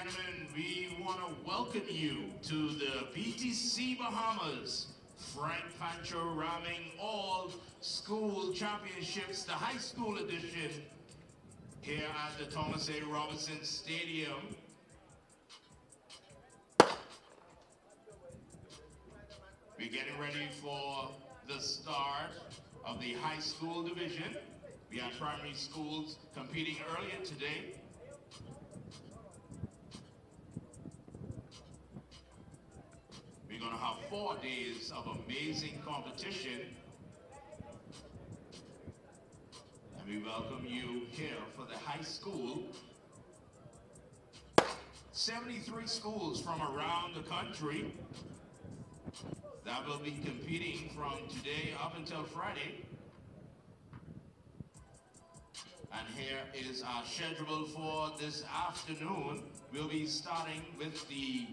gentlemen, we want to welcome you to the PTC Bahamas Frank PANCHO RAHMING All School Championships, the high school edition, here at the Thomas A. Robinson Stadium. We're getting ready for the start of the high school division. We have primary schools competing earlier today. We're going to have 4 days of amazing competition. And we welcome you here for the high school. 73 schools from around the country that will be competing from today up until Friday. And here is our schedule for this afternoon. We'll be starting with the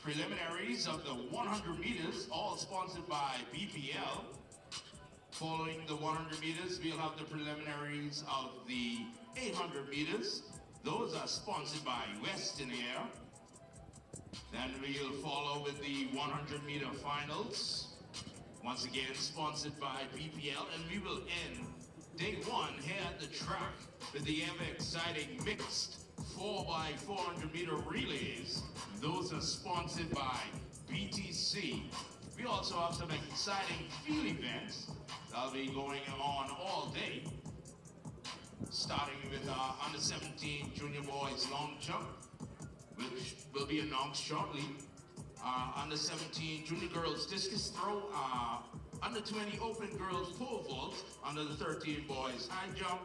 preliminaries of the 100 meters, all sponsored by BPL. Following the 100 meters, we'll have the preliminaries of the 800 meters. Those are sponsored by Western Air. Then we'll follow with the 100 meter finals, once again sponsored by BPL, and we will end day 1 here at the track with the ever exciting mixed 4x400 meter relays. Those are sponsored by BTC. We also have some exciting field events that'll be going on all day, starting with our under 17 junior boys long jump, which will be announced shortly. Under 17 junior girls discus throw, under 20 open girls pole vault, under the 13 boys high jump,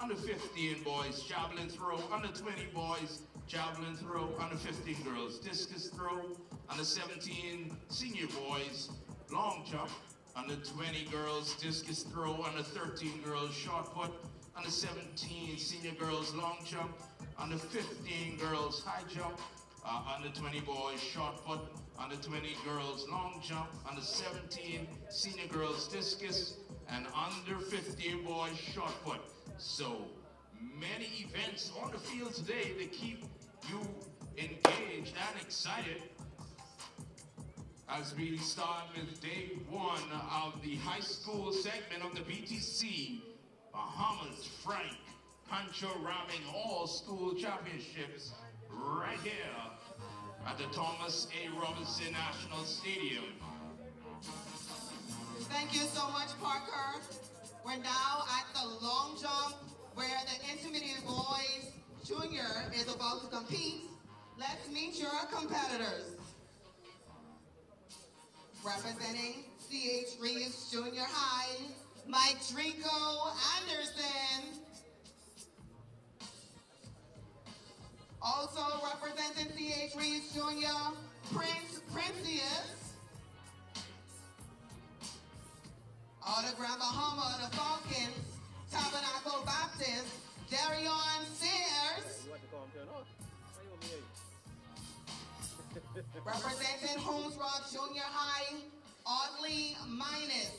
under 15 boys javelin throw, under 20 boys javelin throw, under 15 girls discus throw, under 17 senior boys long jump, under 20 girls discus throw, under 13 girls shot put, under 17 senior girls long jump, under 15 girls high jump, under 20 boys shot put, under 20 girls long jump, under 17 senior girls discus, and under 15 boys shot put. So many events on the field today to keep you engaged and excited as we start with day 1 of the high school segment of the BTC Bahamas Frank PANCHO RAHMING All School Championships right here at the Thomas A. Robinson National Stadium. Thank you so much, Parker. We're now at the long jump where the intermediate boys junior is about to compete. Let's meet your competitors. Representing C.H. Reeves Junior High, Mike Drico Anderson. Also representing C.H. Reeves Jr., Prince Princius. Out of Grand Bahama, the Falcons, Tabernacle Baptist, Darion Sears. Representing Holmes Rock Junior High, Audley Minus.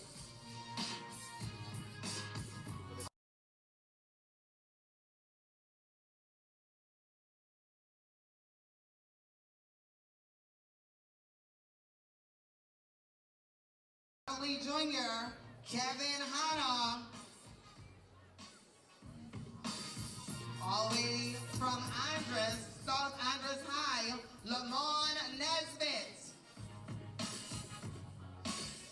Audley Jr., Kevin Hanna. All the way from Andres, South Andres High, Lamont Nesbitt.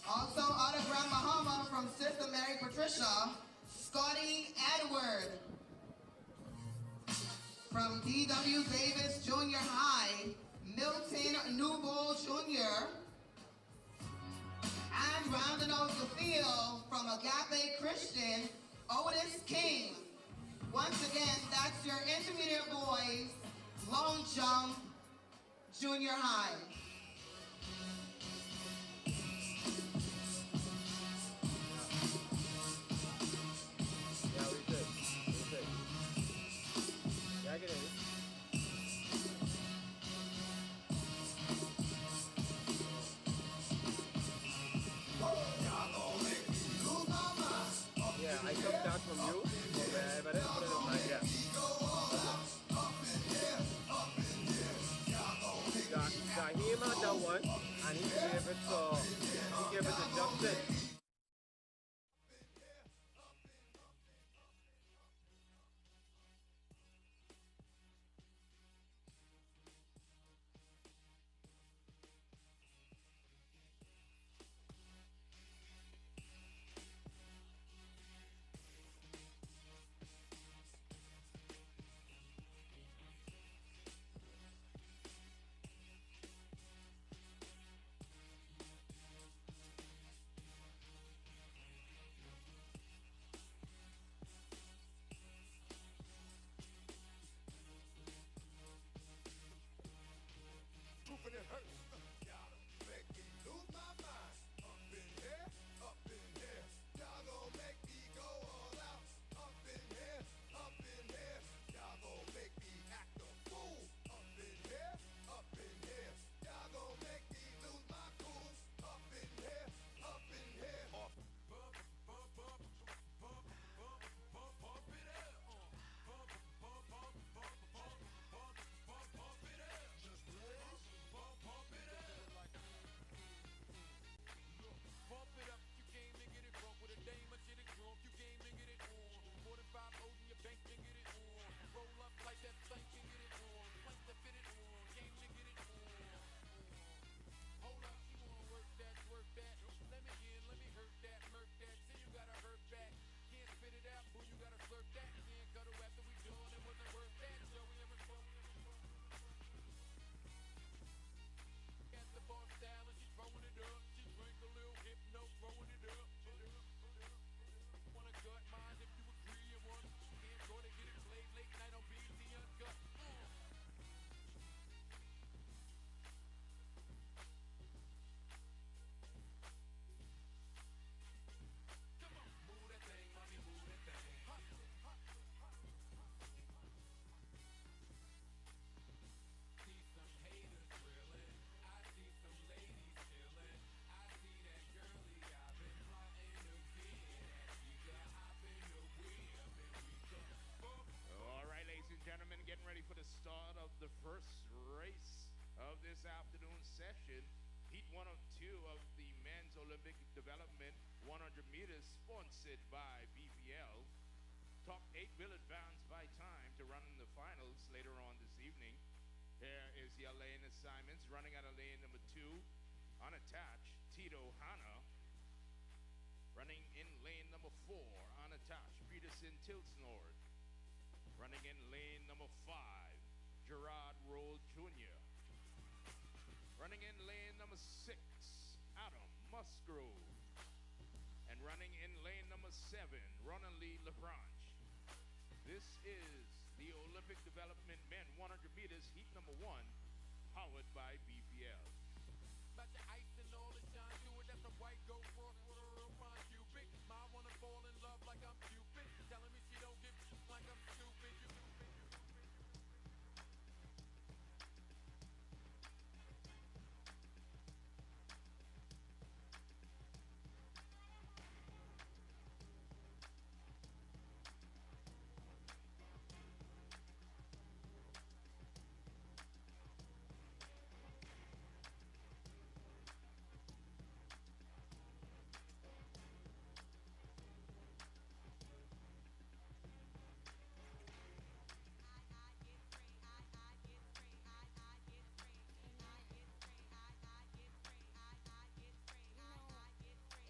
Also out of Grand Bahama from Sister Mary Patricia, Scotty Edward. From D.W. Davis Junior High, Milton Newbold Jr. And rounding out the field from Agape Christian, Otis King. Once again, that's your intermediate boys, long jump, junior high. I took that from you, but I didn't put it in my, yeah. one, and he gave it to Justin. Moving it hurts. Gotta make me lose my mind. Up in here, up in here. Y'all gon' make me go all out. Up in here, up in here. Y'all gon' make me act a fool. Up in here, up in here. Y'all gon' make me lose my cool. Up in here, up in here. Bump, bump, bump, bump, bump, bump, bump it up. Bump, bump, bump, bump, bump, bump, bump, bump it up. Just blaze. Pump it up. Pump it up. You came and get it bump with a dame and shit it drunk. You came and get it on. More than 5 O's in your bank and get it on. Roll up like that thing and get it on. Plank to fit it on. Game to get it on. Hold up, you wanna work that, work that. Let me in, let me hurt that, murk that. Say you gotta hurt back. Can't spit it out, boo, you gotta slurp that. Can't cut it after we done, it wasn't worth that. So we ever spoke. At the bar style and she's throwing it up. She drink a little hypno, throwing it up. Wanna gut mine if you agree and want. Can't go to get it played late night on BT Uncut. Come on, move that thing, mommy, move that thing. Hot, hot, hot. See some haters drilling. I see some ladies chilling. I see that girlie I've been plotting to get at. She could hop in the whip and we could bump. All right, ladies and gentlemen, getting ready for the start of the first race of this afternoon session. Heat 1 of 2 of the Men's Olympic Development 100 meters, sponsored by BPL. Top 8 will advance by time to run in the finals later on this evening. Here is your lane assignments. Running out of lane number 2, unattached, Tito Hanna. Running in lane number 4, unattached, Peterson Tilsnord. Running in lane number 5, Gerard Roll Jr. Running in lane number 6, Adam Musgrove. And running in lane number 7, Ronan Lee LaBranche. This is the Olympic Development Men 100 meters, heat number 1, powered by BPL. About the ice and all the shine to it. That's a white gold cross with a real fine Cupid. My wanna fall in love like I'm Cupid. Telling me she don't give like I'm stupid. You stupid.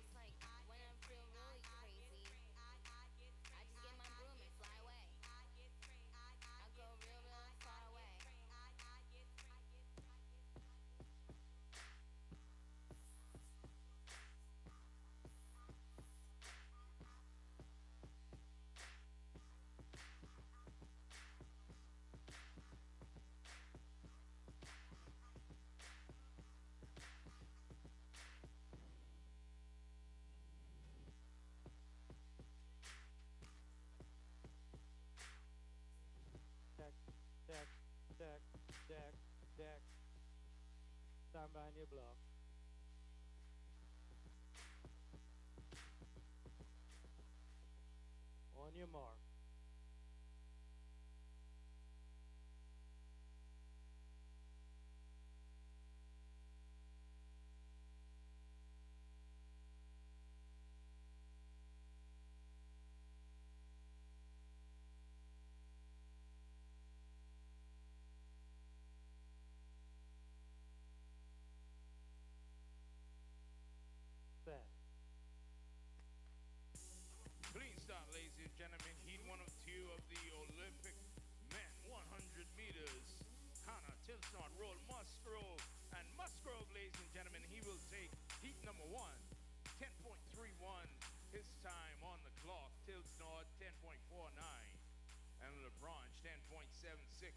It's like when I'm feeling really crazy, I just get my broom and fly away. I go real, real far away. Deck, deck, deck, deck, deck. Stand behind your block. On your mark. gentlemen, heat 102 of the Olympic men 100 meters. Hannah Tilson roll Musgrove. And Musgrove, ladies and gentlemen, he will take heat number 1, 10.31. His time on the clock. Tilson 10.49. And LeBron 10.76.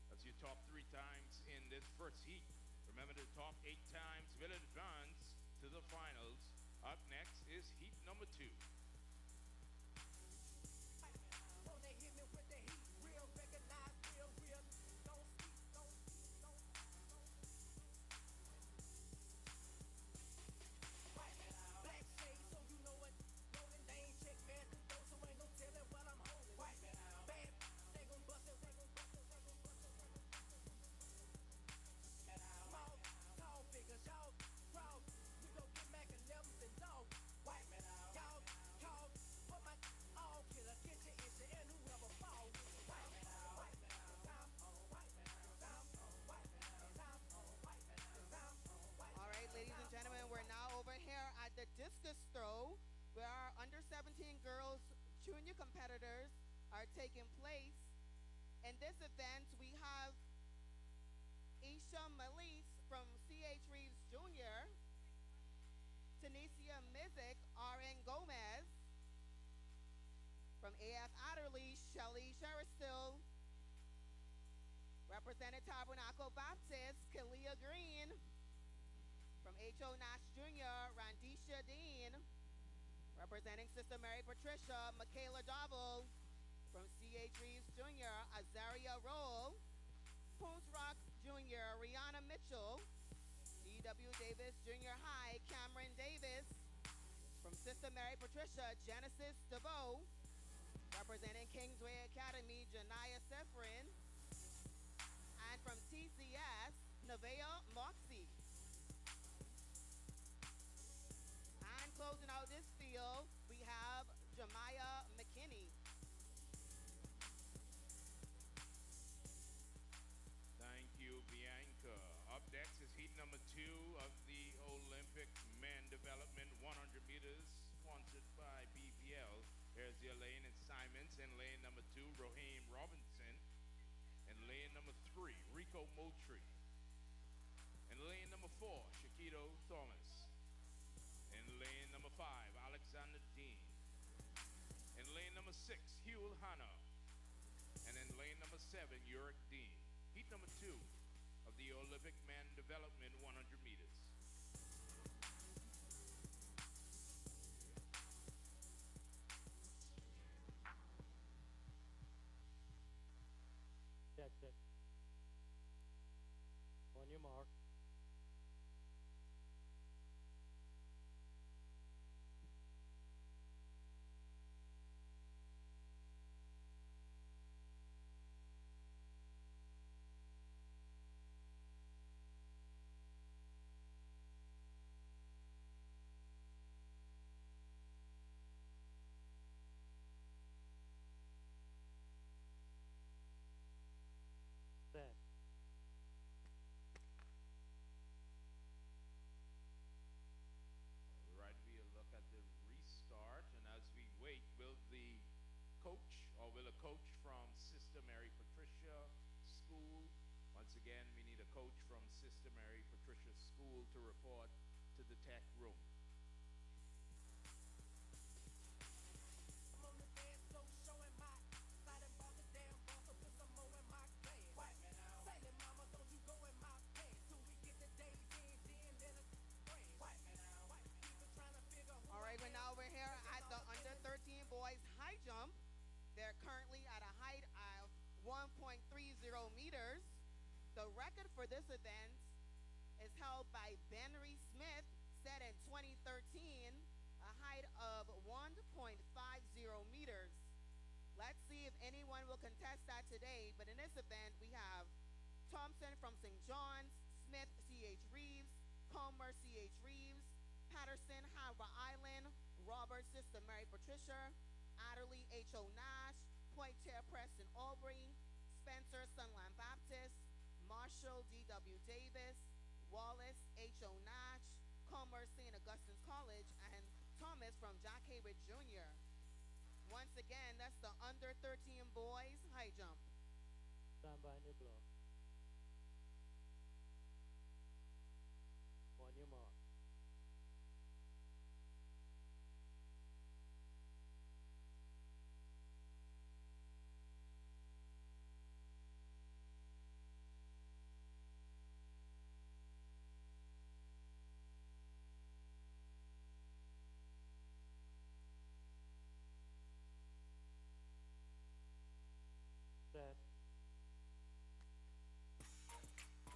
That's your top 3 times in this first heat. Remember, the top 8 times will advance to the finals. Up next is heat number 2. All right, ladies and gentlemen, we're now over here at the discus throw, where our under 17 girls junior competitors are taking place. In this event, we have Isha Malise from C.H. Reeves Jr., Tanisha Mizik, R.N. Gomez, from A.F. Adderley, Shelley Sheristil, representing Tabernacle Baptist, Kalia Green, from H.O. Nash Jr., Randisha Dean, representing Sister Mary Patricia, Michaela Davo, from C.H. Reeves Jr., Azaria Roll, Poons Rock Jr., Rihanna Mitchell, D.W. Davis Junior High, Cameron Davis, from Sister Mary Patricia, Genesis DeVoe, representing Kingsway Academy, Janiyah Sefrin, and from TCS, Nevaeh Moxie. And closing out this field, we have Jemiah McKinney. Thank you, Bianca. Up next is heat number 2 of the Olympic Men Development 100 meters, sponsored by BPL. Here's your lane in Simons, and lane number 2, Raheem Robinson. And lane number 3, Rico Moultrie. And lane number 4, Shaquito Thomas. And lane number 5, Alexander Dean. And lane number 6, Hugh Hanna. And in lane number 7, Uric Dean. Heat number 2 of the Olympic Men Development 100 meters. Check. On your mark. Set. All right, we'll look at the restart, and as we wait, will a coach from Sister Mary Patricia School? Once again, we need a coach from Sister Mary Patricia School to report to the tech room. All right, we're now over here at the under 13 boys high jump. They're currently at a height of 1.30 meters. The record for this event is held by Benry Smith, set in 2013, a height of 1.50 meters. Let's see if anyone will contest that today, but in this event, we have Thompson from St. John's, Smith, C.H. Reeves, Comer, C.H. Reeves, Patterson, Harbor Island, Robert, Sister Mary Patricia, Adderley, H.O. Nash, Poitiers, Preston Aubrey, Spencer, Sunland Baptist, Marshall, D.W. Davis, Wallace, H.O. Nash, Comer, St. Augustine's College, and Thomas from Jack Haywood Jr. Once again, that's the under 13 boys high jump. Stand by on your block. On your mark. Set.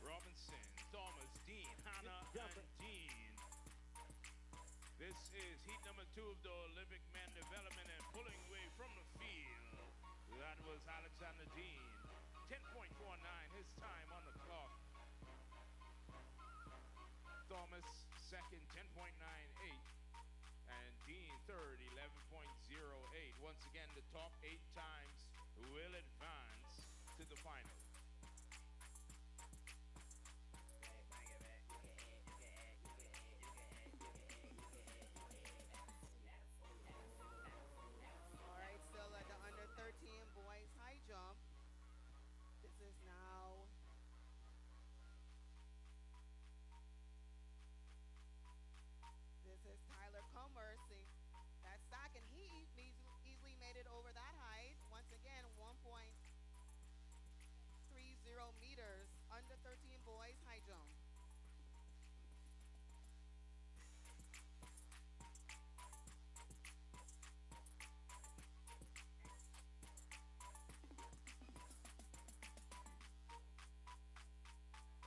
Robinson, Thomas, Dean, Hannah, Jump and it. Dean. This is heat number 2 of the Olympic men development and pulling away from the field. That was Alexander Dean. 10.49 his time on the clock. Thomas second, 10.98. And Dean third, 11.08. Once again, the top 8 times will advance to the final. All right, still at the under 13 boys high jump. This is now Tyler Comer. See that sack, and he easily made it over that height. Once again, 1.30 meters, under 13 boys high jump.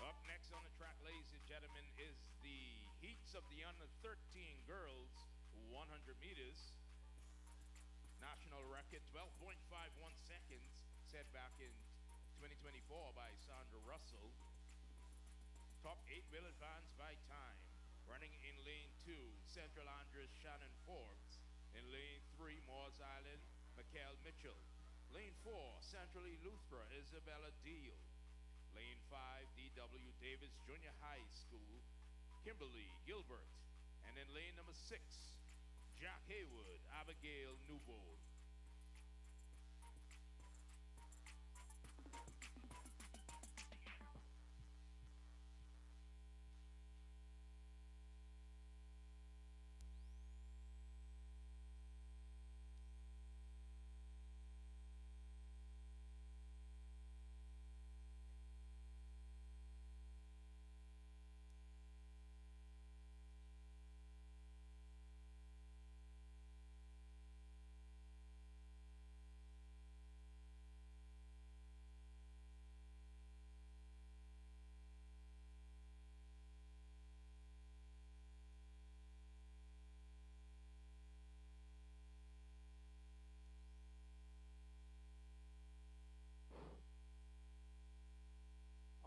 Up next on the track, ladies and gentlemen, is the heats of the under 13 girls 100 meters. National record 12.51 seconds set back in 2024 by Sandra Russell. Top 8 will advance by time. Running in lane 2, Central Andres Shannon Forbes. In lane 3, Moores Island, Mikhail Mitchell. Lane 4, Central Eleuthera, Isabella Deal. Lane 5, D.W. Davis Junior High School, Kimberly Gilbert. And in lane number 6, Jack Haywood, Abigail Newbold.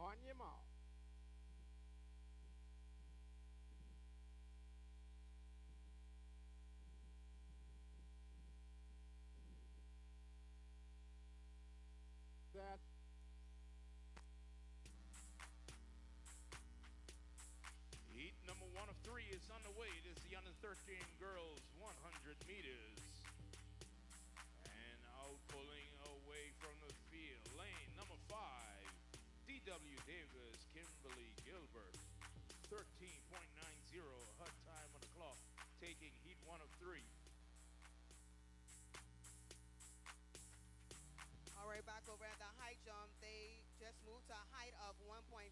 On your mark. Set. Heat number 1 of 3 is underway. It is the under 13 girls 100 meters. And out pulling away from the field, lane number 5, D.W. Davis, Kimberly Gilbert, 13.90 her time on the clock, taking heat 1 of 3. All right, back over at the high jump, they just moved to a height of 1.35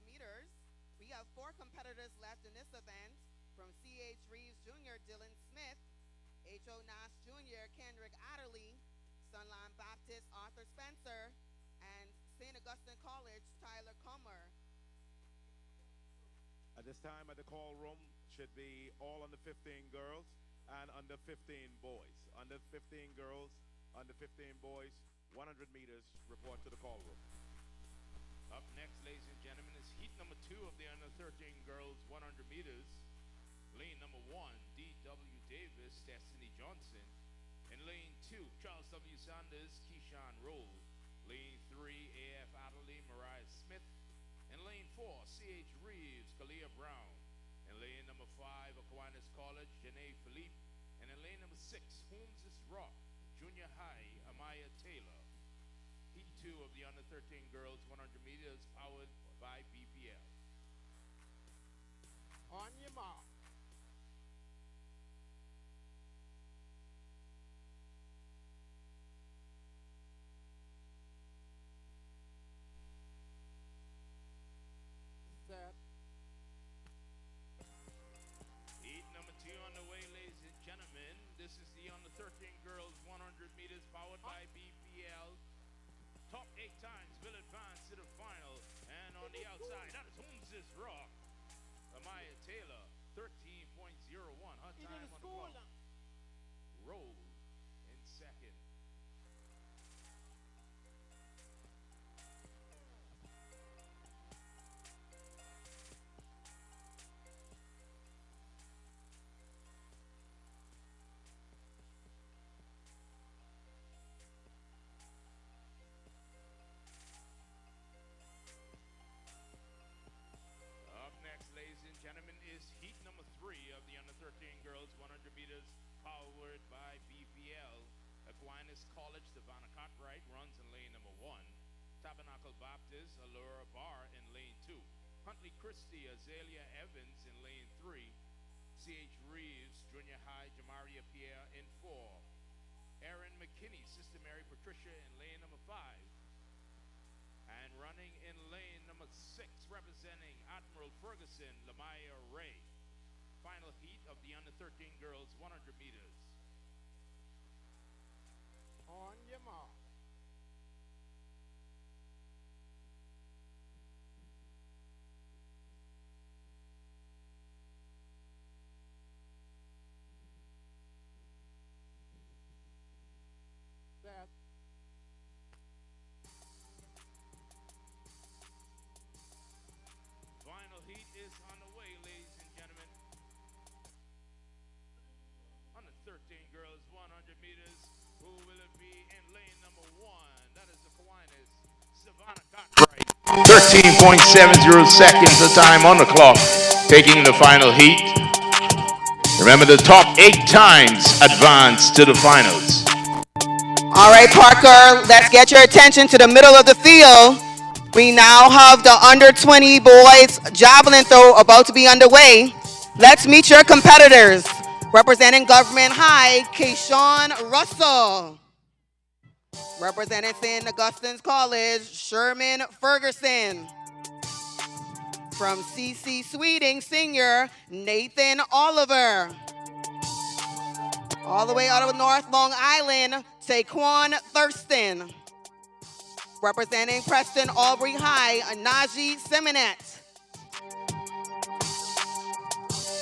meters. We have 4 competitors left in this event. From C.H. Reeves Jr., Dylan Smith, H.O. Nash Jr., Kendrick Adderley, Sunline Baptist, Arthur Spencer, and St. Augustine College, Tyler Comer. At this time at the call room should be all under 15 girls and under 15 boys. Under 15 girls, under 15 boys, 100 meters, report to the call room. Up next, ladies and gentlemen, is heat number 2 of the under 13 girls 100 meters. Lane number 1, D.W. Davis, Destiny Johnson. In lane 2, Charles W. Sanders, Keyshawn Roll. Lane 3, A.F. Adderley, Mariah Smith. In lane 4, C.H. Reeves, Kalia Brown. In lane number 5, Aquinas College, Janae Philippe. And in lane number 6, Holmes' Rock, Junior High, Amaya Taylor. Heat 2 of the under 13 girls 100 meters powered by BPL. On your mark. Set. Heat number 2 on the way, ladies and gentlemen. This is the under 13 girls 100 meters powered by BPL. Top 8 times will advance to the final. And on the outside, that is Hunz's Rock. Amaya Taylor, 13.01. Her Into time the on the school. clock. Roll in second. Up next, ladies and gentlemen, is heat number 3 of the under 13 girls 100 meters powered by BPL. Aquinas College, Savannah Cartwright runs in lane number 1. Tabernacle Baptist, Allura Barr in lane 2. Huntley Christie, Azalea Evans in lane 3. C.H. Reeves, Junior High, Jamaria Pierre in 4. Erin McKinney, Sister Mary Patricia in lane number 5. And running in lane number 6, representing Admiral Ferguson, Lamaya Ray. Final heat of the under 13 girls 100 meters. On your mark. Set. Final heat is on the way, ladies and gentlemen. Under 13 girls 100 meters. Who will it be in lane number 1? That is the Aquinas, Savannah Cartwright. 13.70 seconds the time on the clock. Taking the final heat. Remember, the top 8 times advance to the finals. All right, Parker, let's get your attention to the middle of the field. We now have the under 20 boys javelin throw about to be underway. Let's meet your competitors. Representing Government High, Kayshawn Russell. Representing St. Augustine's College, Sherman Ferguson. From CC Sweeting Senior, Nathan Oliver. All the way out of North Long Island, Taquan Thurston. Representing Preston Aubrey High, Najee Simonet.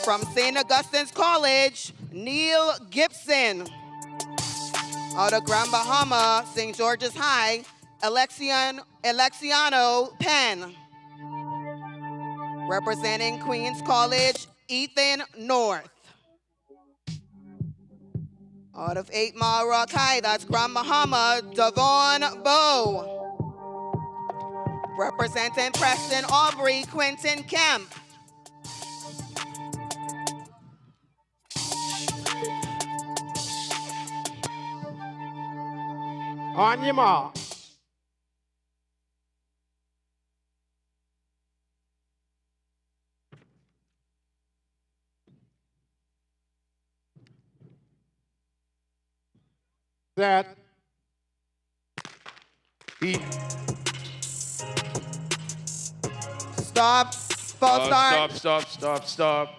From St. Augustine's College, Neil Gibson. Out of Grand Bahama, St. George's High, Alexiano Penn. Representing Queens College, Ethan North. Out of 8 Mile Rock High, that's Grand Bahama, Devon Bow. Representing Preston Aubrey, Quentin Kemp. On your mark. Set. Heat. Stop. False start. Stop.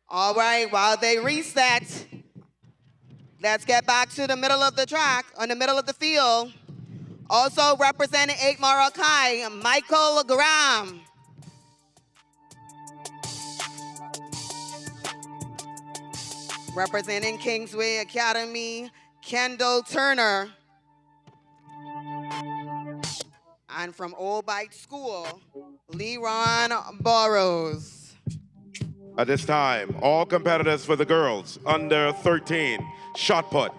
All right, while they reset, let's get back to the middle of the track, on the middle of the field. Also representing 8 Mile Rock High, Michael Graham. Representing Kingsway Academy, Kendall Turner. And from Old Bite School, Leron Burrows. At this time, all competitors for the girls under 13 shot put.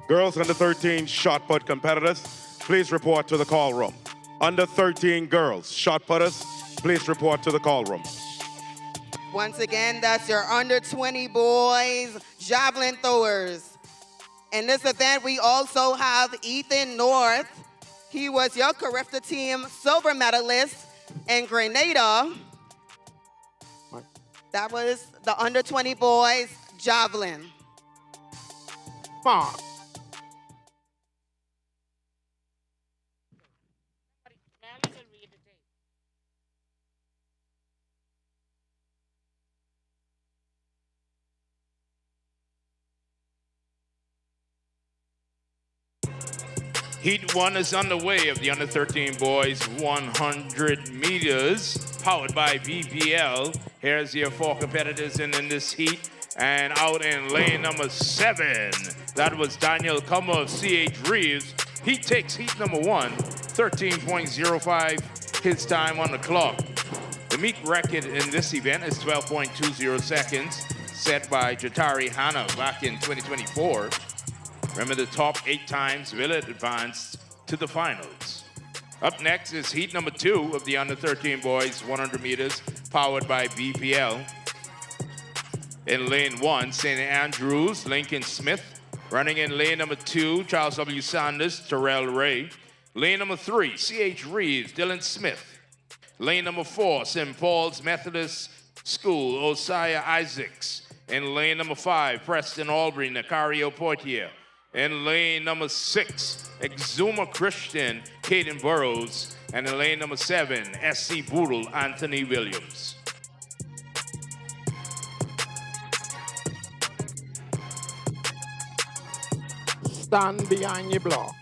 Girls under 13 shot put competitors, please report to the call room. Under 13 girls shot putters, please report to the call room. Once again, that's your under 20 boys, javelin throwers. In this event, we also have Ethan North. He was your Carifta team silver medalist in Grenada. That was the under 20 boys javelin. Mark. Heat 1 is underway of the under 13 boys 100 meters, powered by BPL. Here's your 4 competitors in this heat. And out in lane number 7, that was Daniel Comer of C.H. Reeves. He takes heat number 1, 13.05 his time on the clock. The meet record in this event is 12.20 seconds, set by Jatari Hanna back in 2024. Remember, the top 8 times will advance to the finals. Up next is heat number 2 of the under 13 boys 100 meters, powered by BPL. In lane 1, St. Andrews, Lincoln Smith. Running in lane number 2, Charles W. Sanders, Terrell Ray. Lane number 3, C.H. Reeves, Dylan Smith. Lane number 4, St. Paul's Methodist School, Osiah Isaacs. In lane number 5, Preston Albury, Nicario Portier. In lane number 6, Exuma Christian, Caden Burrows. And in lane number 7, SC Boodle, Anthony Williams. Stand behind your blocks.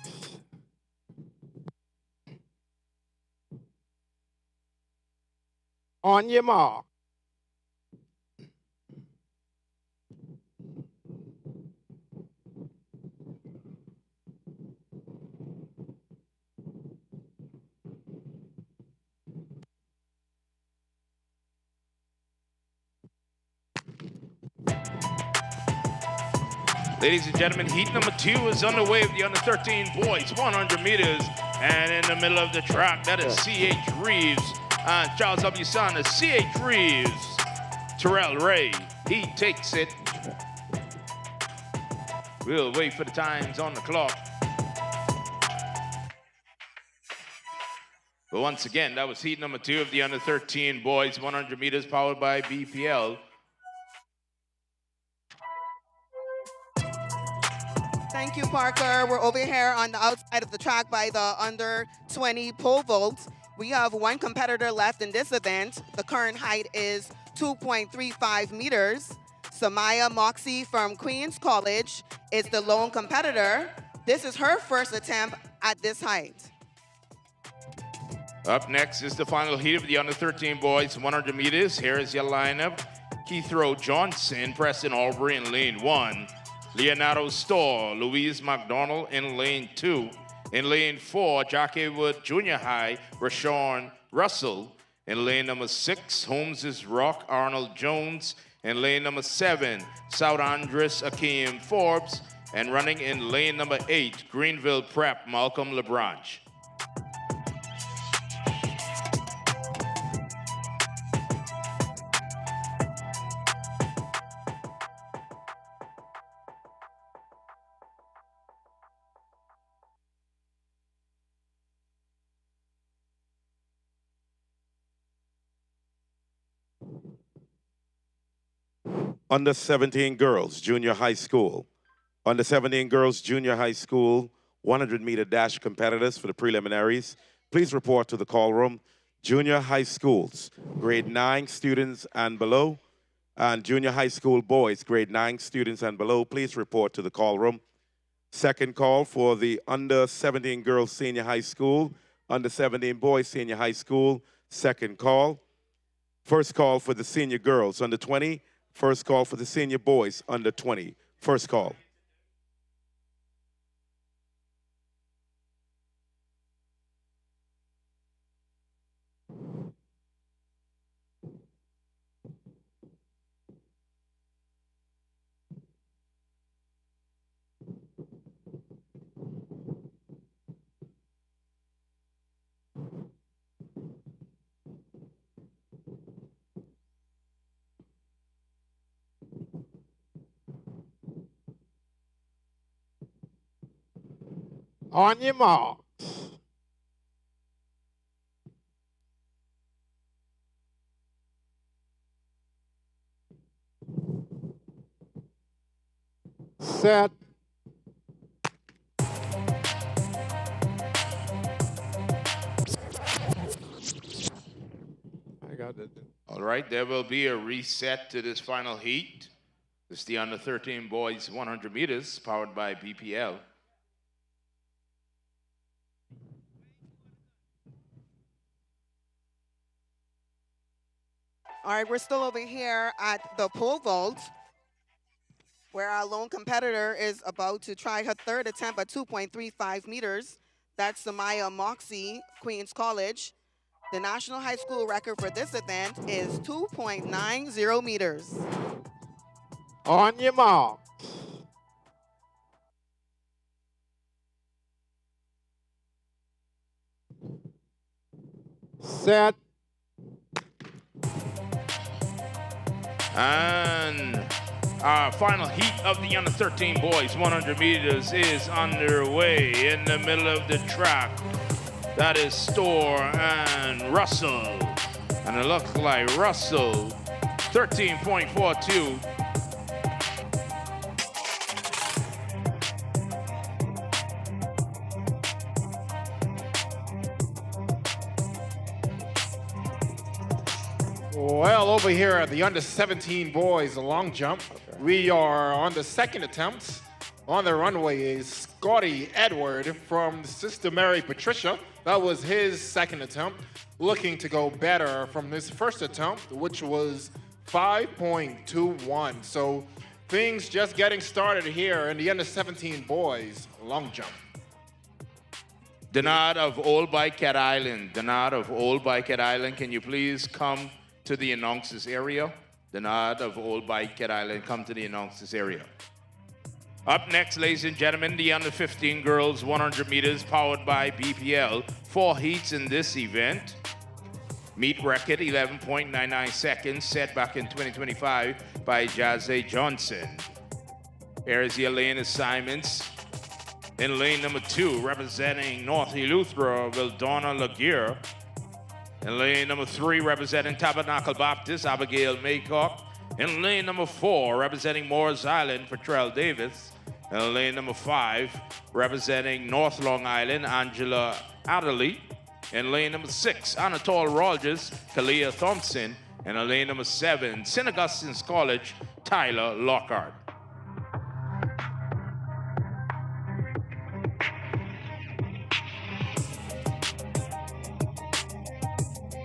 On your mark. Ladies and gentlemen, heat number 2 is underway of the under 13 boys, 100 meters. And in the middle of the track, that is C.H. Reeves and Charles W. Sanders. C.H. Reeves, Terrell Ray, he takes it. We'll wait for the times on the clock. But once again, that was heat number 2 of the under 13 boys, 100 meters, powered by BPL. Thank you, Parker. We're over here on the outside of the track by the under 20 pole vault. We have 1 competitor left in this event. The current height is 2.35 meters. Samaya Moxie from Queens College is the lone competitor. This is her first attempt at this height. Up next is the final heat of the under 13 boys, 100 meters. Here is your lineup. Keithrow Johnson, Preston Albury in lane 1. Leonardo Storr, Louise McDonald in lane 2. In lane 4, Jockey Wood Junior High, Rashawn Russell. In lane number 6, Holmes' Rock, Arnold Jones. In lane number 7, South Andres Akeem Forbes. And running in lane number 8, Greenville Prep, Malcolm LeBranche. Under 17 girls, junior high school. Under 17 girls, junior high school, 100-meter dash competitors for the preliminaries. Please report to the call room. Junior high schools, grade 9 students and below. And junior high school boys, grade 9 students and below. Please report to the call room. Second call for the under 17 girls senior high school, under 17 boys senior high school. Second call. First call for the senior girls under 20. First call for the senior boys under 20. First call. On your mark. Set. I got it. All right, there will be a reset to this final heat. This is the under 13 boys 100 meters powered by BPL. All right, we're still over here at the pole vault, where our lone competitor is about to try her third attempt at 2.35 meters. That's Samaya Moxie, Queens College. The national high school record for this event is 2.90 meters. On your mark. Set. And our final heat of the under 13 boys 100 meters is underway in the middle of the track. That is Storr and Russell. And it looks like Russell, 13.42. Well, over here at the under 17 boys, the long jump, we are on the second attempt. On the runway is Scotty Edward from Sister Mary Patricia. That was his second attempt. Looking to go better from this first attempt, which was 5.21. So things just getting started here in the under 17 boys long jump. Denard of Old Bycat Island. Denard of Old Bycat Island, can you please come to the announcers area? Denard of Old Bycat Island, come to the announcers area. Up next, ladies and gentlemen, the under 15 girls 100 meters powered by BPL. 4 heats in this event. Meet record 11.99 seconds set back in 2025 by Jazzy Johnson. Here is your lane assignments. In lane number 2, representing North Eleuthera, Vildona Laguerre. In lane number 3, representing Tabernacle Baptist, Abigail Maycock. In lane number 4, representing Moores Island, Patrell Davis. In lane number 5, representing North Long Island, Angela Adderley. In lane number 6, Anatole Rogers, Kalia Thompson. And in lane number 7, St. Augustine's College, Tyler Lockhart.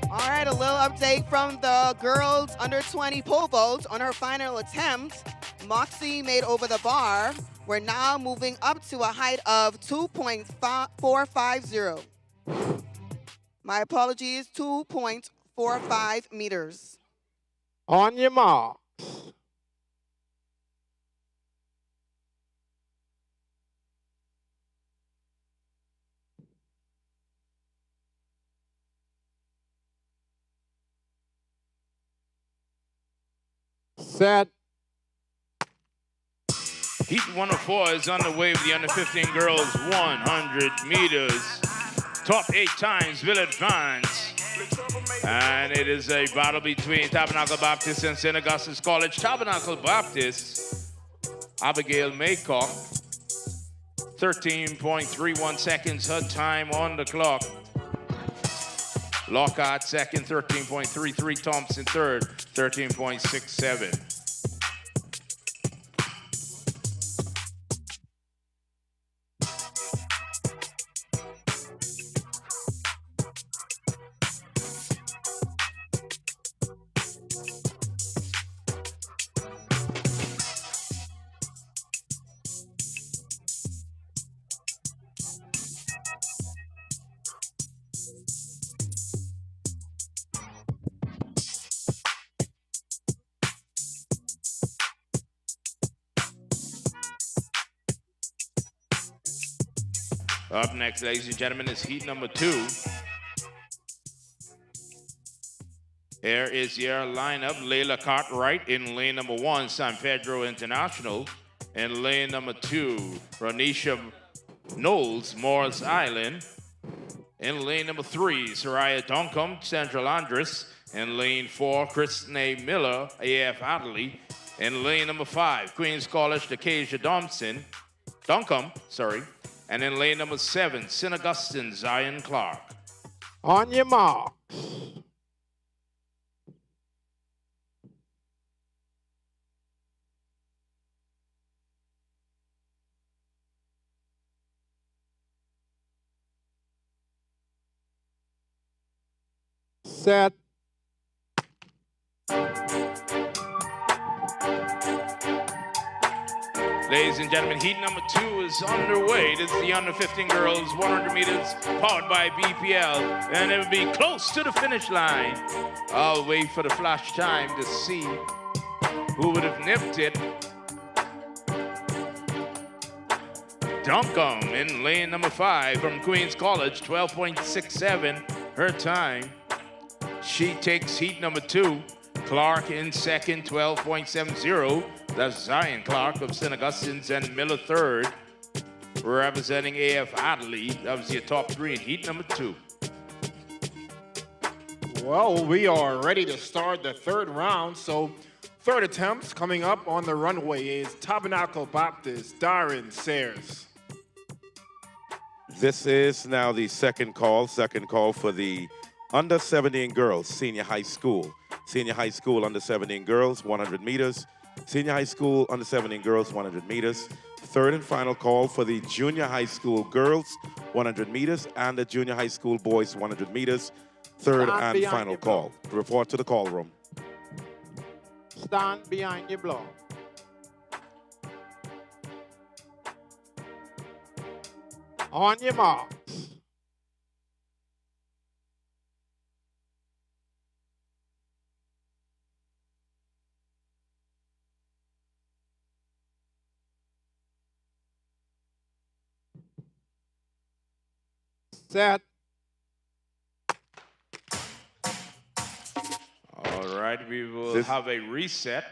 All right, a little update from the girls under 20 pole vault. On her final attempt, Moxie made over the bar. We're now moving up to a height of 2.450. My apologies, 2.45 meters. On your mark. Set. Heat 104 is underway with the under 15 girls 100 meters. Top 8 times will advance. And it is a battle between Tabernacle Baptist and St. Augustine's College. Tabernacle Baptist, Abigail Maycock, 13.31 seconds her time on the clock. Lockhart second, 13.33. Thompson third, 13.67. Up next, ladies and gentlemen, is heat number 2. Here is your lineup. Layla Cartwright in lane number 1, San Pedro International. In lane number 2, Ronisha Knowles, Morris Island. In lane number 3, Soraya Duncombe, Central Andres. In lane 4, Kristen A. Miller, AF Adderley. In lane number 5, Queens College, Decasia Duncombe. And in lane number 7, St. Augustine, Zion Clark. On your mark. Set. Ladies and gentlemen, heat number 2 is underway. This is the under 15 girls, 100 meters, powered by BPL. And it will be close to the finish line. I'll wait for the flash time to see who would have nipped it. Duncombe in lane number 5 from Queens College, 12.67 her time. She takes heat number 2. Clark in second, 12.70. That's Zion Clark of St. Augustine's and Miller third. Representing AF Adderley. That was your top 3 in heat number 2. Well, we are ready to start the third round. So, third attempt coming up on the runway is Tabernacle Baptist, Darren Sayers. This is now the second call for the under 17 girls, senior high school. Senior high school under 17 girls, 100 meters. Senior high school under 17 girls, 100 meters. Third and final call for the junior high school girls, 100 meters, and the junior high school boys, 100 meters. Third and final call. Report to the call room. Stand behind your block. On your marks. Set. All right, we will have a reset.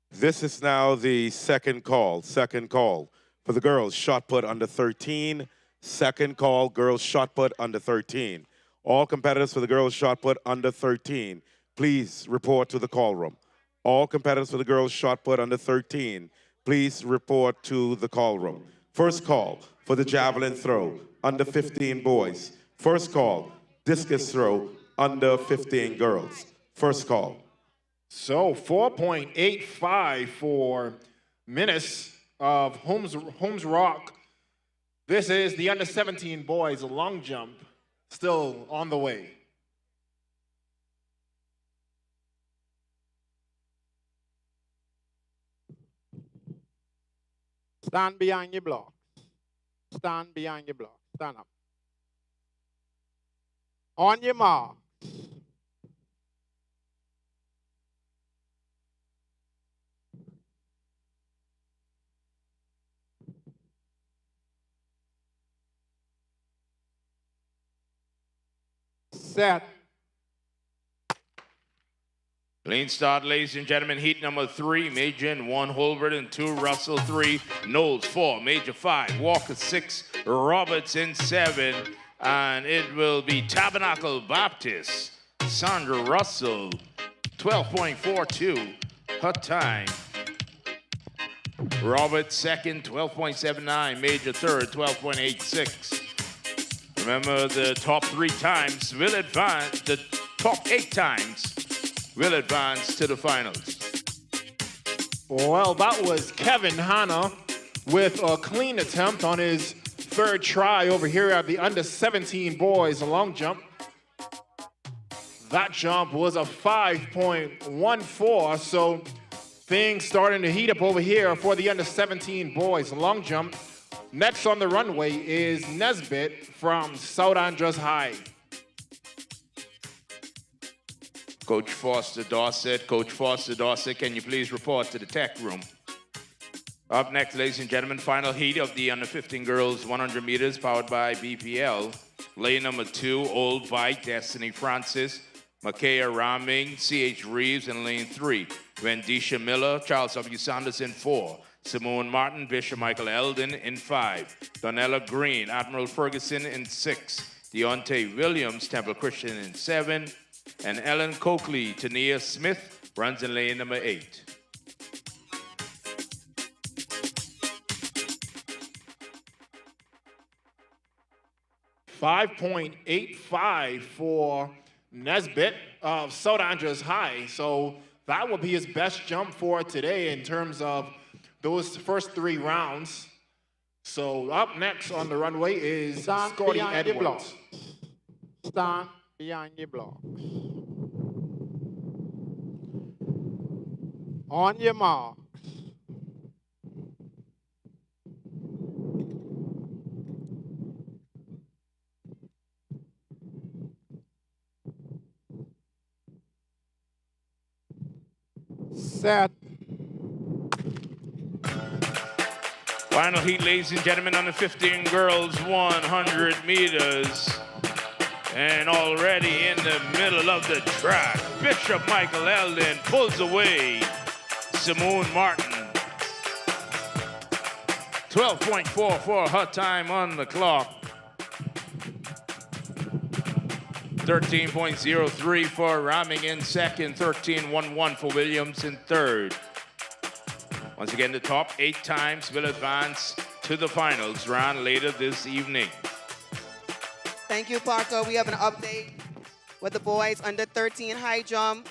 This is now the second call for the girls shot put under 13. Second call, girls shot put under 13. All competitors for the girls shot put under 13, please report to the call room. All competitors for the girls shot put under 13, please report to the call room. First call for the javelin throw, under 15 boys. First call, discus throw, under 15 girls. First call. So 4.85 for Menace of Holmes Rock. This is the under 17 boys long jump, still on the way. Stand behind your block. Stand behind your block. Stand up. On your mark. Set. Clean start, ladies and gentlemen. Heat number 3, Major in 1, Holbert in 2, Russell 3, Knowles 4, Major 5, Walker 6, Roberts in 7, and it will be Tabernacle Baptist, Sandra Russell, 12.42, her time. Roberts second, 12.79, Major third, 12.86. Remember, the top 3 times will advance, the top 8 times will advance to the finals. Well, that was Kevin Hanna with a clean attempt on his third try over here at the under 17 boys long jump. That jump was a 5.14, so things starting to heat up over here for the under 17 boys long jump. Next on the runway is Nesbitt from South Andros High. Coach Foster Dorset, can you please report to the tech room? Up next, ladies and gentlemen, final heat of the under 15 girls 100 meters powered by BPL. Lane number 2, Old Bike, Destiny Francis. Makaya Rahming, C.H. Reeves in lane 3. Vendisha Miller, Charles W. Sanders in 4. Simone Martin, Bishop Michael Eldon in 5. Donella Green, Admiral Ferguson in 6. Deontay Williams, Temple Christian in 7. And Ellen Coakley, Tania Smith, runs in lane number 8. .85 for Nesbitt of South Andrews High. So that will be his best jump for today in terms of those first 3 rounds. So up next on the runway is Scotty Edwards. Stand behind the block. On your mark. Set. Final heat, ladies and gentlemen, on the 15 girls 100 meters. And already in the middle of the track, Bishop Michael Eldon pulls away Simone Martin. 12.44 her time on the clock. 13.03 for Rahming in second. 13.11 for Williams in third. Once again, the top 8 times will advance to the finals round later this evening. Thank you, Parker. We have an update with the boys under 13 high jump.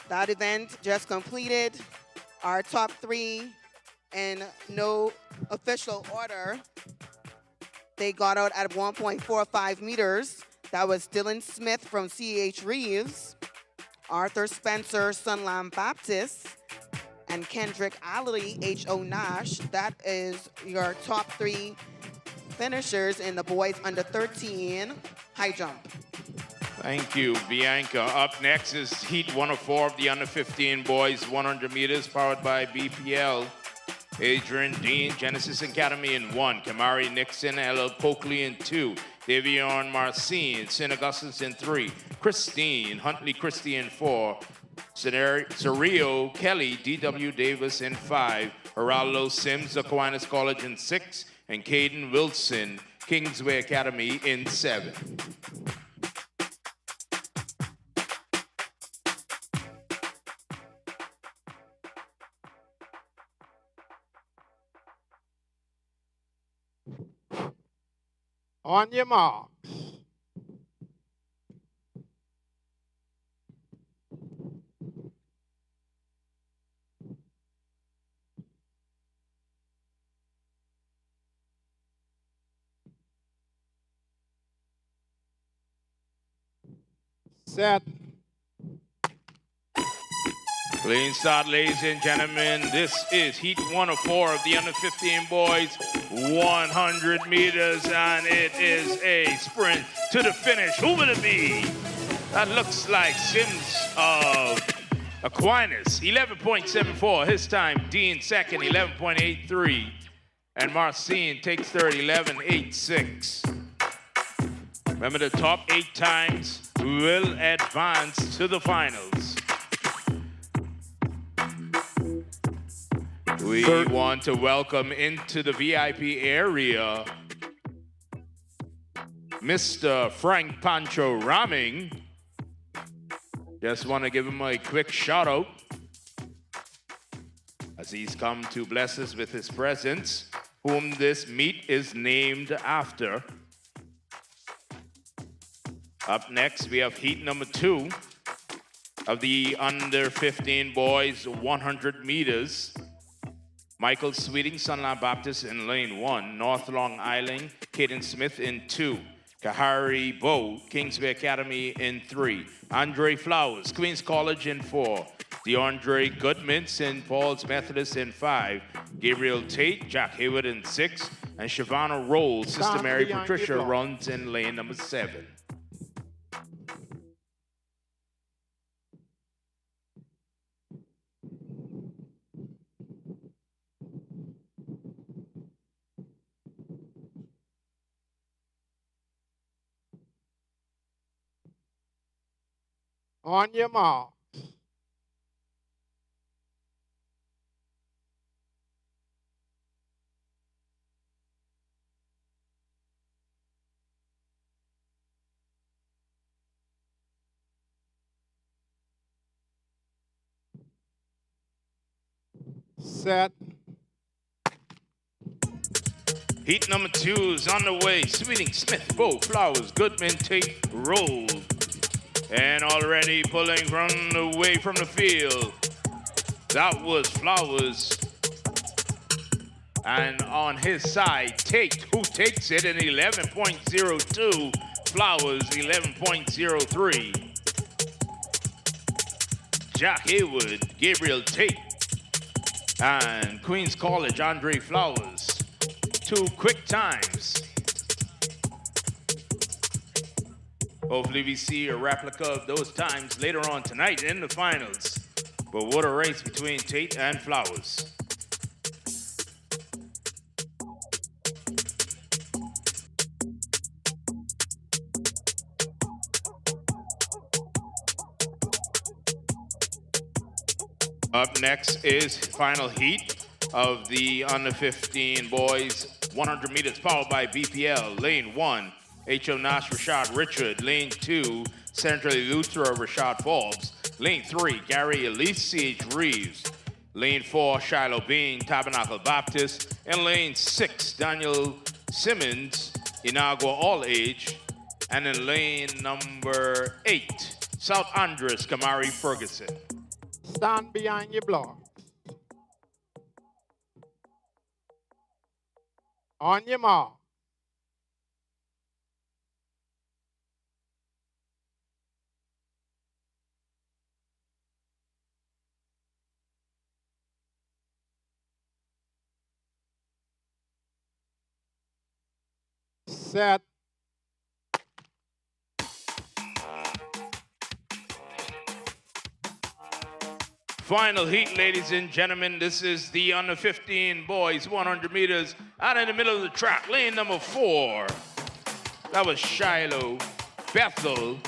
That event just completed. Our top 3 in no official order. They got out at 1.45 meters. That was Dylan Smith from C.H. Reeves, Arthur Spencer, Sunland Baptist, and Kendrick Alley, H.O. Nash. That is your top 3 finishers in the boys under 13 high jump. Thank you, Bianca. Up next is Heat 104 of the under 15 boys 100 meters, powered by BPL. Adrian Dean, Genesis Academy in 1. Kamari Nixon, L.L. Coakley in 2. Davion Marcin, St. Augustine's in 3. Christine, Huntley Christie in 4. Serio Kelly, D.W. Davis in 5. Geraldo Sims, Aquinas College in 6. And Caden Wilson, Kingsway Academy in 7. On your mark. Set. Clean start, ladies and gentlemen. This is Heat 104 of the under 15 boys 100 meters, and it is a sprint to the finish. Who will it be? That looks like Sims of Aquinas, 11.74 his time. Dean second, 11.83. And Marcin takes third, 11.86. Remember, the top 8 times will advance to the finals. We want to welcome into the VIP area Mr. Frank Pancho Rahming. Just want to give him a quick shout out as he's come to bless us with his presence, whom this meet is named after. Up next, we have heat number 2 of the under 15 boys 100 meters. Michael Sweeting, Sunland Baptist in lane 1. North Long Island, Caden Smith in 2. Kahari Bow, Kingsway Academy in 3. Andre Flowers, Queens College in 4. DeAndre Goodman, St. Paul's Methodist in 5. Gabriel Tate, Jack Hayward in 6. And Shavana Roll, Sister Mary Patricia runs in lane number 7. On your mark. Set. Heat number 2 is on the way. Sweeting, Smith, Bow, Flowers, Goodman, Tate, Roll. And already pulling from the way from the field. That was Flowers. And on his side, Tate, who takes it in 11.02. Flowers, 11.03. Jack Haywood, Gabriel Tate. And Queens College, Andre Flowers. 2 quick times. Hopefully we see a replica of those times later on tonight in the finals. But what a race between Tate and Flowers. Up next is final heat of the under 15 boys 100 meters powered by BPL. Lane 1, H.O. Nash, Rashad Richard. Lane 2, Central Eleuthera, Rashad Forbes. Lane 3, Gary Elise, C.H. Reeves. Lane 4, Shiloh Bean, Tabernacle Baptist. And lane 6, Daniel Simmons, Inagua All Age. And in lane number 8, South Andres, Kamari Ferguson. Stand behind your block. On your mark. Set. Final heat, ladies and gentlemen. This is the under 15 boys 100 meters out in the middle of the track. Lane number 4. That was Shiloh Bethel.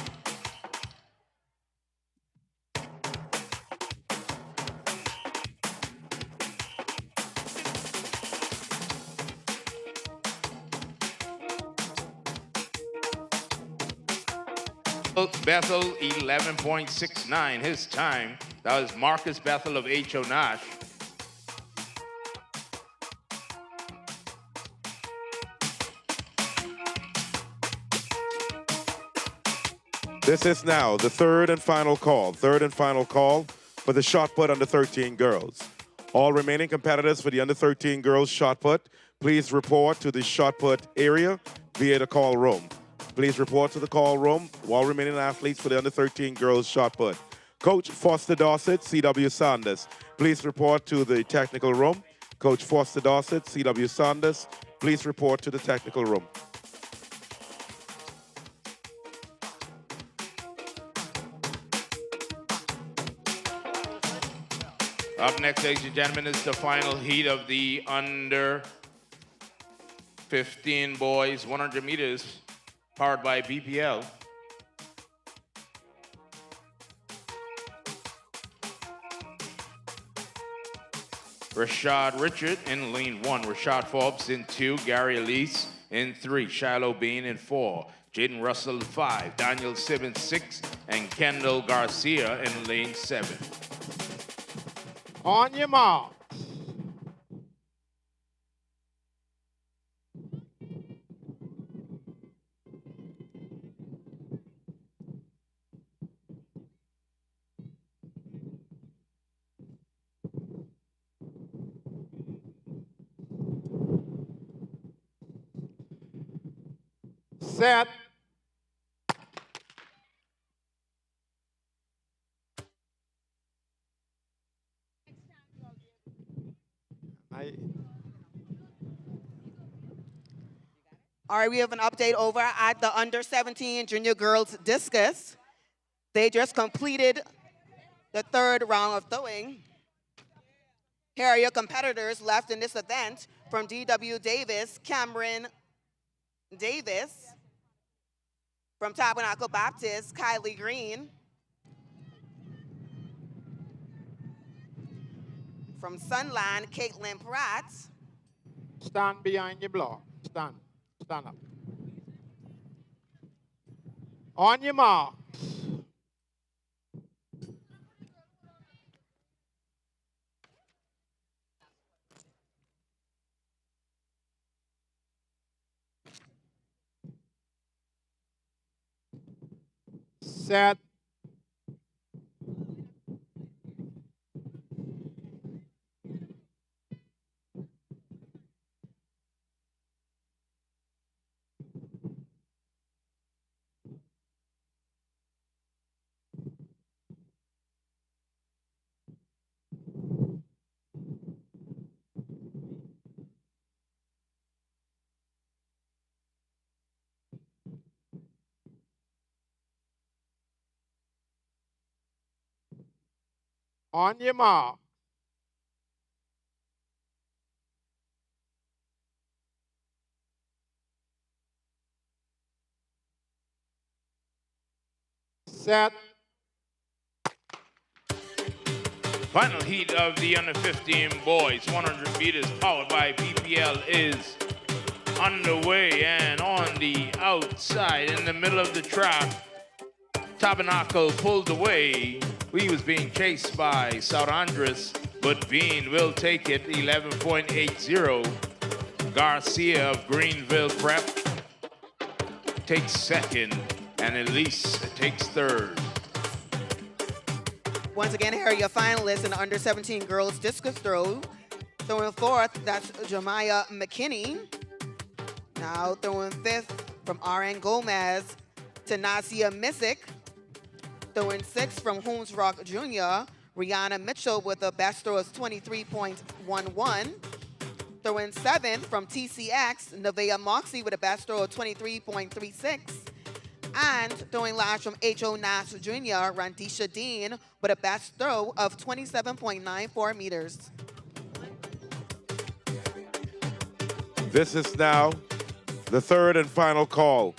Bethel 11.69 his time. That was Marcus Bethel of H.O. Nash. This is now the third and final call for the shot put under 13 girls. All remaining competitors for the under 13 girls shot put, please report to the shot put area via the call room. Please report to the call room, while remaining athletes for the under 13 girls shot put. Coach Foster Dossett, C.W. Sanders, please report to the technical room. Coach Foster Dossett, C.W. Sanders, please report to the technical room. Up next, ladies and gentlemen, is the final heat of the under 15 boys 100 meters powered by BPL. Rashad Richard in lane 1. Rashad Forbes in 2. Gary Elise in 3. Shiloh Bean in 4. Jaden Russell 5. Daniel Simmons 6. And Kendall Garcia in lane 7. On your mark. Set. All right, we have an update over at the under 17 junior girls discus. They just completed the third round of throwing. Here are your competitors left in this event. From D.W. Davis, Cameron Davis. From Tabernacle Baptist, Kylie Green. From Sunline, Caitlin Pratt. Stand behind your block. Stand. Stand up. On your mark. Set. On your mark. Set. Final heat of the under 15 boys, 100 meters powered by BPL is underway, and on the outside in the middle of the track, Tabernacle pulled away. He was being chased by South Andres, but Bean will take it 11.80. Garcia of Greenville Prep takes second, and Elise takes third. Once again, here are your finalists in the under 17 girls discus throw. Throwing fourth, that's Jemiah McKinney. Now throwing fifth from R.N. Gomez to Nasia Missick. Throwing sixth from Holmes Rock Jr., Rihanna Mitchell with a best throw of 23.11. Throwing seventh from TCX, Nevaeh Moxie with a best throw of 23.36. And throwing last from H.O. Nash Jr., Randisha Dean with a best throw of 27.94 meters. This is now the third and final call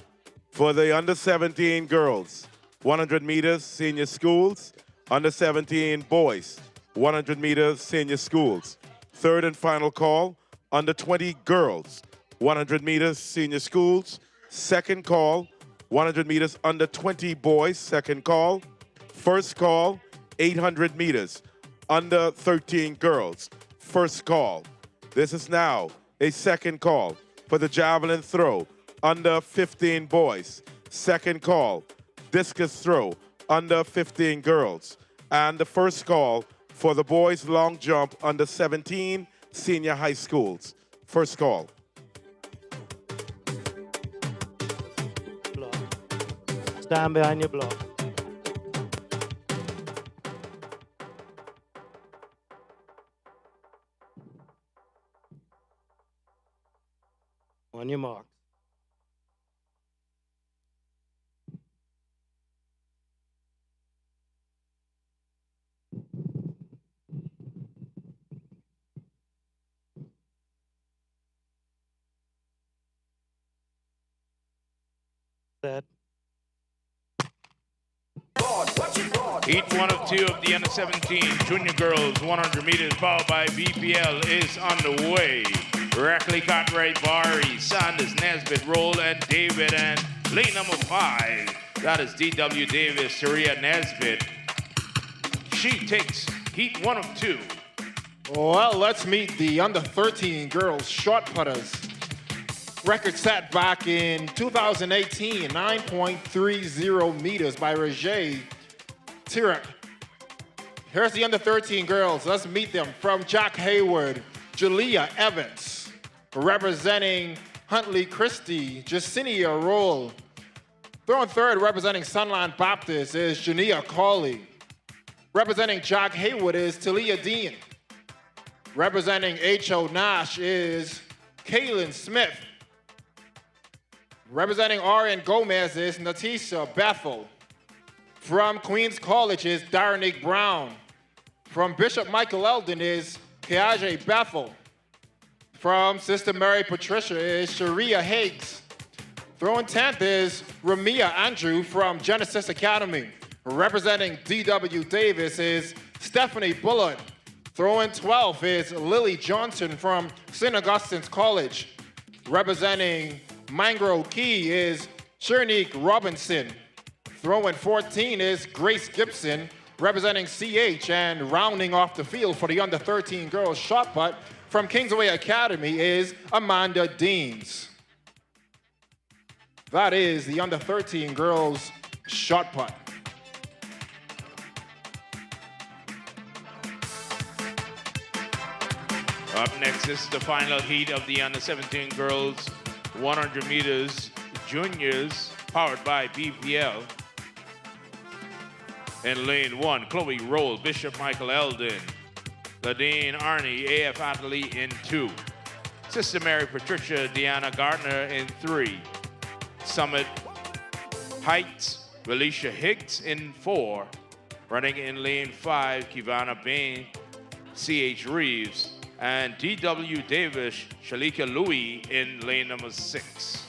for the under 17 girls, 100 meters senior schools, under 17 boys, 100 meters senior schools. Third and final call, under 20 girls, 100 meters senior schools. Second call, 100 meters under 20 boys, second call. First call, 800 meters under 13 girls, first call. This is now a second call for the javelin throw under 15 boys, second call. Discus throw under 15 girls, and the first call for the boys long jump under 17 senior high schools. First call. Block. Stand behind your block. On your mark. Set. Heat 1 of 2 of the under 17 junior girls 100 meters powered by BPL is underway. Reckley Cartwright, Bari, Sanders, Nesbitt, Roland, David, and lane number 5. That is D.W. Davis, Sharia Nesbitt. She takes heat 1 of 2. Well, let's meet the under 13 girls short putters. Record set back in 2018, 9.30 meters by Roger Tirek. Here's the under 13 girls. Let's meet them. From Jack Hayward, Julia Evans. Representing Huntley Christie, Jacinia Roll. Throwing third, representing Sunline Baptist, is Jania Cawley. Representing Jack Hayward is Talia Dean. Representing H.O. Nash is Kaylin Smith. Representing R.N. Gomez is Natisha Bethel. From Queens College is Darnick Brown. From Bishop Michael Eldon is Keaje Bethel. From Sister Mary Patricia is Sharia Higgs. Throwing 10th is Ramia Andrew from Genesis Academy. Representing D.W. Davis is Stephanie Bullard. Throwing 12 is Lily Johnson from St. Augustine's College. Representing Mangrove Key is Shernique Robinson. Throwing 14 is Grace Gibson, representing CH. And rounding off the field for the under 13 girls shot put from Kingsway Academy is Amanda Deans. That is the under 13 girls shot put. Up next is the final heat of the under 17 girls 100 meters juniors, powered by BPL. In lane 1, Chloe Roll, Bishop Michael Eldon, Ladine Arney, AF athlete in 2. Sister Mary Patricia Deanna Gardner in 3. Summit Heights, Felicia Higgs in 4. Running in lane 5, Kivana Bain, CH Reeves, and D.W. Davis, Shalika Louie in lane number 6.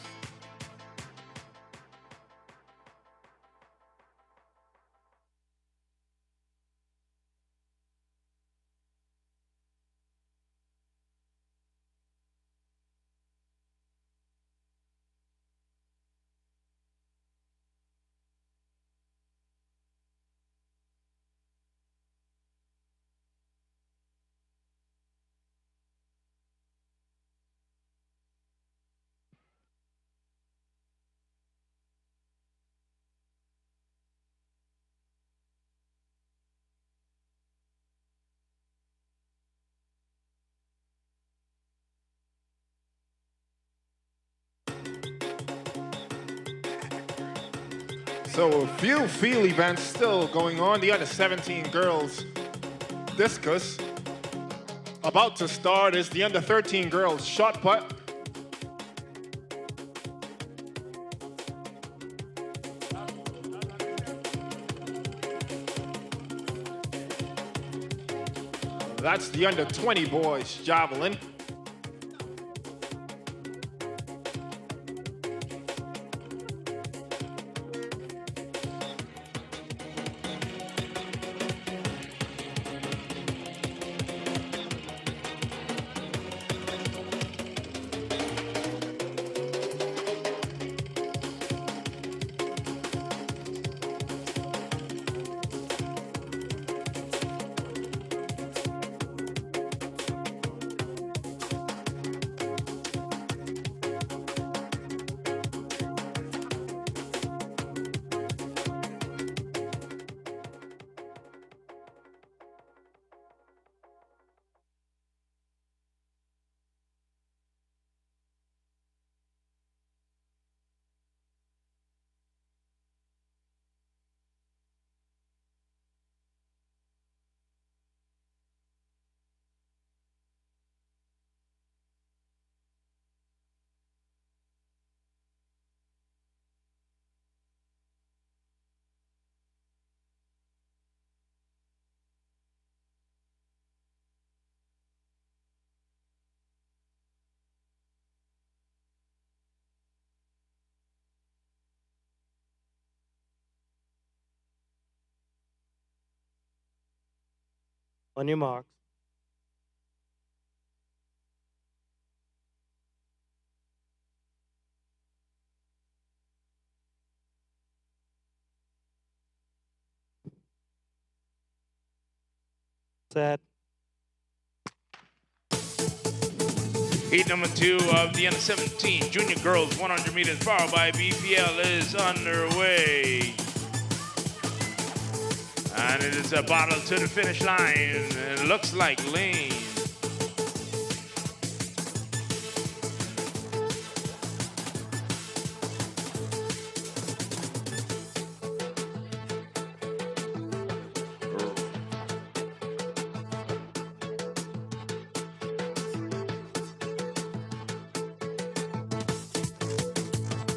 So a few field events still going on. The under 17 girls discus. About to start is the under 13 girls shot put. That's the under 20 boys javelin. On your marks. Set. Heat number 2 of the under 17 junior girls 100 meters powered by BPL is underway. And it is a battle to the finish line. It looks like Lane.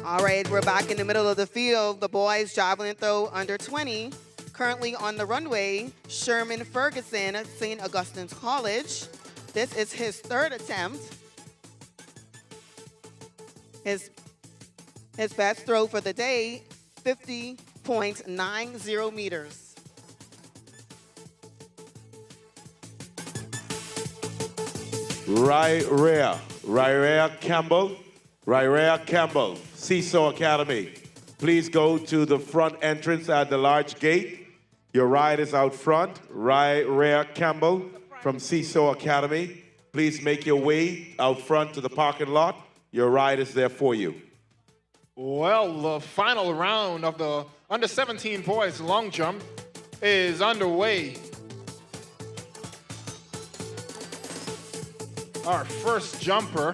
All right, we're back in the middle of the field. The boys javelin throw under 20. Currently on the runway, Sherman Ferguson, St. Augustine's College. This is his third attempt. His best throw for the day, 50.90 meters. Raya Campbell, Seesaw Academy. Please go to the front entrance at the large gate. Your ride is out front. Raya Campbell from Seesaw Academy. Please make your way out front to the parking lot. Your ride is there for you. Well, the final round of the under-17 boys long jump is underway. Our first jumper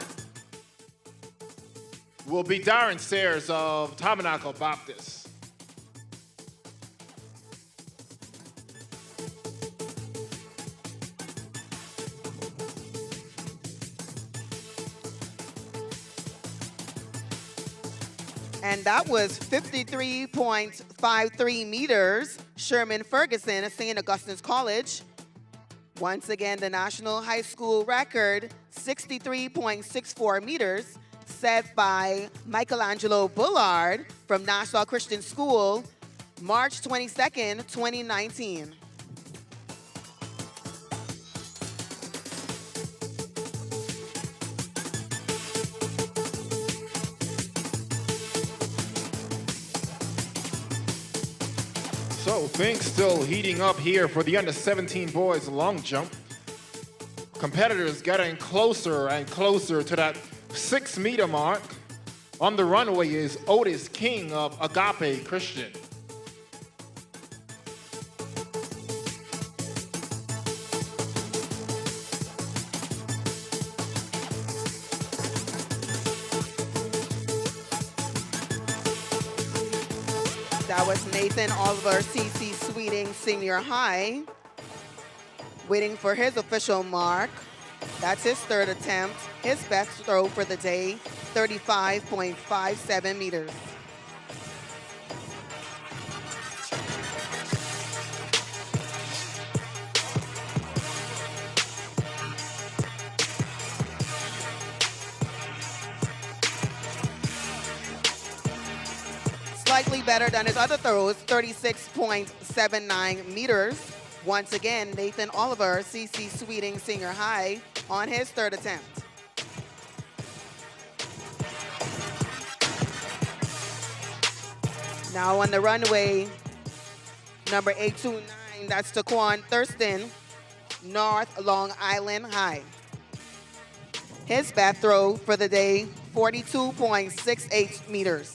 will be Darren Sayers of Tabernacle Baptist. And that was 53.53 meters. Sherman Ferguson of St. Augustine's College. Once again, the national high school record, 63.64 meters, set by Michelangelo Bullard from Nassau Christian School, March 22nd, 2019. So things still heating up here for the under-17 boys long jump. Competitors getting closer and closer to that 6-meter mark. On the runway is Otis King of Agape Christian. That was Nathan Oliver, C.C. Sweeting Senior High, waiting for his official mark. That's his third attempt. His best throw for the day, 35.57 meters. Slightly better than his other throws, 36.79 meters. Once again, Nathan Oliver, C.C. Sweeting Senior High, on his third attempt. Now on the runway, number 829, that's Taquan Thurston, North Long Island High. His best throw for the day, 42.68 meters.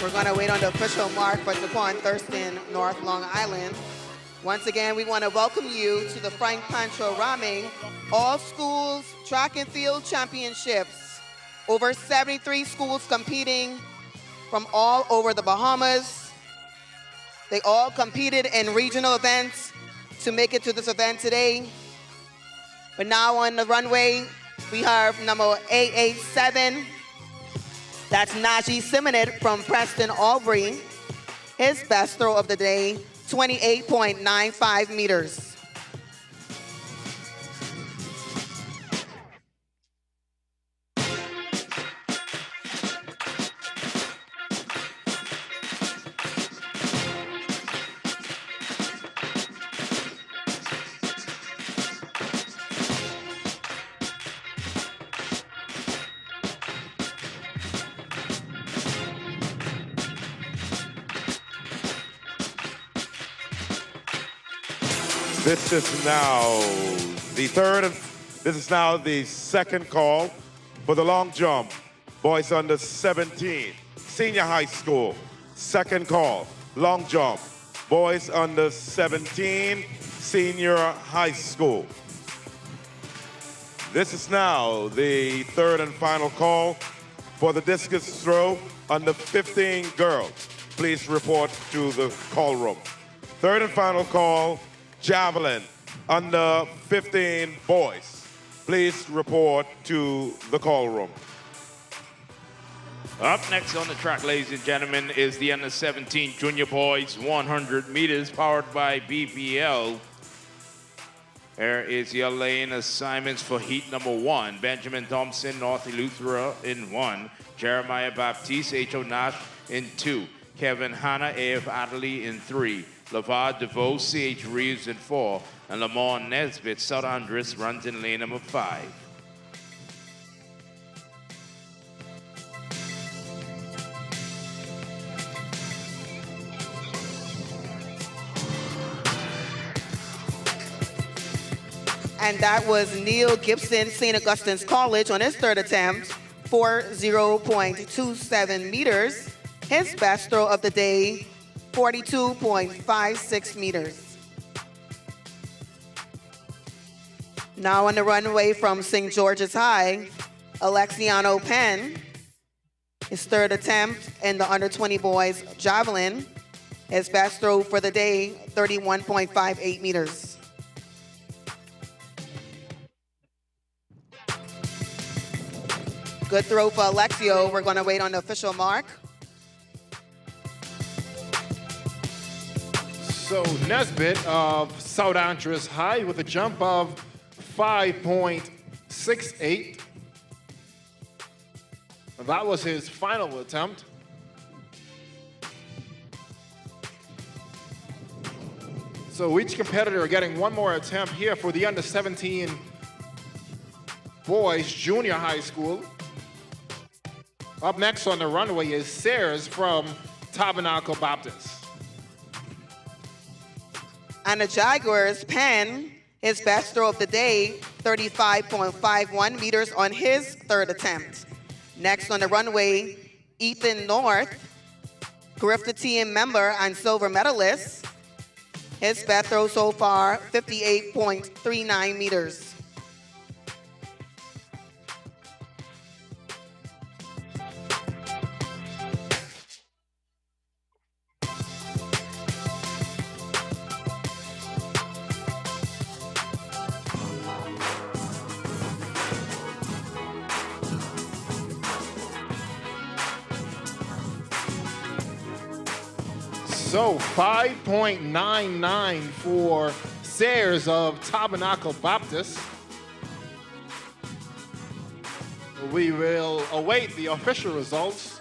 We're gonna wait on the official mark for Taquan Thurston, North Long Island. Once again, we wanna welcome you to the Frank PANCHO RAHMING All Schools Track and Field Championships. Over 73 schools competing from all over the Bahamas. They all competed in regional events to make it to this event today. But now on the runway, we have number 887. That's Najee Simonet from Preston Aubrey. His best throw of the day, 28.95 meters. This is now the third and This is now the second call for the long jump. Boys under 17, senior high school. Second call, long jump. Boys under 17, senior high school. This is now the third and final call for the discus throw under 15 girls. Please report to the call room. Third and final call, javelin under 15 boys. Please report to the call room. Up next on the track, ladies and gentlemen, is the under 17 junior boys 100 meters powered by BPL. Here is your lane assignments for heat number 1. Benjamin Thompson, North Eleuthera in 1. Jeremiah Baptiste, H.O. Nash in 2. Kevin Hanna, A.F. Adderley in 3. LeVar DeVoe, C.H. Reeves in 4. And Lamar Nesbitt, South Andres, runs in lane number 5. And that was Neil Gibson, St. Augustine's College, on his third attempt for 0.27 meters. His best throw of the day, 42.56 meters. Now on the runway from St. George's High, Alexiano Penn, his third attempt in the under 20 boys javelin. His best throw for the day, 31.58 meters. Good throw for Alexio. We're going to wait on the official mark. So Nesbitt of South Andres High with a jump of 5.68. That was his final attempt. So each competitor getting one more attempt here for the under 17 boys junior high school. Up next on the runway is Sayers from Tabernacle Baptist. And the Jaguars, Penn, his best throw of the day, 35.51 meters on his third attempt. Next on the runway, Ethan North, Griffith team member and silver medalist. His best throw so far, 58.39 meters. So 5.99 for Sayers of Tabernacle Baptist. We will await the official results.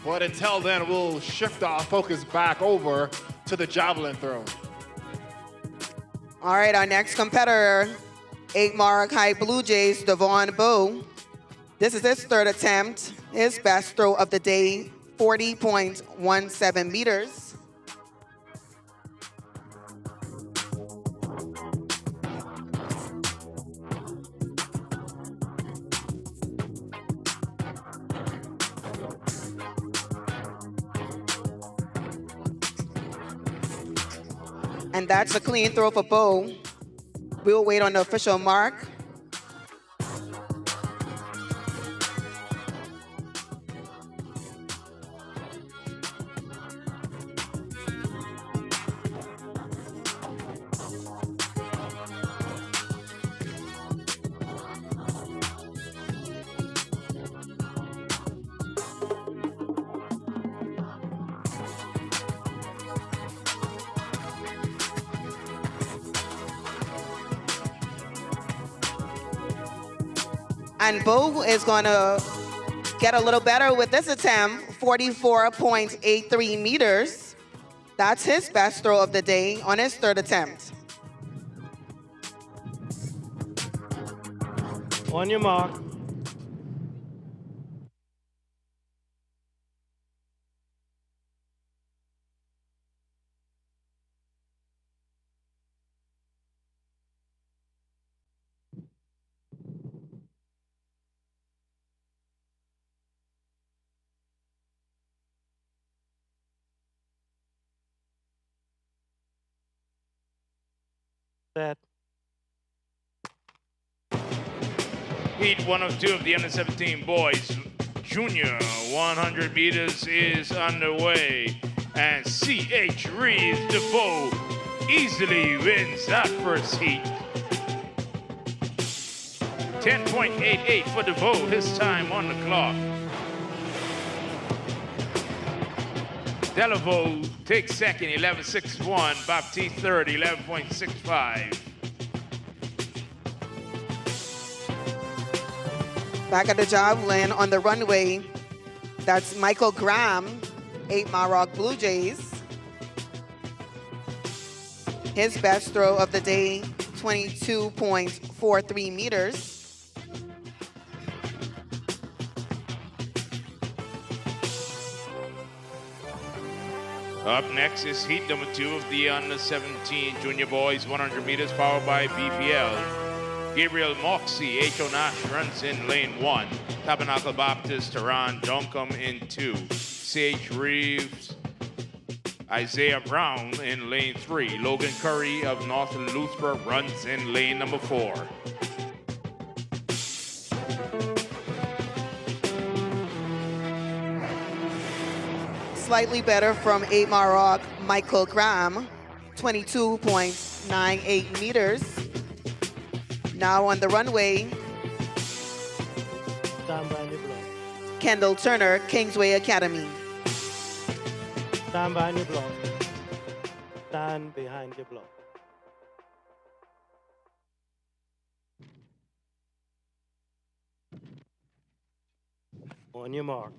But until then, we'll shift our focus back over to the javelin throw. All right, our next competitor, 8 Mark High Blue Jays, Devon Bowe. This is his third attempt. His best throw of the day, 40.17 meters. And that's a clean throw for Bowe. We'll wait on the official mark. And Bowe is going to get a little better with this attempt, 44.83 meters. That's his best throw of the day on his third attempt. On your mark. Set. Heat 1 of 2 of the under 17 boys. Junior 100 meters is underway. And C.H. Reeves DeVoe easily wins that first heat. 10.88 for DeVoe, his time on the clock. Delaveau takes second, 11.61. Baptiste third, 11.65. Back at the javelin on the runway, that's Michael Graham, 8 Mile Rock Blue Jays. His best throw of the day, 22.43 meters. Up next is heat number 2 of the under 17 junior boys, 100 meters, powered by BPL. Gabriel Moxie, H.O. Nash runs in lane 1. Tabernacle Baptist, Tehran Joncom in 2. C.H. Reeves, Isaiah Brown in lane 3. Logan Curry of North Louisburg runs in lane number 4. Slightly better from 8 Mile Rock, Michael Graham, 22.98 meters. Now on the runway, Stand behind your block. Kendall Turner, Kingsway Academy. Stand behind your block. Stand behind your block. On your mark.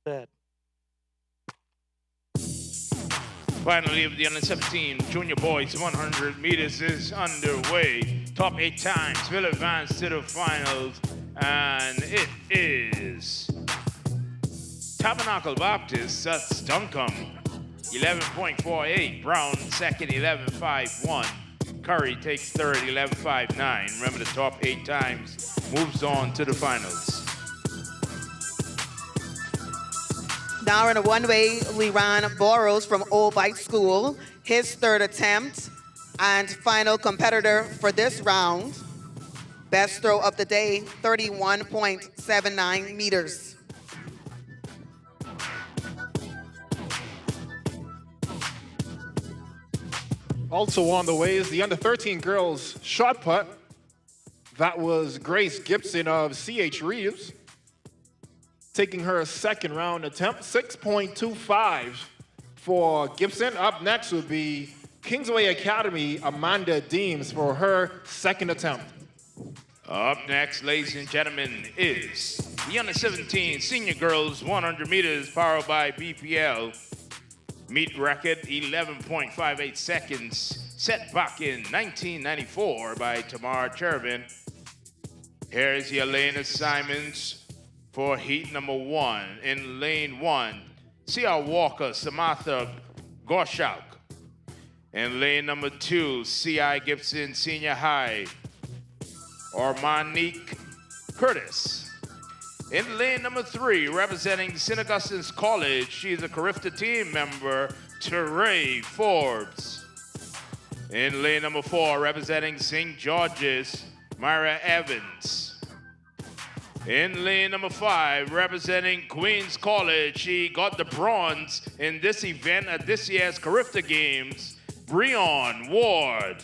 Set. Finally, of the under 17 junior boys 100 meters is underway. Top 8 times will advance to the finals, and it is Tabernacle Baptist, that's Duncombe, 11.48. Brown second, 11.51. Curry takes third, 11.59. Remember, the top 8 times moves on to the finals. Now in a one-way, Leron Boros from Old Bite School, his third attempt and final competitor for this round. Best throw of the day, 31.79 meters. Also on the way is the under 13 girls shot put. That was Grace Gibson of C.H. Reeves, taking her second round attempt, 6.25 for Gibson. Up next would be Kingsway Academy, Amanda Deems, for her second attempt. Up next, ladies and gentlemen, is the under 17 senior girls 100 meters, powered by BPL. Meet record 11.58 seconds, set back in 1994 by Tamar Chervin. Here's your lane assignments for heat number 1. In lane 1, C.R. Walker, Samantha Gorshak. In lane number 2, C.I. Gibson Senior High, or Monique Curtis. In lane number 3, representing St. Augustine's College, she's a Carifta team member, Teray Forbes. In lane number 4, representing St. George's, Myra Evans. In lane number 5, representing Queens College, she got the bronze in this event at this year's Carifta Games, Breon Ward.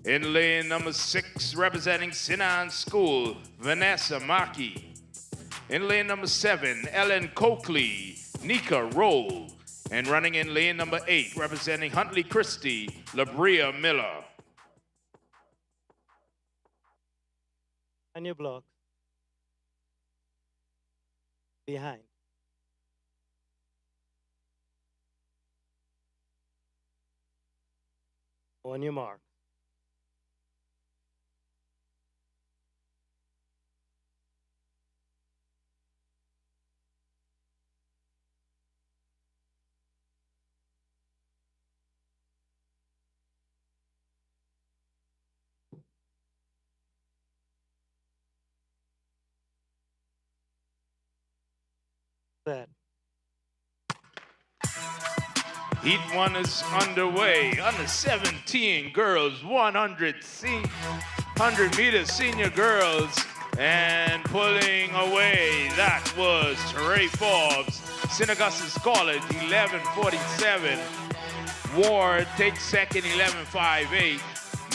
In lane number 6, representing St. Anne's School, Vanessa Maki. In lane number 7, Ellen Coakley, Nika Roll. And running in lane number 8, representing Huntley Christie, Labria Miller. On your block. Behind. On your mark. Set. Heat 1 is underway. Under 17 girls, 100 meters senior girls, and pulling away. That was Ray Forbes, St. Augustine's College, 11:47. Ward takes second, 11:58.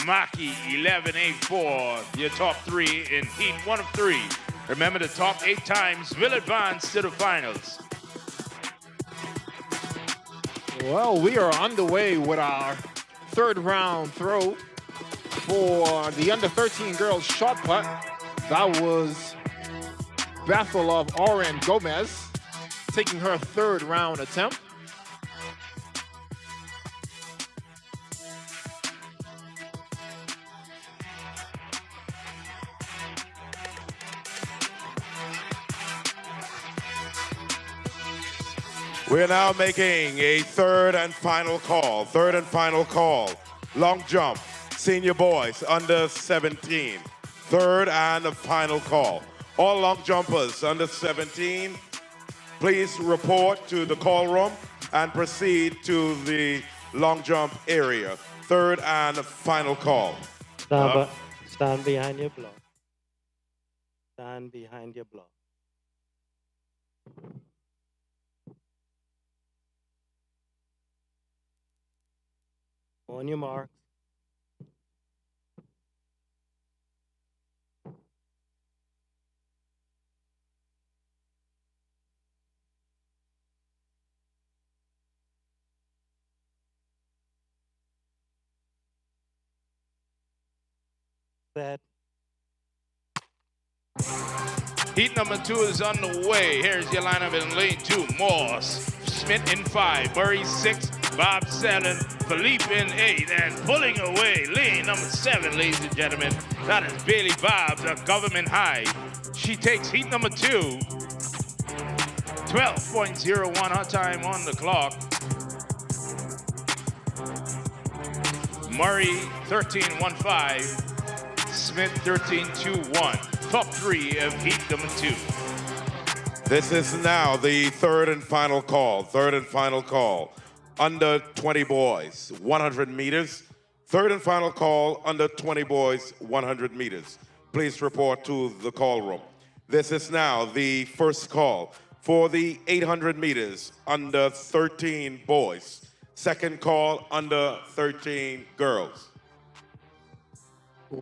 Maki, 11:84. Your top three in Heat 1 of 3. Remember, the top 8 times will advance to the finals. Well, we are underway with our third round throw for the under 13 girls shot put. That was Bethel of Oren Gomez taking her third round attempt. We're now making a third and final call. Third and final call. Long jump. Senior boys under 17. Third and final call. All long jumpers under 17, please report to the call room and proceed to the long jump area. Third and final call. Stand behind your block. Stand behind your block. On your mark. Set. Heat number 2 is on the way. Here's your lineup in lane 2. Morse, Smith in 5, Murray 6, Bob 7, Philippe in 8, and pulling away lane number 7, ladies and gentlemen. That is Bailey Bobs of Government High. She takes heat number 2. 12.01 her time on the clock. Murray 13.15. Smith 13.21. Top 3 of heat number 2. This is now the third and final call. Third and final call. Under 20 boys, 100 meters. Third and final call, under 20 boys, 100 meters. Please report to the call room. This is now the first call for the 800 meters, under 13 boys. Second call, under 13 girls.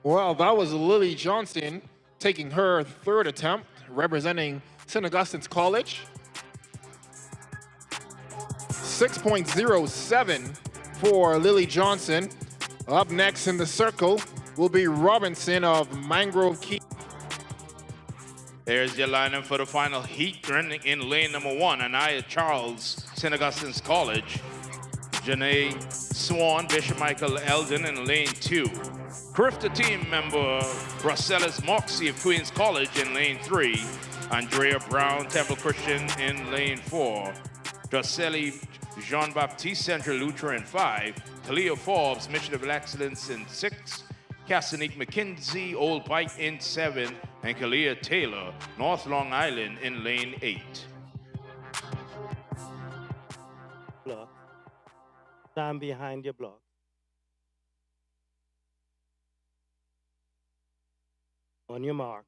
Well, that was Lily Johnson taking her third attempt, representing St. Augustine's College. 6.07 for Lily Johnson. Up next in the circle will be Robinson of Mangrove Key. There's your lineup for the final heat. Running in lane number 1, Anaya Charles, St. Augustine's College. Janae Swan, Bishop Michael Eldon in lane 2. Crifter team member Rosellis Moxie of Queens College in lane 3. Andrea Brown, Temple Christian in lane 4. Drosselli Jean-Baptiste Central Lutheran in 5. Talia Forbes, Mission of Excellence in 6. Cassanique McKinsey, Old Pike in 7. And Kalia Taylor, North Long Island in lane 8. Block. Stand behind your block. On your mark.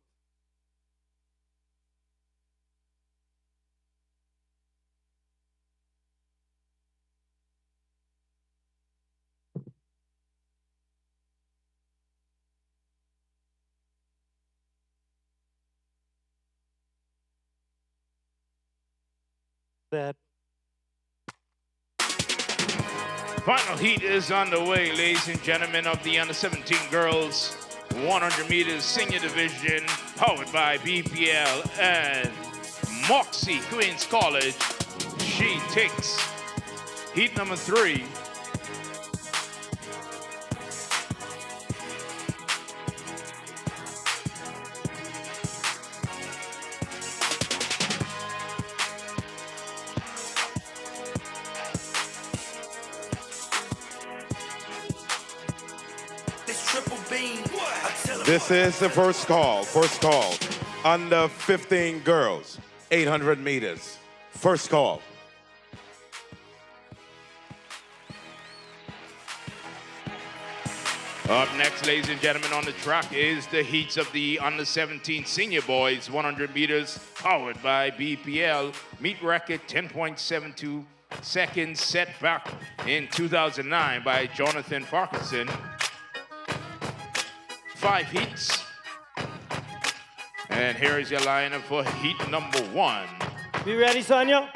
Set. Final heat is underway, ladies and gentlemen, of the under-17 girls 100 meters senior division, powered by BPL and Moxie Queens College. She takes heat number 3. This is the first call. First call. Under 15 girls, 800 meters. First call. Up next, ladies and gentlemen, on the track is the heats of the under-17 senior boys, 100 meters, powered by BPL. Meet record 10.72 seconds, set back in 2009 by Jonathan Farquharson. 5 heats. And here is your lineup for heat number 1. Be ready, Sonia?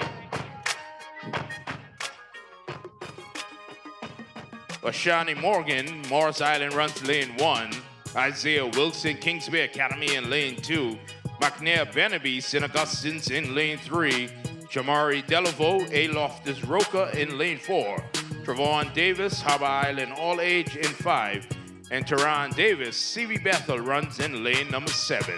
Ashani Morgan, Morris Island runs lane 1. Isaiah Wilson, Kingsway Academy in lane 2. McNair Benaby, St. Augustine's in lane 3. Jamari Delaveau, A. Loftus Roca in lane 4. Travon Davis, Harbor Island All Age in 5. And Teron Davis, CV Bethel runs in lane number 7.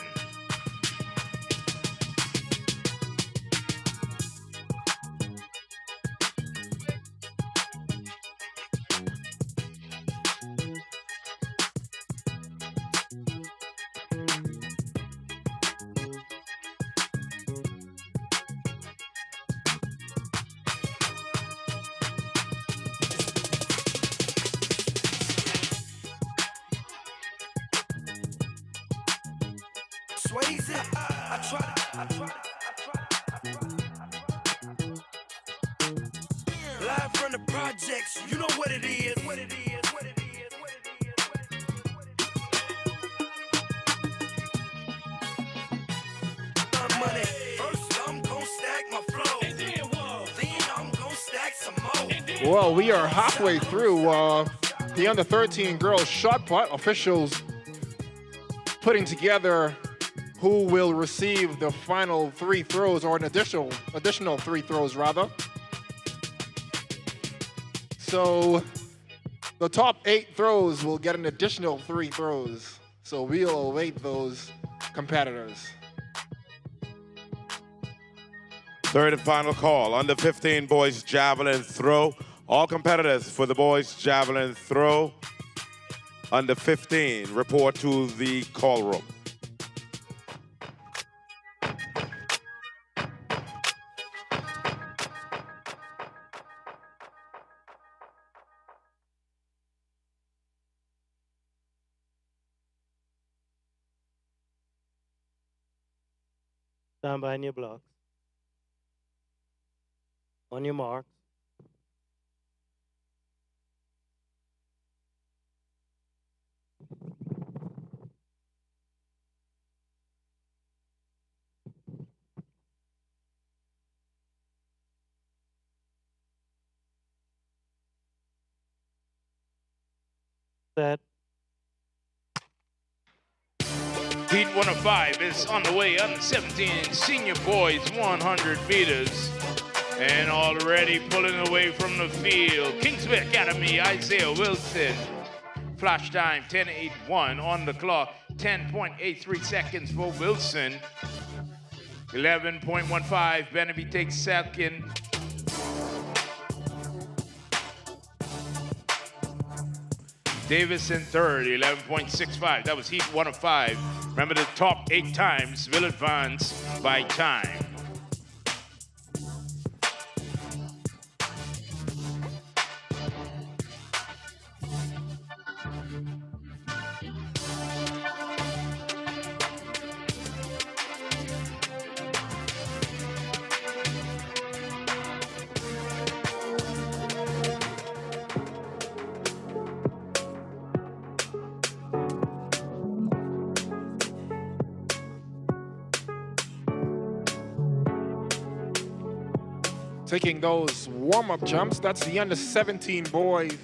Live from the projects, you know what it is. Money. First, I'm gonna stack my flow. Then I'm gonna stack some more. Well, we are halfway through the under-13 girls shot put. Officials putting together who will receive the final 3 throws, or an additional 3 throws rather. So the top 8 throws will get an additional 3 throws. So we'll await those competitors. Third and final call. Under 15 boys javelin throw. All competitors for the boys javelin throw. Under 15 report to the call room. Stand behind your blocks. On your mark. Set. Heat 105 is on the way. Under 17 senior boys 100 meters. And already pulling away from the field. Kingsway Academy, Isaiah Wilson. Flash time 10.81 on the clock. 10.83 seconds for Wilson. 11.15. Benaby takes second. Davis in third, 11.65. That was heat 105. Remember, the top 8 times will advance by time. Taking those warm-up jumps, that's the under 17 boys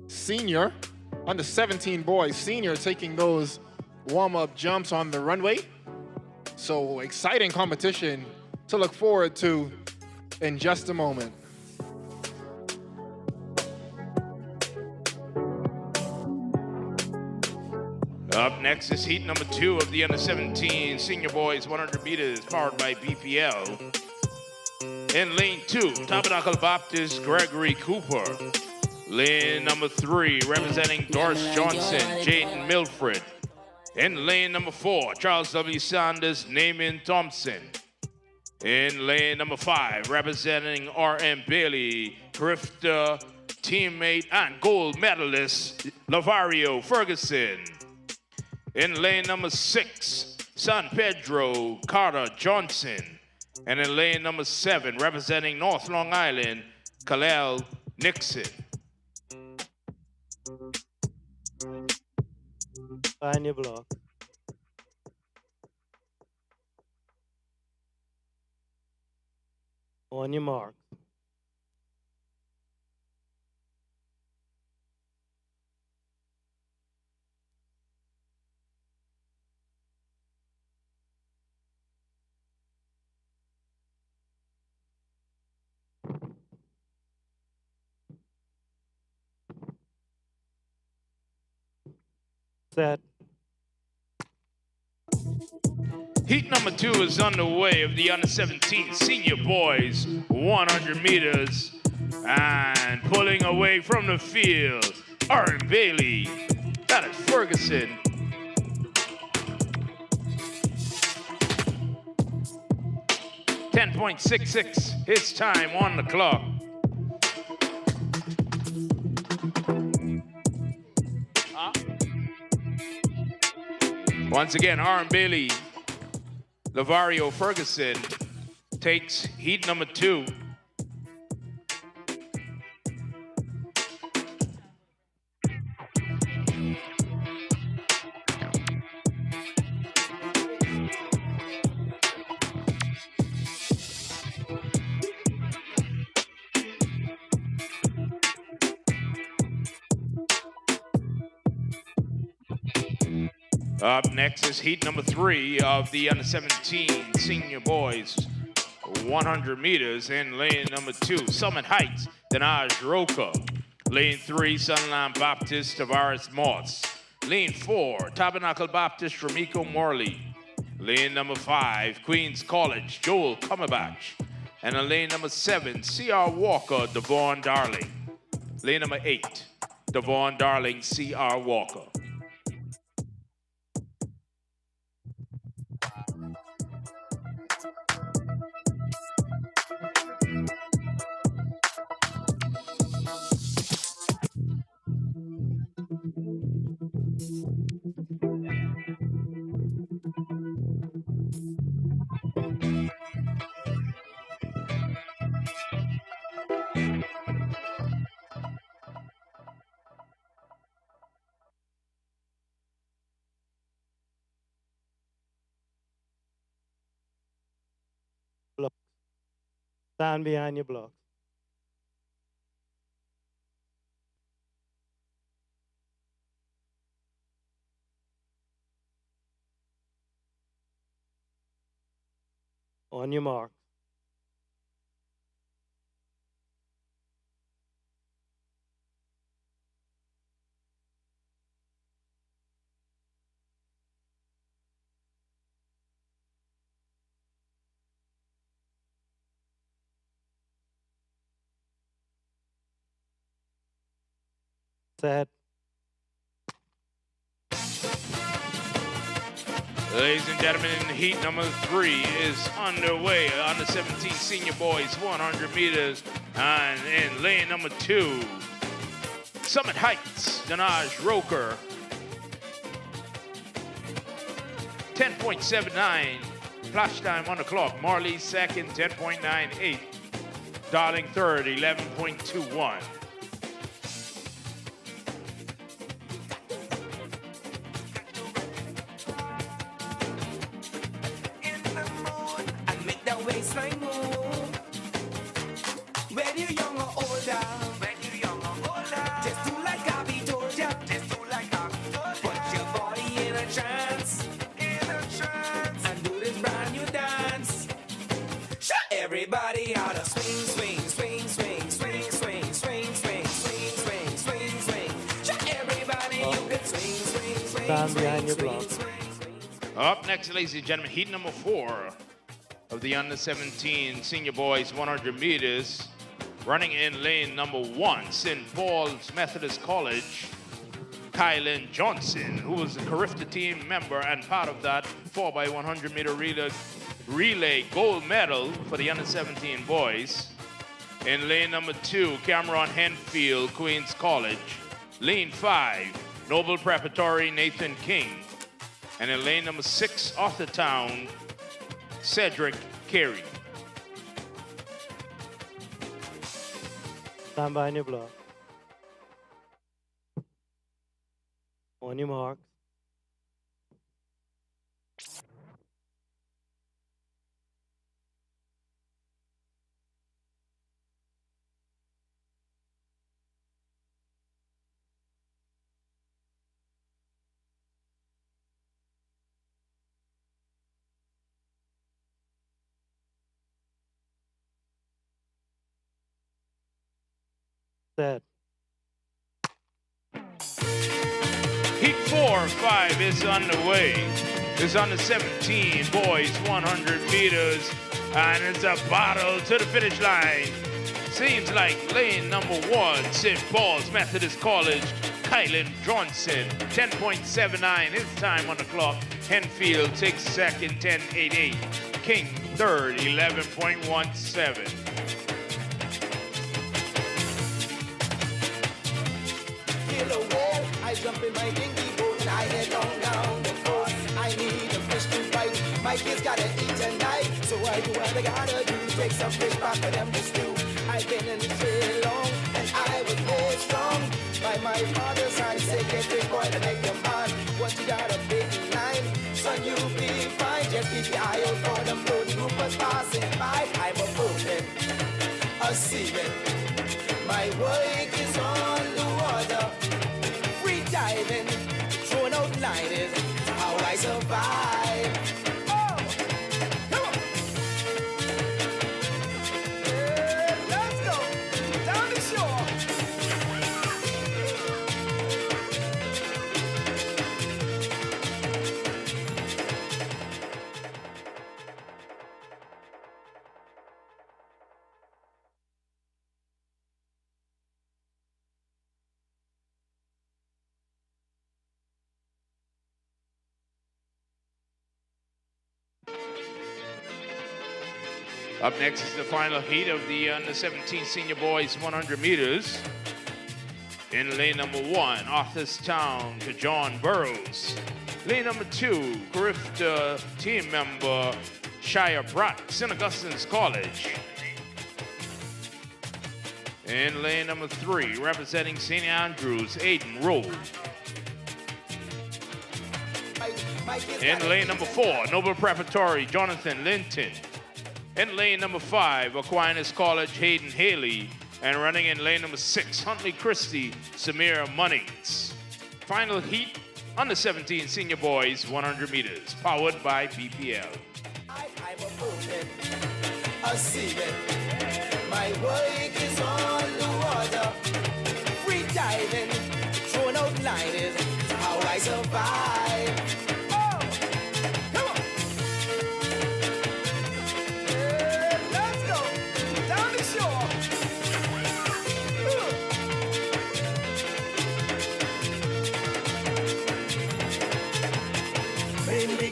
senior. Under 17 boys senior taking those warm-up jumps on the runway. So exciting competition to look forward to in just a moment. Up next is heat number 2 of the under 17 senior boys 100 meters powered by BPL. In lane 2, Tabernacle Baptist, Gregory Cooper. Lane number 3, representing Doris Johnson, Jaden Milfred. In lane number 4, Charles W. Sanders, Naaman Thompson. In lane number 5, representing R.M. Bailey, Grifter teammate and gold medalist, Lavario Ferguson. In lane number 6, San Pedro, Carter Johnson. And in lane number 7, representing North Long Island, Kalel Nixon. Behind your block. On your mark. Set. Heat number 2 is underway of the under-17 senior boys, 100 meters, and pulling away from the field, R.M. Bailey, that is Ferguson. .66 his time on the clock. Once again, R.M. Bailey, Lavario Ferguson takes heat number 2. Up next is heat number 3 of the under-17 senior boys, 100 meters. In lane number 2, Summit Heights, Denaj Roca. Lane 3, Sunland Baptist, Tavares Moss. Lane 4, Tabernacle Baptist, Ramiko Morley. Lane number 5, Queens College, Joel Cumberbatch. And in lane number 7, C.R. Walker, Devon Darling. Lane number 8, Devon Darling, C.R. Walker. Block. Stand behind your block. On your mark. Set. Ladies and gentlemen, heat number 3 is underway. Under 17 senior boys, 100 meters. And in lane number 2, Summit Heights, Denaj Roker. 10.79 flash time on the clock. Marley second, 10.98. Darling third, 11.21. Waistline move. Whether you're young or older, just do like I be told ya. Put your body in a trance, and do this brand new dance. Show everybody how to swing, swing, swing, swing, swing, swing, swing, swing, swing, swing, swing, swing. Show everybody you can swing, swing, swing. Stand behind your block. Up next, ladies and gentlemen, heat number 4 of the under-17 senior boys 100 meters. Running in lane number 1, St. Paul's Methodist College, Kylan Johnson, who was a Carifta team member and part of that 4x100 meter relay relay gold medal for the under 17 boys. In lane number 2, Cameron Henfield, Queens College. Lane 5, Noble Preparatory, Nathan King. And in lane number 6, off the town, Cedric Carey. Stand by on your block. On your mark. Set. Heat 4-5 is underway. It's under 17 boys, 100 meters, and it's a battle to the finish line. Seems like lane number 1, St. Paul's Methodist College, Kylan Johnson, 10.79 his time on the clock. Henfield takes second, 10.88. King third, 11.17. Kill a whale, I jump in my dinghy boat and I head on down the coast. I need a fish to fight, my kids gotta eat tonight, so I do what I gotta do, take some fish back for them to stew. I've been in the trail long and I was very strong. By my father's side, say get fish boy to make your man. Once you got a big line, son you'll be fine. Just keep your eye out for them floating groupers passing by. I'm a boatman, a seaman. My work is on the water, free diving, throwing out line is how I survive. Oh, come on. Yeah, let's go down the shore. Up next is the final heat of the under 17 senior boys 100 meters. In lane number 1, Arthurstown to John Burroughs. Lane number 2, Grifter team member Shia Bratt, St. Augustine's College. In lane number 3, representing St. Andrews, Aiden Rowe. In lane number 4, Noble Preparatory, Jonathan Linton. In lane number 5, Aquinas College, Hayden Haley. And running in lane number 6, Huntley Christie, Samir Munnings. Final heat, under 17 senior boys, 100 meters, powered by BPL. I'm a boatman, a seaman. My work is on the water, free diving, throwing out line is how I survive.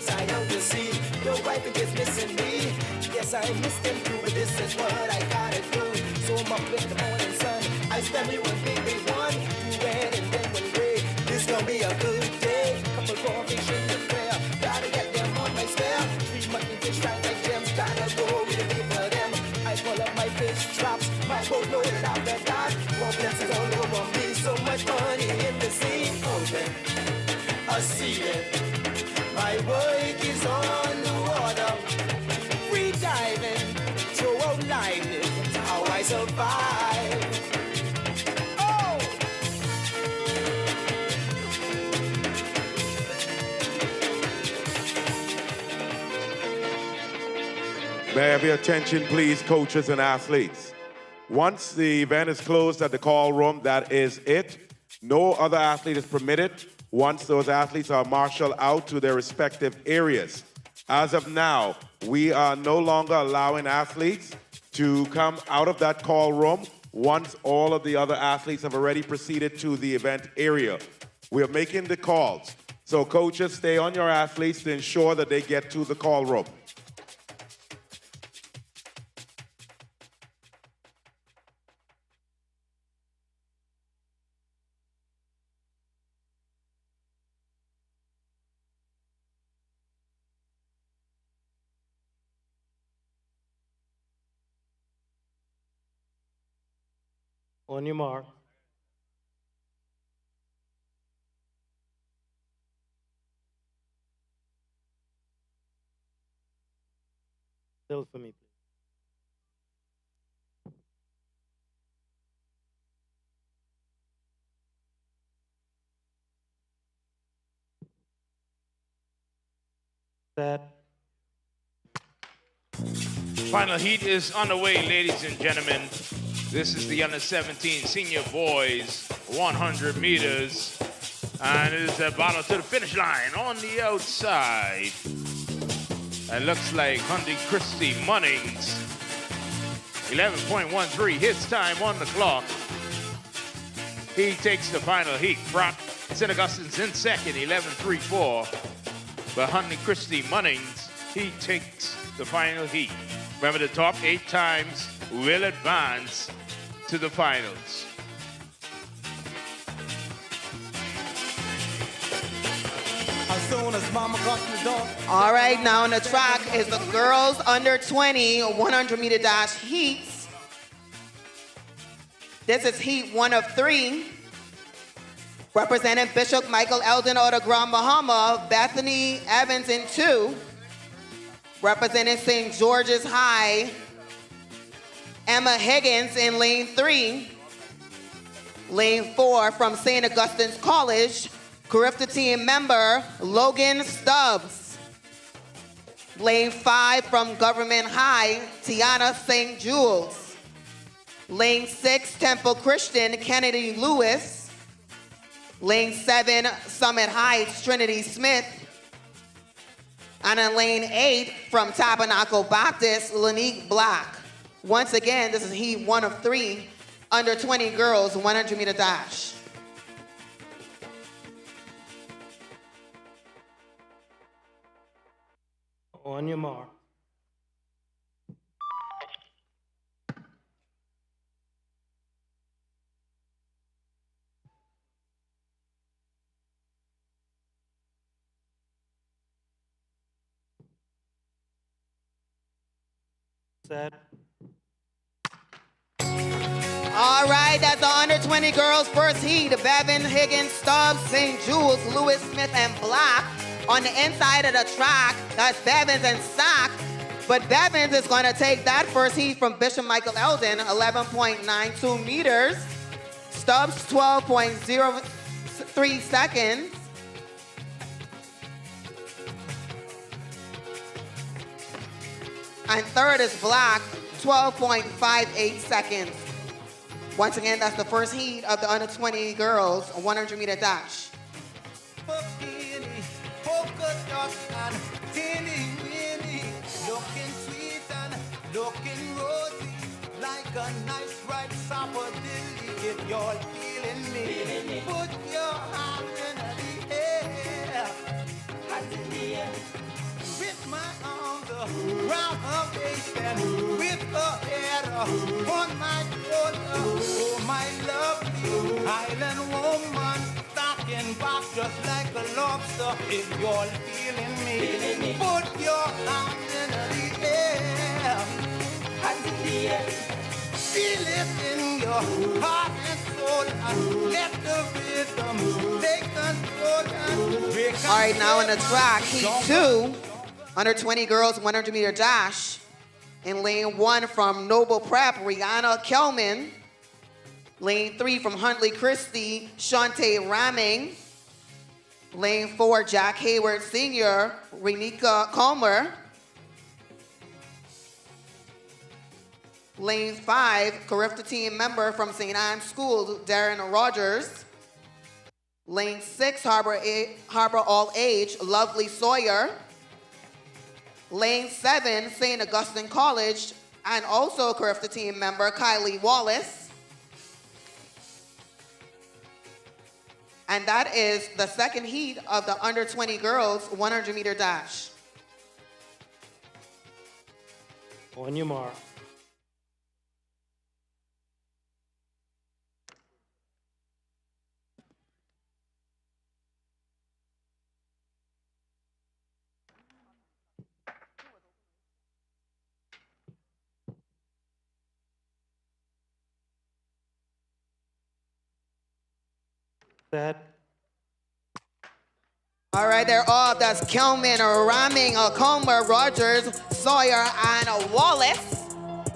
I out to sea, your wife is missing me. Yes, I missed him too, but this is what I gotta do. So I'm up in the morning sun, I spend me one big, big one. 2 red and then 1 gray, this gonna be a good day. Couple formations to prayer, gotta get them on my spare. 3 mutton fish shine like gems, gotta go with the deep for them. I pull up my fish traps, my boat loaded after that. More blessings all over me, so much money in the sea. Open, a seaman. My work is on the water, free diving, throw out line is how I survive. Oh! May I have your attention, please, coaches and athletes. Once the event is closed at the call room, that is it. No other athlete is permitted once those athletes are marshaled out to their respective areas. As of now, we are no longer allowing athletes to come out of that call room once all of the other athletes have already proceeded to the event area. We are making the calls. So coaches, stay on your athletes to ensure that they get to the call room. On your mark. Still for me, please. Set. Final heat is underway, ladies and gentlemen. This is the under 17 senior boys 100 meters. And it is a battle to the finish line on the outside. It looks like Hundy Christie Munnings. 11.13 his time on the clock. He takes the final heat. Brock St. Augustine's in second, 11.34. But Hundy Christie Munnings, he takes the final heat. Remember, the top 8 times will advance to the finals. As soon as mama got the door. All right, now on the track is the girls under 20 100 meter dash heats. This is heat 1 of 3. Representing Bishop Michael Eldon out of Grand Bahama, Bethany Evans in 2. Representing St. George's High, Emma Higgins in lane 3. Lane 4 from St. Augustine's College, Carifta team member Logan Stubbs. Lane 5 from Government High, Tiana St. Jules. Lane 6, Temple Christian, Kennedy Lewis. Lane 7, Summit Heights, Trinity Smith. And in lane 8, from Tabernacle Baptist, Lanique Black. Once again, this is heat 1 of 3, under 20 girls, 100 meter dash. On your mark. Set. All right, that's the under 20 girls first heat. Bevan, Higgins, Stubbs, St. Jules, Lewis, Smith, and Black. On the inside of the track, that's Bevins and Sack. But Bevins is going to take that first heat from Bishop Michael Eldon, 11.92 meters. Stubbs, 12.03 seconds. And third is Black, 12.58 seconds. Once again, that's the first heat of the under 20 girls, 100 meter dash. Polka dots and teeny weeny, looking sweet and looking rosy, like a nice ripe sapodilly. If you're feeling me, put your hand in the air, hands in the air. With my arms around her waist and with her hair on my shoulder. Oh, my lovely island woman, stocking back just like a lobster. If you're feeling me, put your hands in the air, hands in the air. Feel it in your heart and soul and let the rhythm take control and break. All right, now on the track, heat 2, under 20 girls, 100 meter dash. In lane 1 from Noble Prep, Rihanna Kelman. Lane 3 from Huntley Christie, Shantae RAHMING. Lane 4, Jack Hayward Sr., Renika Comer. Lane 5, Carifta team member from St. Anne's School, Darren Rogers. Lane 6, Harbor All Age, Lovely Sawyer. Lane 7, St. Augustine College, and also Carifta team member Kylie Wallace. And that is the second heat of the under 20 girls 100 meter dash. On your mark. Set. All right, they're off. That's Kelman, Rahming, Comer, Rogers, Sawyer, and Wallace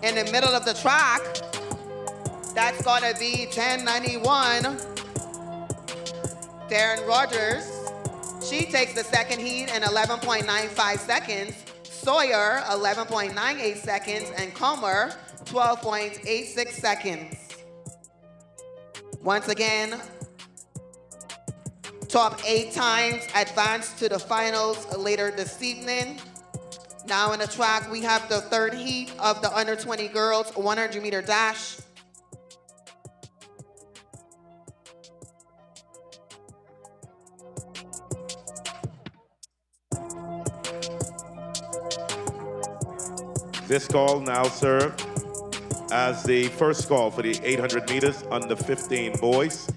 in the middle of the track. That's gonna be 1091. Darren Rogers. She takes the second heat in 11.95 seconds. Sawyer, 11.98 seconds. And Comer, 12.86 seconds. Once again, top 8 times advance to the finals later this evening. Now in the track, we have the third heat of the under 20 girls 100-meter dash. This call now serve as the first call for the 800 meters under 15 boys.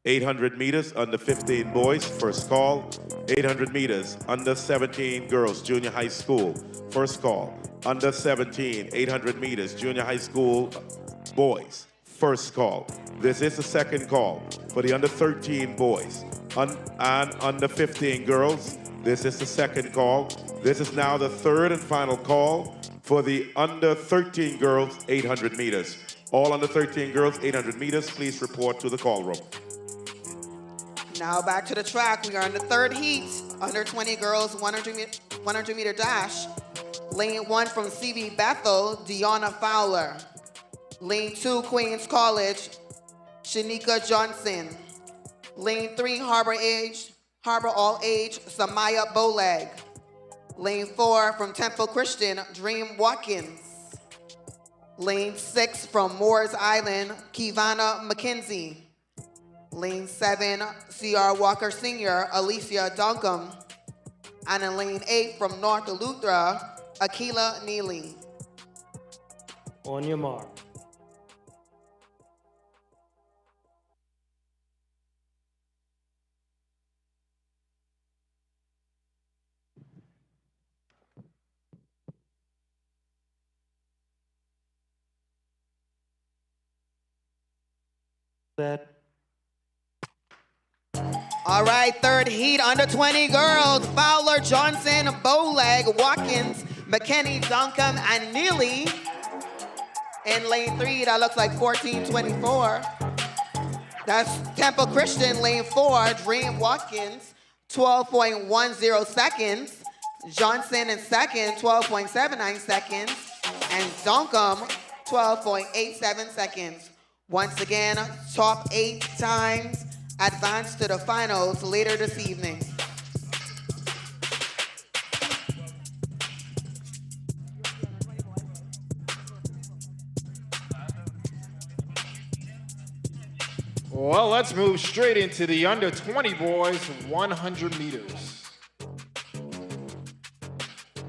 800 meters under 15 boys, first call. 800 meters under 17 girls, junior high school, first call. Under 17, 800 meters, junior high school boys, first call. This is the second call for the under 13 boys and under 15 girls. This is the second call. This is now the third and final call for the under 13 girls 800 meters. All under 13 girls 800 meters, please report to the call room. Now back to the track. We are in the third heat, under 20 girls 100-meter dash. Lane 1 from CV Bethel, Deanna Fowler. Lane 2, Queens College, Shanika Johnson. Lane 3, Harbor All Age, Samaya Boleg. Lane 4 from Temple Christian, Dream Watkins. Lane 6 from Moores Island, Kivana McKenzie. Lane 7, C.R. Walker Sr., Alicia Duncombe. And in lane 8 from North Eleuthera, Akila Neely. On your mark. Set. All right, third heat, under 20 girls. Fowler, Johnson, Bowleg, Watkins, McKinney, Duncombe, and Neely. In lane 3, that looks like 14:24. That's Temple Christian, lane 4, Dream Watkins, 12.10 seconds. Johnson in second, 12.79 seconds. And Duncombe, 12.87 seconds. Once again, top 8 times advance to the finals later this evening. Well, let's move straight into the under 20 boys 100 meters.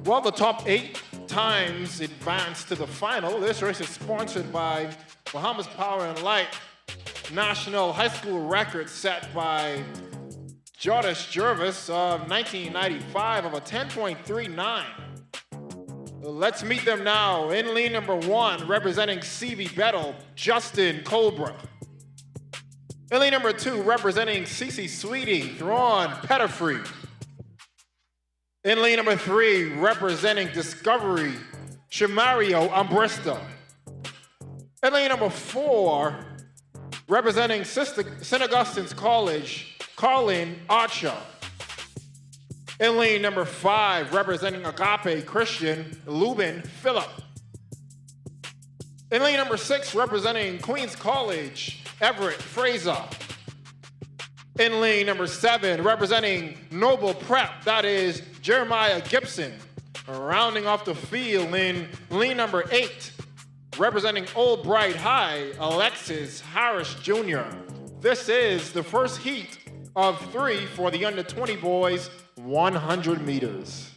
Well, the top 8 times advance to the final. This race is sponsored by Bahamas Power and Light. National high school record set by Jordis Jervis of 1995 of a 10.39. Let's meet them now. In lane number 1, representing CV Bethel, Justin Colebrook. In lane number 2, representing CC Sweeting, Thrawn Pettifree. In lane number 3, representing Discovery, Shamario Ambrista. In lane number 4, representing St. Augustine's College, Carlin Archer. In lane number 5, representing Agape Christian, Lubin Phillip. In lane number 6, representing Queens College, Everett Fraser. In lane number 7, representing Noble Prep, that is Jeremiah Gibson. Rounding off the field in lane number 8, representing Old Bright High, Alexis Harris Jr. This is the first heat of 3 for the under 20 boys 100 meters.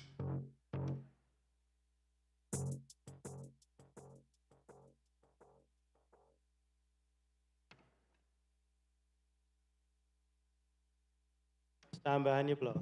Stand behind your blocks.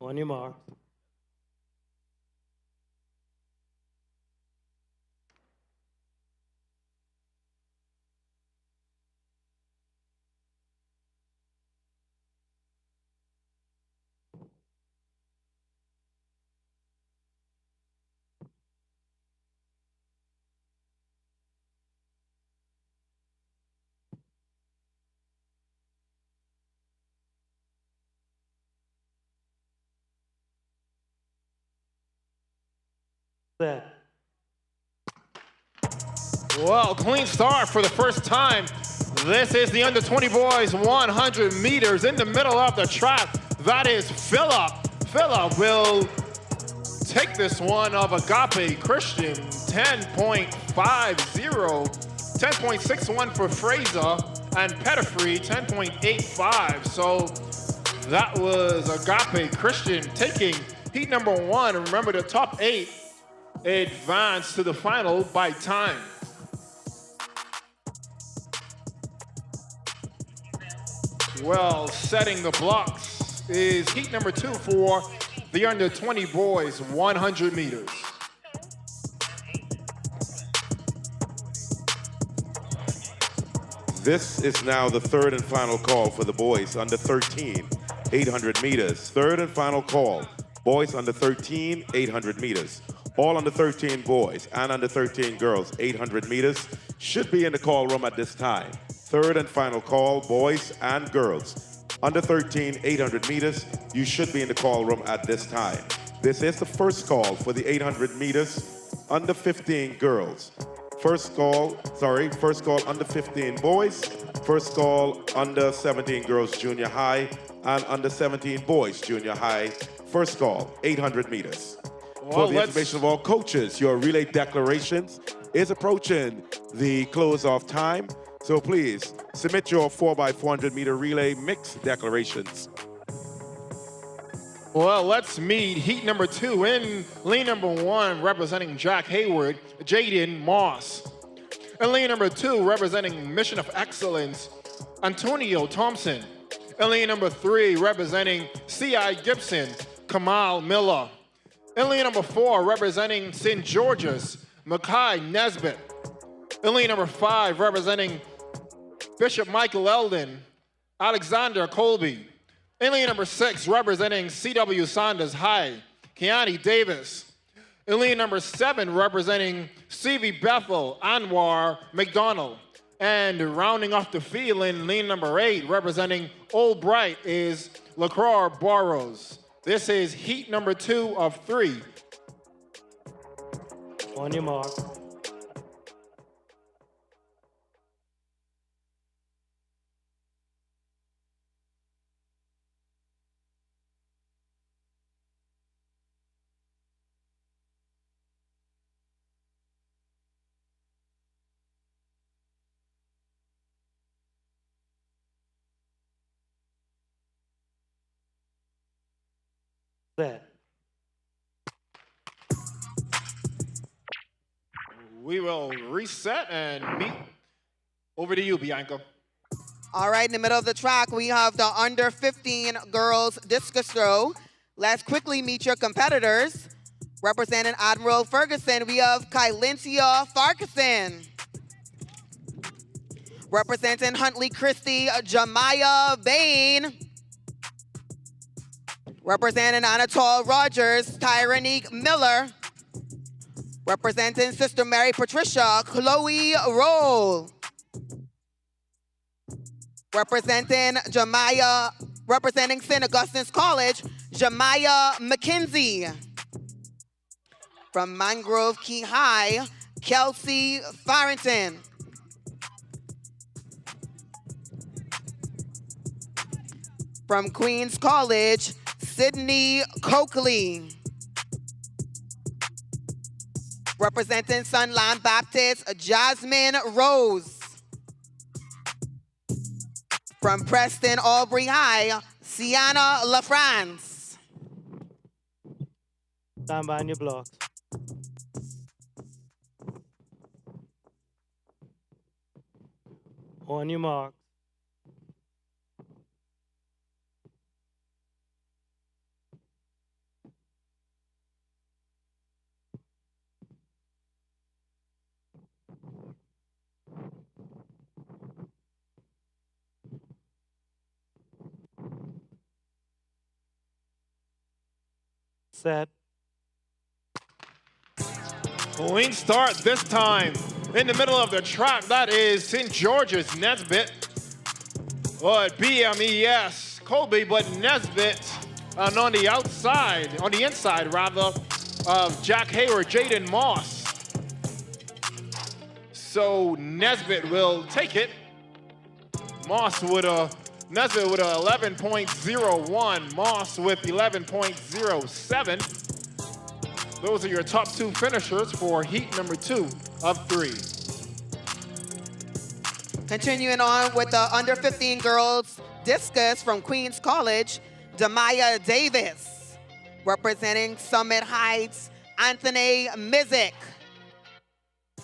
On your mark. Set. Well, clean start for the first time. This is the under 20 boys 100 meters in the middle of the track. That is Philip. Philip will take this one of Agape Christian 10.50, 10.61 for Fraser, and Pettifree 10.85. So that was Agape Christian taking heat number one. Remember, the top 8 advanced to the final by time. Well, setting the blocks is heat number 2 for the under 20 boys 100 meters. This is now the third and final call for the boys under 13, 800 meters. Third and final call. Boys under 13, 800 meters. All under 13 boys and under 13 girls, 800 meters, should be in the call room at this time. Third and final call, boys and girls. Under 13, 800 meters, you should be in the call room at this time. This is the first call for the 800 meters, under 15 girls. First call under 15 boys. First call under 17 girls junior high and under 17 boys junior high. First call, 800 meters. Well, For the information of all coaches, your relay declarations is approaching the close-off time. So please submit your 4x400 meter relay mix declarations. Well, let's meet heat number 2 in lane number 1, representing Jack Hayward, Jaden Moss. In lane number 2, representing Mission of Excellence, Antonio Thompson. In lane number 3, representing C.I. Gibson, Kamal Miller. In lane number 4, representing St. George's, Makai Nesbitt. In lane number 5, representing Bishop Michael Eldon, Alexander Colby. In lane number 6, representing C.W. Saunders High, Keani Davis. In lane number 7, representing C.V. Bethel, Anwar McDonald. And rounding off the field in lane number 8, representing Old Bright, is LaCroix Burrows. This is heat number 2 of 3. On your mark. Set. We will reset and meet. Over to you, Bianca. All right, in the middle of the track, we have the under 15 girls discus throw. Let's quickly meet your competitors. Representing Admiral Ferguson, we have Kylintia Farquharson. Representing Huntley Christie, Jamiah Bain. Representing Anatole Rogers, Tyronique Miller. Representing Sister Mary Patricia, Chloe Roll. Representing St. Augustine's College, Jamiah McKenzie. From Mangrove Key High, Kelsey Farrington. From Queens College, Sydney Coakley. Representing Sunland Baptist, Jasmine Rose. From Preston Aubrey High, Sienna LaFrance. Stand by on your blocks. On your mark. Set. Clean start this time. In the middle of the track, that is St. George's Nesbitt. But BMES, Colby, but Nesbitt. And on the outside, on the inside rather, of Jack Hayward, Jaden Moss. So Nesbitt will take it. Nesbitt with a 11.01, Moss with 11.07. Those are your top two finishers for heat number 2 of 3. Continuing on with the under 15 girls discus from Queens College, Demaya Davis. Representing Summit Heights, Anthony Mizik.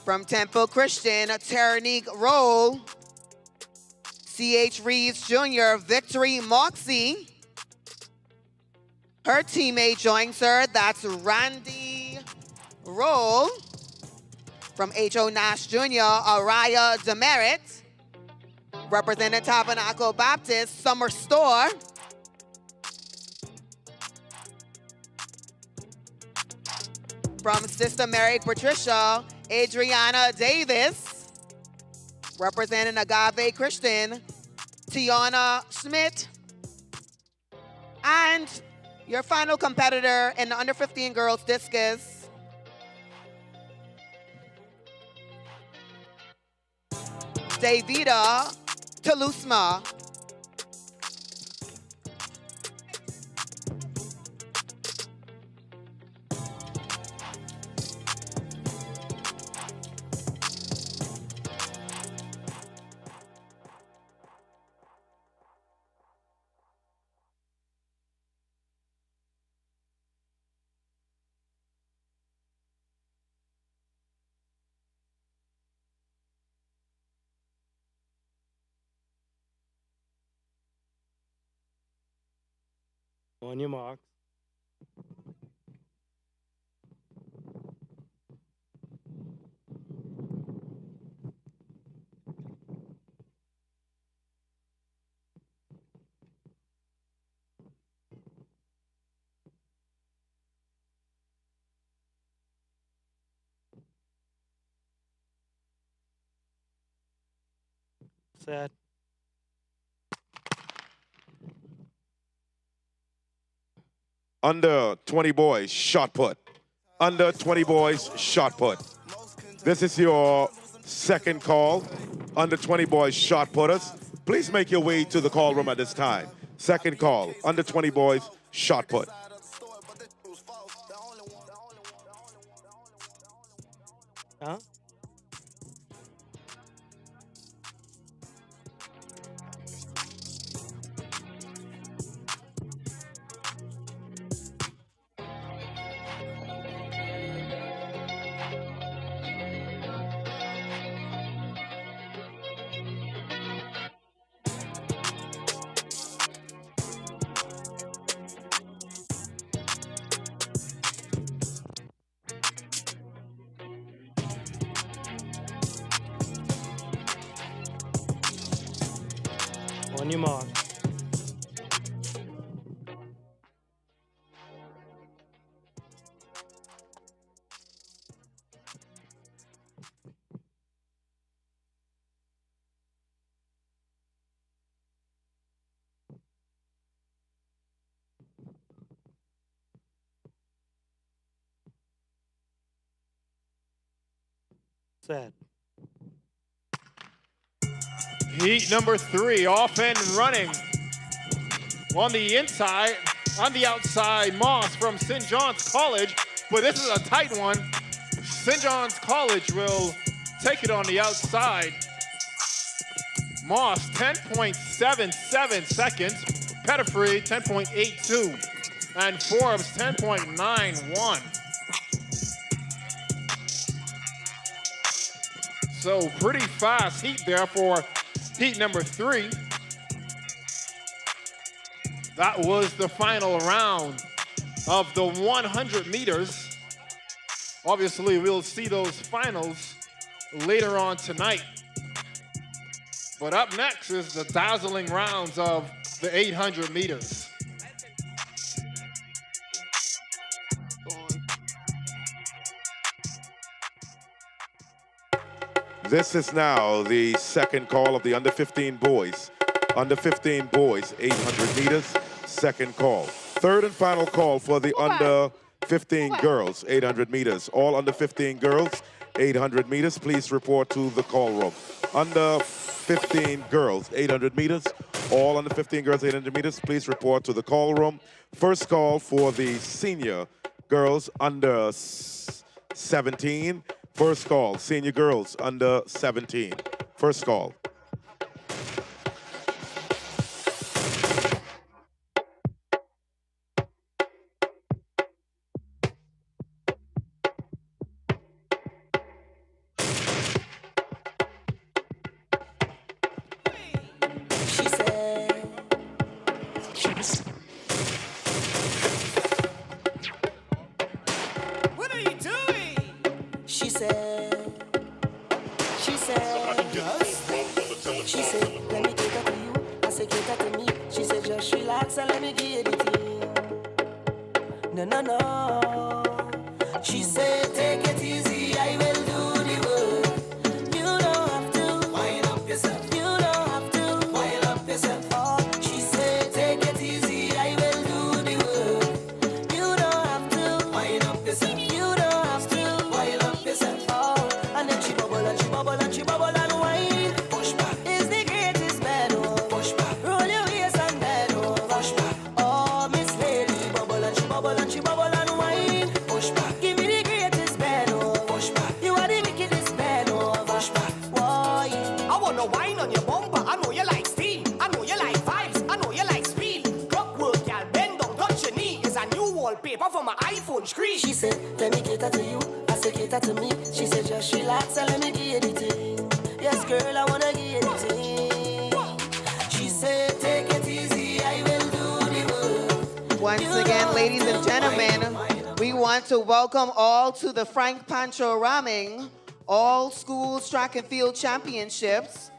From Temple Christian, Teranique Roll. C.H. Reeves Jr., Victory Moxie. Her teammate joins her, that's Randy Roll. From H.O. Nash Jr., Araya Demerit. Representing Tabernacle Baptist, Summer Store. From Sister Mary Patricia, Adriana Davis. Representing Agave Christian, Tiana Schmidt. And your final competitor in the under 15 girls discus, Davida Telusma. On your marks. Set. Under 20 boys, shot put. Under 20 boys, shot put. This is your second call. Under 20 boys, shot putters. Please make your way to the call room at this time. Second call, under 20 boys, shot put. Huh? On your mark. Set. Heat number 3, off and running. On the inside, on the outside, Moss from St. John's College, but this is a tight one. St. John's College will take it on the outside. Moss, 10.77 seconds. Pettifree, 10.82. And Forbes, 10.91. So pretty fast heat there for heat number 3. That was the final round of the 100 meters. Obviously, we'll see those finals later on tonight. But up next is the dazzling rounds of the 800 meters. This is now the second call of the under 15 boys. Under 15 boys, 800 meters, second call. Third and final call for the under 15 girls, 800 meters. All under 15 girls, 800 meters. Please report to the call room. Under 15 girls, 800 meters. All under 15 girls, 800 meters. Please report to the call room. First call for the senior girls under 17. First call, senior girls under 17. First call. She said, what are you doing? She said, she said, let me take her to you. I said, get her to me. She said, just relax and let me give it to you. No, no, no. She said, take it easy, I will do the work. You don't have to wind up yourself. You don't have to wind up yourself. Oh, she said, take it easy, I will do the work. You don't have to wind up yourself. You don't have to wind up yourself. Oh, and then she bubble and she bubble and she bubble and wine. Push back is the greatest battle. Push back, roll your waist and bend over. Push back, oh Miss Lady, bubble and she bubble and she bubble and wine. Push back, give me the greatest battle. Push back, you are the wickedest battle. Push back, why? I wanna wine on your bumper. I know you like steam. I know you like vibes. I know you like speed. Clockwork, y'all bend down, touch your knee. It's a new wallpaper for my iPhone screen. She said, let me cater to you. I said, cater to me. She said, just relax and let me give it to you. Yes, girl, I wanna give it to you. She said, take it easy, I will do the work. Once again, ladies and gentlemen, we want to welcome all to the Frank Pancho RAHMING All Schools Track and Field Championships,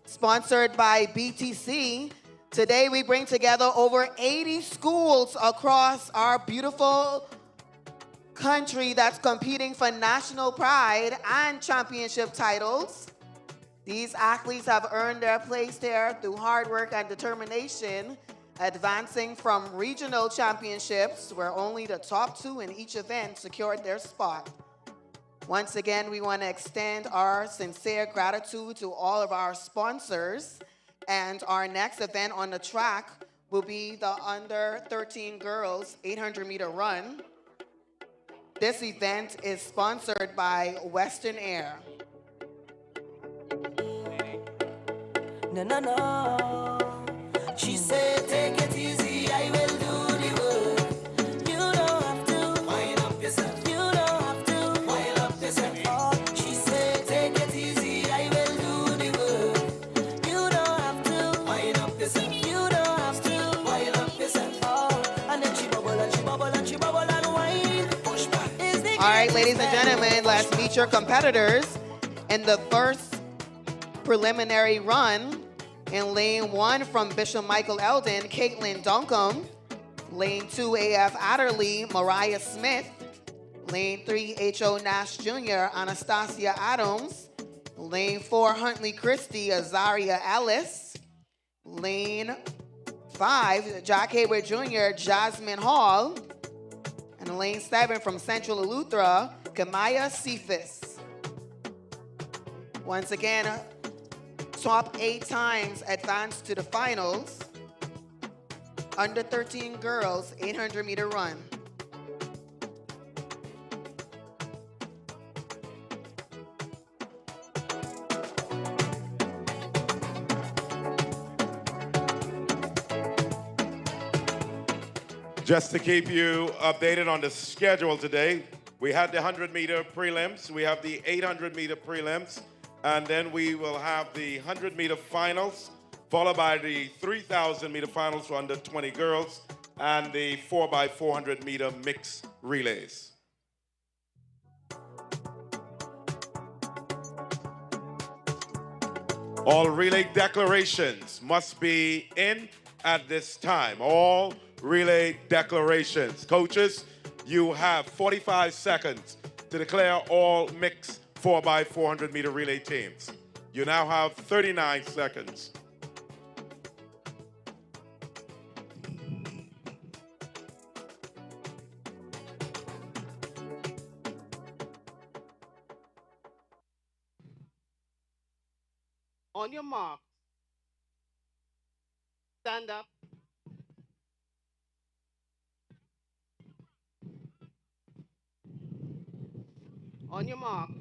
sponsored by BTC. Today, we bring together over 80 schools across our beautiful country that's competing for national pride and championship titles. These athletes have earned their place there through hard work and determination, advancing from regional championships where only the top 2 in each event secured their spot. Once again, we want to extend our sincere gratitude to all of our sponsors, and our next event on the track will be the under 13 girls 800-meter run. This event is sponsored by Western Air. No, no, no. She said, take it easy, I will do the work. You don't have to wind up yourself. You don't have to wind up yourself. Oh, she said, take it easy, I will do the work. You don't have to wind up yourself. You don't have to wind up yourself. Oh, and then she bubble and she bubble and she bubble and wine. Push back. All right, ladies and gentlemen, let's meet your competitors in the first preliminary run. In lane 1 from Bishop Michael Eldon, Caitlin Duncombe. Lane 2, AF Adderley, Mariah Smith. Lane 3, H.O. Nash Jr., Anastasia Adams. Lane 4, Huntley Christie, Azaria Ellis. Lane 5, Jack Hayward Jr., Jasmine Hall. And lane 7 from Central Eleuthera, Kamaya Cephas. Once again, top 8 times advanced to the finals. Under 13 girls, 800-meter run. Just to keep you updated on the schedule today, we had the 100-meter prelims, we have the 800-meter prelims, and then we will have the 100-meter finals, followed by the 3,000-meter finals for under 20 girls, and the 4x400-meter mixed relays. All relay declarations must be in at this time. All relay declarations. Coaches, you have 45 seconds to declare all mixed 4x400 meter relay teams. You now have 39 seconds. On your mark. Stand up. On your marks.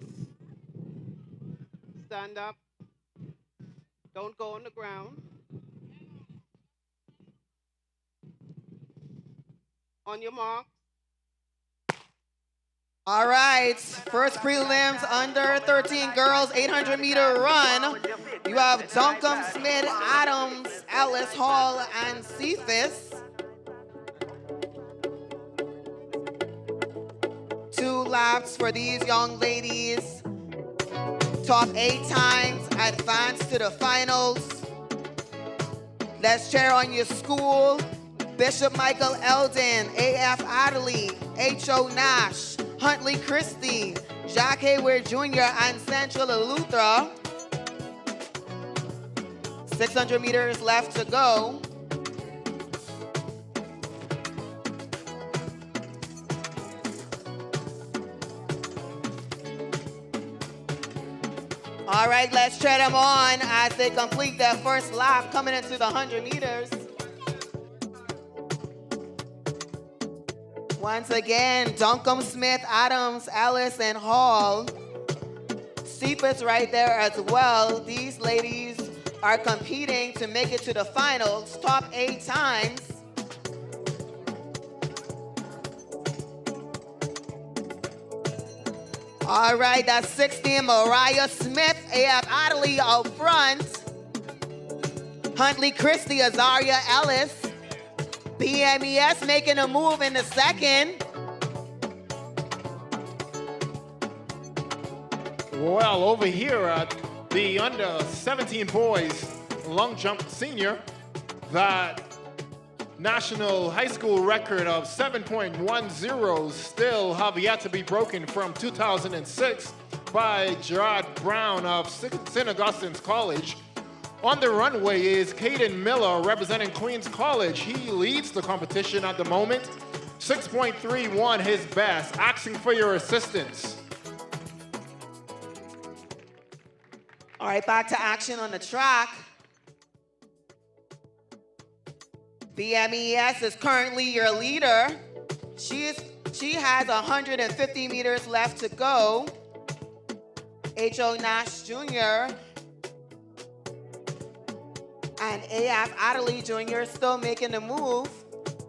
Stand up. Don't go on the ground. On your mark. All right, first prelims under 13 girls, 800 meter run. You have Duncombe, Smith, Adams, Ellis, Hall, and Cephas. 2 laps for these young ladies. Top 8 times, advance to the finals. Let's cheer on your school. Bishop Michael Eldon, A.F. Adderley, H.O. Nash, Huntley Christie, Jack Hayward Jr., and Central Eleuthera. 600 meters left to go. All right, let's cheer them on as they complete their first lap coming into the 100 meters. Once again, Duncombe, Smith, Adams, Ellis, and Hall. Cephas right there as well. These ladies are competing to make it to the finals, top 8 times. All right, that's 16, Mariah Smith, A.F. Adderley out front. Huntley Christie, Azaria Ellis. BMES making a move in the second. Well, over here at the under 17 boys long jump senior, that national high school record of 7.10 still have yet to be broken from 2006 by Gerard Brown of St. Augustine's College. On the runway is Caden Miller representing Queens College. He leads the competition at the moment. 6.31 his best, asking for your assistance. All right, back to action on the track. BMES is currently your leader. She has 150 meters left to go. H.O. Nash Jr. and A.F. Adderley Jr. still making the move.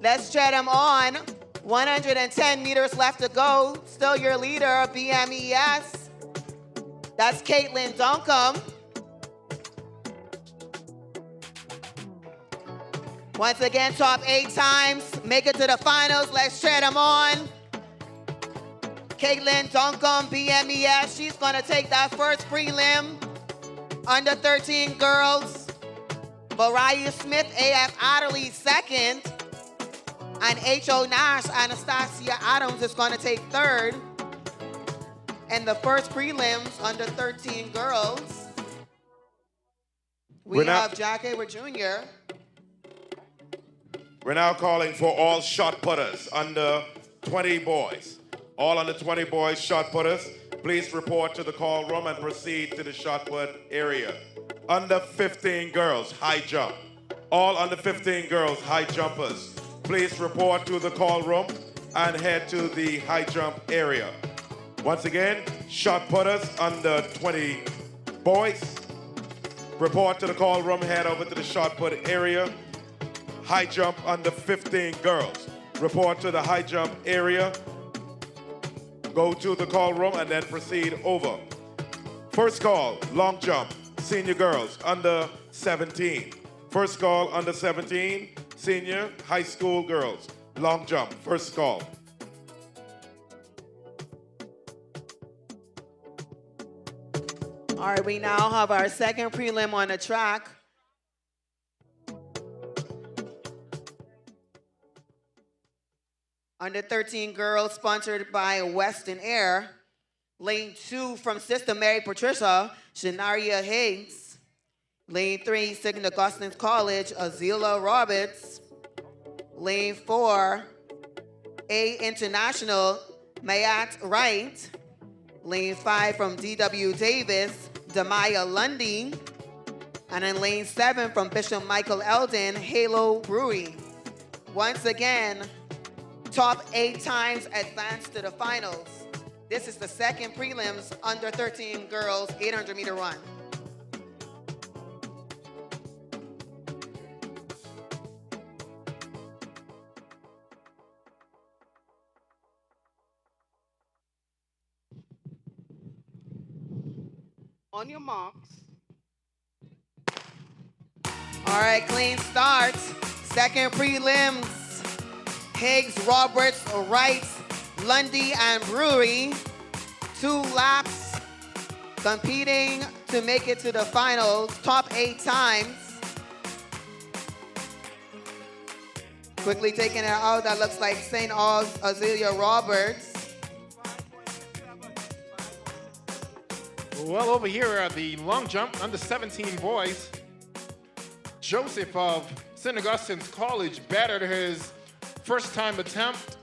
Let's cheer them on. 110 meters left to go. Still your leader, BMES. That's Caitlin Duncombe. Once again, top 8 times. Make it to the finals. Let's cheer them on. Caitlin Duncombe, BMES. She's going to take that first prelim. Under 13 girls. Mariah Smith, A.F. Adderley second. And H.O. Nash, Anastasia Adams is going to take third. And the first prelims under 13 girls. We have Jack Hayward Jr. We're now calling for all shot putters under 20 boys. All under 20 boys shot putters, please report to the call room and proceed to the shot put area. Under 15 girls, high jump. All under 15 girls, high jumpers, please report to the call room and head to the high jump area. Once again, shot putters under 20 boys, report to the call room, head over to the shot put area. High jump under 15 girls, report to the high jump area. Go to the call room and then proceed over. First call, long jump, senior girls under 17. First call, under 17, senior high school girls, long jump, first call. All right, we now have our second prelim on the track. Under 13 girls, sponsored by Western Air. Lane 2 from Sister Mary Patricia, Shanaria Higgs. Lane 3, St. Augustine's College, Azila Roberts. Lane 4, A International, Mayat Wright. Lane 5 from D.W. Davis, Demaya Lundy. And in lane 7 from Bishop Michael Eldon, Halo Brewery. Once again, top 8 times advanced to the finals. This is the second prelims under 13 girls 800 meter run. On your marks. All right, clean start. Second prelims. Higgs, Roberts, Wright, Lundy, and Brewery. 2 laps competing to make it to the finals. Top 8 times. Quickly taking it out. That looks like St. A's Azalea Roberts. Well, over here at the long jump, under 17 boys, Joseph of St. Augustine's College battered his first time attempt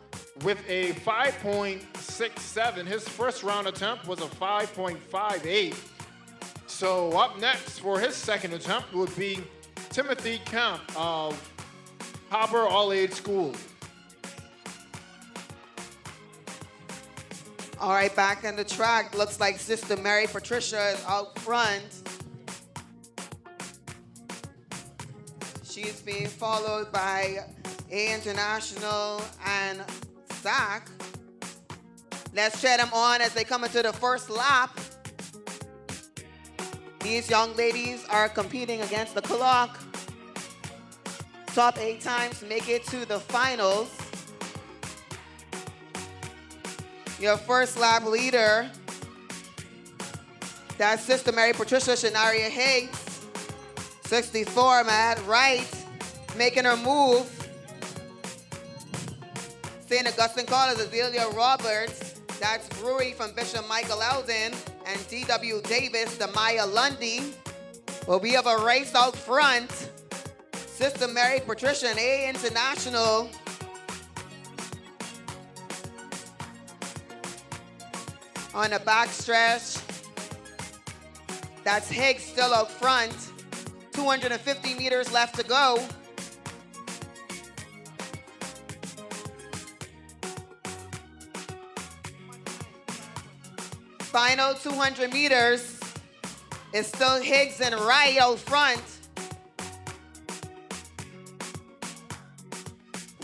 with a 5.67. His first round attempt was a 5.58. So up next for his second attempt would be Timothy Kemp of Harbor All-Age School. All right, back on the track. Looks like Sister Mary Patricia is out front. She's being followed by A International and SAC. Let's cheer them on as they come into the first lap. These young ladies are competing against the clock. Top 8 times make it to the finals. Your first lap leader, that's Sister Mary Patricia Shanaria Higgs. 64, Matt Wright, making her move. St. Augustine College, Azalea Roberts. That's Brewery from Bishop Michael Eldon. And D.W. Davis, Demaya Lundy. Well, we have a race out front. Sister Mary Patricia and A International. On the back stretch, that's Higgs still out front. 250 meters left to go. Final 200 meters is still Higgs and Wright out front.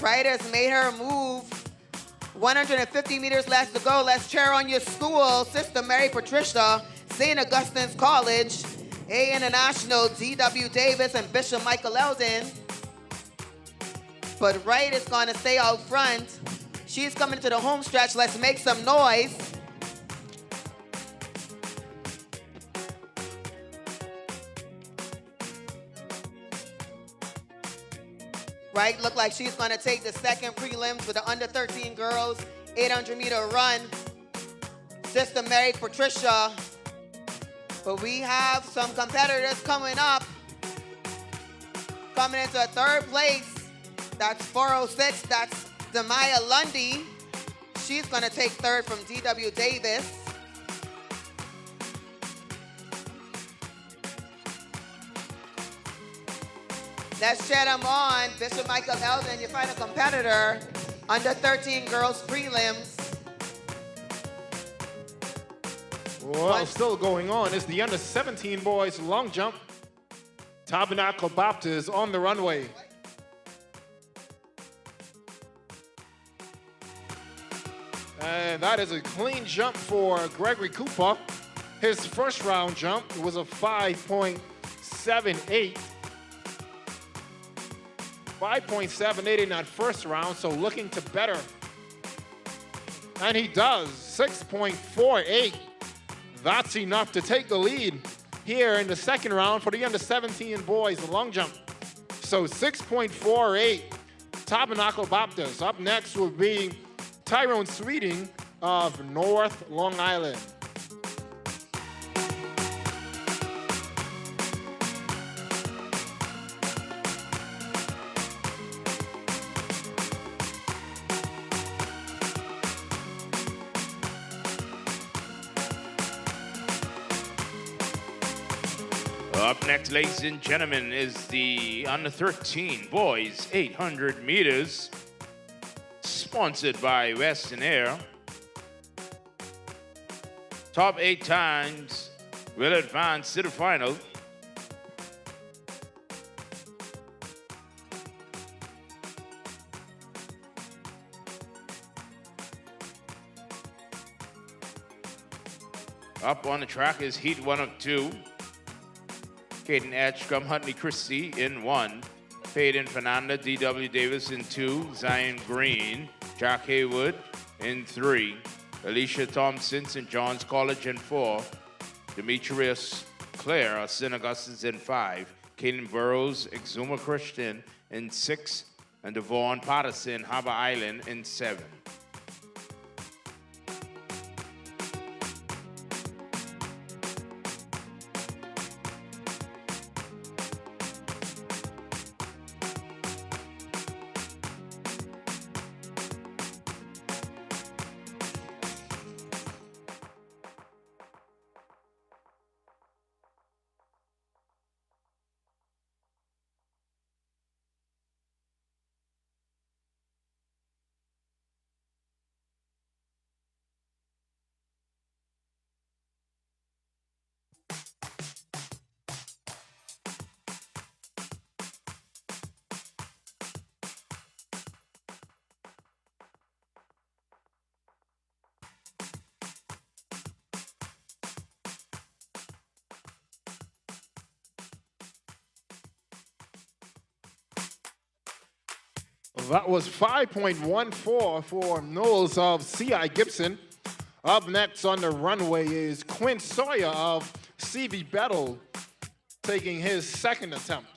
Wright has made her move. 150 meters left to go. Let's cheer on your school, Sister Mary Patricia, St. Augustine's College, A International, D.W. Davis, and Bishop Michael Eldon. But Wright is going to stay out front. She's coming to the home stretch. Let's make some noise. Wright look like she's going to take the second prelims with the under 13 girls 800 meter run. Sister Mary Patricia. But we have some competitors coming up. Coming into third place. That's 406. That's Demaya Lundy. She's going to take third from D.W. Davis. Let's cheer them on. Bishop Michael Eldon, your final competitor. Under 13 girls prelims. Well, still going on is the under 17 boys long jump. Tabernacle Baptist on the runway. And that is a clean jump for Gregory Cooper. His first round jump was a 5.78. 5.78 in that first round, so looking to better. And he does, 6.48. That's enough to take the lead here in the second round for the under 17 boys long jump. So 6.48, Tabernacle Baptist. Up next will be Tyrone Sweeting of North Long Island. Up next, ladies and gentlemen, is the under 13 boys 800 meters, sponsored by Western Air. Top 8 times will advance to the final. Up on the track is heat 1 of 2. Caden Edgecombe, Huntley Christie in 1. Peyton Fernanda, D.W. Davis in 2. Zion Green, Jack Haywood in 3. Alicia Thompson, St. John's College in 4. Demetrius Clare, St. Augustine's in 5. Caden Burrows, Exuma Christian in 6. And Devon Patterson, Harbor Island in 7. That was 5.14 for Knowles of C.I. Gibson. Up next on the runway is Quinn Sawyer of C.V. Bettle, taking his second attempt.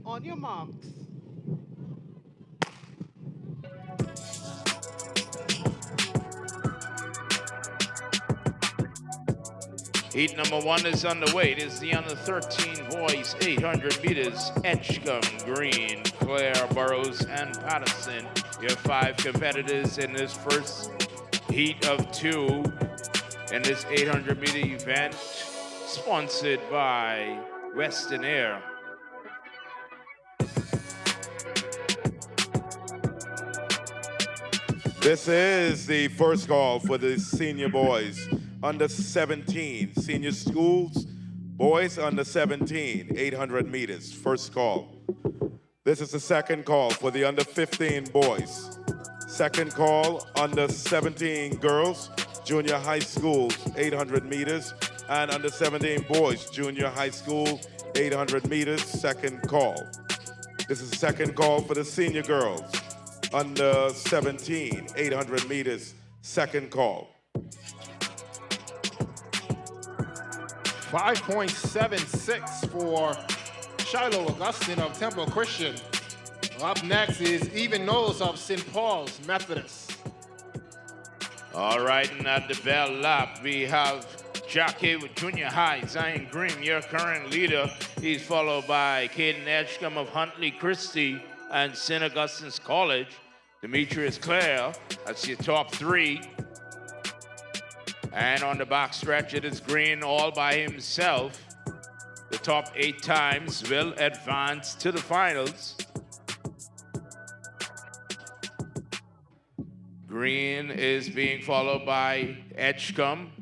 On your marks. Heat number 1 is underway. It is the under 13 boys 800 meters. Edgecombe, Green, Claire, Burrows, and Patterson. Your 5 competitors in this first heat of 2 in this 800 meter event, sponsored by Western Air. This is the first call for the senior boys under 17, senior schools, boys under 17, 800 meters, first call. This is the second call for the under 15 boys. Second call, under 17 girls, junior high schools, 800 meters, and under 17 boys, junior high school, 800 meters, second call. This is the second call for the senior girls, under 17, 800 meters, second call. 5.76 for Shiloh Augustine of Temple Christian. Up next is Even Knowles of St. Paul's Methodist. All right, and at the bell lap, we have Jack Haywood Junior High, Zion Green, your current leader. He's followed by Caden Edgecombe of Huntley Christie and St. Augustine's College. Demetrius Clare, that's your top 3. And on the back stretch, it is Green all by himself. The top 8 times will advance to the finals. Green is being followed by Edgecombe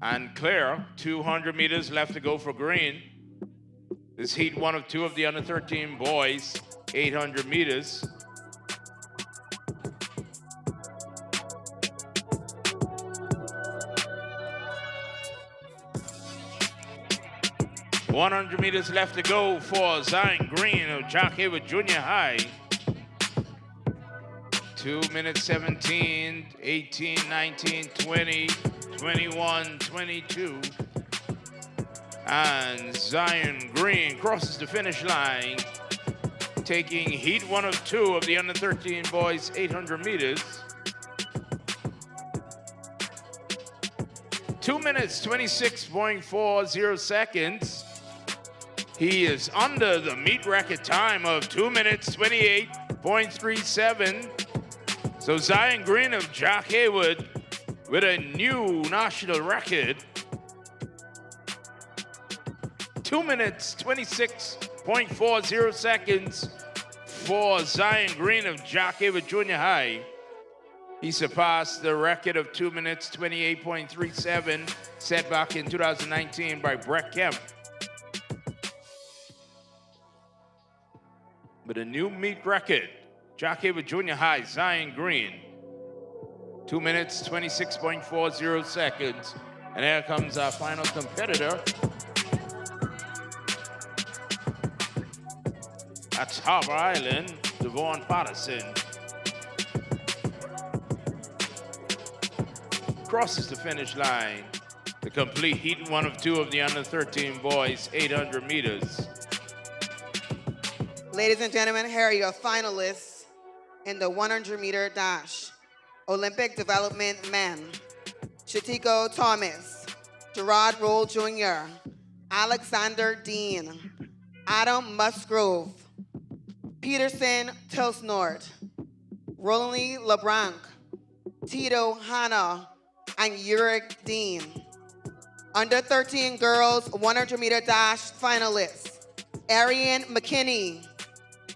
and Clare. 200 meters left to go for Green. This heat 1 of 2 of the under 13 boys, 800 meters. $100 meters left to go for Zion Green of Jack Haywood Junior High. 2 minutes 17, 18, 19, 20, 21, 22. And Zion Green crosses the finish line, taking heat 1 of 2 of the under 13 boys 800 meters. 2 minutes 26.40 seconds. He is under the meet record time of 2 minutes 28.37. So Zion Green of Jack Haywood with a new national record. 2 minutes 26.40 seconds for Zion Green of Jack Haywood Junior High. He surpassed the record of 2 minutes 28.37 set back in 2019 by Brett Kemp. With a new meet record, Jack Haywood Junior High, Zion Green, 2 minutes 26.40 seconds. And here comes our final competitor. That's Harbor Island, Devon Patterson. Crosses the finish line to complete heat one of two of the under 13 boys, 800 meters. Ladies and gentlemen, here are your finalists in the 100-meter dash. Olympic development men, Shatiko Thomas, Gerard Roll Jr., Alexander Dean, Adam Musgrove, Peterson Tilsnort, Roland LeBlanc, Tito Hanna, and Uric Dean. Under 13 girls 100-meter dash finalists, Ariane McKinney,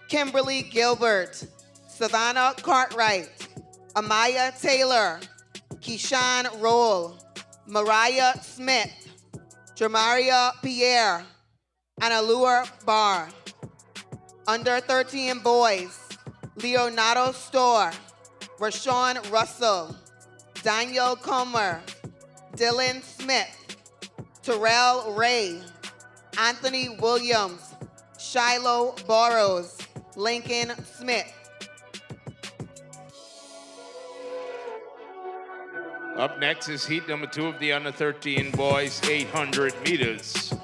Kimberly Gilbert, Savannah Cartwright, Amaya Taylor, Keyshawn Roll, Mariah Smith, Jamaria Pierre, and Allure Barr. Under 13 boys, Leonardo Storr, Rashawn Russell, Daniel Comer, Dylan Smith, Terrell Ray, Anthony Williams, Shiloh Burrows, Lincoln Smith. Up next is heat number 2 of the under 13 boys, 800 meters.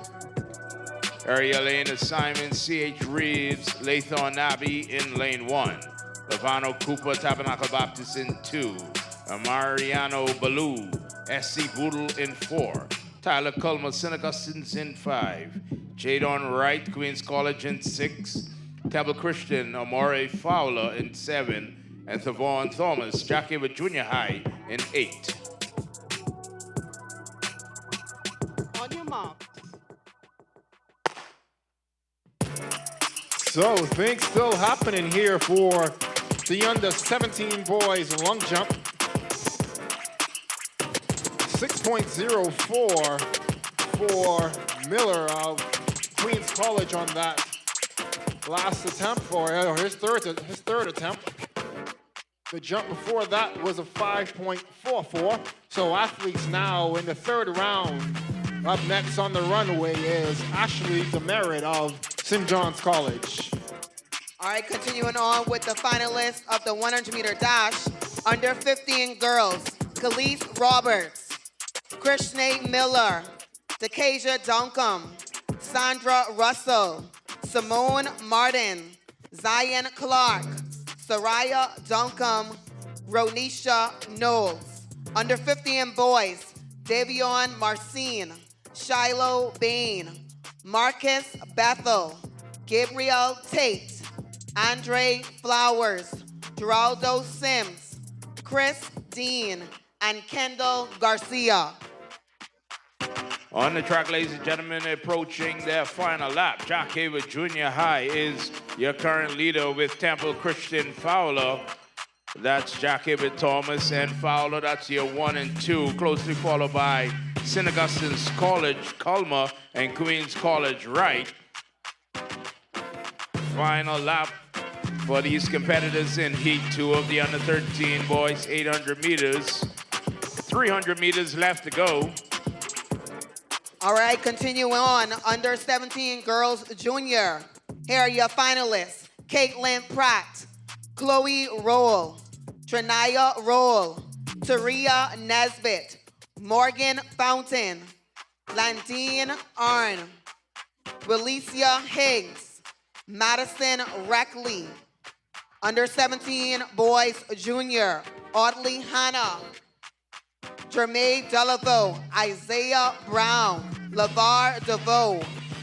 Area lane is Simon C.H. Reeves, Lathon Abbey in lane 1. Lavano Cooper, Tabernacle Baptist in 2. Mariano Ballou, S.C. Boodle in 4. Tyler Culmer, St. Augustine's in 5. Jadon Wright, Queens College in 6. Temple Christian, Amore Fowler in 7. And Thavon Thomas, Jack Haywood Junior High in 8. On your mark. So things still happening here for the under 17 boys long jump. 6.04 for Miller of Queens College on that last attempt, or his third attempt. The jump before that was a 5.44. So athletes now in the third round. Up next on the runway is Ashley Demerit of St. John's College. All right, continuing on with the finalists of the 100-meter dash. Under 15 girls, Khalees Roberts, Krishna Miller, Decasia Duncombe, Sandra Russell, Simone Martin, Zion Clark, Soraya Duncombe, Ronisha Knowles. Under 15 boys, Davion Marcin, Shiloh Bain, Marcus Bethel, Gabriel Tate, Andre Flowers, Geraldo Sims, Chris Dean, and Kendall Garcia. On the track, ladies and gentlemen, approaching their final lap, Jack Haywood Junior High is your current leader with Temple Christian Fowler. That's Jack Haywood Thomas and Fowler. That's your 1 and 2, closely followed by St. Augustine's College, Culmer, and Queens College, Wright. Final lap for these competitors in Heat 2 of the under 13 boys, 800 meters. 300 meters left to go. All right, continuing on. Under 17 girls junior. Here are your finalists. Caitlin Pratt, Chloe Roll, Trinaya Roll, Taria Nesbitt, Morgan Fountain, Landine Arn, Relicia Higgs, Madison Reckley. Under 17 boys junior. Audley Hanna, Jermaine Delavo, Isaiah Brown, LeVar DeVoe,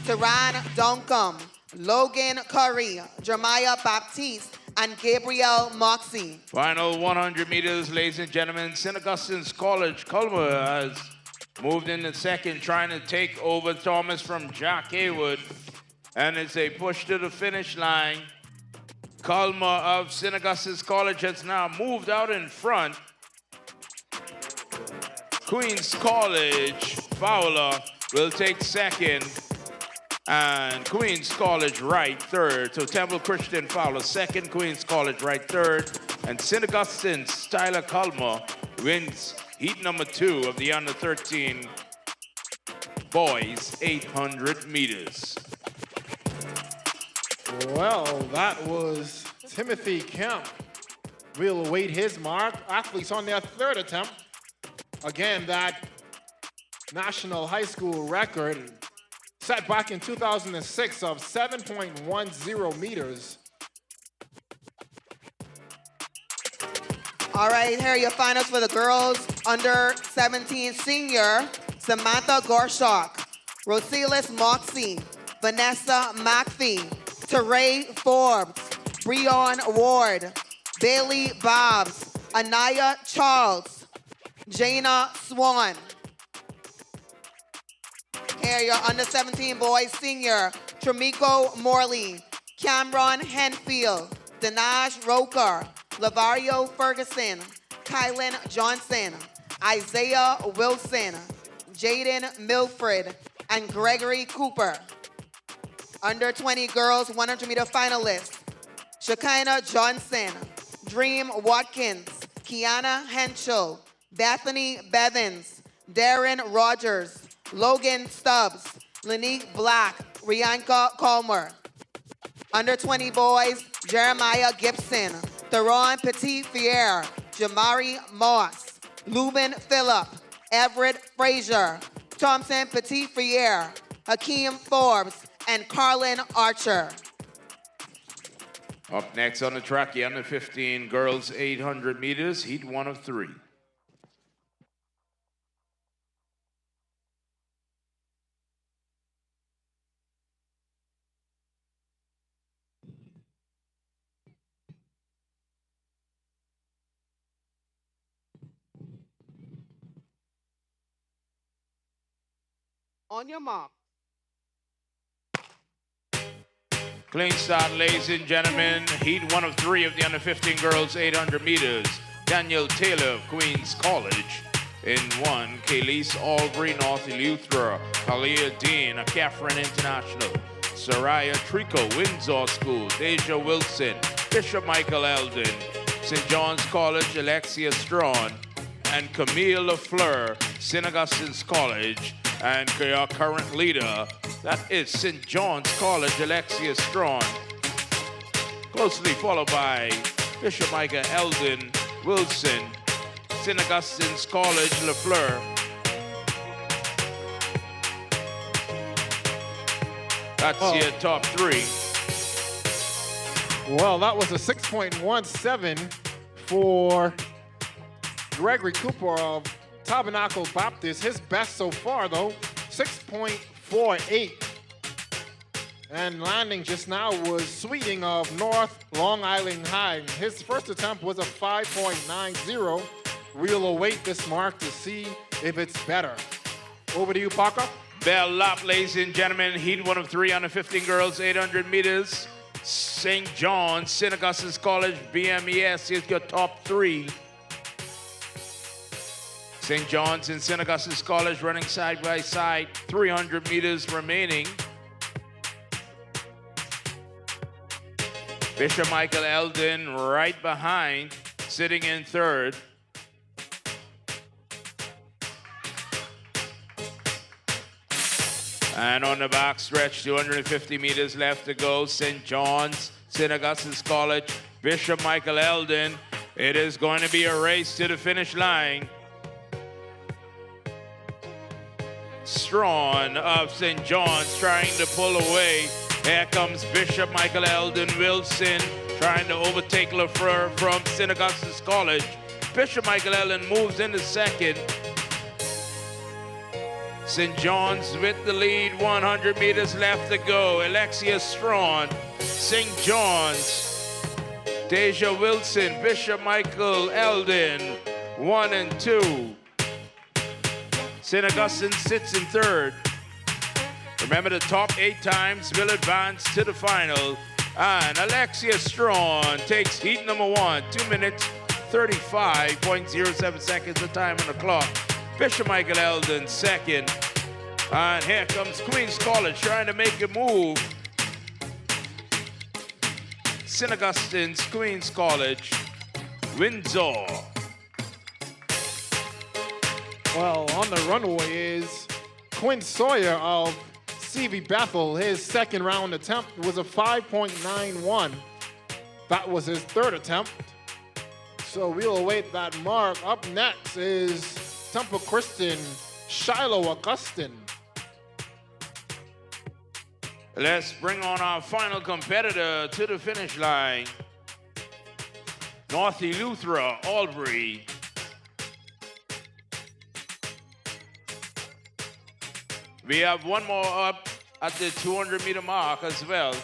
Taran Duncombe, Logan Curry, Jeremiah Baptiste, and Gabriel Moxie. Final 100 meters, ladies and gentlemen. St. Augustine's College, Culver has moved in the second, trying to take over Thomas from Jack Haywood. And it's a push to the finish line. Culmer of St. Augustine's College has now moved out in front. Queens College, Fowler will take second. And Queens College right third. So Temple Christian Fowler second, Queens College right third. And St. Augustine's Tyler Culmer wins heat number 2 of the under 13 boys 800 meters. Well, that was Timothy Kemp. We'll await his mark. Athletes on their third attempt. Again, that national high school record set back in 2006 of 7.10 meters. All right, here are your finals for the girls under 17 senior. Samantha Gorshok, Rosilis Moxie, Vanessa McPhee, Teray Forbes, Breon Ward, Bailey Bobs, Anaya Charles, Jana Swan. Here, your under 17 boys senior, Tramiko Morley, Cameron Henfield, Dinaj Roker, Lavario Ferguson, Kylan Johnson, Isaiah Wilson, Jaden Milfred, and Gregory Cooper. Under 20 girls 100-meter finalists, Shekinah Johnson, Dream Watkins, Kiana Henschel, Bethany Bevins, Darren Rogers, Logan Stubbs, Lanique Black, Rianka Colmer. Under 20 boys, Jeremiah Gibson, Theron Petit-Fier, Jamari Moss, Lubin Phillip, Everett Frazier, Thompson Petit-Fier, Hakeem Forbes, and Carlin Archer. Up next on the track, the under 15 girls 800 meters, heat 1 of 3. On your mark. Clean start, ladies and gentlemen. Heat 1 of 3 of the under 15 girls 800 meters. Daniel Taylor of Queens College in 1. Kayleese Albury, North Eleuthera. Kalia Dean of Catherine International. Soraya Trico, Windsor School. Deja Wilson, Bishop Michael Eldon. St. John's College, Alexia Strawn. And Camille LaFleur, St. Augustine's College. And your current leader, that is St. John's College, Alexia Strawn. Closely followed by Bishop Micah Eldon Wilson, St. Augustine's College, LaFleur. That's your top 3. Well, that was a 6.17 for Gregory Cooper of Tabernacle Baptist. His best so far, though, 6.48. And landing just now was Sweeting of North Long Island High. His first attempt was a 5.90. We'll await this mark to see if it's better. Over to you, Parker. Bell lap, ladies and gentlemen. Heat 1 of 3 under 15 girls, 800 meters. St. John's, St. Augustine's College, BMES is your top 3. St. John's and St. Augustine's College running side by side, 300 meters remaining. Bishop Michael Eldon right behind, sitting in 3rd. And on the back stretch, 250 meters left to go. St. John's, St. Augustine's College, Bishop Michael Eldon. It is going to be a race to the finish line. Strawn of St. John's trying to pull away. Here comes Bishop Michael Eldon Wilson trying to overtake LaFleur from St. Augustine's College. Bishop Michael Eldon moves into 2nd. St. John's with the lead, 100 meters left to go. Alexia Strawn, St. John's. Deja Wilson, Bishop Michael Eldon, 1 and 2. St. Augustine sits in third. Remember, the top 8 times will advance to the final. And Alexia Strawn takes heat number 1, 2 minutes, 35.07 seconds, the time on the clock. Bishop Michael Eldon second. And here comes Queens College trying to make a move. St. Augustine's Queens College, Windsor. Well, on the runway is Quinn Sawyer of CV Bethel. His second round attempt was a 5.91. That was his third attempt. So we'll await that mark. Up next is Temple Christian, Shiloh Augustine. Let's bring on our final competitor to the finish line. North Eleuthera, Albury. We have one more up at the 200-meter mark as well.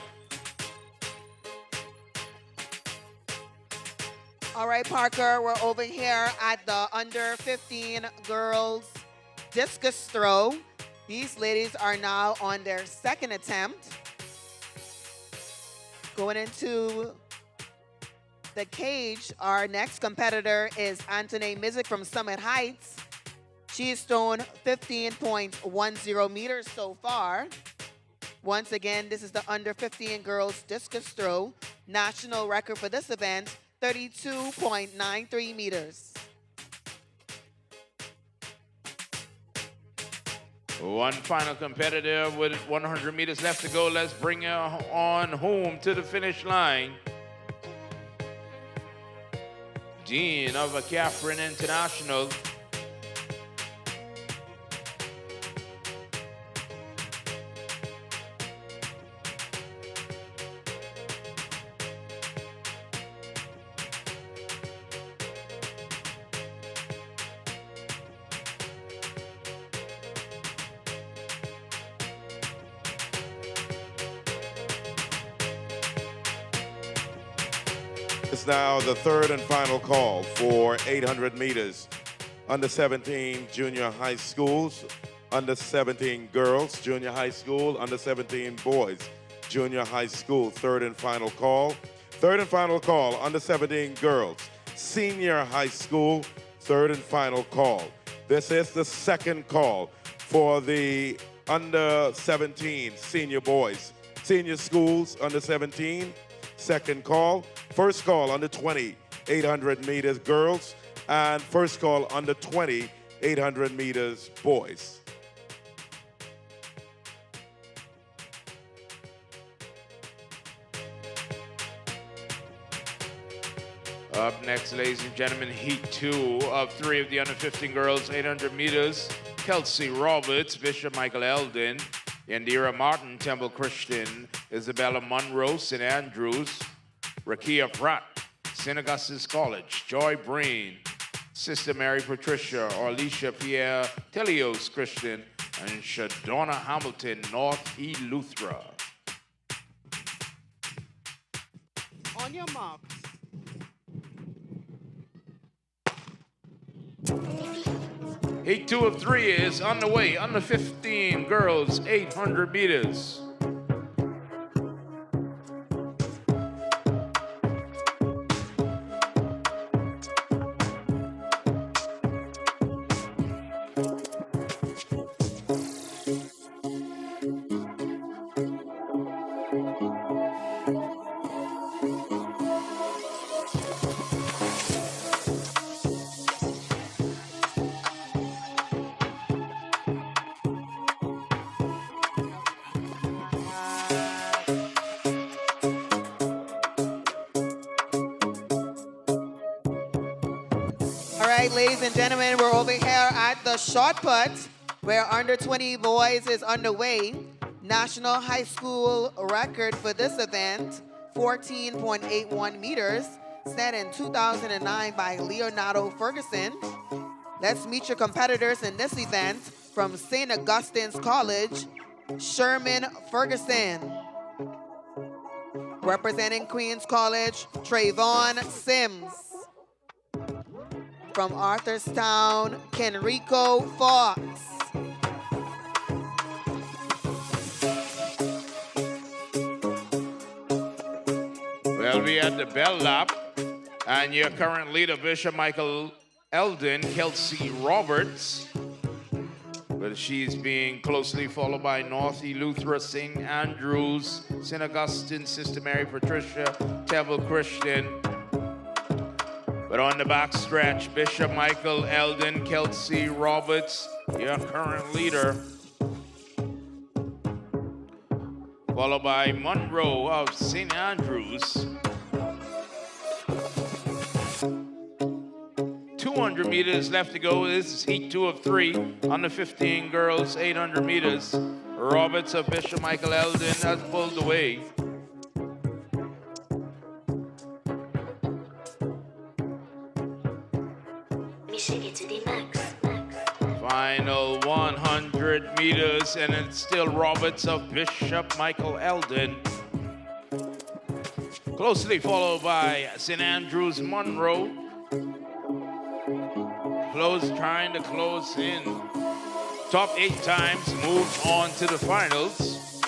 All right, Parker, we're over here at the under 15 girls discus throw. These ladies are now on their second attempt. Going into the cage, our next competitor is Antoine Mizik from Summit Heights. She's thrown 15.10 meters so far. Once again, this is the under 15 girls discus throw. National record for this event, 32.93 meters. One final competitor with 100 meters left to go. Let's bring her on home to the finish line. Dean of Catherine International. It's now the third and final call for 800 meters. Under 17 junior high schools, under 17 girls, junior high school, under 17 boys, junior high school. Third and final call. Third and final call, under 17 girls, senior high school. Third and final call. This is the second call for the under 17 senior boys, senior schools, under 17. Second call. First call under 20, 800 meters girls, and first call under 20, 800 meters boys. Up next, ladies and gentlemen, heat 2 of 3 of the under 15 girls, 800 meters. Kelsey Roberts, Bishop Michael Eldon, Yandira Martin, Temple Christian, Isabella Monroe, St. Andrews, Rakia Pratt, St. Augustine's College, Joy Breen, Sister Mary Patricia, Orlisha Pierre, Telios Christian, and Shadona Hamilton, North Eleuthera. On your marks. Heat 2 of 3 is on the way. Under 15 girls, 800 meters. Ladies and gentlemen, we're over here at the shot put, where under 20 boys is underway. National high school record for this event, 14.81 meters, set in 2009 by Leonardo Ferguson. Let's meet your competitors in this event. From St. Augustine's College, Sherman Ferguson. Representing Queens College, Trayvon Sims. From Arthurstown, Kenrico Fox. Well, we at the bell lap, and your current leader, Bishop Michael Eldon, Kelsey Roberts. But she's being closely followed by North Eleuthera, St. Andrews, St. Augustine, Sister Mary Patricia, Temple Christian. But on the back stretch, Bishop Michael Eldon, Kelsey Roberts, your current leader. Followed by Monroe of St. Andrews. 200 meters left to go. This is heat 2 of 3. Under 15 girls, 800 meters. Roberts of Bishop Michael Eldon has pulled away. Final 100 meters, and it's still Roberts of Bishop Michael Eldon. Closely followed by St. Andrews Monroe. Trying to close in. Top 8 times moved on to the finals.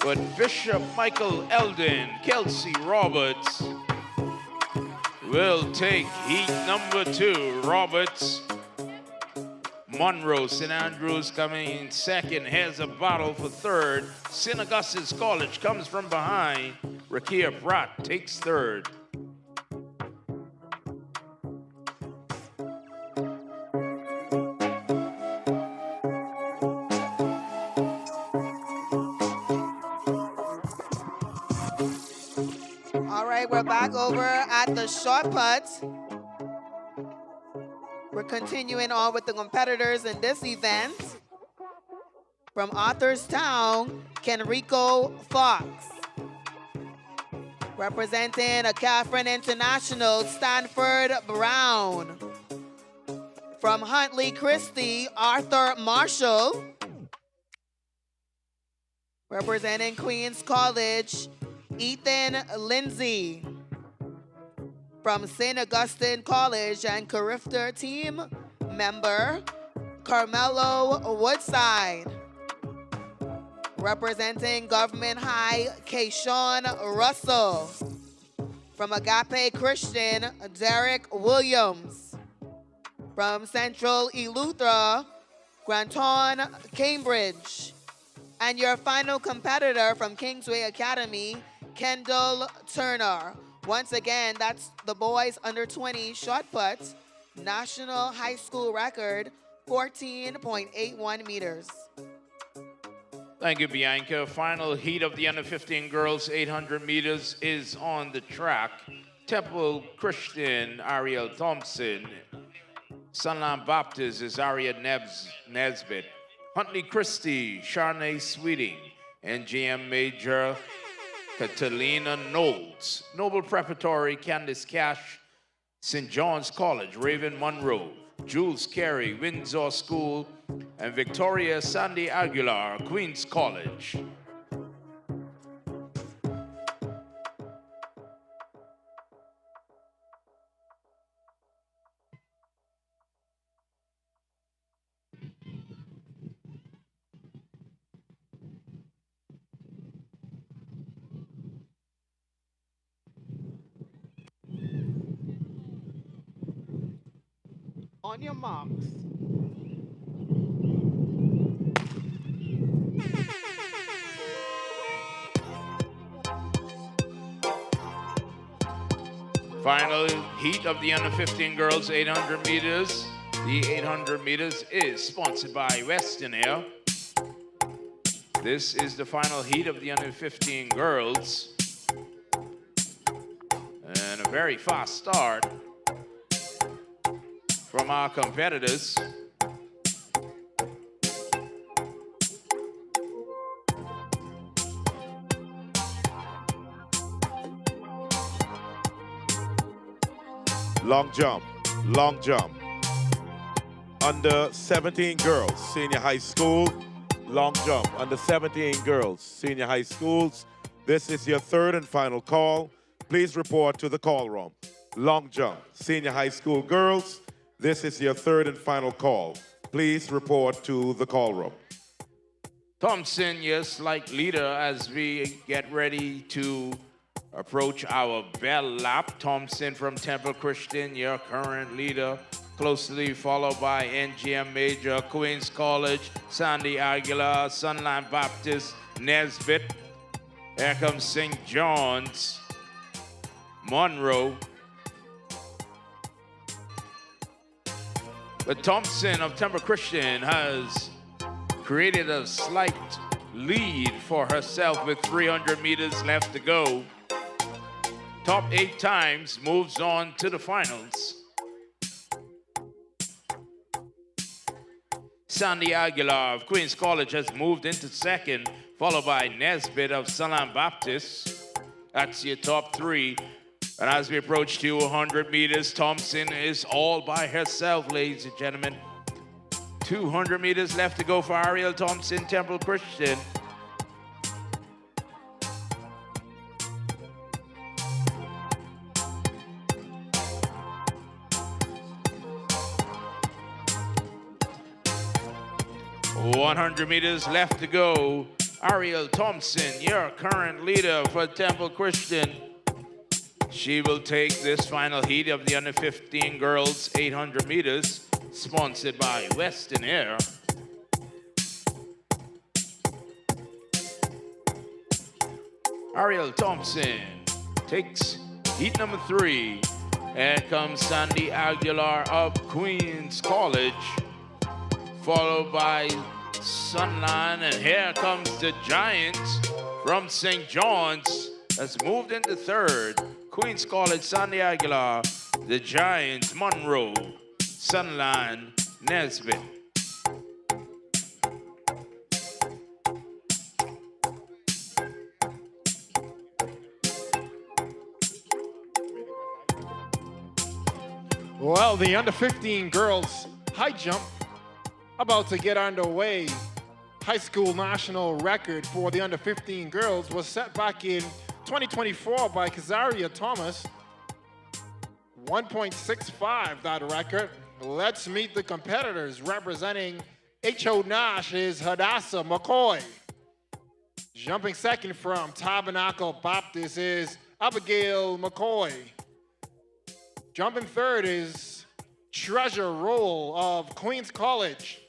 But Bishop Michael Eldon, Kelsey Roberts will take heat number 2. Roberts, Monroe, St. Andrews coming in second. Here's a battle for third. St. Augustine's College comes from behind. Rakia Pratt takes third. We're back over at the short put. We're continuing on with the competitors in this event. From Arthurstown, Kenrico Fox. Representing a Catherine International, Stanford Brown. From Huntley Christie, Arthur Marshall. Representing Queens College, Ethan Lindsay. From St. Augustine College and Carifter team member, Carmelo Woodside. Representing Government High, Kayshawn Russell. From Agape Christian, Derek Williams. From Central Eleuthera, Granton Cambridge. And your final competitor from Kingsway Academy, Kendall Turner. Once again, that's the boys under 20 shot put, national high school record, 14.81 meters. Thank you, Bianca. Final heat of the under 15 girls 800 meters is on the track. Temple Christian, Ariel Thompson. Sunland Baptist is Aria Nesbitt. Huntley Christie, Sharnay Sweeting, and GM Major Catalina Knowles. Noble Preparatory, Candace Cash, St. John's College, Raven Monroe, Jules Carey, Windsor School, and Victoria Sandy Aguilar, Queens College. On your marks. Final heat of the under 15 girls 800 meters. The 800 meters is sponsored by Western Air. This is the final heat of the under 15 girls. And a very fast start from our competitors. Long jump, long jump. under 17 girls, senior high school, long jump. Under 17 girls, senior high schools. This is your third and final call. Please report to the call room. Long jump, senior high school girls. This is your third and final call. Please report to the call room. Thompson, your slight leader as we get ready to approach our bell lap. Thompson from Temple Christian, your current leader. Closely followed by NGM Major, Queens College, Sandy Aguilar, Sunline Baptist, Nesbitt. Here comes St. John's, Monroe. But Thompson of Temple Christian has created a slight lead for herself with 300 meters left to go. Top 8 times moves on to the finals. Sandy Aguilar of Queens College has moved into second, followed by Nesbitt of Sunline Baptist. That's your top 3. And as we approach 200 meters, Thompson is all by herself, ladies and gentlemen. 200 meters left to go for Ariel Thompson, Temple Christian. $100 meters left to go. Ariel Thompson, your current leader for Temple Christian. She will take this final heat of the under 15 girls 800 meters, sponsored by Western Air. Ariel Thompson takes heat number 3. Here comes Sandy Aguilar of Queens College, followed by Sunline, and here comes the Giants from St. John's, has moved into third. Queens College, Sandy Aguilar, the Giants, Monroe, Sunline, Nesbitt. Well, the under 15 girls high jump about to get underway. High school national record for the under 15 girls was set back in 2024 by Kazaria Thomas. 1.65 that record. Let's meet the competitors. Representing H.O. Nash is Hadassah McCoy. Jumping second from Tabernacle Baptist is Abigail McCoy. Jumping third is Treasure Roll of Queens College.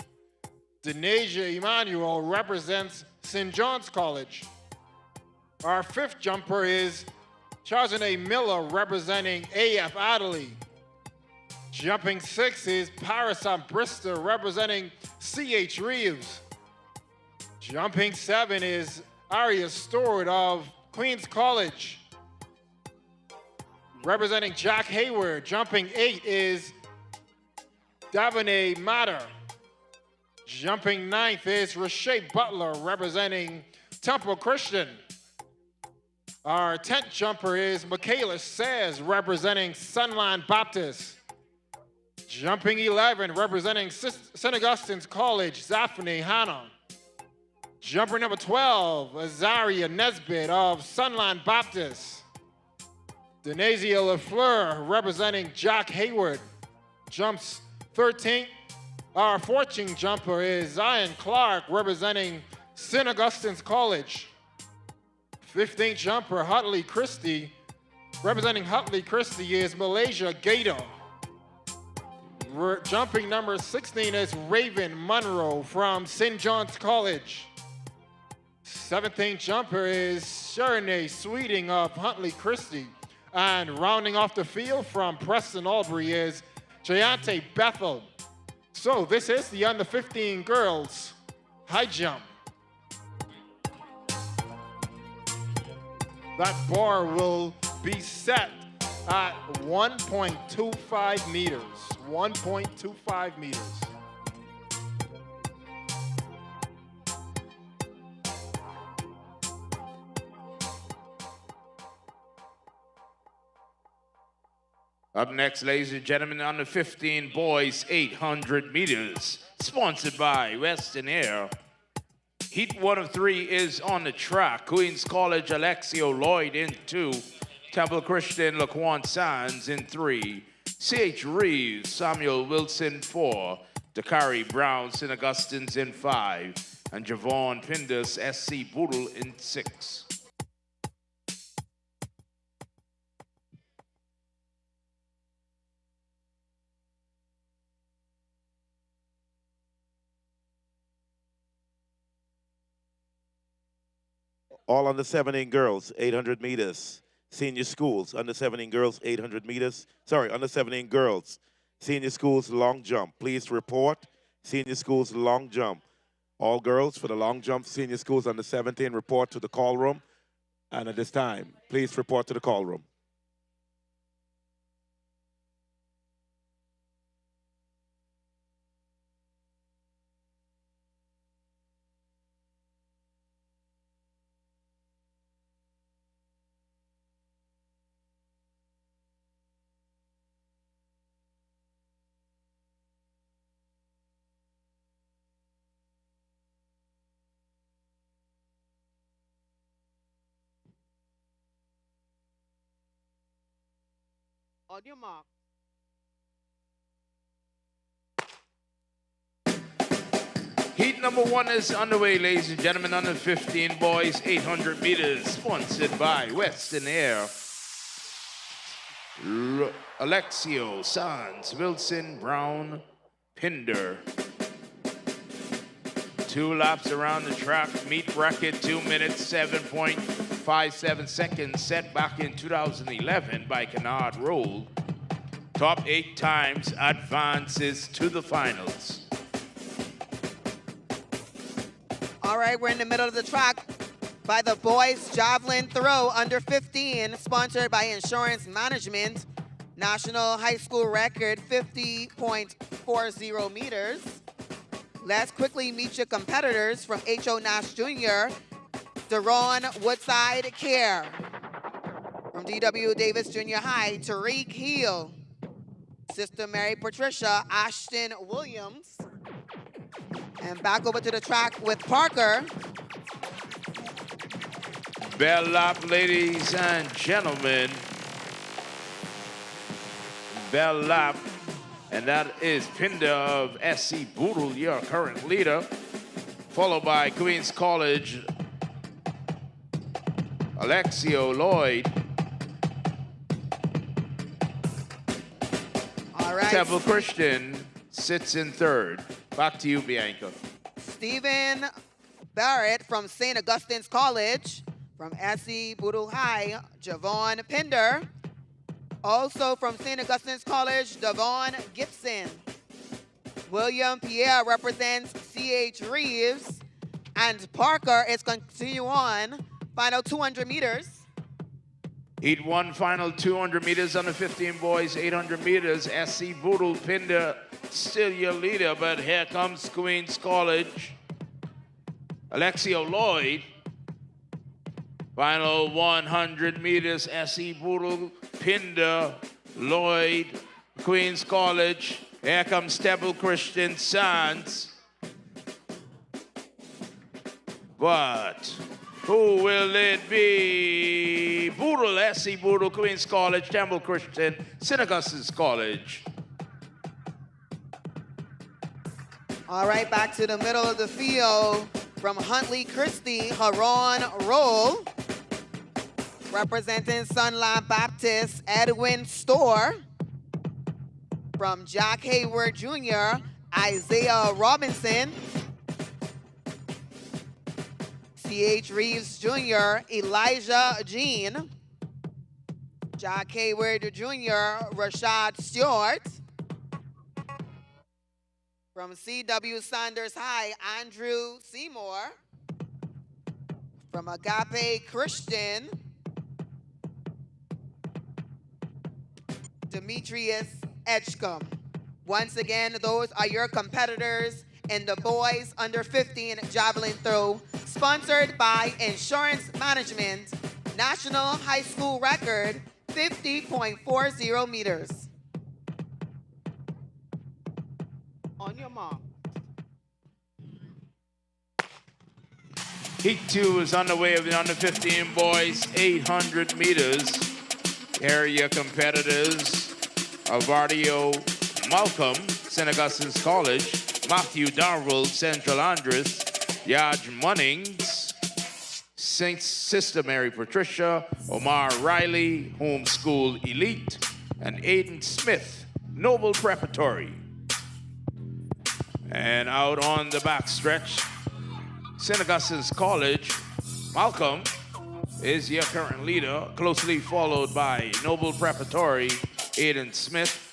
Denasia Emmanuel represents St. John's College. Our fifth jumper is Chazane Miller representing A.F. Adderley. Jumping sixth is Parasam Brister representing C.H. Reeves. Jumping seven is Aria Stewart of Queens College. Representing Jack Hayward. Jumping 8 is Davine Matter. Jumping 9th is Rashay Butler representing Temple Christian. Our 10th jumper is Michaela Sayers representing Sunline Baptist. Jumping 11 representing St. Augustine's College, Zaphne Hanna. Jumper number 12, Azaria Nesbitt of Sunline Baptist. Denasia LaFleur representing Jack Hayward. Jumps 13th. Our 14th jumper is Zion Clark representing St. Augustine's College. 15th jumper, Hutley Christie. Representing Hutley Christie is Malaysia Gator. Jumping number 16 is Raven Monroe from St. John's College. 17th jumper is Sharonay Sweeting of Huntley Christie. And rounding off the field from Preston Albury is Jayante Bethel. So this is the under 15 girls high jump. That bar will be set at 1.25 meters. 1.25 meters. Up next, ladies and gentlemen, under 15 boys, 800 meters, sponsored by Western Air. Heat 1 of 3 is on the track. Queens College, Alexio Lloyd in 2. Temple Christian, Laquan Sands in 3. C.H. Reeves, Samuel Wilson 4. Dakari Brown, St. Augustine's in 5. And Javon Pindus, S.C. Boodle in 6. All under 17 girls, 800 meters. Senior schools, under 17 girls, 800 meters. Sorry, under 17 girls. Senior schools, long jump. Please report. Senior schools, long jump. All girls for the long jump, senior schools under 17, report to the call room. And at this time, please report to the call room. On your mark. Heat number 1 is underway, ladies and gentlemen, under 15 boys, 800 meters, sponsored by Western Air. Alexio, Sands, Wilson, Brown, Pinder. 2 laps around the track, meet record 2 minutes, 7.57 seconds, set back in 2011 by Kennard Roll. Top 8 times advances to the finals. All right, we're in the middle of the track by the boys javelin throw under 15, sponsored by Insurance Management. National high school record 50.40 meters. Let's quickly meet your competitors from H.O. Nash Jr., Deron Woodside Care. From D.W. Davis Junior High, Tariq Hill. Sister Mary Patricia, Ashton Williams. And back over to the track with Parker. Bell lap, ladies and gentlemen. Bell lap. And that is Pinder of SC Boodle, your current leader. Followed by Queens College, Alexio Lloyd. All right. Temple Christian sits in 3rd. Back to you, Bianca. Stephen Barrett from St. Augustine's College. From SC Boodle High, Javon Pinder. Also from St. Augustine's College, Devon Gibson. William Pierre represents C.H. Reeves. And Parker is continue on. Final 200 meters. Heat 1, final 200 meters under 15 boys, 800 meters. SC Boodle Pinder still your leader, but here comes Queens College. Alexio Lloyd. Final 100 meters, SC Boodle Pinder, Lloyd, Queens College. Here comes Temple Christian Sands. But who will it be? Boodle, SC Boodle, Queens College, Temple Christian, St. Augustine's College. All right, back to the middle of the field. From Huntley Christie, Haron Roll. Representing Sunlight Baptist, Edwin Storr. From Jack Hayward Jr., Isaiah Robinson. C.H. Reeves Jr., Elijah Jean. Jack Hayward Jr., Rashad Stewart. From C.W. Sanders High, Andrew Seymour. From Agape Christian, Demetrius Edgecombe. Once again, those are your competitors in the boys under 15 javelin throw, sponsored by Insurance Management. National high school record 50.40 meters. On your mark. Heat 2 is underway of the under 15 boys, 800 meters. Area competitors, Alvardio Malcolm, St. Augustine's College, Matthew Darwell, Central Andres, Yaj Munnings, St. Sister Mary Patricia, Omar Riley, Homeschool Elite, and Aiden Smith, Noble Preparatory. And out on the backstretch, St. Augustine's College, Malcolm is your current leader, closely followed by Noble Preparatory, Aiden Smith.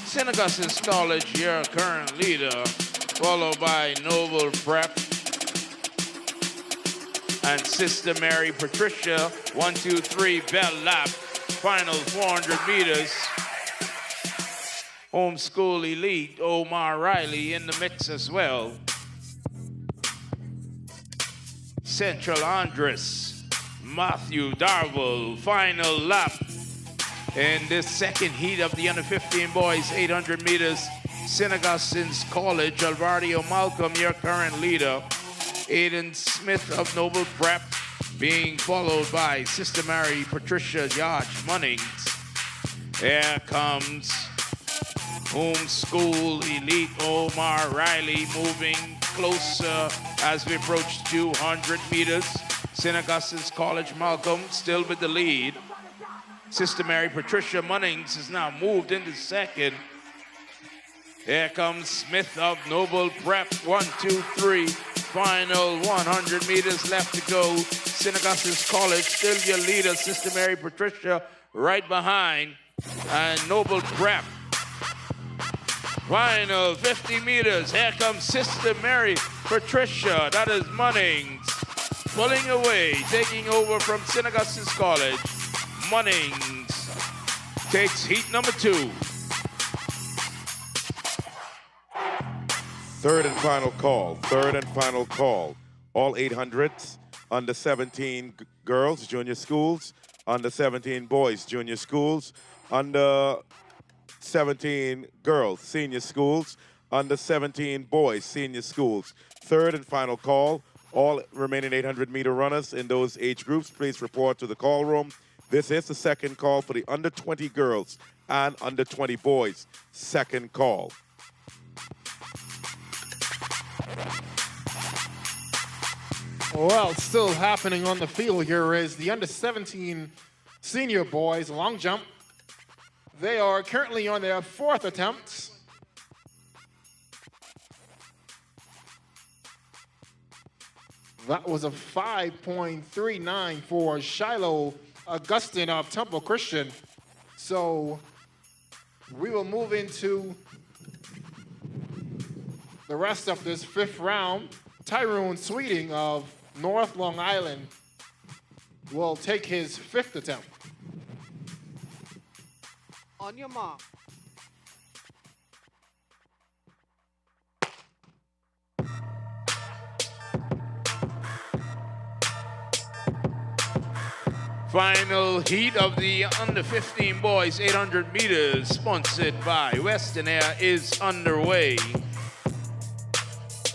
St. Augustine's College, your current leader, followed by Noble Prep and Sister Mary Patricia. 1, 2, 3, bell lap, final 400 meters. Homeschool Elite, Omar Riley in the mix as well. Central Andres, Matthew Darwell, final lap. In this second heat of the under 15 boys, 800 meters, St. Augustine's College, Alvardio Malcolm, your current leader. Aiden Smith of Noble Prep being followed by Sister Mary Patricia Yaj Munnings. Here comes Homeschool Elite Omar Riley moving closer as we approach 200 meters. St. Augustine's College Malcolm still with the lead. Sister Mary Patricia Munnings has now moved into second. Here comes Smith of Noble Prep. 1, 2, 3. Final 100 meters left to go. St. Augustine's College still your leader. Sister Mary Patricia right behind. And Noble Prep. Final 50 meters. Here comes Sister Mary Patricia. That is Munnings pulling away, taking over from St. Augustine's College. Munnings takes heat number 2. Third and final call. Third and final call. All 800s, under 17 girls, junior schools, under 17 boys, junior schools, under 17 girls, senior schools, under 17 boys, senior schools. Third and final call. All remaining 800-meter runners in those age groups, please report to the call room. This is the second call for the under 20 girls and under 20 boys. Second call. Well, still happening on the field here is the under 17 senior boys long jump. They are currently on their 4th attempt. That was a 5.39 for Shiloh Augustine of Temple Christian. So we will move into the rest of this 5th round. Tyrone Sweeting of North Long Island will take his 5th attempt. On your mark. Final heat of the under 15 boys, 800 meters, sponsored by Western Air, is underway.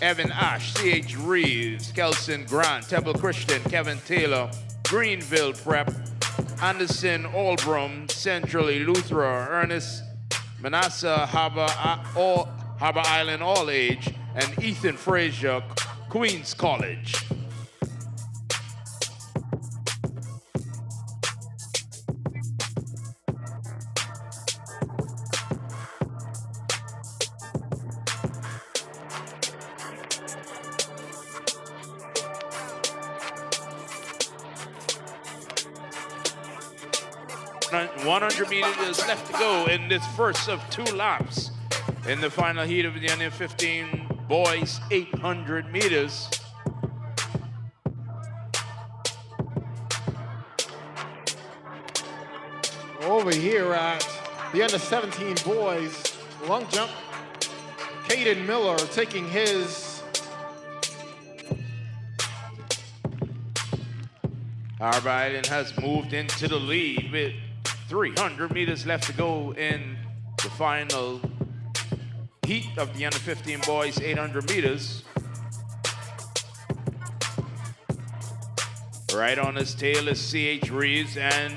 Evan Ash, C.H. Reeves, Kelson Grant, Temple Christian, Kevin Taylor, Greenville Prep, Anderson Albrum, Central Eleuthera, Ernest Manasseh, Harbor Island All Age, and Ethan Frazier, Queens College. And 100 meters left to go in this first of 2 laps in the final heat of the under 15 boys 800 meters. over here at the under 17 boys long jump. Caden Miller taking his. Biden has moved into the lead with 300 meters left to go in the final heat of the under 15 boys 800 meters. Right on his tail is C.H. Reeves and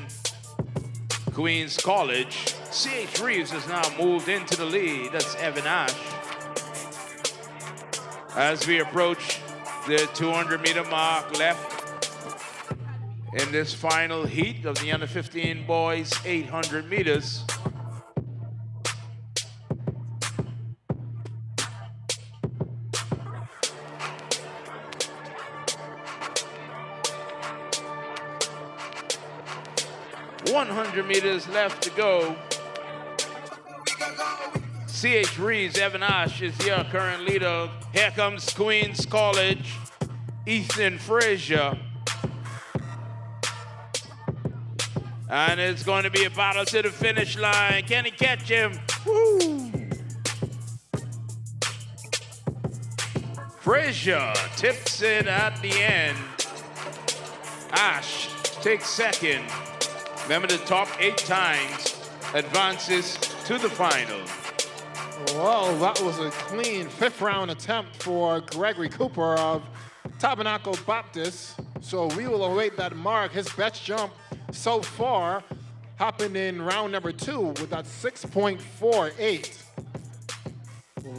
Queens College. C.H. Reeves has now moved into the lead. That's Evan Ash. As we approach the 200-meter mark left in this final heat of the under 15 boys 800 meters. $100 meters left to go. C.H. Reeves, Evan Ash is your current leader. Here comes Queens College, Ethan Frazier. And it's going to be a battle to the finish line. Can he catch him? Woo! Frazier tips it at the end. Ash takes second. Remember, the top 8 times advances to the final. Well, that was a clean 5th round attempt for Gregory Cooper of Tabernacle Baptist. So we will await that mark. His best jump so far happened in round number 2 with that 6.48.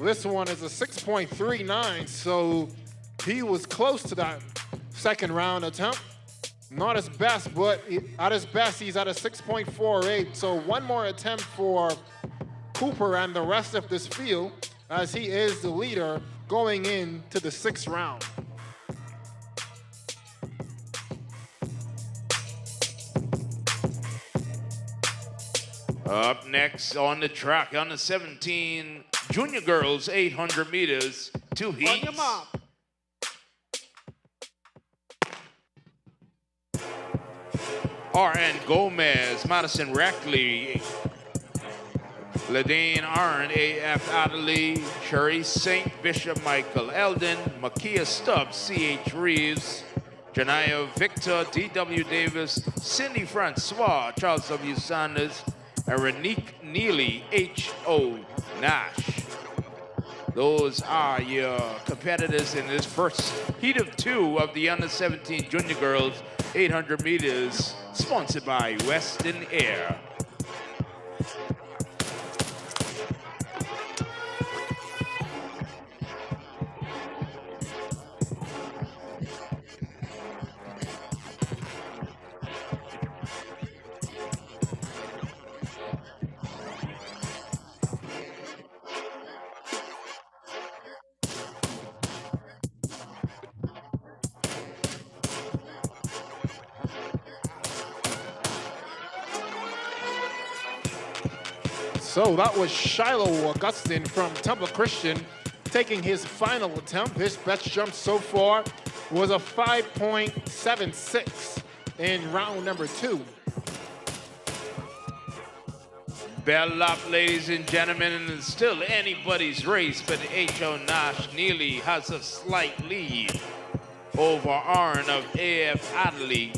This one is a 6.39, so he was close to that second round attempt. Not his best, but at his best, he's at a 6.48. So one more attempt for Cooper and the rest of this field, as he is the leader going into the 6th round. Up next on the track, on the 17 junior girls 800 meters, 2 heats. R.N. Gomez, Madison Reckley, Ladane Arn, A.F. Adderley, Sherry St. Bishop Michael Eldon, Makia Stubbs, C.H. Reeves, Janaya Victor, D.W. Davis, Cindy Francois, Charles W. Sanders, and Renique Neely, H.O. Nash. Those are your competitors in this first heat of 2 of the under 17 junior girls 800 meters, sponsored by Western Air. So that was Shiloh Augustine from Temple Christian taking his final attempt. His best jump so far was a 5.76 in round number 2. Bell up, ladies and gentlemen, and it's still anybody's race, but H.O. Nash Neely has a slight lead over Arn of A.F. Adderley.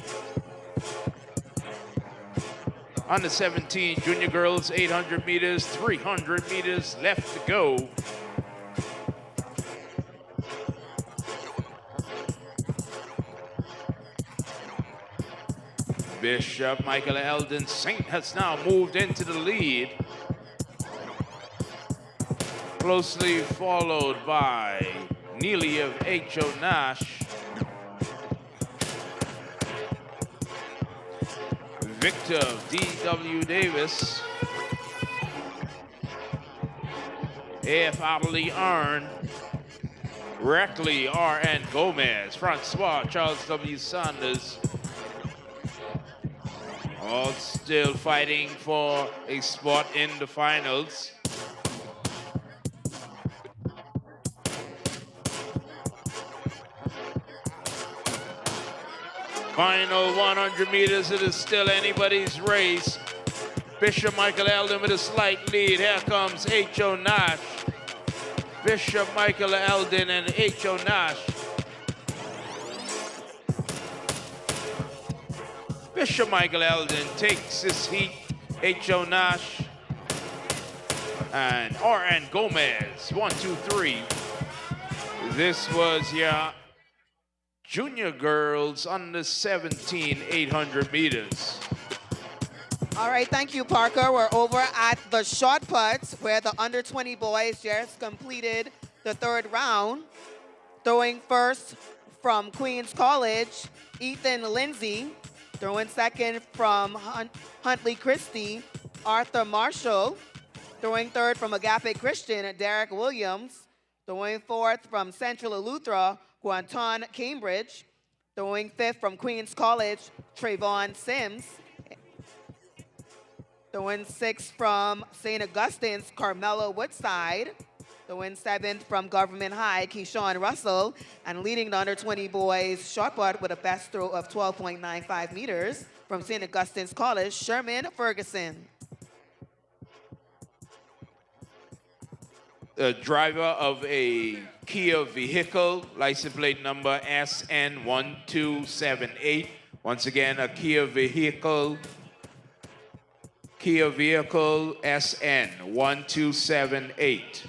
Under 17 junior girls 800 meters, 300 meters left to go. Bishop Michael Eldon Saint has now moved into the lead, closely followed by Neely of H.O. Nash, Victor of D.W. Davis, A.F. Adderley Arn, Reckley R.N. Gomez, Francois Charles W. Sanders, all still fighting for a spot in the finals. Final 100 meters, it is still anybody's race. Bishop Michael Eldon with a slight lead. Here comes H.O. Nash. Bishop Michael Eldon and H.O. Nash. Bishop Michael Eldon takes his heat. H.O. Nash and R.N. Gomez. 1, 2, 3. This was your junior girls under 17, 800 meters. All right, thank you, Parker. We're over at the shot puts where the under 20 boys just completed the third round. Throwing first from Queens College, Ethan Lindsay. Throwing second from Huntley Christie, Arthur Marshall. Throwing third from Agape Christian, Derek Williams. Throwing fourth from Central Eleuthera, Guanton Cambridge. Throwing fifth from Queens College, Trayvon Sims. Throwing sixth from St. Augustine's, Carmelo Woodside. Throwing seventh from Government High, Keyshawn Russell. And leading the under 20 boys shot put with a best throw of 12.95 meters from St. Augustine's College, Sherman Ferguson. The driver of a Kia vehicle, license plate number SN1278. Once again, a Kia vehicle SN1278.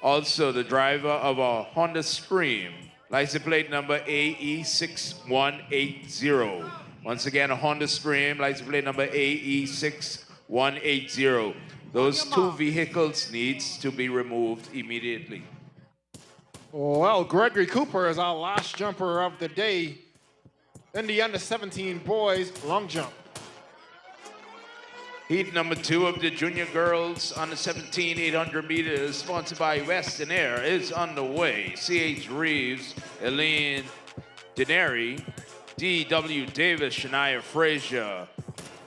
Also, the driver of a Honda Stream, license plate number AE6180. Once again, a Honda Stream, license plate number AE6180. Those two vehicles needs to be removed immediately. Well, Gregory Cooper is our last jumper of the day in the under 17 boys long jump. Heat number 2 of the junior girls under 17, 800 meters, sponsored by Western Air, is underway. C.H. Reeves, Eileen Deneri, D.W. Davis, Shania Frazier,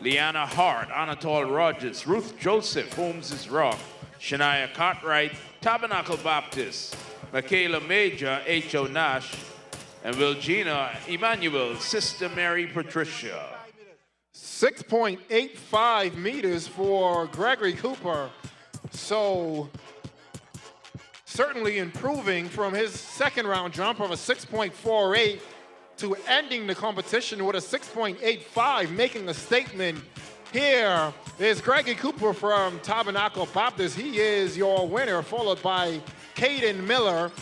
Leanna Hart, Anatole Rogers, Ruth Joseph, Holmes' Rock, Shania Cartwright, Tabernacle Baptist, Michaela Major, H.O. Nash, and Wilgina Emmanuel, Sister Mary Patricia. 6.85 meters for Gregory Cooper. So certainly improving from his second round jump of a 6.48 to ending the competition with a 6.85, making a statement. Here is Gregory Cooper from Tabernacle Baptist. He is your winner, followed by Caden Miller,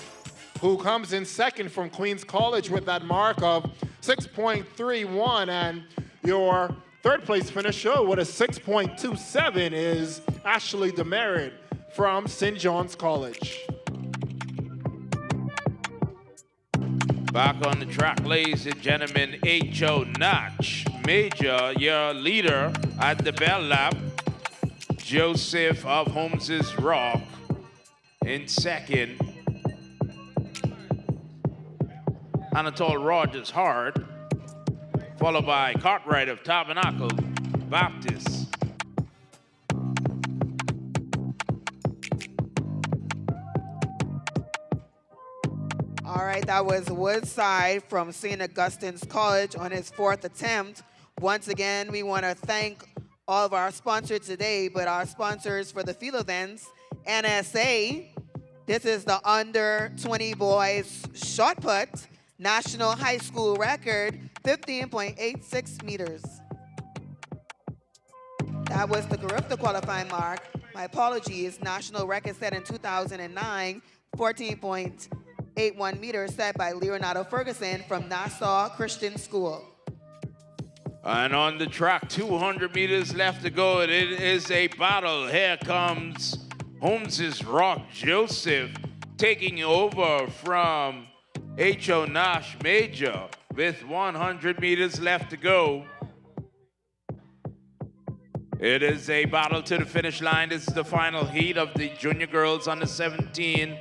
who comes in second from Queens College with that mark of 6.31. And your third place finisher with a 6.27 is Ashley Demerit from St. John's College. Back on the track, ladies and gentlemen, H.O. Nash, Major, your leader at the Bell Lap. Joseph of Holmes' Rock in second. Anatole Rogers Hart, followed by Cartwright of Tabernacle Baptist. All right, that was Woodside from St. Augustine's College on his fourth attempt. Once again, we want to thank all of our sponsors today, but our sponsors for the field events, NSA. This is the under 20 boys shot put, national high school record, 15.86 meters. That was the Garifta qualifying mark. My apologies, national record set in 2009, 14.81 meters set by Leonardo Ferguson from Nassau Christian School. And on the track, 200 meters left to go. It is a battle. Here comes Holmes' Rock Joseph taking over from H.O. Nash Major with 100 meters left to go. It is a battle to the finish line. This is the final heat of the junior girls under 17,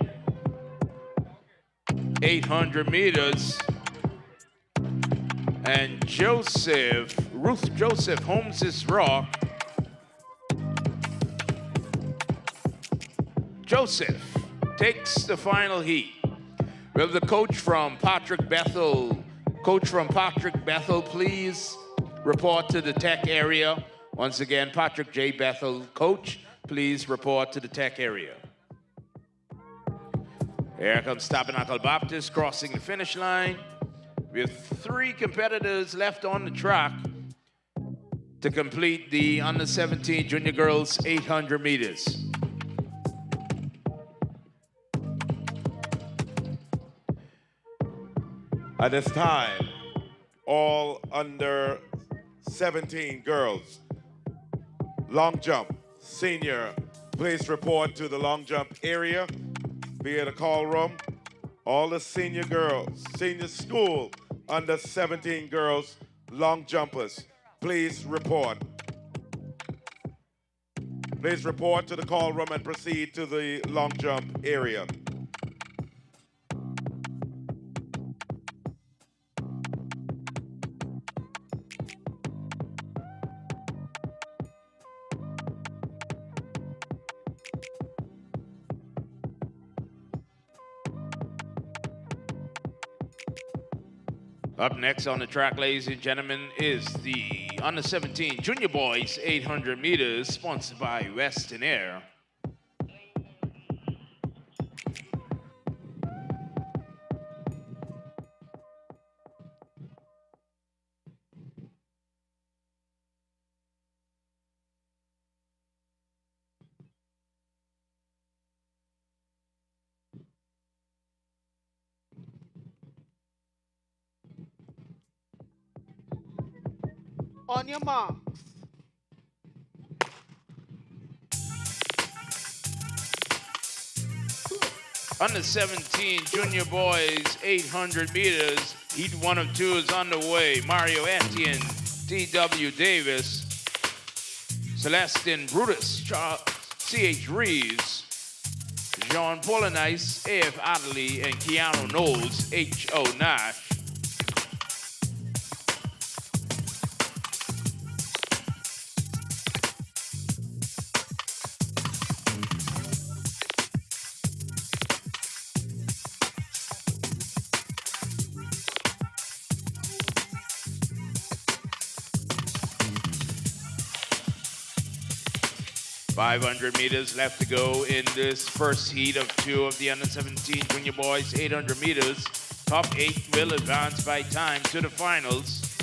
800 meters. And Ruth Joseph, Holmes' Rock. Joseph takes the final heat. We have the coach from Patrick Bethel. Coach from Patrick Bethel, please report to the tech area. Once again, Patrick J. Bethel, coach, please report to the tech area. Here comes Tabernacle Baptist crossing the finish line with 3 competitors left on the track to complete the under 17 junior girls 800 meters. At this time, all under 17 girls, long jump, senior, please report to the long jump area via the call room. All the senior girls, senior school, under 17 girls, long jumpers, please report. Please report to the call room and proceed to the long jump area. Up next on the track, ladies and gentlemen, is the under 17 junior boys 800 meters, sponsored by Western Air. On your marks. Under 17 junior boys 800 meters, heat 1 of 2 is underway. Mario Etienne, D.W. Davis, Celestin Brutus, C.H. Reeves, Jean Polonice, A.F. Adderley, and Keanu Knowles, H.O. Nash. 500 meters left to go in this first heat of 2 of the under 17 junior boys 800 meters. Top 8 will advance by time to the finals.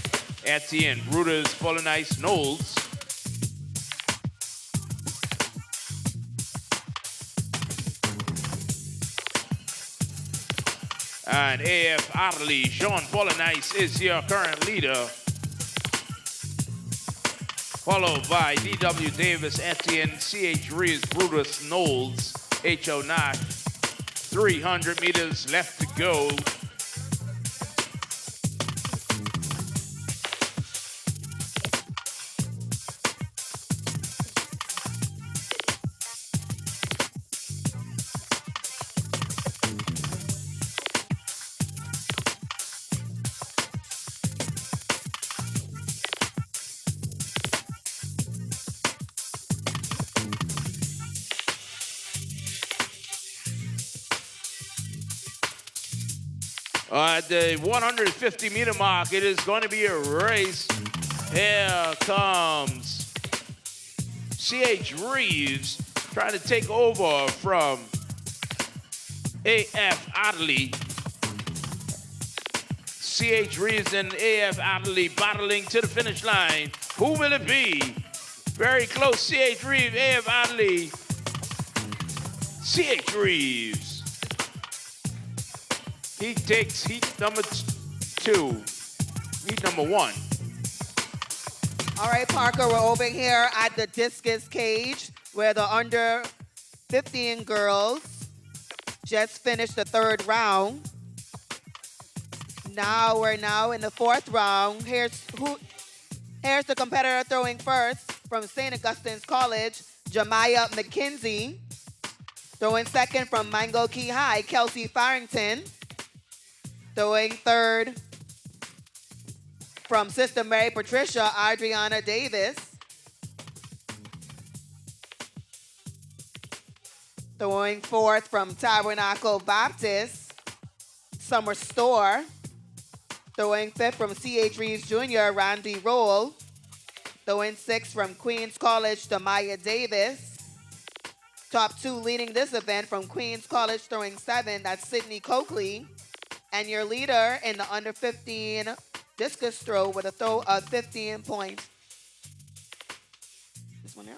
Etienne, Brutus, Polonice, Knowles. And A.F. Adderley, Jean Polonice is your current leader. Followed by D.W. Davis, Etienne, C.H. Reeves, Brutus, Knowles, H.O. Nash. 300 meters left to go. At the 150 meter mark, it is going to be a race. Here comes C.H. Reeves trying to take over from A.F. Adderley. C.H. Reeves and A.F. Adderley battling to the finish line. Who will it be? Very close, C.H. Reeves, A.F. Adderley. C.H. Reeves. He takes heat number 2, heat number 1. All right, Parker, we're over here at the discus cage where the under 15 girls just finished the 3rd round. Now we're in the 4th round. Here's the competitor throwing first from St. Augustine's College, Jemiah McKenzie. Throwing second from Mango Key High, Kelsey Farrington. Throwing third from Sister Mary Patricia, Adriana Davis. Throwing fourth from Tabernacle Baptist, Summer Store. Throwing fifth from C.H. Reeves Jr., Randy Roll. Throwing 6 from Queens College, Tamaya Davis. Top 2 leading this event from Queens College, throwing 7, that's Sydney Coakley. And your leader in the under 15 discus throw with a throw of 15 points. This one here.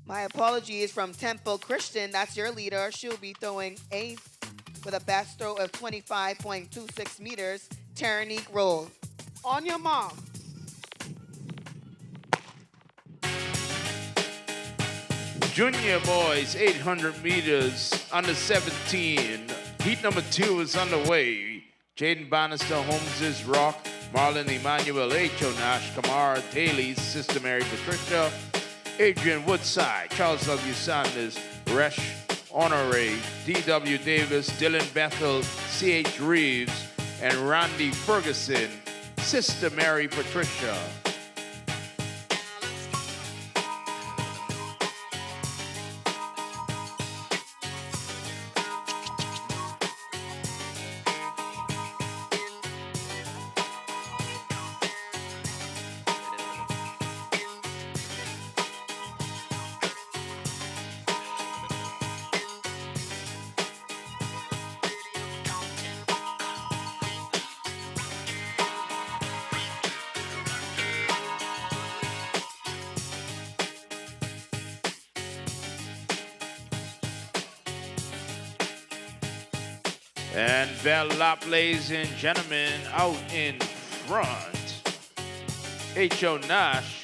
My apologies, from Temple Christian, that's your leader. She'll be throwing 8 with a best throw of 25.26 meters. Terranique Roll. On your mark. Junior boys, 800 meters, under 17. Heat number 2 is underway. Jaden Bannister, Holmes' Rock, Marlon Emmanuel, H.O. Nash, Kamara Daly, Sister Mary Patricia, Adrian Woodside, Charles W. Sanders, Resh Honore, D.W. Davis, Dylan Bethel, C.H. Reeves, and Randy Ferguson, Sister Mary Patricia. And Bell Lap, ladies and gentlemen, out in front. H.O. Nash.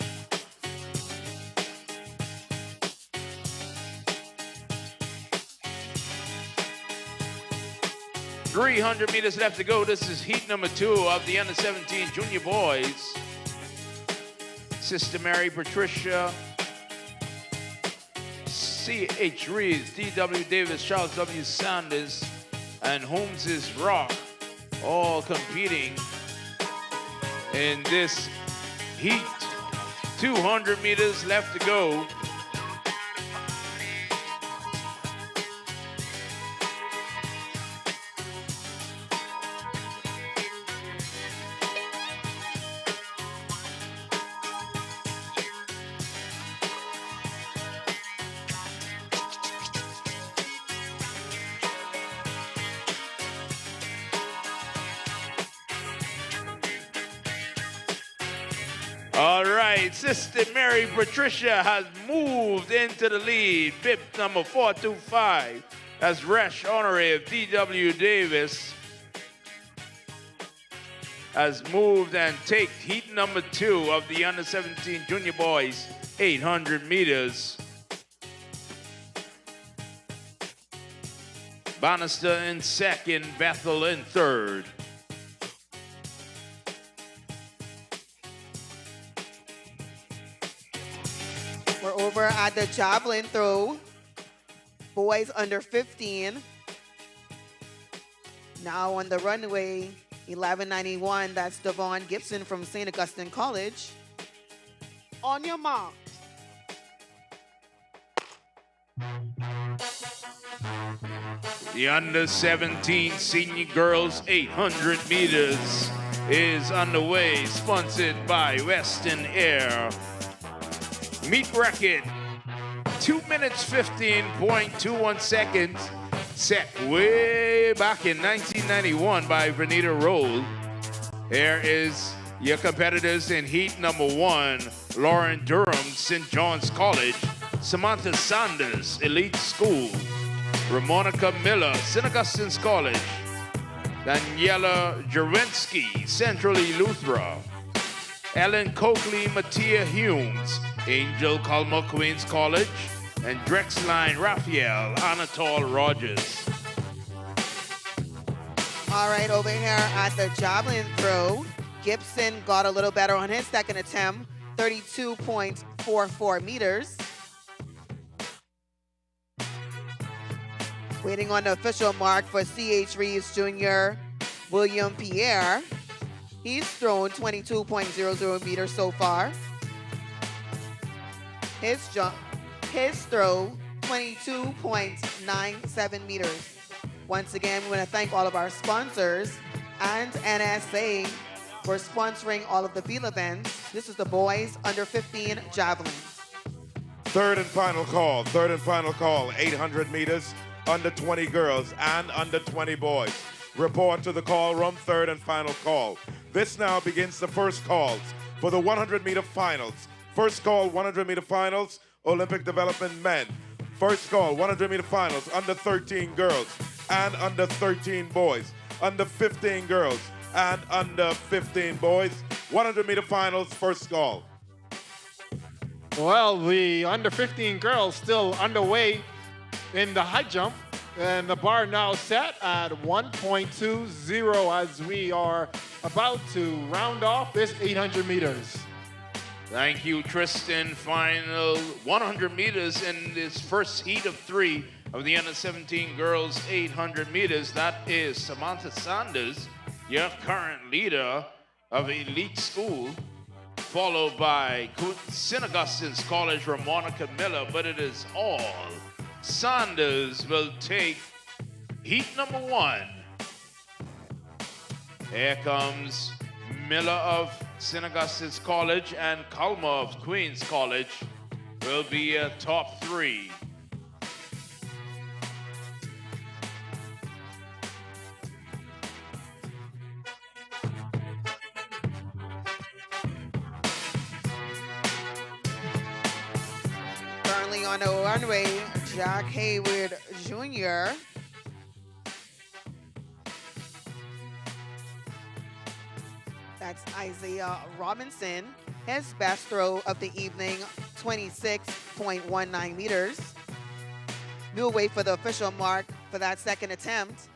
.300 meters left to go. This is heat number 2 of the under 17 junior boys. Sister Mary Patricia, C.H. Reeves, D.W. Davis, Charles W. Sanders, and Holmes' Rock, all competing in this heat. 200 meters left to go. All right, Sister Mary Patricia has moved into the lead. Bib number 425. That's Resh Honore of D.W. Davis. Has moved and take heat number 2 of the under 17 junior boys, 800 meters. Bannister in second, Bethel in third. We're over at the javelin throw. Boys under 15. Now on the runway, 1191, that's Devon Gibson from St. Augustine College. On your mark. The under 17 senior girls 800 meters is underway, sponsored by Western Air. Meet record, 2 minutes 15.21 seconds, set way back in 1991 by Vernita Roll. Here is your competitors in heat number 1, Lauren Durham, St. John's College, Samantha Sanders, Elite School, Ramonica Miller, St. Augustine's College, Daniela Jurensky, Central Eleuthera, Ellen Coakley, Mattia Humes, Angel Calma, Queens College, and Drexline Raphael, Anatole Rogers. All right, over here at the javelin throw, Gibson got a little better on his second attempt, 32.44 meters. Waiting on the official mark for C.H. Reeves Jr., William Pierre. He's thrown 22.00 meters so far. His throw, 22.97 meters. Once again, we want to thank all of our sponsors and NSA for sponsoring all of the field events. This is the boys under 15 javelin. Third and final call. 800 meters, under 20 girls and under 20 boys. Report to the call room, third and final call. This now begins the first calls for the 100-meter finals. First call, 100-meter finals, Olympic development men. First call, 100-meter finals, under 13 girls and under 13 boys. Under 15 girls and under 15 boys. 100-meter finals, first call. Well, the under 15 girls still underway in the high jump, and the bar now set at 1.20 as we are about to round off this 800 meters. Thank you, Tristan. Final 100 meters in this first heat of 3 of the under 17 girls 800 meters. That is Samantha Sanders, your current leader of Elite School, followed by St. Augustine's College Ramonica Miller, but it is all. Sanders will take heat number 1. Here comes Miller of St. Augustine's College, and Kalma of Queens College will be a top 3. Currently on the runway, Jack Hayward Jr. That's Isaiah Robinson. His best throw of the evening, 26.19 meters. We'll wait for the official mark for that second attempt.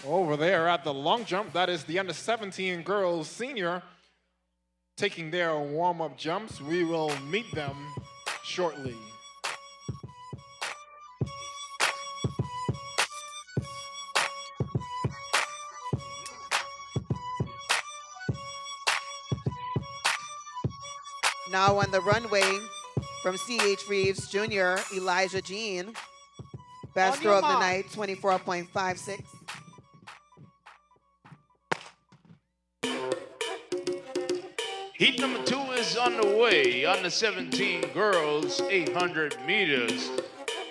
Over there at the long jump, that is the under 17 girls senior taking their warm-up jumps. We will meet them shortly. Now on the runway from C.H. Reeves Jr., Elijah Jean. Best throw of the night, 24.56. Heat number 2 is underway. Under 17 girls 800 meters.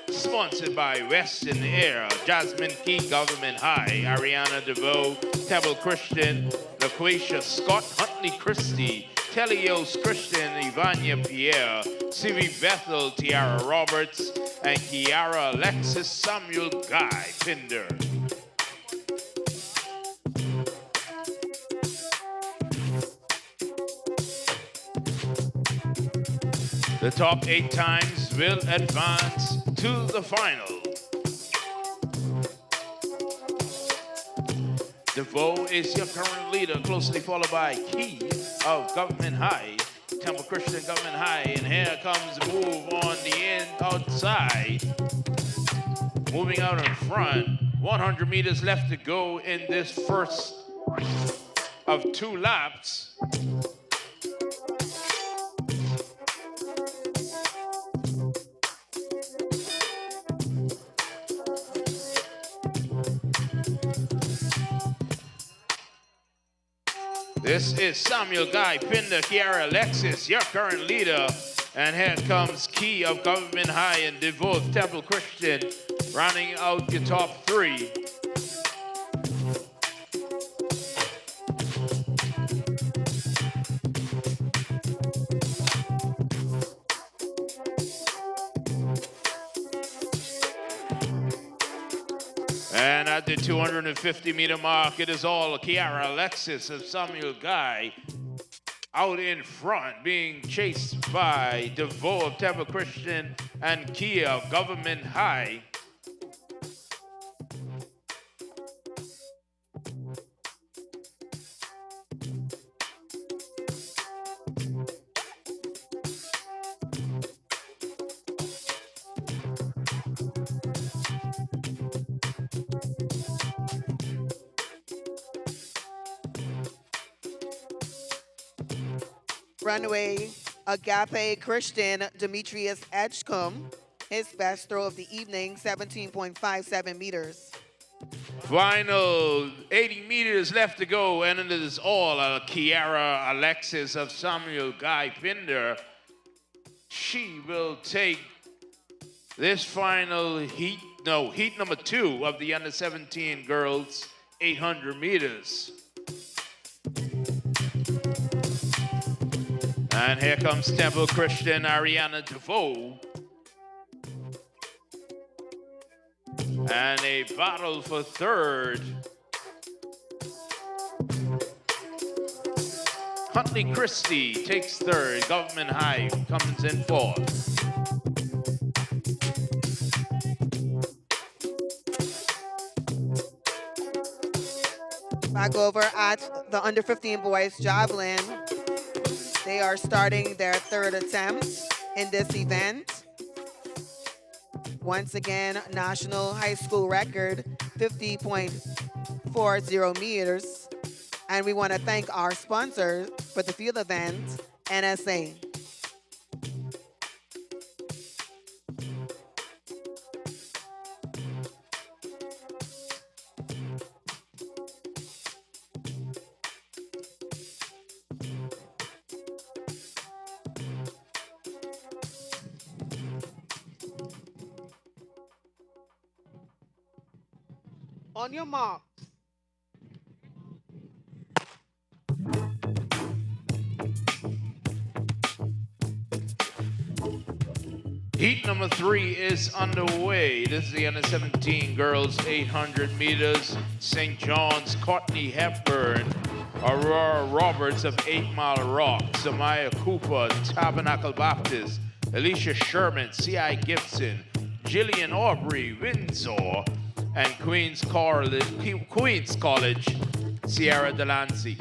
Sponsored by Western Air, Jasmine Key Government High, Ariana DeVoe, Temple Christian, LaQuisha Scott, Huntley Christie, Telios Christian, Ivania Pierre, Civi Bethel, Tiara Roberts, and Kiara Alexis Samuel Guy Pinder. The top 8 times will advance to the final. DeVoe is your current leader, closely followed by Key of Government High, Temple Christian Government High, and here comes the move on the end outside. Moving out in front, 100 meters left to go in this first of 2 laps. This is Samuel Guy Pinder, Kiara Alexis, your current leader. And here comes Key of Government High and DeVoe Temple Christian, rounding out your top 3. And at the 250-meter mark, it is all Kiara Alexis of Samuel Guy out in front, being chased by DeVoe of Temple Christian and Kia of Government High. Runway, Agape Christian Demetrius Edgecombe. His best throw of the evening, 17.57 meters. Final 80 meters left to go, and it is all Kiara Alexis of Samuel Guy Pinder. She will take this final heat number 2 of the under 17 girls 800 meters. And here comes Temple Christian Ariana DeVoe. And a battle for third. Huntley Christie takes third. Government High comes in fourth. Back over at the under 15 boys javelin. They are starting their third attempt in this event. Once again, national high school record, 50.40 meters. And we want to thank our sponsors for the field event, NSA. On your mark. Heat number 3 is underway. This is the under 17 girls 800 meters. St. John's, Courtney Hepburn, Aurora Roberts of 8 Mile Rock, Samaya Cooper, Tabernacle Baptist, Alicia Sherman, C.I. Gibson, Jillian Aubrey, Windsor, and Queens College, Sierra Delancey.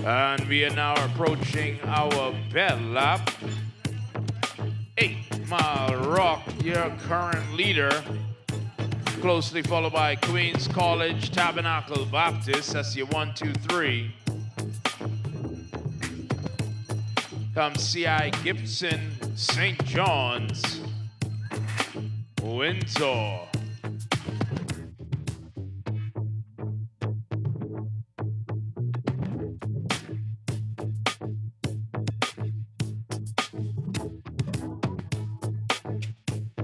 And we are now approaching our bell lap. 8 Mile Rock, your current leader. Closely followed by Queens College, Tabernacle Baptist. That's your 1, 2, 3. Comes C.I. Gibson, St. John's, Windsor.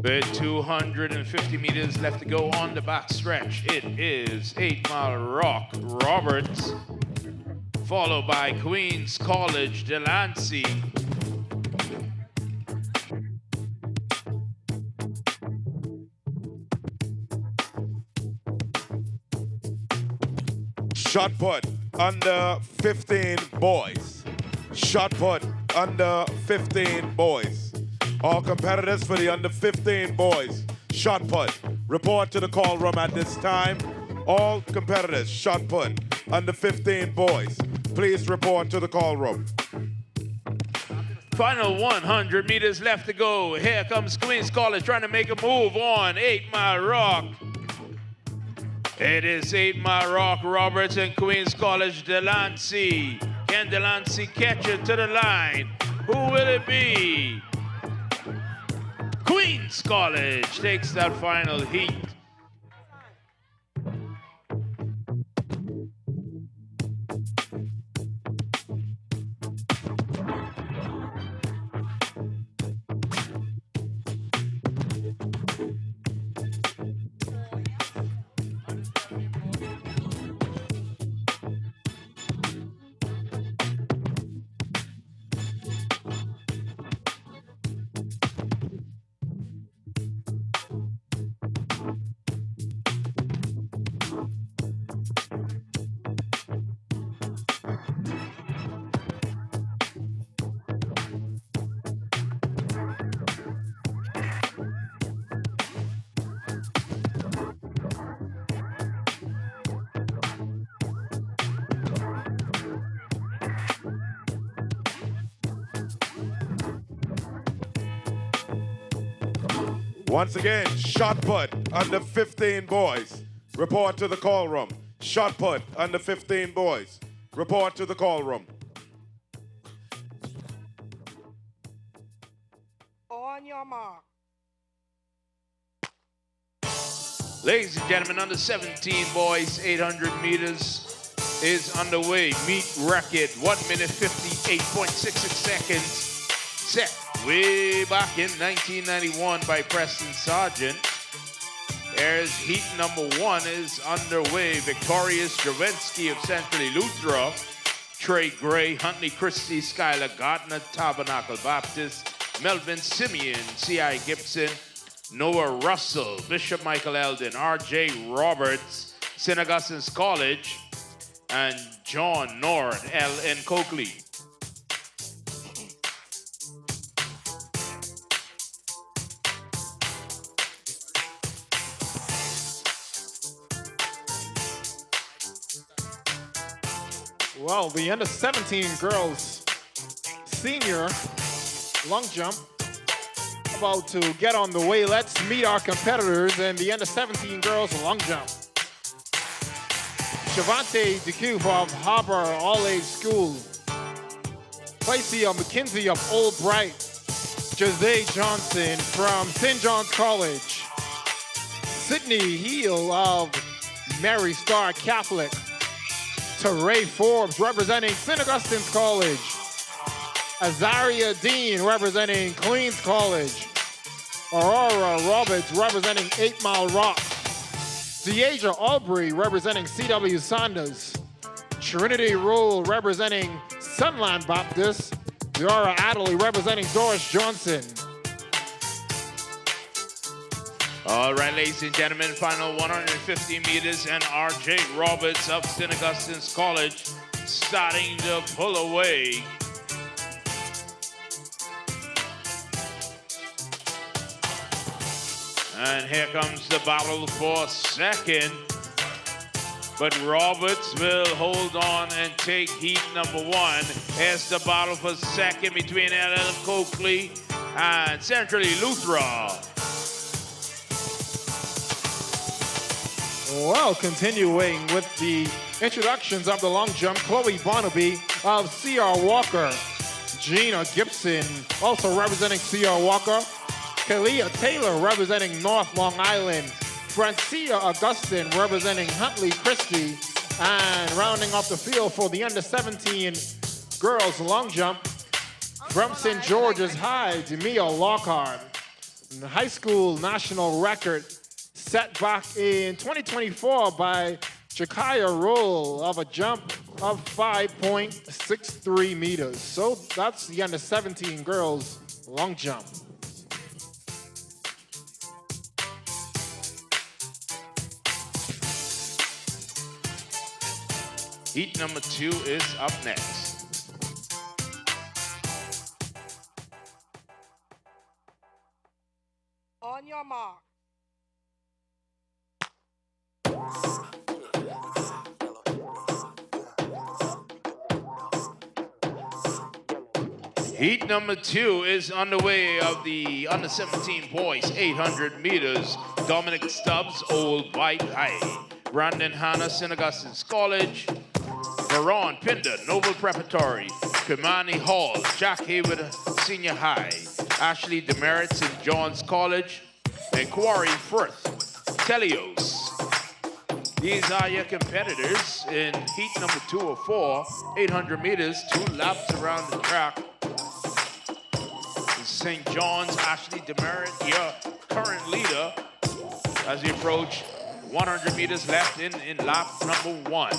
With 250 meters left to go on the back stretch, it is 8 Mile Rock Roberts, followed by Queens College Delancey. Shot put under 15 boys. Shot put under 15 boys. All competitors for the under 15 boys. Shot put. Report to the call room at this time. All competitors, shot put, under 15 boys. Please report to the call room. Final 100 meters left to go. Here comes Queens College trying to make a move on 8 Mile Rock. It is 8 Mile Rock Roberts and Queens College Delancey. Can Delancey catch it to the line? Who will it be? Queens College takes that final heat. Once again, shot put under 15 boys. Report to the call room. Shot put under 15 boys. Report to the call room. On your mark. Ladies and gentlemen, under 17 boys, 800 meters is underway. Meet record, 1 minute 58.66 seconds. Set way back in 1991 by Preston Sargent. There's heat number 1 is underway. Victorious Javensky of Central Eleuthera, Trey Gray, Huntley Christie, Skylar Gardner, Tabernacle Baptist, Melvin Simeon, C.I. Gibson, Noah Russell, Bishop Michael Eldon, R.J. Roberts, St. Augustine's College, and John Nord, L.N. Coakley. Well, the under 17 girls senior long jump about to get on the way. Let's meet our competitors in the under 17 girls long jump. Shavante DeCube of Harbor All-Age School. Lacey McKinsey of Old Bright. Jose Johnson from St. John's College. Sydney Heel of Mary Star Catholic. Teray Forbes representing St. Augustine's College. Azaria Dean representing Queens College. Aurora Roberts representing 8 Mile Rock. Deasia Aubrey representing C.W. Sanders. Trinity Rule representing Sunland Baptist. Diora Adderley representing Doris Johnson. All right, ladies and gentlemen, final 150 meters, and R.J. Roberts of St. Augustine's College starting to pull away. And here comes the battle for second. But Roberts will hold on and take heat number 1. Here's the battle for second between Ellen Coakley and Central Eleuthera. Well, continuing with the introductions of the long jump, Chloe Barnaby of C.R. Walker. Gina Gibson, also representing C.R. Walker. Kalia Taylor representing North Long Island. Francia Augustine representing Huntley Christie. And rounding off the field for the under 17 girls long jump from St. George's High, Demia Lockhart. The high school national record set back in 2024 by Jakaya Roll of a jump of 5.63 meters. So that's the under 17 girls long jump. Heat number 2 is up next. On your mark. Heat number 2 is underway of the under 17 boys, 800 meters. Dominic Stubbs, Old White High. Brandon Hanna, St. Augustine's College. Veron Pinder, Noble Preparatory. Kimani Hall, Jack Hayward Senior High. Ashley Demerit, St. John's College. And Quarry Firth, Telios. These are your competitors in heat number 2 of 4, 800 meters, 2 laps around the track. St. John's, Ashley Demerit, your current leader, as we approach 100 meters left in lap number 1.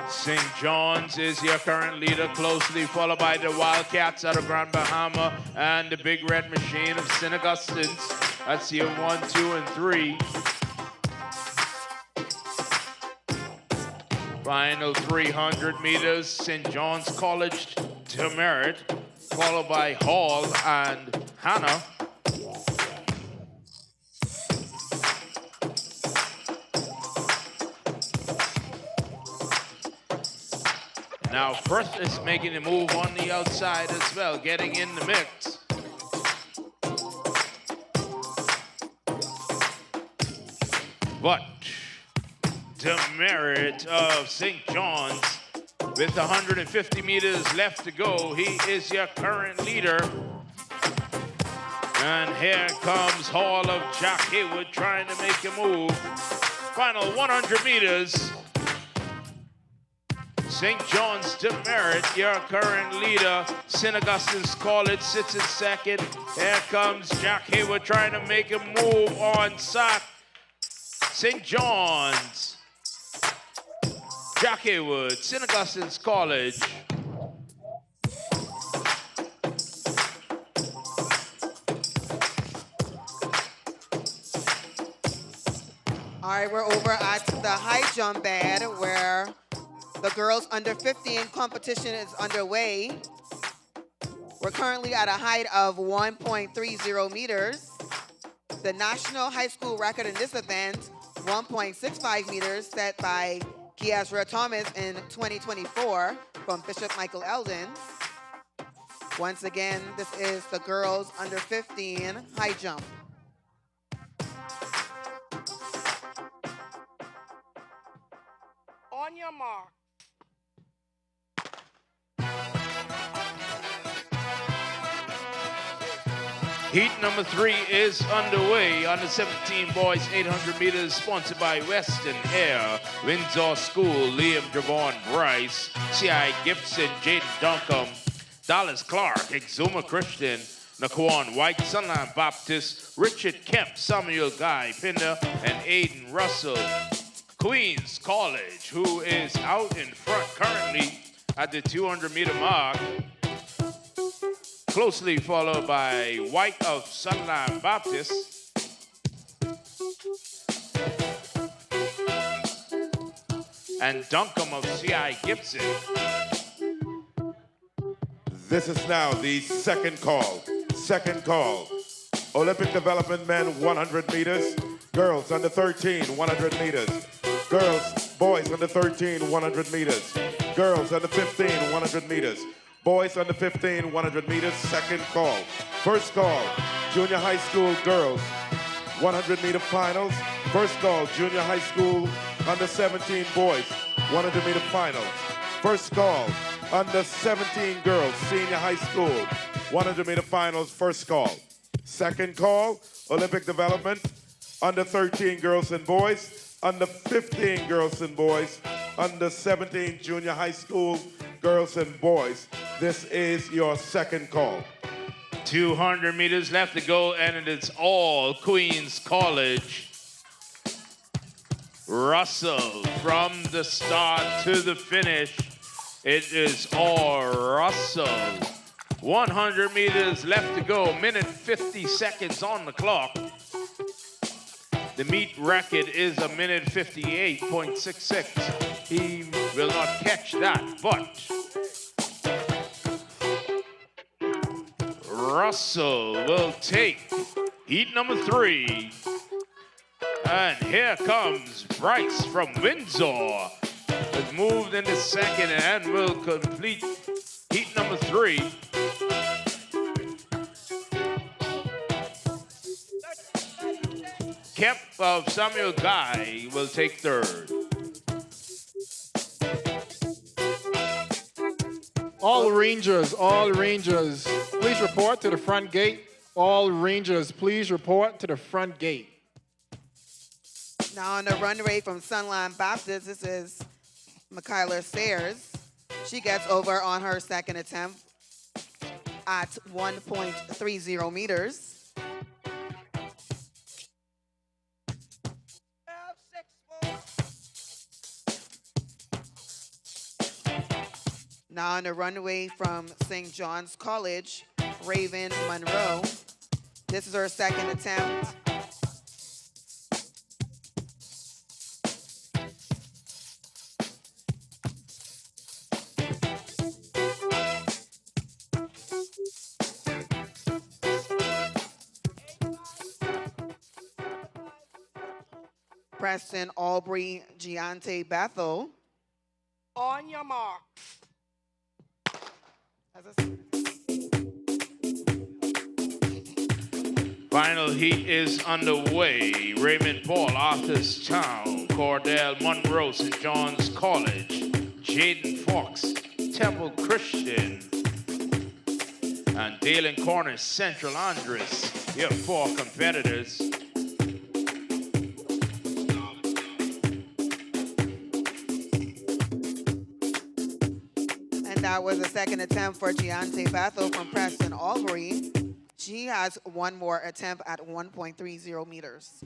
St. John's is your current leader, closely followed by the Wildcats out of Grand Bahama and the Big Red Machine of St. Augustine's. That's your 1, 2, and 3. Final 300 meters, St. John's College to Merritt, followed by Hall and Hannah. Now, First is making a move on the outside as well, getting in the mix. But Demerit of St. John's, with 150 meters left to go, he is your current leader. And here comes Hall of Jack Haywood trying to make a move. Final 100 meters. St. John's Demerit, your current leader. St. Augustine's College sits in second. Here comes Jack Haywood trying to make a move on Sac. St. John's. Jack Haywood, St. Augustine's College. All right, we're over at the high jump bed where the girls under 15 competition is underway. We're currently at a height of 1.30 meters. The national high school record in this event, 1.65 meters, set by Kiasra Thomas in 2024 from Bishop Michael Eldon. Once again, this is the girls under 15 high jump. On your mark. Heat number 3 is underway. Under 17 boys, 800 meters, sponsored by Western Air, Windsor School, Liam Javon Bryce, C.I. Gibson, Jaden Duncombe, Dallas Clark, Exuma Christian, Naquan White, Sunline Baptist, Richard Kemp, Samuel Guy, Pinder, and Aiden Russell. Queens College, who is out in front currently at the 200-meter mark, closely followed by White of Sunline Baptist. And Duncombe of C.I. Gibson. This is now the second call. Second call. Olympic development men 100 meters. Girls under 13, 100 meters. Boys under 13, 100 meters. Girls under 15, 100 meters. Boys under 15, 100 meters. Second call. First call, junior high school girls, 100-meter finals. First call, junior high school under 17 boys, 100-meter finals. First call, under 17 girls, senior high school, 100-meter finals. First call. Second call, Olympic development, under 13 girls and boys, under 15 girls and boys, under 17 junior high school girls and boys. This is your second call. 200 meters left to go, and it is all Queens College. Russell from the start to the finish. It is all Russell. 100 meters left to go, minute 50 seconds on the clock. The meet record is a minute 58.66. He will not catch that, but Russell will take heat number 3. And here comes Bryce from Windsor. Has moved into second and will complete heat number 3. Kemp of Samuel Guy will take third. All Rangers, please report to the front gate. All Rangers, please report to the front gate. Now on the runway from Sunline Baptist, this is Michaela Sayers. She gets over on her second attempt at 1.30 meters. Now on the runway from St. John's College, Raven Monroe. This is her second attempt. Preston Aubrey Giante Bethel. On your mark. Final heat is underway. Raymond Paul, Arthurstown, Cordell Monroe, St. John's College, Jaden Fox, Temple Christian, and Dale Corners, Central Andres. You have 4 competitors. And that was the second attempt for Giante Bethel from Preston Albury. She has one more attempt at 1.30 meters.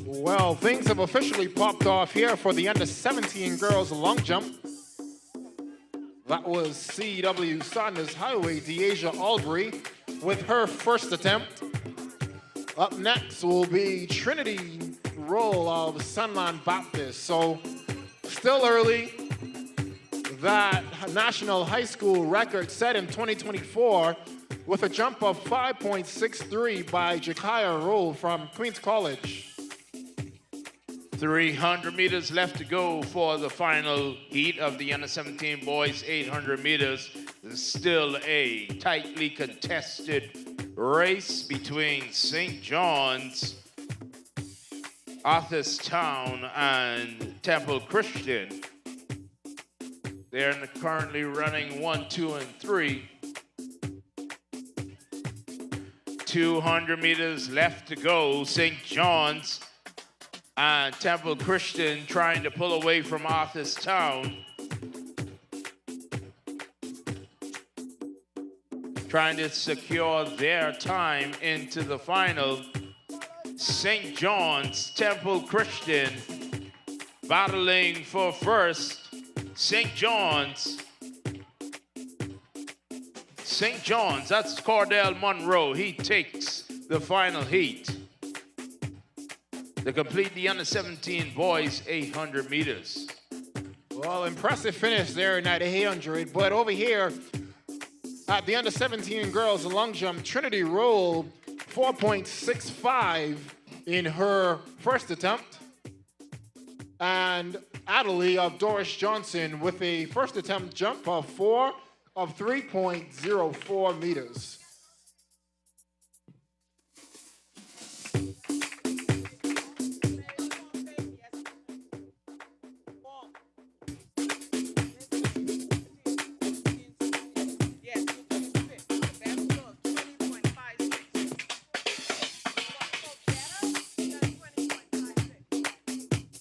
Well, things have officially popped off here for the under-17 girls long jump. That was CW Sanders Highway, Deasia Albury, with her first attempt. Up next will be Trinity Roll of Sunland Baptist. So, still early. That national high school record set in 2024 with a jump of 5.63 by Jakaya Roll from Queens College. 300 meters left to go for the final heat of the under-17 boys 800 meters. Still a tightly contested race between St. John's, Arthurstown, and Temple Christian. They're currently running 1, 2, and 3. 200 meters left to go. St. John's and Temple Christian trying to pull away from Arthurstown. Trying to secure their time into the final. St. John's, Temple Christian battling for first. St. John's, that's Cordell Monroe. He takes the final heat to complete the under-17 boys 800 meters. Well, impressive finish there in that 800, but over here at the under-17 girls long jump, Trinity Roll 4.65 in her first attempt, and Adelie of Doris Johnson with a first attempt jump of 3.04 meters.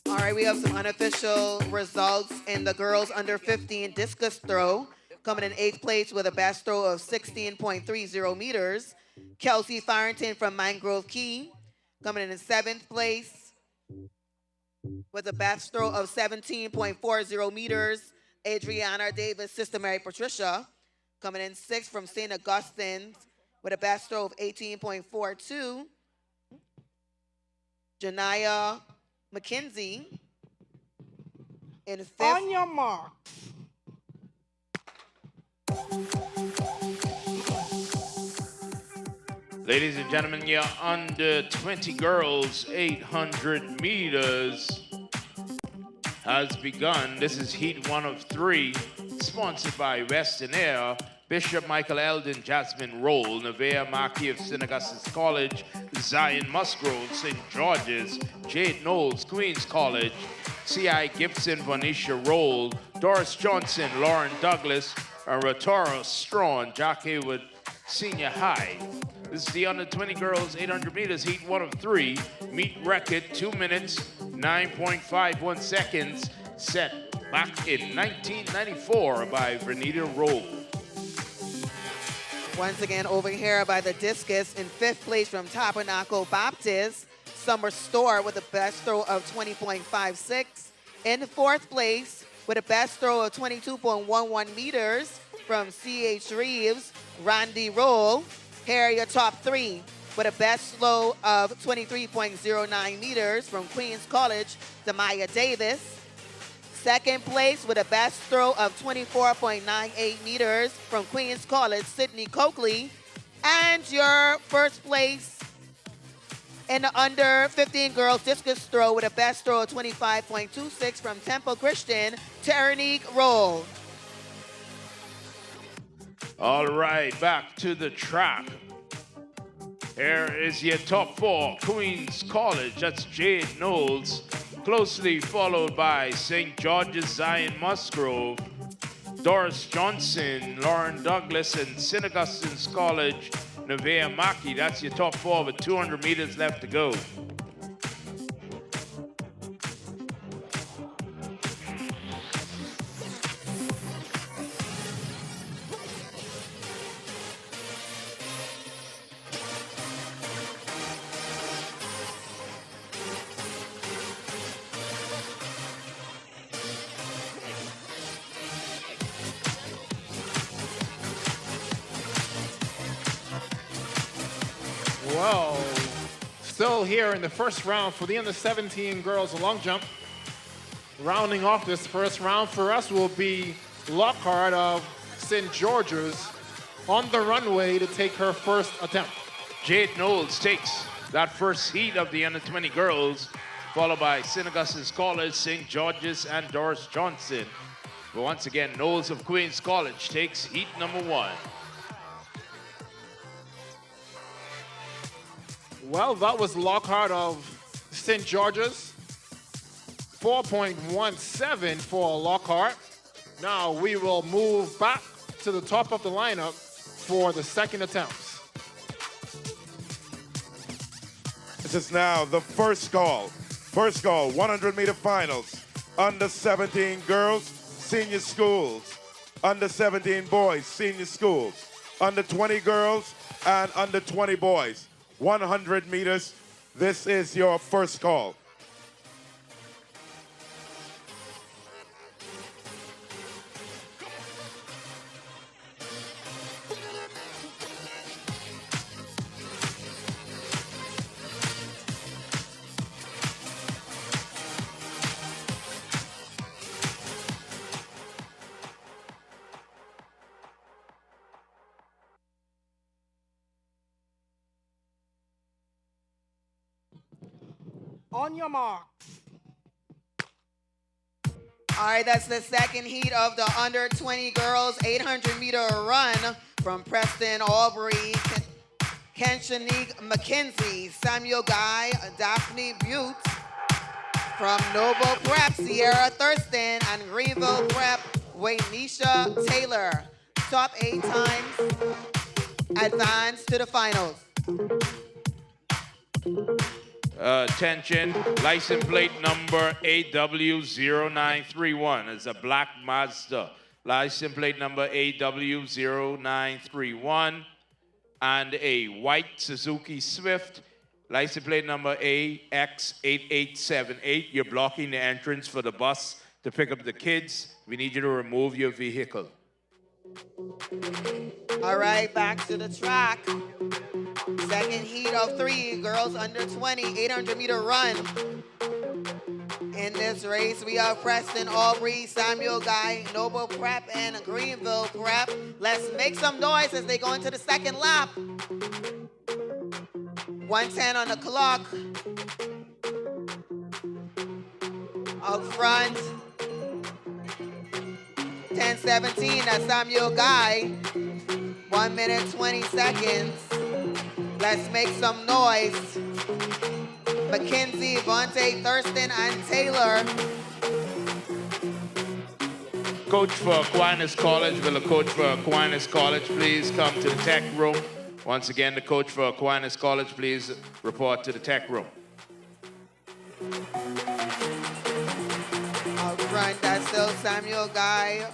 All right, we have some unofficial results in the girls under 15 discus throw. Coming in 8th place with a best throw of 16.30 meters. Kelsey Farrington from Mangrove Key. Coming in 7th place with a best throw of 17.40 meters. Adriana Davis, Sister Mary Patricia. Coming in 6th from St. Augustine with a best throw of 18.42. Janaya McKenzie in 5th. On your mark. Ladies and gentlemen, your under 20 girls 800 meters has begun. This is heat 1 of 3, sponsored by Western Air, Bishop Michael Eldon, Jasmine Roll, Nevaeh Mackey of St. Augustus College, Zion Musgrove, St. George's, Jade Knowles, Queens College, C.I. Gibson, Bonisha Roll, Doris Johnson, Lauren Douglas, and Rotoro Strawn, Jack Haywood Senior High. This is the under 20 girls 800 meters heat 1 of 3. Meet record 2 minutes, 9.51 seconds, set back in 1994 by Vernita Roll. Once again, over here by the discus in 5th place from Tabernacle Baptist, Summer Store with a best throw of 20.56. In 4th place with a best throw of 22.11 meters from C.H. Reeves, Randy Roll. Here are your top 3 with a best throw of 23.09 meters from Queens College, Demaya Davis. 2nd place with a best throw of 24.98 meters from Queens College, Sydney Coakley. And your 1st place In the under 15 girls discus throw with a best throw of 25.26 from Temple Christian, Teranique Roll. All right, back to the track. Here is your top four. Queens College, that's Jade Knowles, closely followed by St. George's Zion Musgrove, Doris Johnson, Lauren Douglas, and St. Augustine's College, Nevaeh Mackey. That's your top four with 200 meters left to go. Well, still here in the first round for the under 17 girls long jump. Rounding off this first round for us will be Lockhart of St. George's on the runway to take her first attempt. Jade Knowles takes that first heat of the under 20 girls, followed by St. Augustine's College, St. George's, and Doris Johnson. But once again, Knowles of Queens College takes heat number one. Well, that was Lockhart of St. George's. 4.17 for Lockhart. Now we will move back to the top of the lineup for the second attempts. This is now the first call. First call, 100-meter finals. Under 17 girls, senior schools. Under 17 boys, senior schools. Under 20 girls and under 20 boys. 100 meters. This is your first call. On your marks. All right, that's the second heat of the under 20 girls 800-meter run from Preston Aubrey, Kenshanique McKenzie, Samuel Guy, Daphne Butte. From Noble Prep, Sierra Thurston, and Greenville Prep, Waynisha Taylor. Top 8 times, advance to the finals. Attention, license plate number AW0931 is a black Mazda. License plate number AW0931 and a white Suzuki Swift. License plate number AX8878. You're blocking the entrance for the bus to pick up the kids. We need you to remove your vehicle. All right, back to the track. Second heat of 3, girls under 20, 800-meter run. In this race, we have Preston Aubrey, Samuel Guy, Noble Prep, and Greenville Prep. Let's make some noise as they go into the second lap. 110 on the clock. Up front. 10:17, that's Samuel Guy. 1 minute, 20 seconds. Let's make some noise. McKenzie, Vontae, Thurston, and Taylor. Coach for Aquinas College, will the coach for Aquinas College please come to the tech room? Once again, the coach for Aquinas College, please report to the tech room. Up front, that's still Samuel Guy.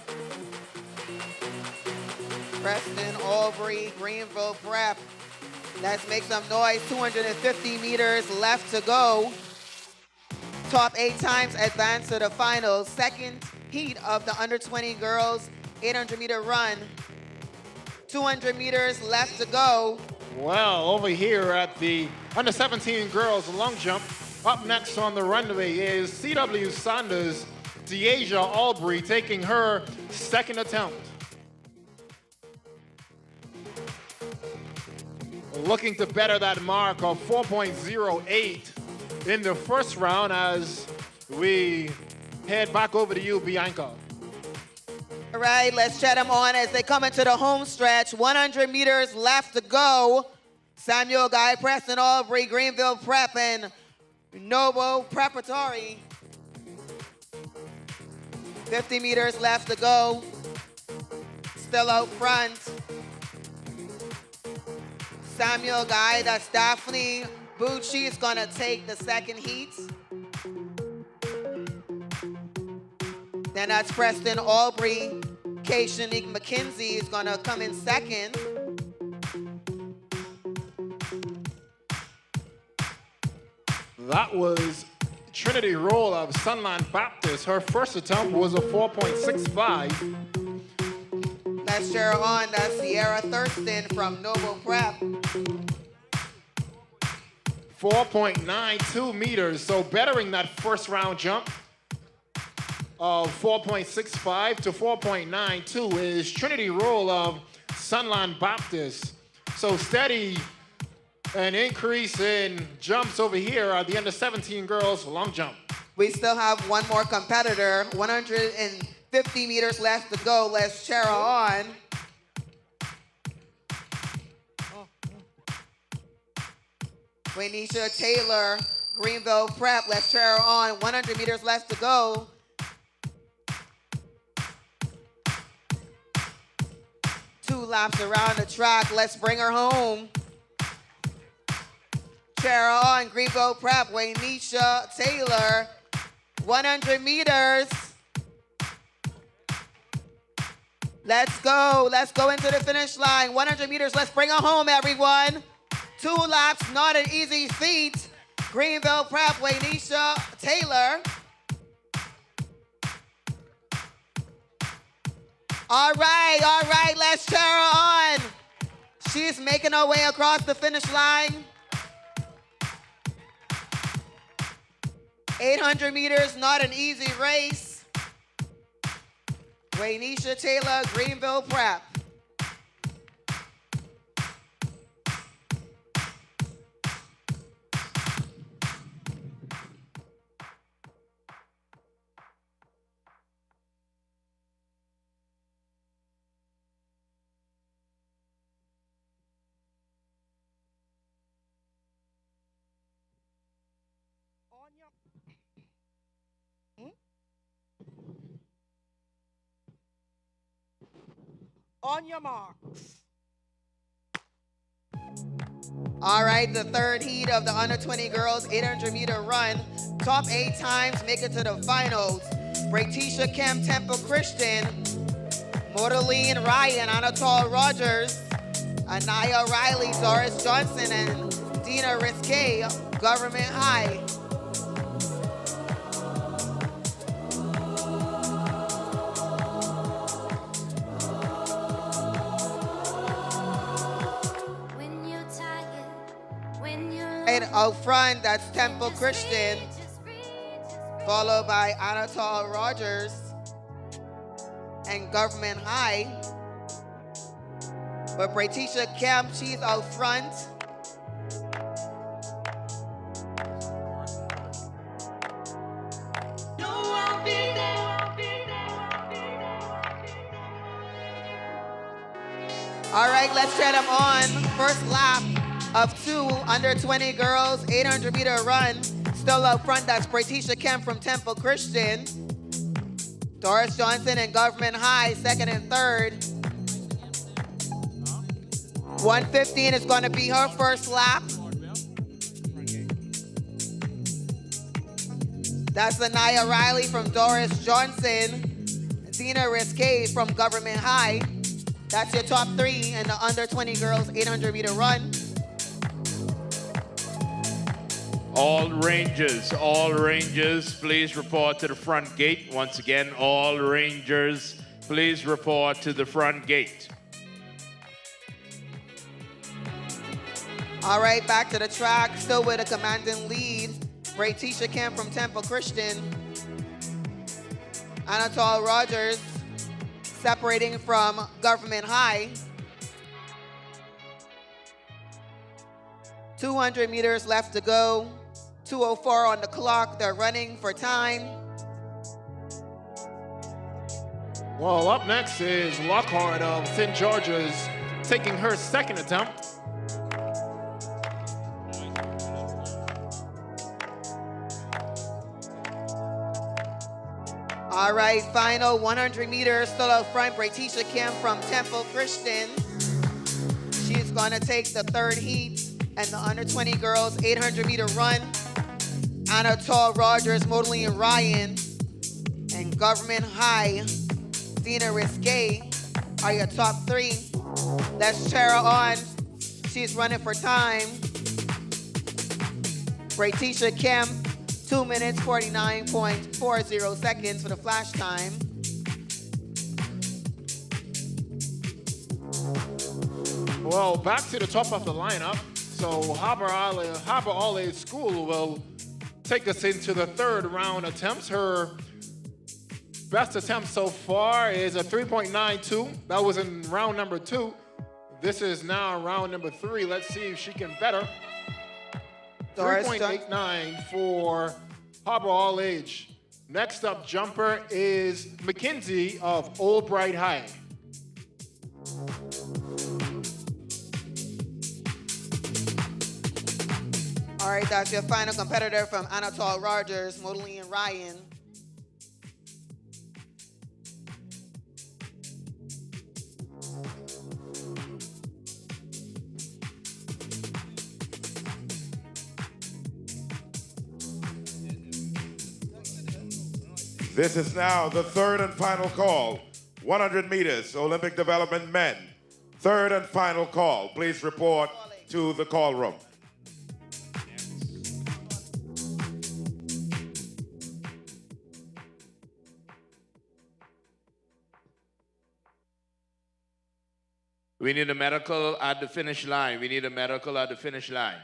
Preston Aubrey, Greenville Prep. Let's make some noise. 250 meters left to go. Top 8 times advance to the finals. Second heat of the under 20 girls 800-meter run. 200 meters left to go. Well, over here at the under 17 girls long jump, up next on the runway is C.W. Sanders, Deasia Aubrey, taking her second attempt. looking to better that mark of 4.08 in the first round as we head back over to you, Bianca. All right, let's chat them on as they come into the home stretch. 100 meters left to go. Samuel Guy, Preston Aubrey, Greenville Prep, and Noble Preparatory. 50 meters left to go. Still out front. Samuel Guy, that's Daphne Bucci, is gonna take the second heat. Then that's Preston Aubrey. Shanique McKenzie is gonna come in second. That was Trinity Roll of Sunland Baptist. Her first attempt was a 4.65. Let's share on, that's Sierra Thurston from Noble Prep. 4.92 meters, so bettering that first round jump of 4.65 to 4.92 is Trinity Roll of Sunland Baptist. So steady, an increase in jumps over here are the under 17 girls long jump. We still have one more competitor, 150 meters left to go. Let's cheer her on. Waynisha Taylor, Greenville Prep, let's cheer her on. 100 meters left to go. Two laps around the track, let's bring her home. Cheer her on, Greenville Prep, Waynisha Taylor, 100 meters. Let's go into the finish line. 100 meters, let's bring her home, everyone. 2 laps, not an easy feat. Greenville Prep, Waynisha Taylor. All right, let's cheer her on. She's making her way across the finish line. 800 meters, not an easy race. Waynisha Taylor, Greenville Prep. On your marks. All right, the third heat of the under 20 girls 800 meter run. Top 8 times make it to the finals. Bratisha Kemp, Temple Christian. Mordaline Ryan, Anatole Rogers. Anaya Riley, Doris Johnson, and Dina Risque, Government High. And out front, that's Temple Christian, followed by Anatole Rogers and Government High. But Bratisha Kemp, she's out front. All right, let's cheer them on. First lap of 2 under 20 girls, 800 meter run. Still up front, that's Bratisha Kemp from Temple Christian. Doris Johnson and Government High, second and third. 115 is going to be her first lap. That's Anaya Riley from Doris Johnson. Dina Risque from Government High. That's your top 3 in the under 20 girls 800 meter run. All rangers, please report to the front gate. Once again, all rangers, please report to the front gate. All right, back to the track, still with a commanding lead. Bratisha Kemp from Temple Christian. Anatole Rogers separating from Government High. 200 meters left to go. 2:04 on the clock. They're running for time. Well, up next is Lockhart of St. George's taking her second attempt. All right, final 100 meters, still up front. Braytisha Kim from Temple Christian. She's gonna take the third heat and the under 20 girls 800 meter run. Anatole Rogers, Modeling and Ryan, and Government High, Dina Risque are your top three. Let's cheer her on. She's running for time. Braytisha Kim, 2 minutes, 49.40 seconds for the flash time. Well, back to the top of the lineup. So Harbor Ollie School will take us into the third round attempts. Her best attempt so far is a 3.92. That was in round number 2. This is now round number 3. Let's see if she can better. 3.89 for Harbor All Age. Next up jumper is McKinsey of Old Bright High. All right, that's your final competitor from Anatole Rogers, Modeling and Ryan. This is now the third and final call. 100 meters, Olympic Development Men. Third and final call. Please report to the call room. We need a medical at the finish line. We need a medical at the finish line.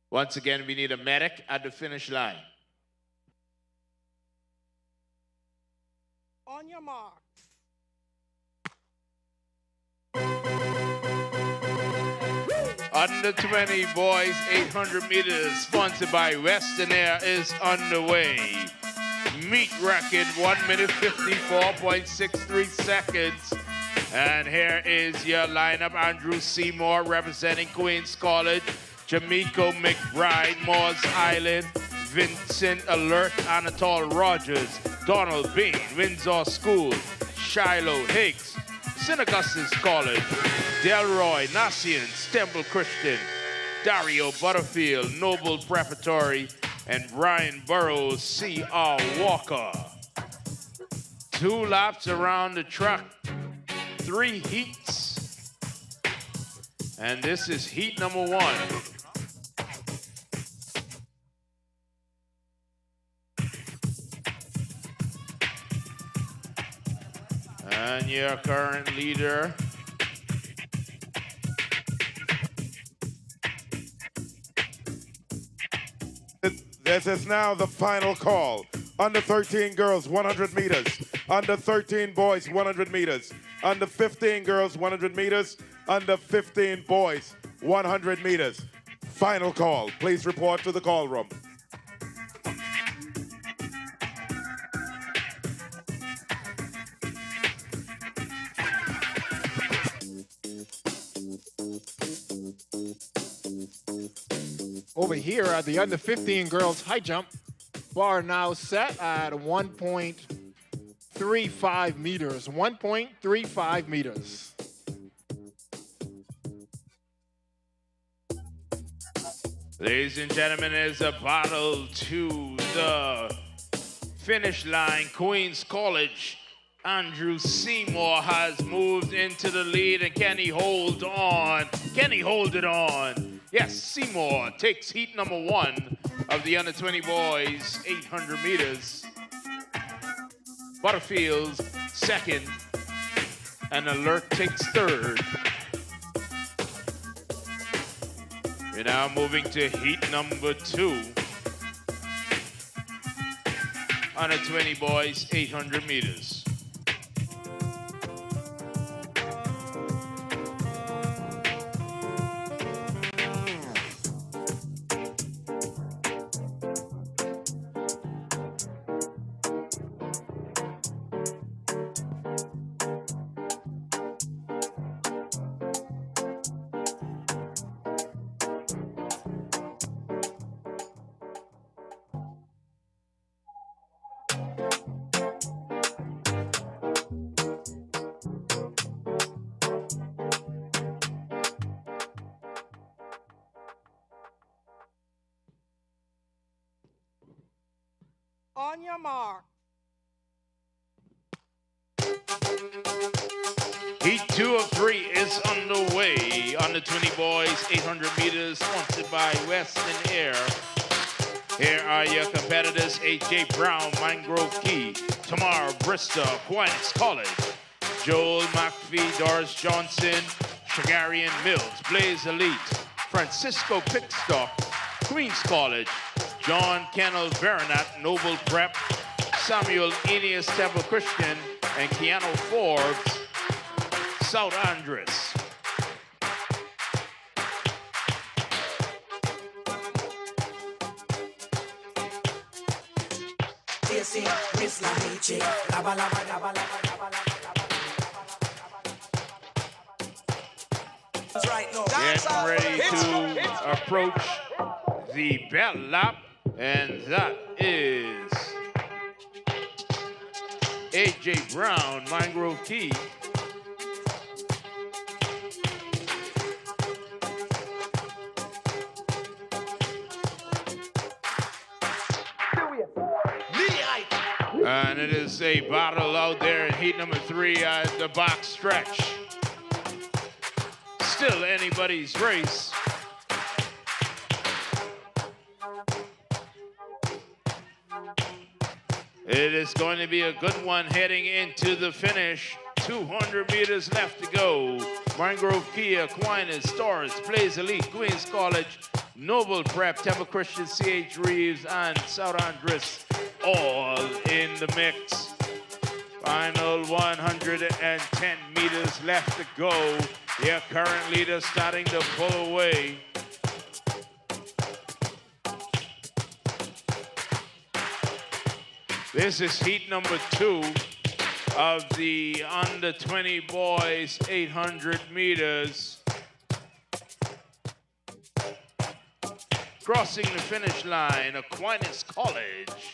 Once again, we need a medic at the finish line. On your mark. Under 20 boys, 800 meters, sponsored by Western Air, is underway. Meet record, 1 minute 54.63 seconds. And here is your lineup. Andrew Seymour representing Queens College. Jamaico McBride, Moores Island. Vincent Alert, Anatole Rogers. Donald Bain, Windsor School. Shiloh Higgs, St. Augustine College. Delroy Nassians, Temple Christian. Dario Butterfield, Noble Preparatory. And Brian Burrows, C.R. Walker. 2 laps around the track. 3 heats. And this is heat number 1. And your current leader, This is now the final call. Under 13 girls, 100 meters. Under 13 boys, 100 meters. Under 15 girls, 100 meters. Under 15 boys, 100 meters. Final call. Please report to the call room. Over here at the under 15 girls high jump, bar now set at 1.35 meters. 1.35 meters. ladies and gentlemen, is a battle to the finish line. Queens College, Andrew Seymour has moved into the lead, and can he hold on? Can he hold it on? Yes, Seymour takes heat number 1 of the under 20 boys, 800 meters. Butterfield second, and Alert takes third. We're now moving to heat number 2. under 20 boys, 800 meters. On your mark. Heat 2 of 3 is underway. Under 20 boys, 800 meters, sponsored by Western Air. Here are your competitors: A.J. Brown, Mangrove Key, Tamar Bristol, Aquinas College, Joel McPhee, Doris Johnson, Shagarian Mills, Blaze Elite, Francisco Pickstock, Queens College, John Kennel Veronat, Noble Prep, Samuel Aeneas Temple Christian, and Keanu Forbes, South Andres. Getting ready to approach the bell lap, and that is A.J. Brown, Mangrove Key. And it is a battle out there in heat number 3 at the box stretch. Still anybody's race. It is going to be a good one heading into the finish. 200 meters left to go. Mangrove Key, Aquinas, Stars, Blaze Elite, Queens College, Noble Prep, Temple Christian, C.H. Reeves, and South Andres all in the mix. Final 110 meters left to go. Your current leader starting to pull away. This is heat number 2 of the under 20 boys 800 meters. Crossing the finish line, Aquinas College.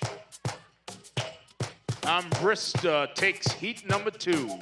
Bristol takes heat number 2.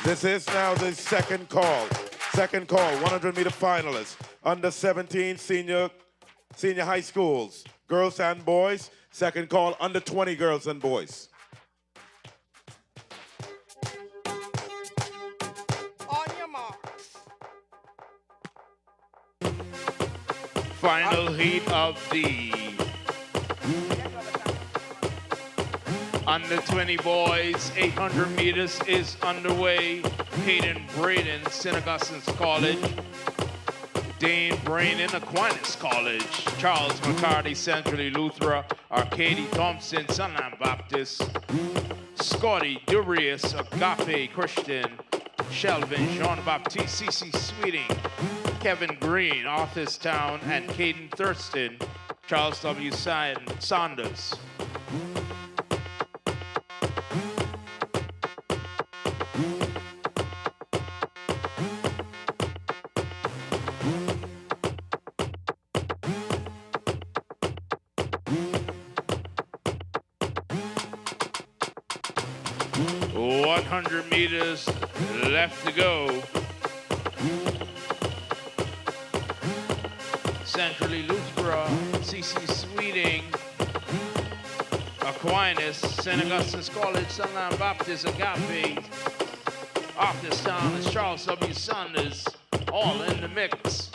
This is now the second call. Second call, 100-meter finalists. Under 17 senior high schools, girls and boys. Second call, under 20 girls and boys. On your mark. Final heat of the under 20 boys, 800 meters is underway. Hayden Braden, St. Augustine's College. Dane Braden, Aquinas College. Charles McCarty, Centrally Lutheran. Arcady Thompson, Sunland Baptist. Scotty Durius, Agape Christian. Shelvin Jean-Baptiste, C.C. Sweeting. Kevin Green, Arthurstown. And Caden Thurston, Charles W. Saunders. 100 meters left to go. Centrally, Loughborough, CC Sweeting, Aquinas, St. Augustine's College, Sunland Baptist, Agape, Artistown, and Charles W. Sanders, all in the mix.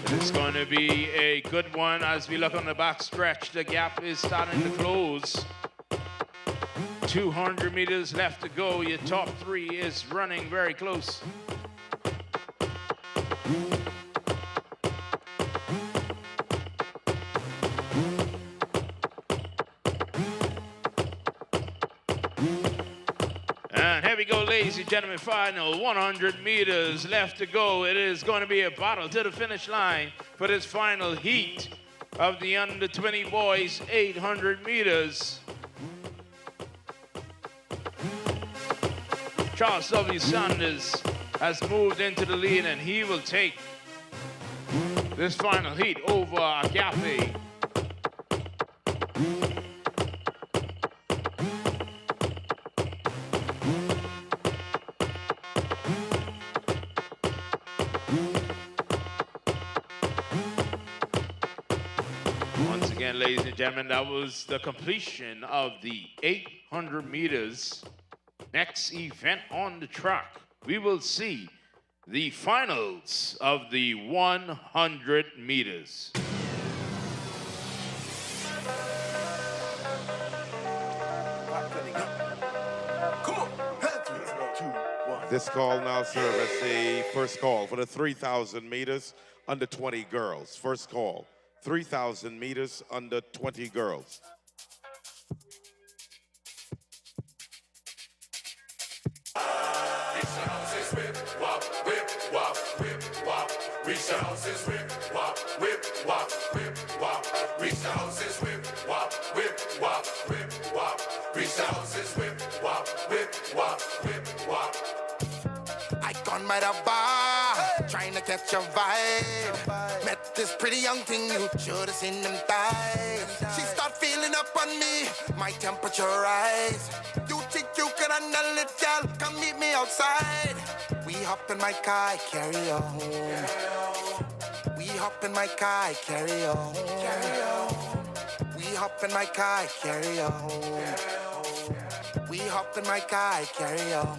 It's going to be a good one as we look on the back stretch. The gap is starting to close. 200 meters left to go. Your top three is running very close. And here we go, ladies and gentlemen, final 100 meters left to go. It is going to be a battle to the finish line for this final heat of the under 20 boys 800 meters. Charles W. Sanders has moved into the lead and he will take this final heat over Agape. Once again, ladies and gentlemen, that was the completion of the 800 meters. Next event on the track, we will see the finals of the 100 meters. This call now serves as the first call for the 3,000 meters under 20 girls. First call, 3,000 meters under 20 girls. Reach the houses, whip, wop, whip, wop, whip, wop. Reach the houses, whip, wop, whip, wop, whip, wop. Reach the houses, whip, wop, whip, wop, whip, wop. I gone by the bar, trying to catch a vibe. Met this pretty young thing, you should have seen them thighs. She start feeling up on me, my temperature rise. You think you can handle it, girl? Come meet me outside. We hop in my car, carry on. We hop in my car, carry on. We hop in my car, carry on. We hop in my car, carry on.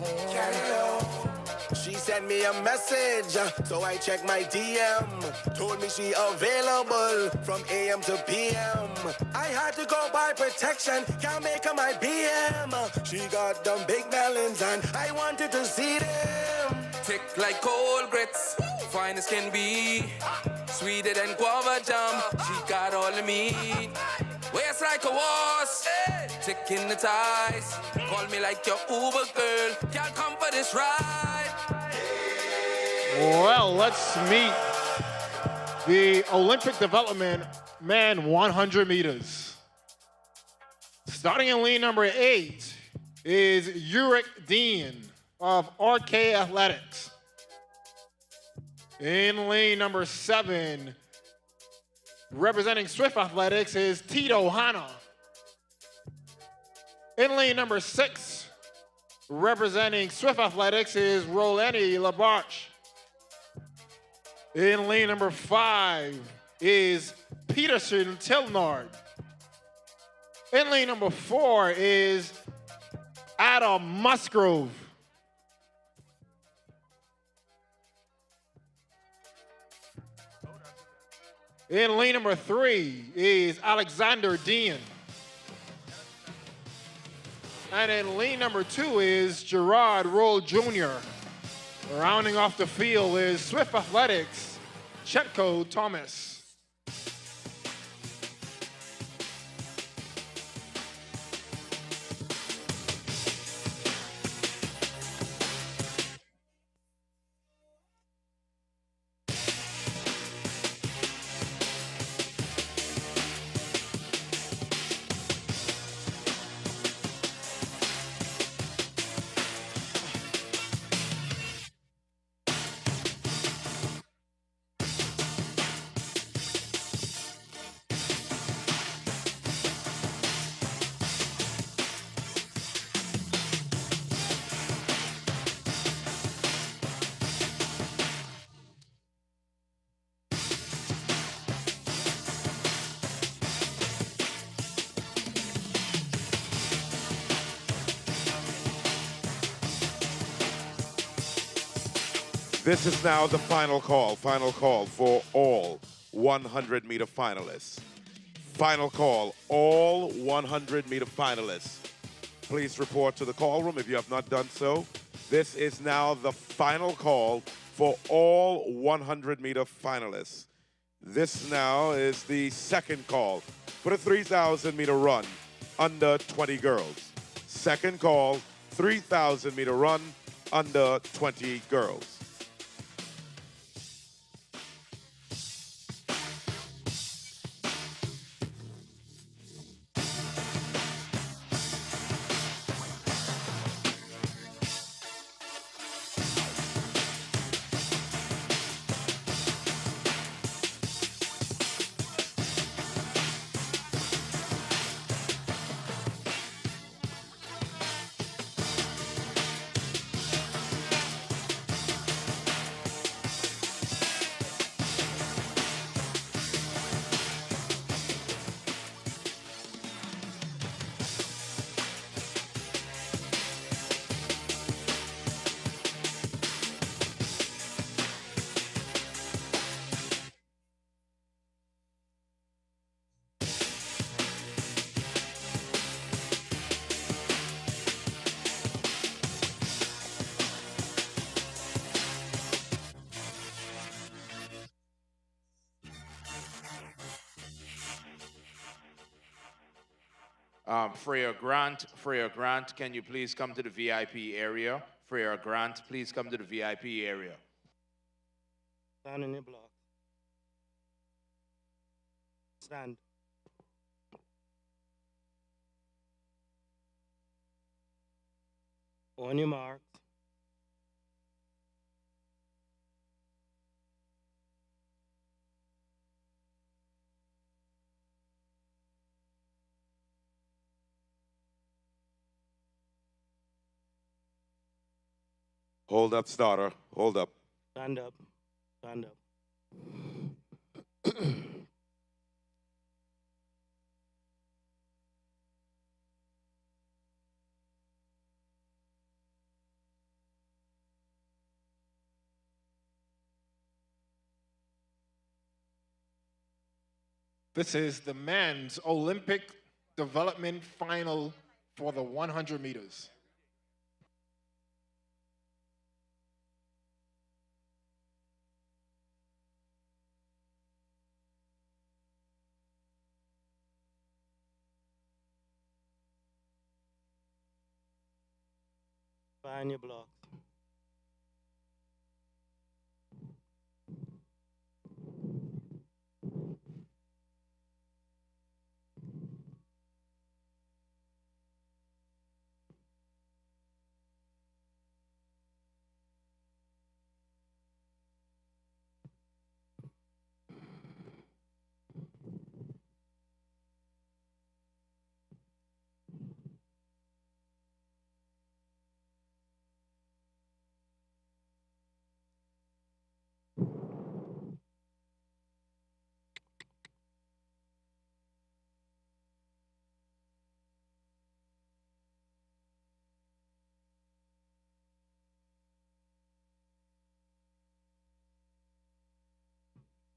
She sent me a message, so I checked my DM. Told me she available from AM to PM. I had to go buy protection, can't make her my BM. She got them big melons and I wanted to see them. Thick like cold grits, fine as can be. Sweeter than guava jam, she got all the meat. Waist like a horse, thick in the ties. Call me like your Uber girl, can't come for this ride. Well, let's meet the Olympic development man 100 meters. Starting in lane number 8 is Uric Dean of RK Athletics. In lane number 7, representing Swift Athletics is Tito Hanna. In lane number 6, representing Swift Athletics is Roleni Labarche. In lane number 5 is Peterson Tilnard. In lane number 4 is Adam Musgrove. In lane number 3 is Alexander Dean. And in lane number 2 is Gerard Roll Jr. Rounding off the field is Swift Athletics, Chetko Thomas. This is now the final call for all 100-meter finalists. Final call, all 100-meter finalists. Please report to the call room if you have not done so. This is now the final call for all 100-meter finalists. This now is the second call for the 3,000-meter run under 20 girls. Second call, 3,000-meter run under 20 girls. Freya Grant, can you please come to the VIP area? Freya Grant, please come to the VIP area. Stand in your block. Stand. On your mark. Hold up, starter. Hold up. Stand up. Stand up. This is the men's Olympic development final for the 100 meters. Find your blocks.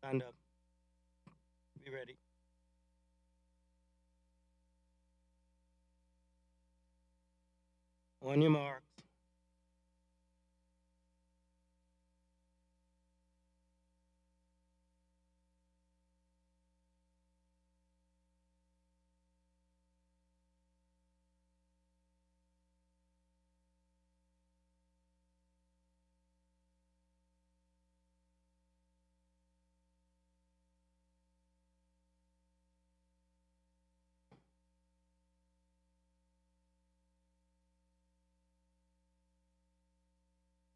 Stand up. Be ready. On your mark.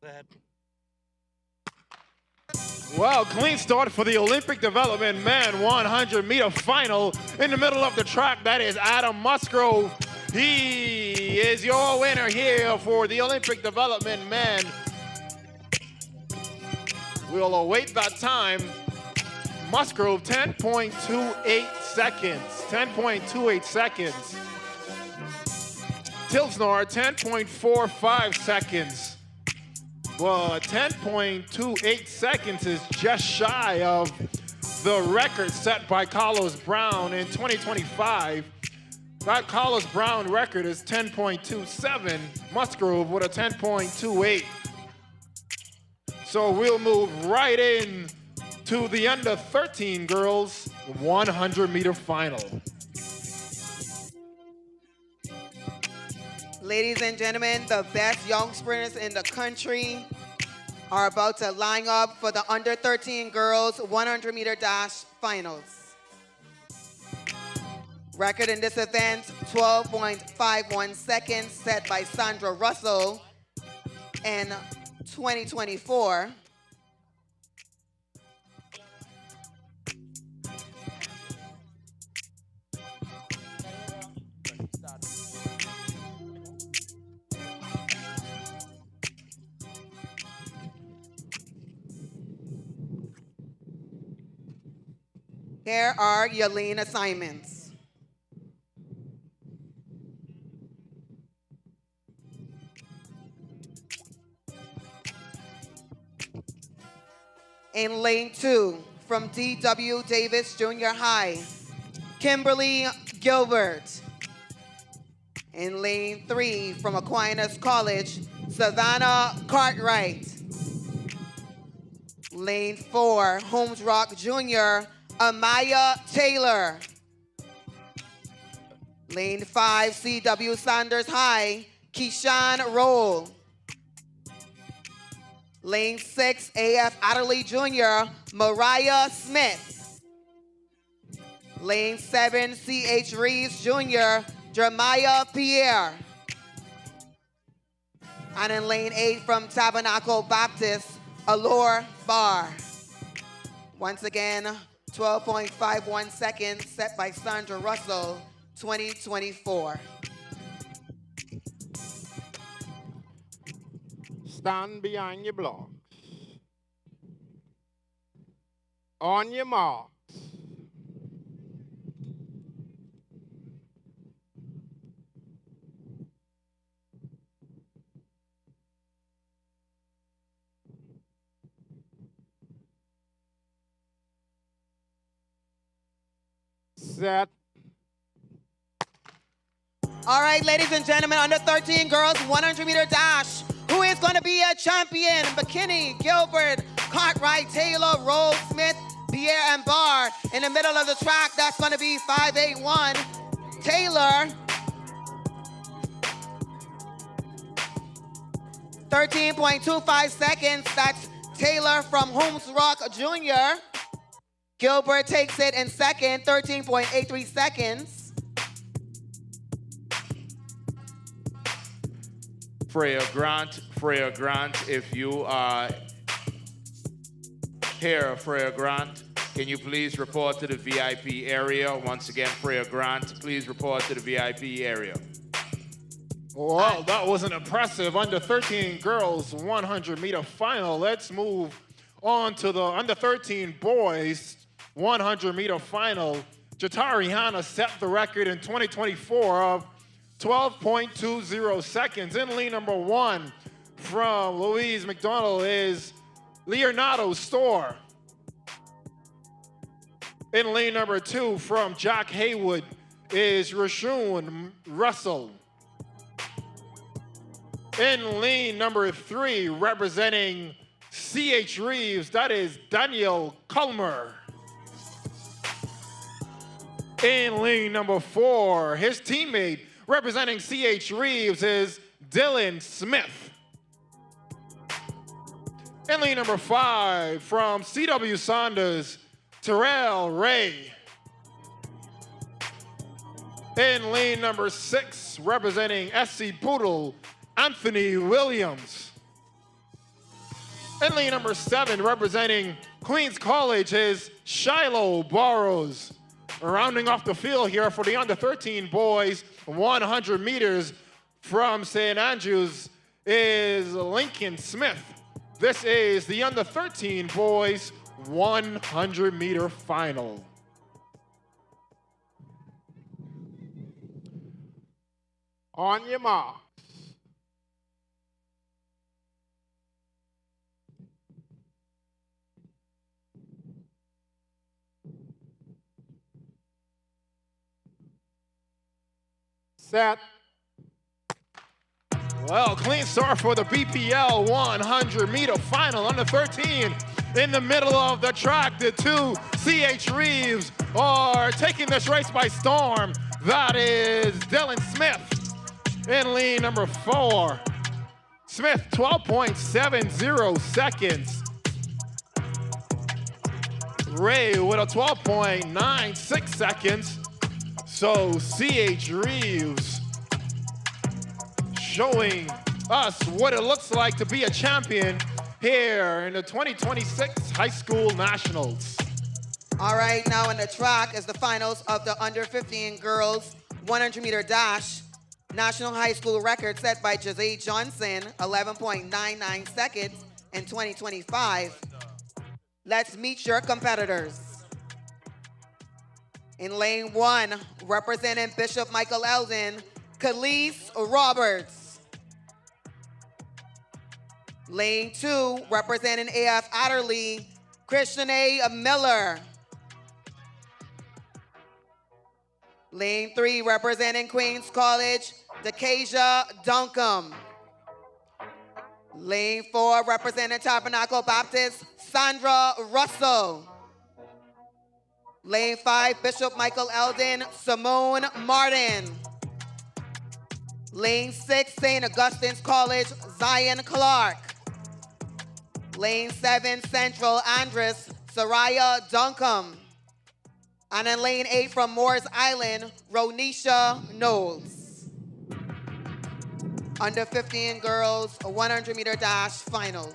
Go ahead. Well, clean start for the Olympic development men 100-meter final in the middle of the track. That is Adam Musgrove. He is your winner here for the Olympic development men. We'll await that time. Musgrove, 10.28 seconds. 10.28 seconds. Tilsnor, 10.45 seconds. Well, 10.28 seconds is just shy of the record set by Carlos Brown in 2025. That Carlos Brown record is 10.27. Musgrove with a 10.28. So we'll move right in to the under 13 girls 100-meter final. Ladies and gentlemen, the best young sprinters in the country are about to line up for the under 13 girls 100-meter dash finals. Record in this event, 12.51 seconds set by Sandra Russell in 2024. Here are your lane assignments. In lane 2, from D.W. Davis Junior High, Kimberly Gilbert. In lane 3, from Aquinas College, Savannah Cartwright. Lane 4, Holmes Rock Junior, Amaya Taylor. Lane 5, C.W. Sanders High, Keyshawn Roll. Lane 6, A.F. Adderley Jr., Mariah Smith. Lane 7, C.H. Reeves Jr., Jeremiah Pierre. And in lane 8, from Tabernacle Baptist, Allure Barr. Once again, 12.51 seconds set by Sandra Russell, 2024. Stand behind your blocks. On your marks. Set. All right, ladies and gentlemen, under 13 girls, 100-meter dash. Who is going to be a champion? McKinney, Gilbert, Cartwright, Taylor, Rose, Smith, Pierre, and Barr. In the middle of the track, that's going to be 581. Taylor. 13.25 seconds. That's Taylor from Holmes Rock Jr. Gilbert takes it in second, 13.83 seconds. Freya Grant, if you are here, Freya Grant, can you please report to the VIP area? Once again, Freya Grant, please report to the VIP area. Well, that was an impressive under 13 girls 100-meter final. Let's move on to the under 13 boys 100-meter final. Jatari Hanna set the record in 2024 of 12.20 seconds. In lane number 1 from Louise McDonald is Leonardo Storr. In lane number 2 from Jack Haywood is Rashun Russell. In lane number 3, representing C.H. Reeves, that is Daniel Culmer. In lane number 4, his teammate representing C.H. Reeves is Dylan Smith. In lane number 5, from C.W. Saunders, Terrell Ray. In lane number 6, representing SC Poodle, Anthony Williams. In lane number 7, representing Queens College, is Shiloh Burrows. Rounding off the field here for the under 13 boys, 100 meters from St. Andrews is Lincoln Smith. This is the under 13 boys 100-meter final. On your mark. Set. Well, clean start for the BPL 100-meter final under 13. In the middle of the track, the two C.H. Reeves are taking this race by storm. That is Dylan Smith in lead number 4. Smith, 12.70 seconds. Ray with a 12.96 seconds. So C.H. Reeves showing us what it looks like to be a champion here in the 2026 High School Nationals. All right, now in the track is the finals of the under 15 girls 100-meter dash. National high school record set by Jose Johnson, 11.99 seconds in 2025. Let's meet your competitors. In lane 1, representing Bishop Michael Eldon, Khalees Roberts. Lane 2, representing AF Adderley, Christian A. Miller. Lane 3, representing Queens College, Decasia Duncombe. Lane 4, representing Tabernacle Baptist, Sandra Russell. Lane 5, Bishop Michael Eldon, Simone Martin. Lane 6, St. Augustine's College, Zion Clark. Lane 7, Central Andres, Soraya Duncombe. And in lane 8 from Moores Island, Ronisha Knowles. Under 15 girls, 100-meter dash finals.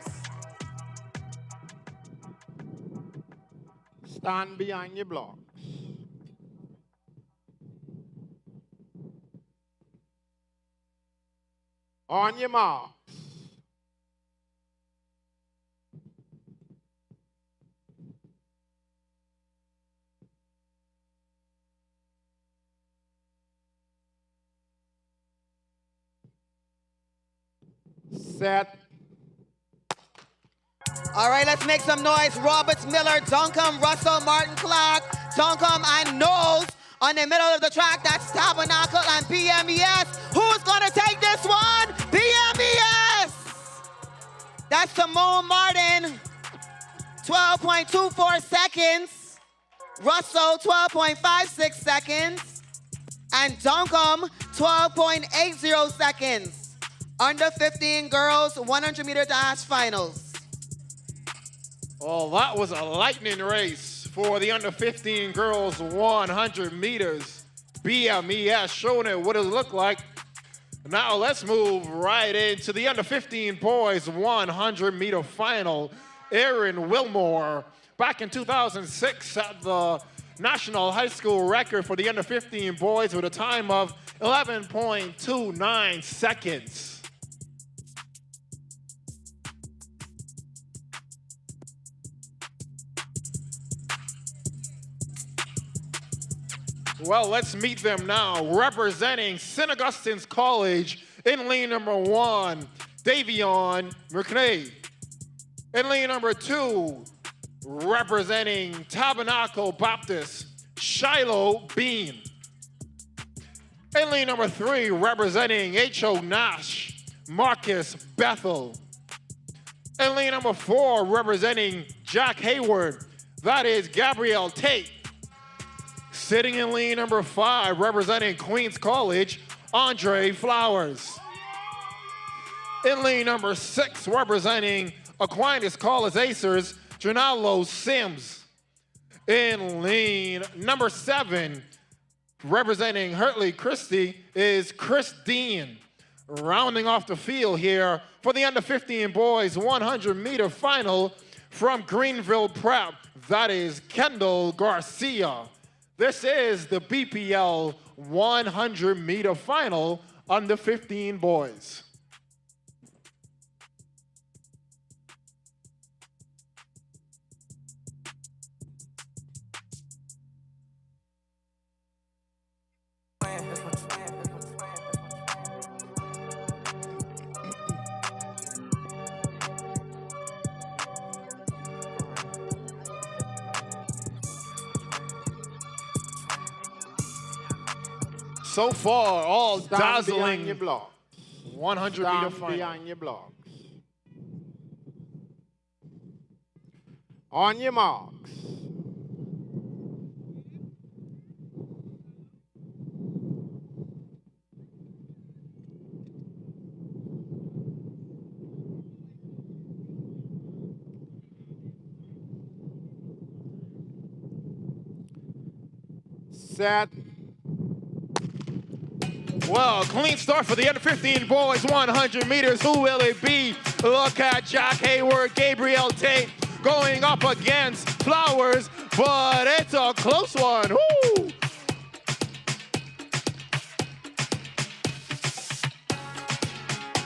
Stand behind your blocks. On your mark. Set. All right, let's make some noise. Roberts, Miller, Duncombe, Russell, Martin, Clark, Duncombe, and Knowles. On the middle of the track, that's Tabernacle and PMES. Who's gonna take this one? PMES! That's Simone Martin, 12.24 seconds. Russell, 12.56 seconds. And Duncombe, 12.80 seconds. Under 15 girls, 100-meter dash finals. Well, that was a lightning race for the under 15 girls 100 meters. BMES showing it what it looked like. Now let's move right into the under 15 boys 100-meter final. Aaron Wilmore, back in 2006, set the national high school record for the under 15 boys with a time of 11.29 seconds. Well, let's meet them now. Representing St. Augustine's College in lane number 1, Davion McNay. In lane number 2, representing Tabernacle Baptist, Shiloh Bean. In lane number 3, representing H.O. Nash, Marcus Bethel. In lane number 4, representing Jack Hayward, that is Gabrielle Tate. Sitting in lane number 5, representing Queens College, Andre Flowers. In lane number 6, representing Aquinas College Acers, Janalo Sims. In lane number 7, representing Hertley Christie, is Chris Dean. Rounding off the field here for the under 15 boys 100-meter final from Greenville Prep, that is Kendall Garcia. This is the BPL 100-meter final under 15 boys. So far, all Stand behind dazzling your block. 100-meter Stand final. behind your blocks. On your marks. Set. Well, clean start for the under 15 boys, 100 meters. Who will it be? Look at Jack Hayward, Gabriel Tate going up against Flowers, but it's a close one. Woo!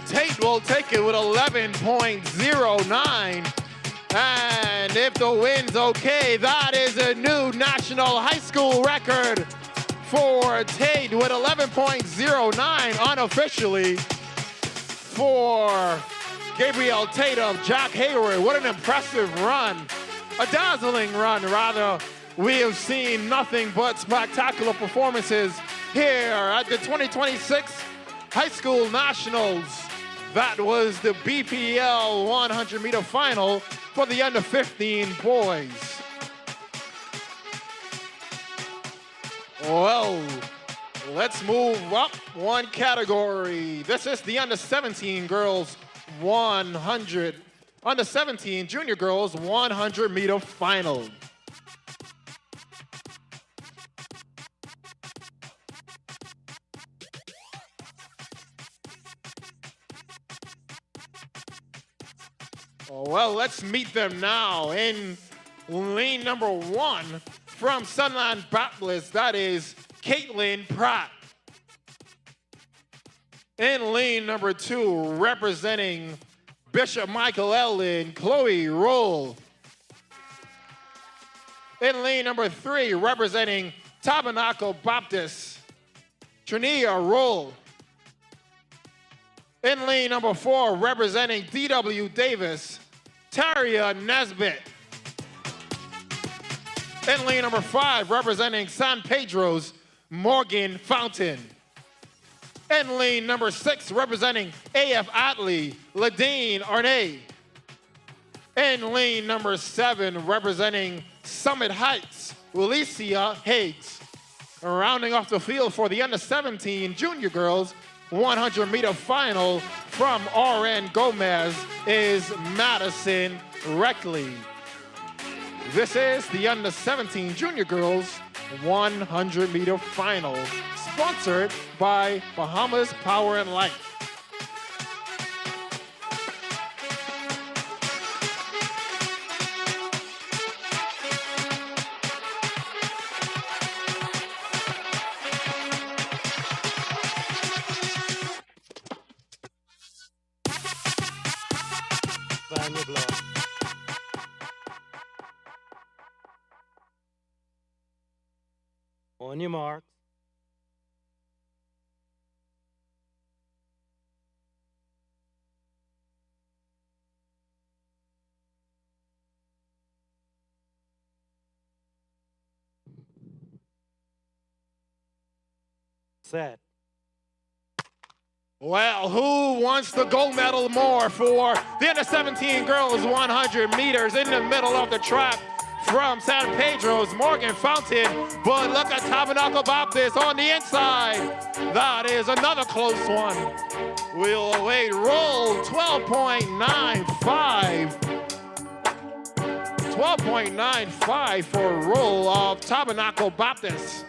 Tate will take it with 11.09. And if the win's okay, that is a new national high school record for Tate with 11.09 unofficially for Gabriel Tate of Jack Hayward. What an impressive run. A dazzling run, rather. We have seen nothing but spectacular performances here at the 2026 High School Nationals. That was the BPL 100-meter final for the under 15 boys. Well, let's move up one category. This is the under 17 girls 100, under 17 junior girls 100-meter final. Well, let's meet them now in lane number 1 from Sunland Baptist. That is Caitlin Pratt. In lane number 2, representing Bishop Michael Ellen, Chloe Roll. In lane number 3, representing Tabernacle Baptist, Trinia Roll. In lane number 4, representing D.W. Davis, Taria Nesbitt. In lane number 5, representing San Pedro's, Morgan Fountain. In lane number 6, representing A.F. Atley, Ladine Arnay. In lane number 7, representing Summit Heights, Alicia Higgs. Rounding off the field for the under 17 junior girls 100-meter final from RN Gomez is Madison Reckley. This is the under 17 junior girls 100-meter final, sponsored by Bahamas Power and Light. Behind your block. On your mark. Set. Well, who wants the gold medal more for the under 17 girls 100 meters in the middle of the track from San Pedro's Morgan Fountain? But look at Tabernacle Baptist on the inside. That is another close one. We'll await roll 12.95. 12.95 for roll of Tabernacle Baptist.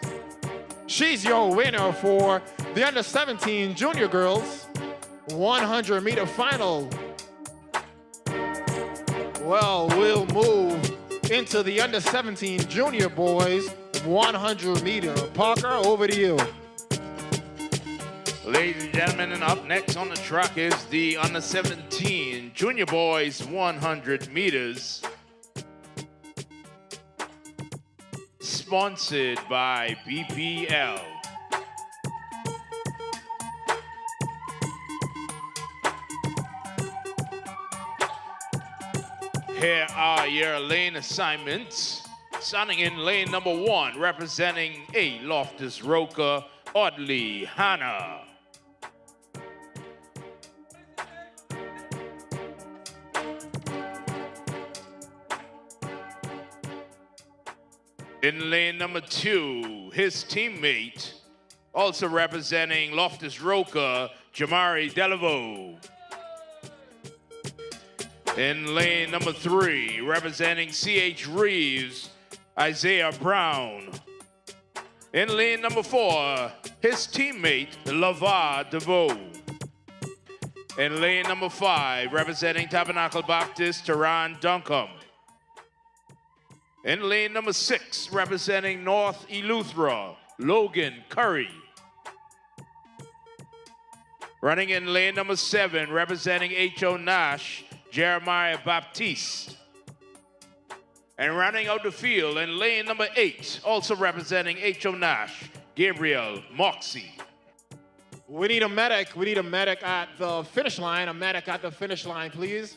She's your winner for the under 17 junior girls 100-meter final. Well, we'll move into the under 17 junior boys 100-meter. Parker, over to you. Ladies and gentlemen, and up next on the track is the under 17 junior boys 100 meters. Sponsored by BPL. Here are your lane assignments. Starting in lane number 1, representing A. Loftus Roca, Audley Hannah. In lane number 2, his teammate, also representing Loftus Roca, Jamari Delaveau. In lane number 3, representing C.H. Reeves, Isaiah Brown. In lane number 4, his teammate, LaVar DeVoe. In lane number 5, representing Tabernacle Baptist, Teran Duncombe. In lane number 6, representing North Eleuthera, Logan Curry. Running in lane number 7, representing H.O. Nash, Jeremiah Baptiste. And running out the field in lane number 8, also representing H.O. Nash, Gabriel Moxie. We need a medic. We need a medic at the finish line. A medic at the finish line, please.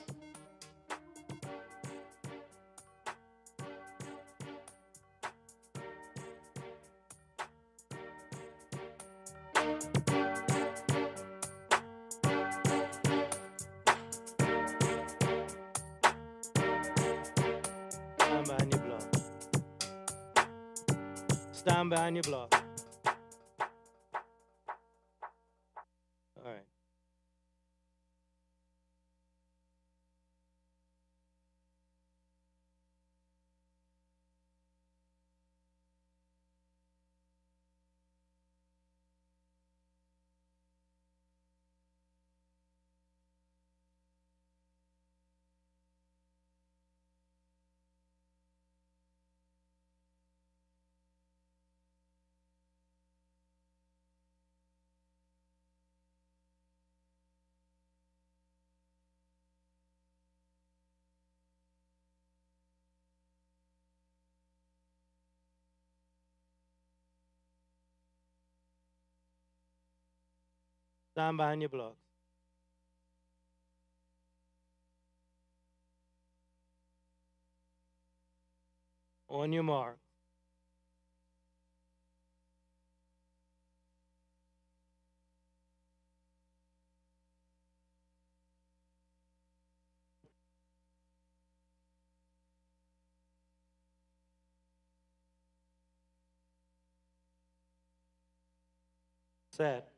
Stand behind your block. Stand behind your block. All right. Stand behind your blocks. On your mark. Set.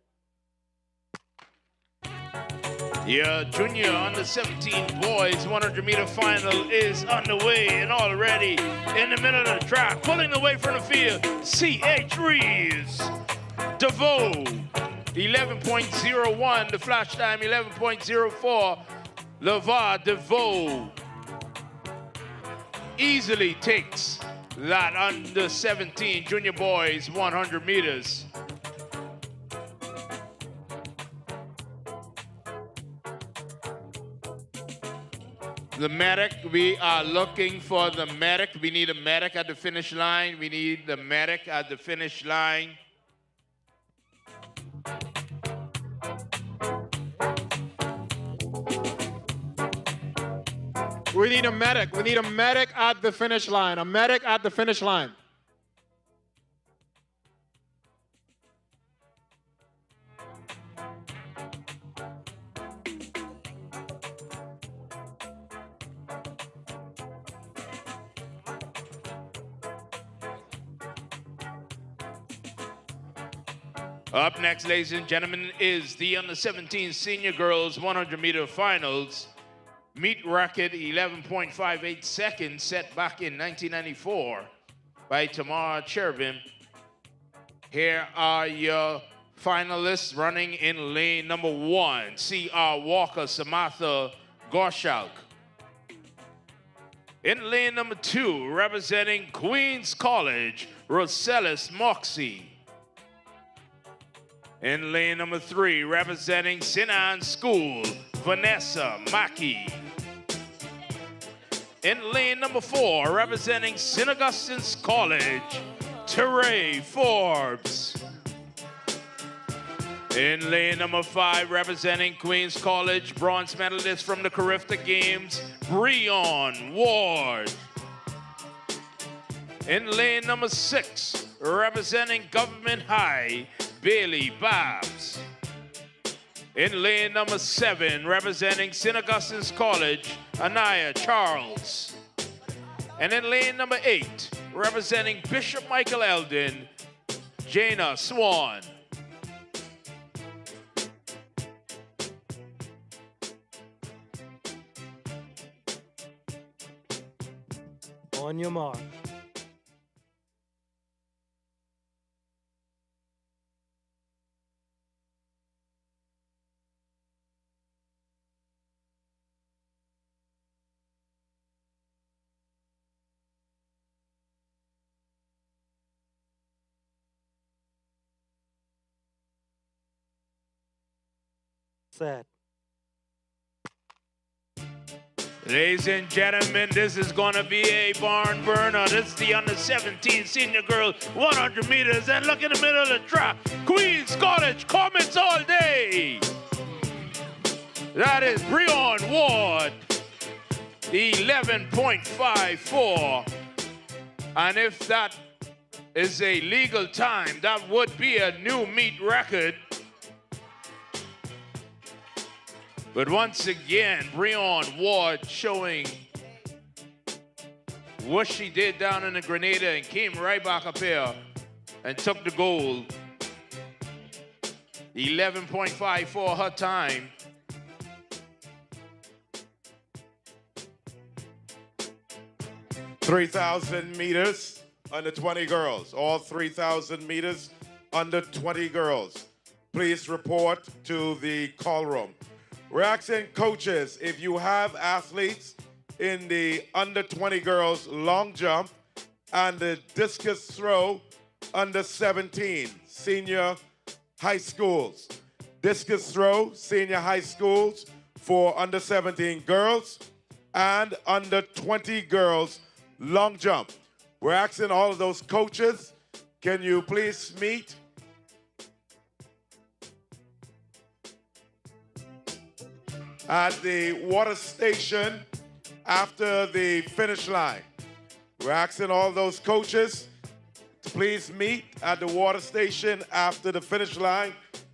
Your junior under 17 boys 100-meter final is underway, and already in the middle of the track, pulling away from the field, C.H. Reeves, DeVoe, 11.01, the flash time 11.04. LaVar DeVoe easily takes that under 17 junior boys 100 meters. The medic, we are looking for the medic. We need a medic at the finish line. We need the medic at the finish line. We need a medic. We need a medic at the finish line. A medic at the finish line. Up next, ladies and gentlemen, is the under 17 senior girls 100-meter finals. Meet record 11.58 seconds set back in 1994 by Tamara Cherubim. Here are your finalists running in lane number 1. C.R. Walker, Samantha Gorshalk. In lane number 2, representing Queens College, Rosellis Moxie. In lane number 3, representing St. Anne's School, Vanessa Mackey. In lane number 4, representing St. Augustine's College, Teray Forbes. In lane number 5, representing Queens College, bronze medalist from the Carifta Games, Breon Ward. In lane number 6, representing Government High, Bailey Babs. In lane number 7, representing St. Augustine's College, Anaya Charles. And in lane number 8, representing Bishop Michael Eldon, Jana Swan. On your mark. Set. Ladies and gentlemen, this is going to be a barn burner. This is the under 17 senior girls 100 meters. And look in the middle of the track, Queens College comments all day. That is Breon Ward, 11.54. And if that is a legal time, that would be a new meet record. But once again, Breon Ward showing what she did down in the Grenada and came right back up here and took the gold. 11.54 her time. .3,000 meters under 20 girls. All 3,000 meters under 20 girls. Please report to the call room. We're asking coaches, if you have athletes in the under 20 girls long jump and the discus throw under 17 senior high schools. Discus throw senior high schools for under 17 girls and under 20 girls long jump. We're asking all of those coaches, can you please meet at the water station after the finish line. We're asking all those coaches to please meet at the water station after the finish line.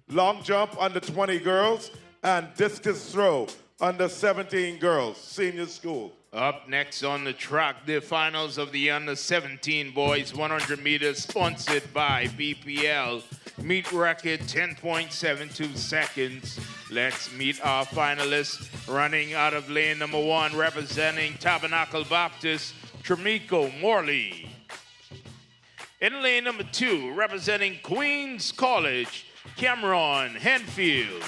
Long jump under 20 girls and discus throw under 17 girls, senior school. Up next on the track, the finals of the under 17 boys 100 meters sponsored by BPL. Meet record 10.72 seconds. Let's meet our finalists. Running out of lane number 1, representing Tabernacle Baptist, Tramico Morley. In lane number 2, representing Queens College, Cameron Henfield.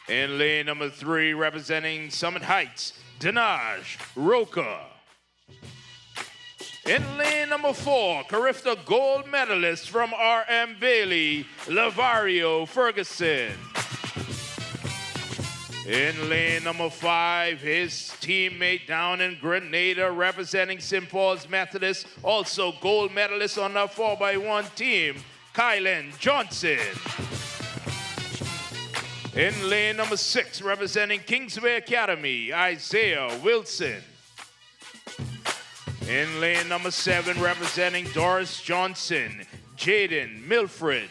In lane number 3, representing Summit Heights, Dinaj Roca. In lane number 4, Carifta gold medalist from R.M. Bailey, Lavario Ferguson. In lane number 5, his teammate down in Grenada representing St. Paul's Methodist, also gold medalist on the 4x1 team, Kylan Johnson. In lane number 6, representing Kingsway Academy, Isaiah Wilson. In lane number 7, representing Doris Johnson, Jaden Milfred.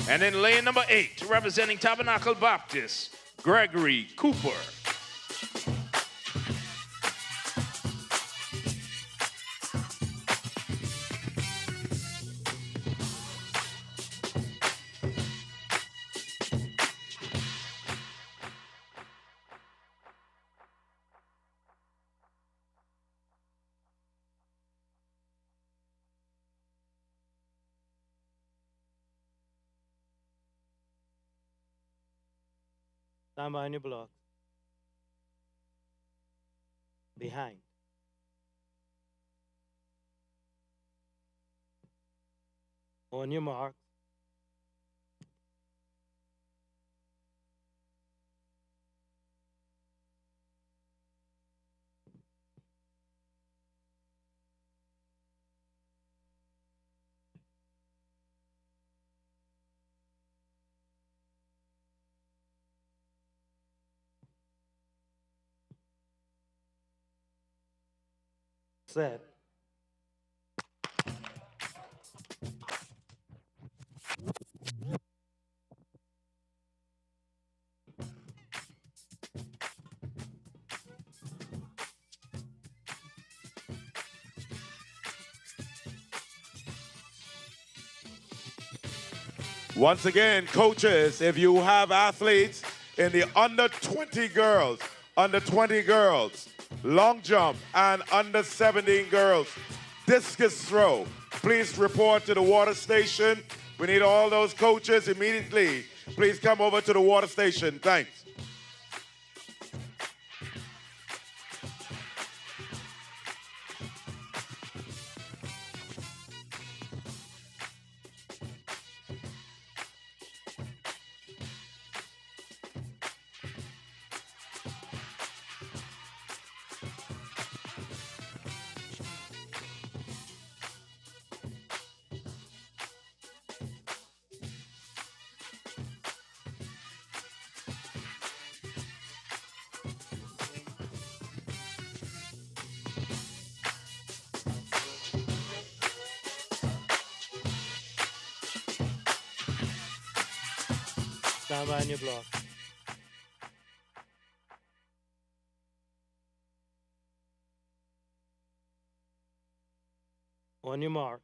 And in lane number 8, representing Tabernacle Baptist, Gregory Cooper. Stand by on your block. Behind. On your mark. Set. Once again, coaches, if you have athletes in the under 20 girls, long jump, and under 17 girls, discus throw, please report to the water station. We need all those coaches immediately. Please come over to the water station. Thanks. Stand by on your block. On your mark.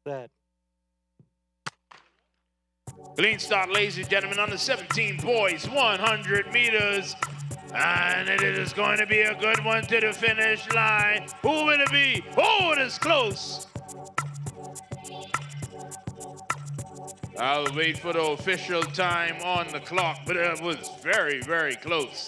Set. Clean start, ladies and gentlemen, on the 17 boys, 100 meters. And it is going to be a good one to the finish line. Who will it be? Oh, it is close. I'll wait for the official time on the clock, but it was very, very close.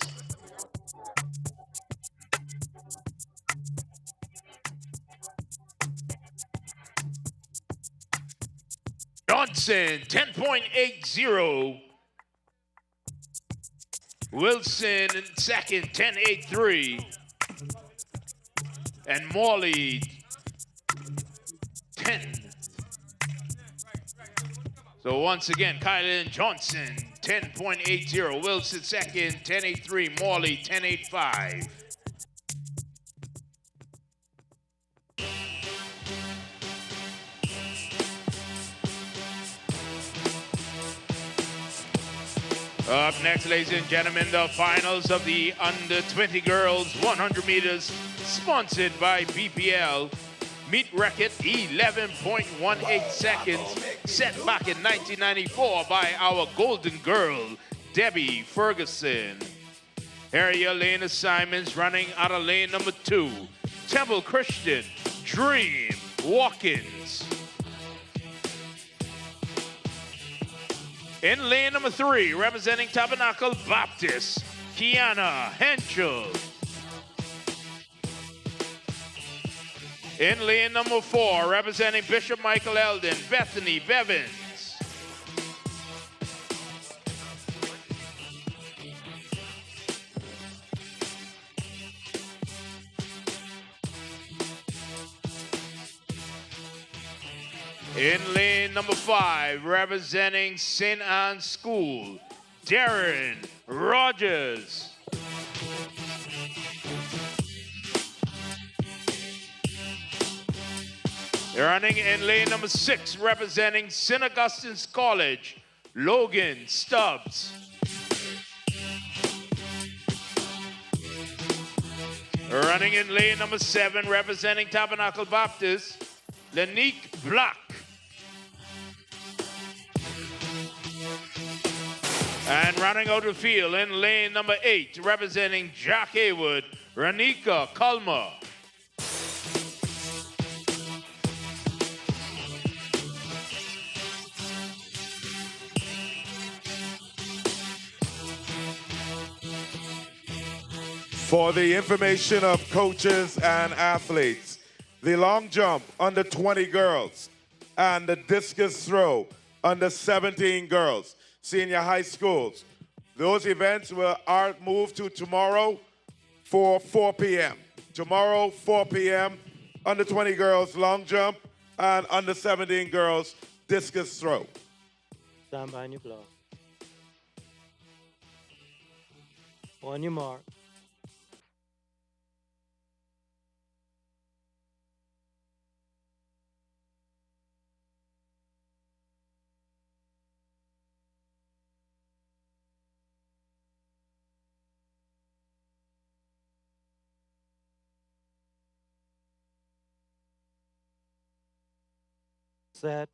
Johnson, 10.80. Wilson in second, 10.83. And Morley, 10. So once again, Kylan Johnson, 10.80. Wilson second, 10.83. Morley, 10.85. Up next, ladies and gentlemen, the finals of the under 20 girls 100 meters, sponsored by BPL. Meet record 11.18 seconds, set back in 1994 by our golden girl, Debbie Ferguson. Here are your lane assignments running out of lane number 2. Temple Christian, Dream Watkins. In lane number 3, representing Tabernacle Baptist, Kiana Henschel. In lane number 4, representing Bishop Michael Eldon, Bethany Bevins. In lane number 5, representing St. Anne's School, Darren Rogers. Running in lane number 6, representing St. Augustine's College, Logan Stubbs. Running in lane number 7, representing Tabernacle Baptist, Lanique Black. And running out the field in lane number 8, representing Jack Haywood, Ranika Kalma. For the information of coaches and athletes, the long jump under 20 girls and the discus throw under 17 girls, senior high schools. Those events are moved to tomorrow for 4 p.m. Tomorrow, 4 p.m., under 20 girls long jump and under 17 girls discus throw. Stand by on your block. On your mark. Set.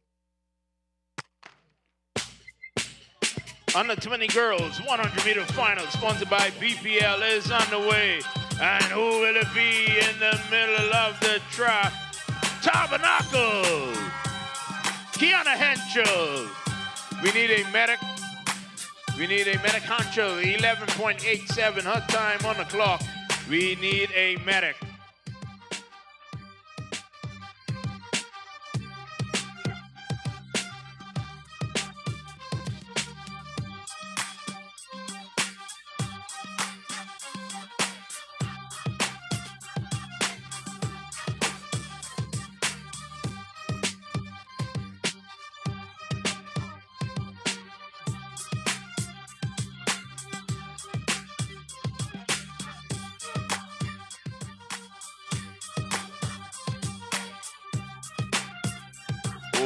Under 20 girls, 100-meter final, sponsored by BPL, is underway. And who will it be in the middle of the track? Tabernacle, Kiana Henschel. We need a medic. We need a medic. Henschel, 11.87, her time on the clock. We need a medic.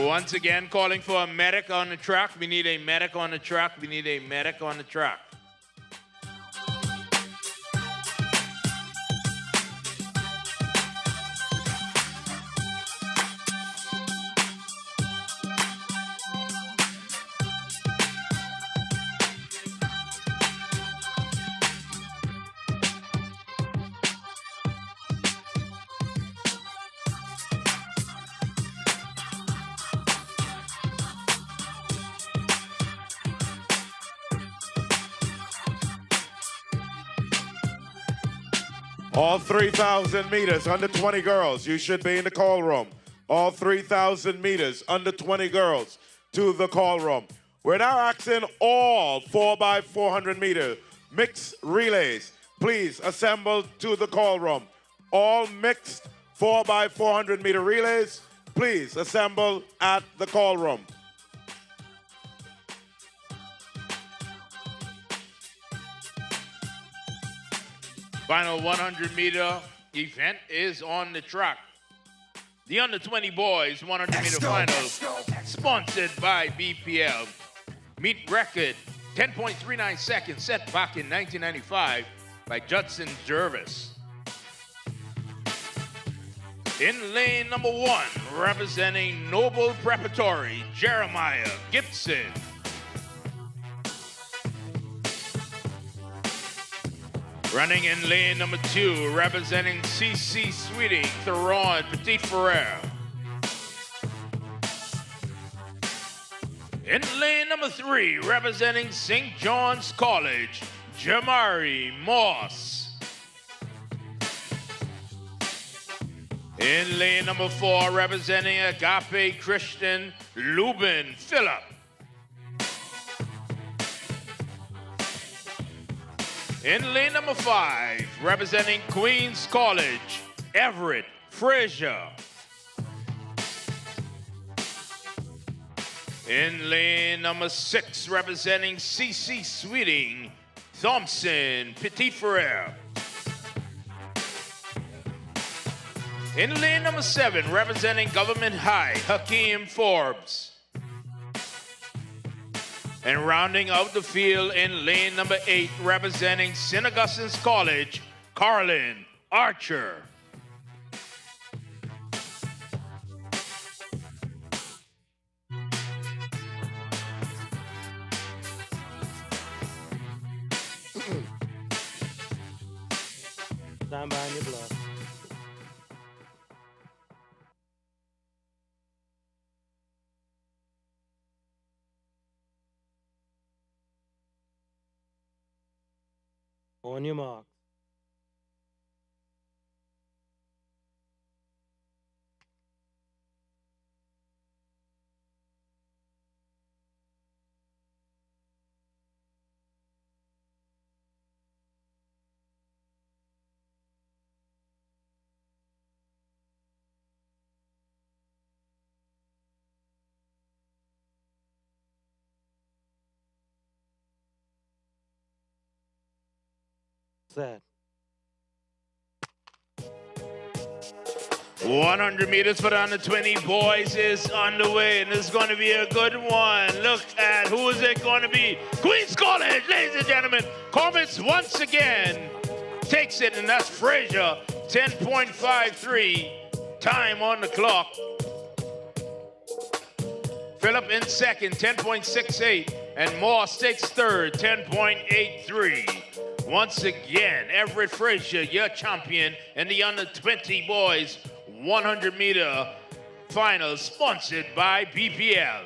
Once again, calling for a medic on the track. We need a medic on the track. We need a medic on the track. All 3,000 meters, under 20 girls, you should be in the call room. All 3,000 meters, under 20 girls, to the call room. We're now asking all 4x400 meter mixed relays, please assemble to the call room. All mixed 4x400 meter relays, please assemble at the call room. Final 100-meter event is on the track. The under 20 boys 100-meter final, sponsored by BPL. Meet record 10.39 seconds set back in 1995 by Judson Jervis. In lane number 1, representing Noble Preparatory, Jeremiah Gibson. Running in lane number 2, representing CC Sweeting, Theron Petit Frere. In lane number 3, representing St. John's College, Jamari Moss. In lane number 4, representing Agape Christian, Lubin Phillip. In lane number 5, representing Queens College, Everett Frazier. In lane number 6, representing CC Sweeting, Thompson Petit Frere. In lane number 7, representing Government High, Hakeem Forbes. And rounding out the field in lane number 8, representing St. Augustine's College, Carlin Archer. Stand behind your block. On your mark. Set. 100 meters for the under 20 boys is underway, and this is going to be a good one. Look at who is it going to be. Queens College, ladies and gentlemen. Comets once again takes it, and that's Frazier, 10.53 time on the clock. Phillip in second, 10.68. And Moss takes third, 10.83. Once again, Everett Frazier, your champion in the under 20 boys 100 meter final, sponsored by BPL.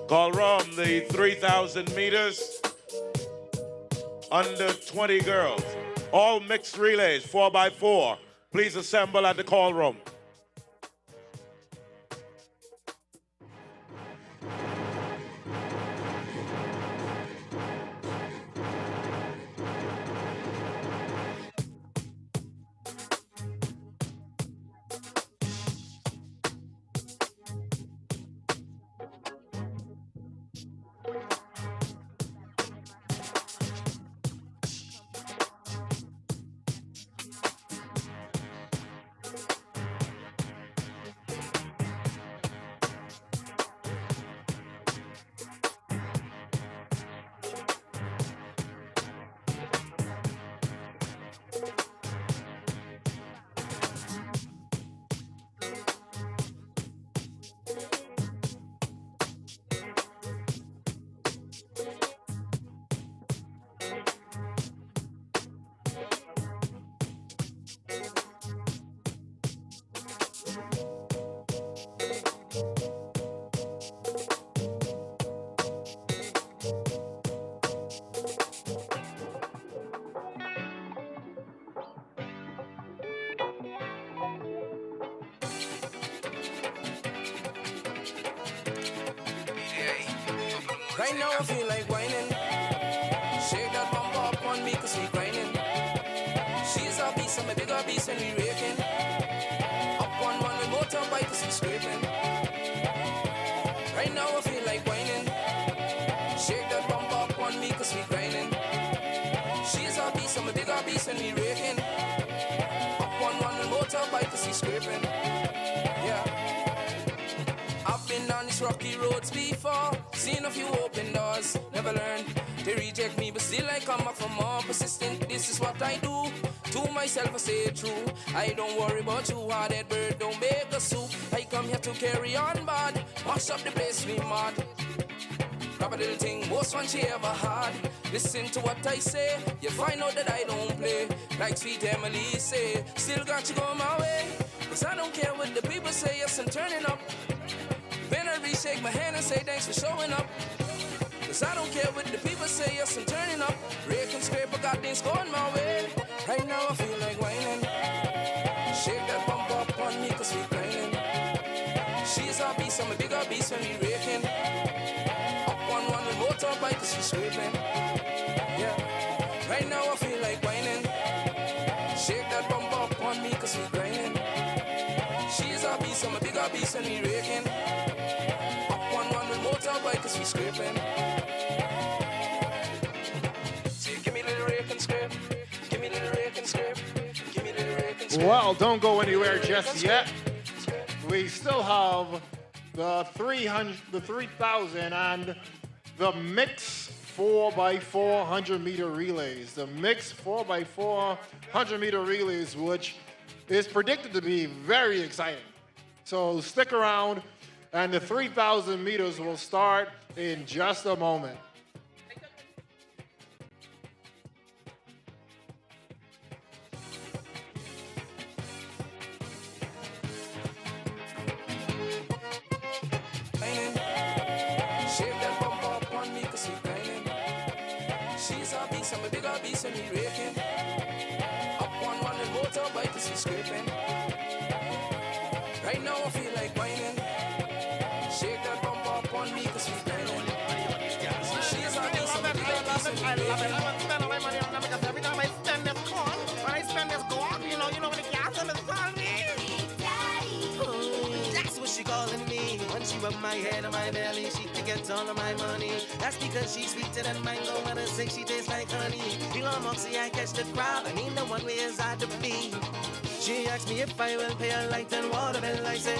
Call Rom, the 3,000 meters, under 20 girls. All mixed relays, 4x4. Please assemble at the call room. Right now I feel like whining. Shake that bump up on me cause we grinding. She's a beast, I'm a bigger beast and we raking. Up on one with motorbike cause we scraping. Right now I feel like whining. Shake that bump up on me cause we grinding. She's a beast, I'm a bigger beast and we raking. Up on one with motorbike cause we scraping. Yeah. I've been on these rocky roads before. Seen a few open doors, never learned. They reject me, but still I come up for more. Persistent, this is what I do. To myself I say true. I don't worry about you, hard-head bird, don't make a soup. I come here to carry on bad. Mash up the place, we mad. Grab a little thing, most one she ever had. Listen to what I say, you'll find out that I don't play. Like sweet Emily say, still got you going my way. Cause I don't care what the people say, yes I'm turning up. Then I shake my hand and say thanks for showing up. Cause I don't care what the people say, yes I'm turning up. Rake and scrape, I got things going my way. Right now I feel like whining. Shake that bump up on me cause we grinding. She's a beast, I'm a bigger beast when we raking. Up on one with motorbike cause we scraping. Yeah. Right now I feel like whining. Shake that bump up on me cause we grinding. She's a beast, I'm a bigger beast and we raking. Up on one with motorbike cause we scraping. See, give me a little rake and scrape. Give me a little rake and scrape. Give me a little rake and scrape. Well, don't go anywhere just yet. We still have the 300, the 3,000 and the mix 4x4 100-meter relays. The mix 4x4 100-meter relays, which is predicted to be very exciting. So stick around, and the 3,000 meters will start in just a moment. Shake that bump up on me cause we grinding. She's a beast, I'm a bigger beast and we raking. Up on one with motorbike cause we scraping. Right now I feel like whining. Shake that bump up on me cause we grinding. She's a beast, I'm a bigger beast and we raking. my head and my belly, she can get all of my money. That's because she's sweeter than mango, and I say she tastes like honey. Elon Moxie, I catch the crowd, I need the one way is hard to be. She asked me if I will pay her light and water bill. I say,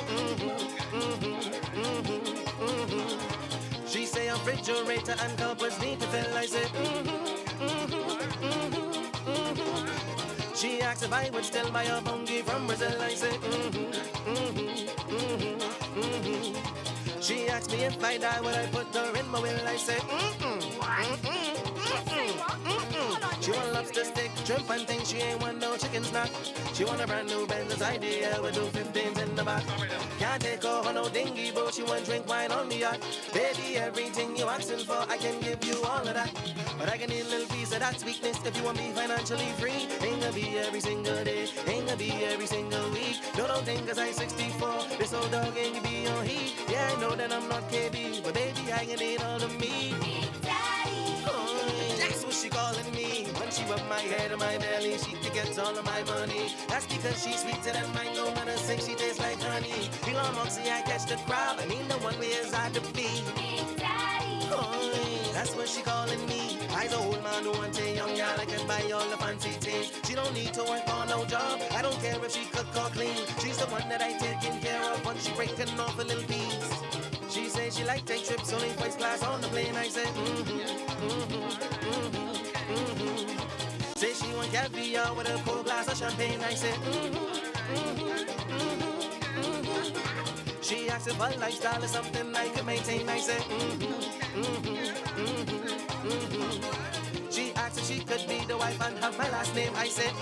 She say a refrigerator and cupboards need to fill. I say, She asked if I would still buy a bungie from Brazil. I say, She asked me if I die, would I put her in my will? I say, She want lobster steak, shrimp and things, she ain't want no chicken snack. She want a brand new Benz's idea, we do 15s in the back. Can't take her on no dinghy boat, she want drink wine on the yacht. Baby, everything you asking for, I can give you all of that. But I can need a little piece of that sweetness if you want me financially free. Ain't gonna be every single day, ain't gonna be every single week. No, don't think cause I'm 64, this old dog ain't be on heat. Yeah, I know that I'm not KB, but baby, I can eat all of me. That's what she calling me. When she rub my head and my belly, she can get all of my money. That's because she's sweeter than mango, and I say she tastes like honey. Elon Moxie, I catch the crowd, I need the one way is hard to be. That's what she calling me. I's a old man who wants a young girl, I can buy all the fancy things. She don't need to work on no job, I don't care if she cook or clean. She's the one that I taking care of when she breaking off a little piece. She says she like take trips, only first class on the plane. I said, Say she want caviar with a cold glass of champagne. I said, She asked if her lifestyle is something I could maintain. I said, She asked if she could be the wife and have my last name. I said,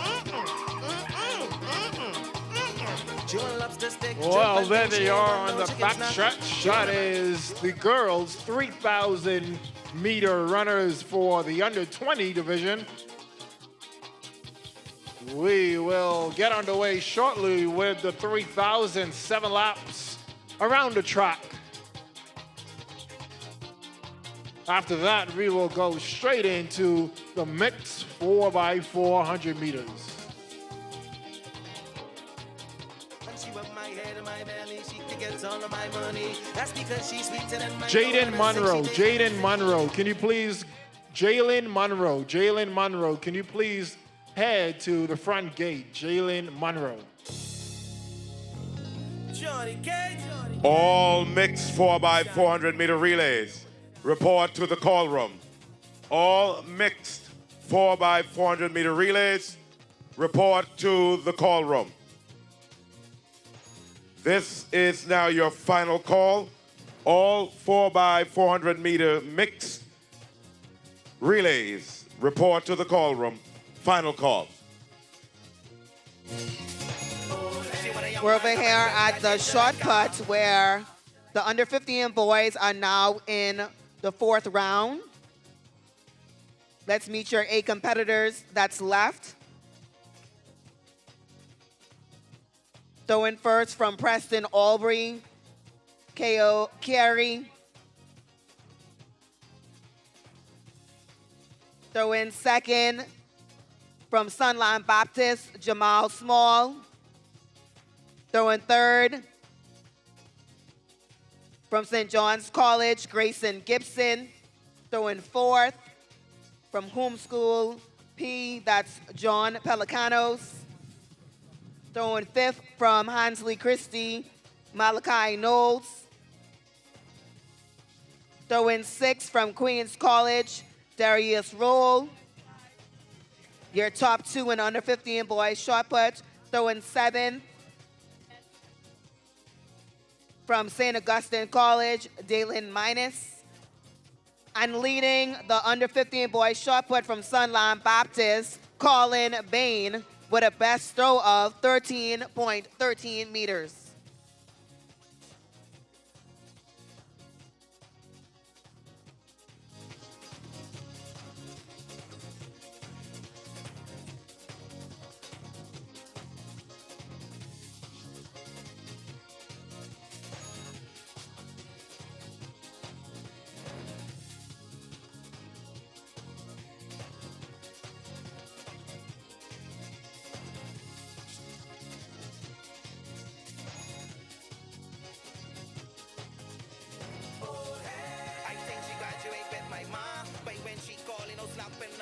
Well, there they are on the backstretch. That is the girls' 3,000 meter runners for the under 20 division. We will get underway shortly with the 3,000 7 laps around the track. After that, we will go straight into the mixed 4x400 meters. Jaden Monroe, can you please, Jalen Monroe, can you please head to the front gate? Jalen Monroe. All mixed 4x400 meter relays, report to the call room. All mixed 4x400 meter relays, report to the call room. This is now your final call. All 4x400 meter mixed relays, report to the call room. Final call. We're over here at the short put where the under 15 boys are now in the 4th round. Let's meet your 8 competitors that's left. Throwing first from Preston Albury, K.O. Carey. Throwing second from Sunline Baptist, Jamal Small. Throwing third from St. John's College, Grayson Gibson. Throwing fourth from Homeschool P, that's John Pelicanos. Throwing fifth from Hansley Christie, Malachi Knowles. Throwing sixth from Queens College, Darius Roll. Your top 2 in under 15 boys shot put. Throwing seventh from St. Augustine College, Dalen Minus. And leading the under 15 boys shot put from Sunline Baptist, Colin Bain, with a best throw of 13.13 meters.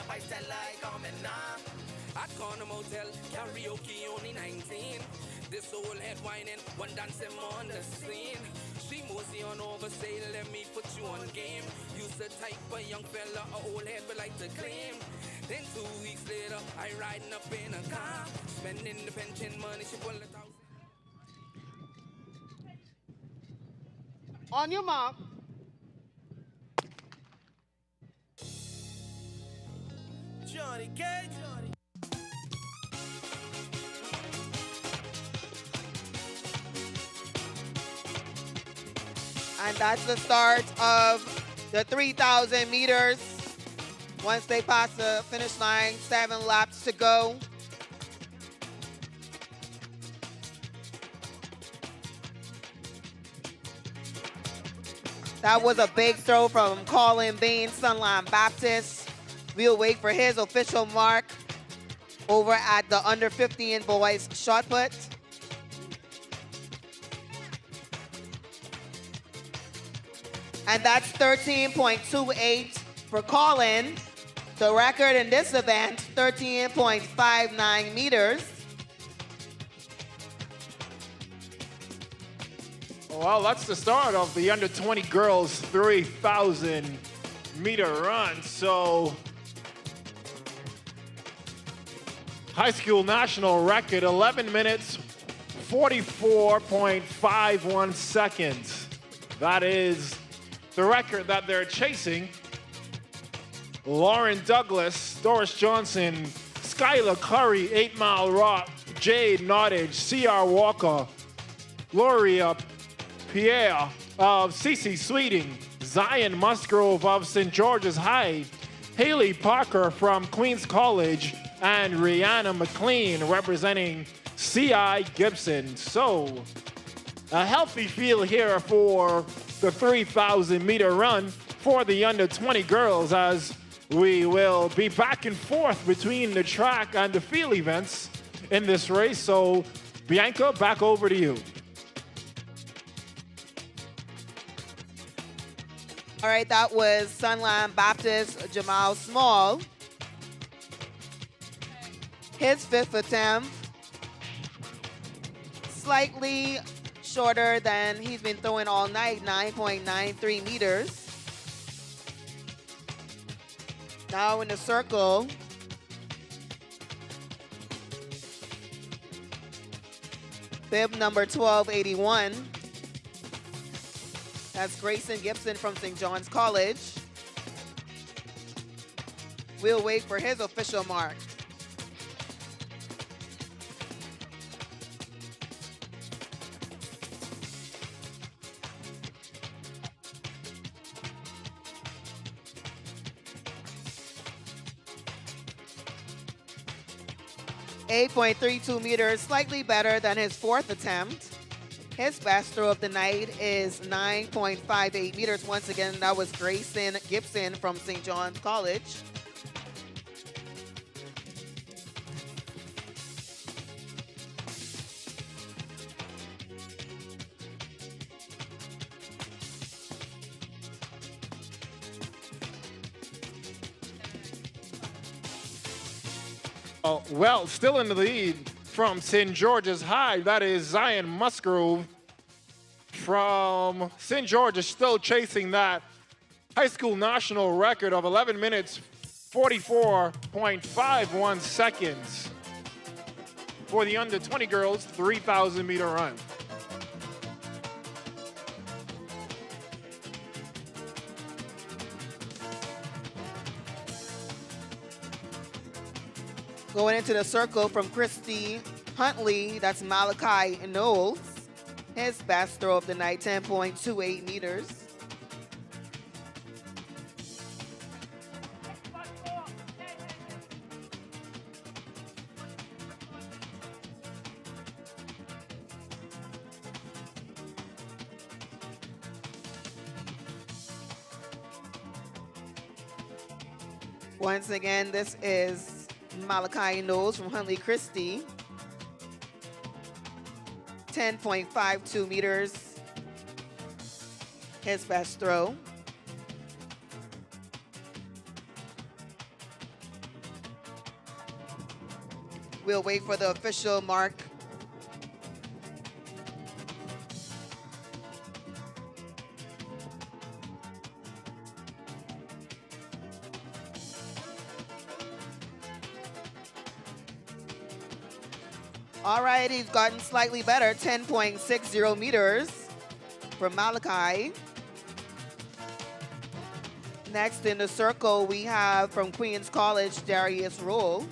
I tell I come in now. At Corner Motel, karaoke only 19. This old head whining, one dance him on the scene. She mosey on over, say let me put you on game. Used to type a young fella, a old head would like to claim. Then 2 weeks later, I riding up in a car, spending the pension money, she pull it out. On your mark. Johnny Cage. And that's the start of the 3,000 meters. Once they pass the finish line, 7 laps to go. That was a big throw from Colin Bain, Sunline Baptist. We'll wait for his official mark over at the under 15 boys shot put. And that's 13.28 for Colin. The record in this event, 13.59 meters. Well, that's the start of the under 20 girls 3,000 meter run. So, high school national record, 11 minutes, 44.51 seconds. That is the record that they're chasing. Lauren Douglas, Doris Johnson, Skylar Curry, 8 Mile Rock, Jade Nottage, C.R. Walker, Gloria Pierre of CC Sweeting, Zion Musgrove of St. George's High, Haley Parker from Queens College, and Rihanna McLean representing C.I. Gibson. So, a healthy field here for the 3,000 meter run for the under 20 girls, as we will be back and forth between the track and the field events in this race. So, Bianca, back over to you. All right, that was Sunline Baptist Jamal Small. His 5th attempt, slightly shorter than he's been throwing all night, 9.93 meters. Now in the circle, bib number 1281. That's Grayson Gibson from St. John's College. We'll wait for his official mark. .32 meters, slightly better than his 4th attempt. His best throw of the night is 9.58 meters. Once again, that was Grayson Gibson from St. John's College. Well, still in the lead from St. George's High, that is Zion Musgrove from St. George's, still chasing that high school national record of 11 minutes, 44.51 seconds for the under 20 girls 3,000 meter run. Going into the circle from Christy Huntley, that's Malachi Knowles. His best throw of the night, 10.28 meters. Once again, this is Malachi Knowles from Huntley Christie. 10.52 meters. His best throw. We'll wait for the official mark. All right, he's gotten slightly better, 10.60 meters from Malachi. Next in the circle, we have from Queens College, Darius Rule.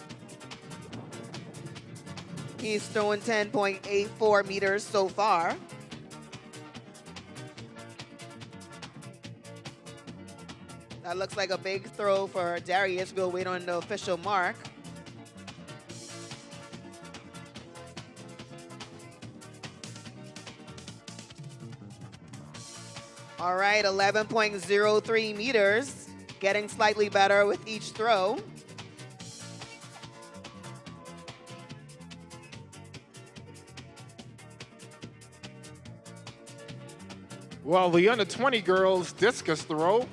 He's thrown 10.84 meters so far. That looks like a big throw for Darius. We'll wait on the official mark. All right, 11.03 meters, getting slightly better with each throw. Well, the under 20 girls discus throw,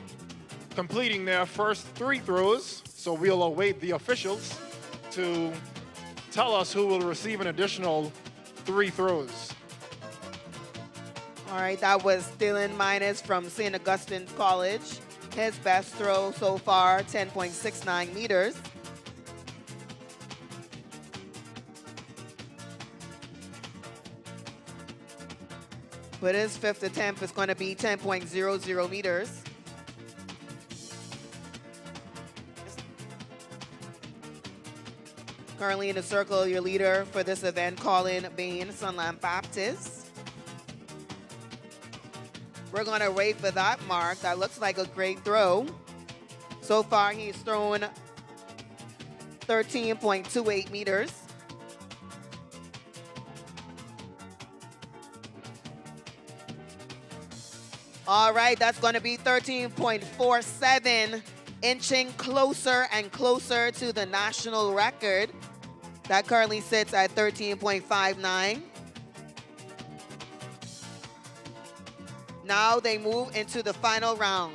completing their first 3 throws. So we'll await the officials to tell us who will receive an additional 3 throws. All right, that was Dylan Minus from St. Augustine's College. His best throw so far, 10.69 meters. But his 5th attempt is going to be 10.00 meters. Currently in the circle, your leader for this event, Colin Bain, Sunland Baptist. We're going to wait for that mark. That looks like a great throw. So far, he's thrown 13.28 meters. All right, that's going to be 13.47, inching closer and closer to the national record. That currently sits at 13.59. Now they move into the final round.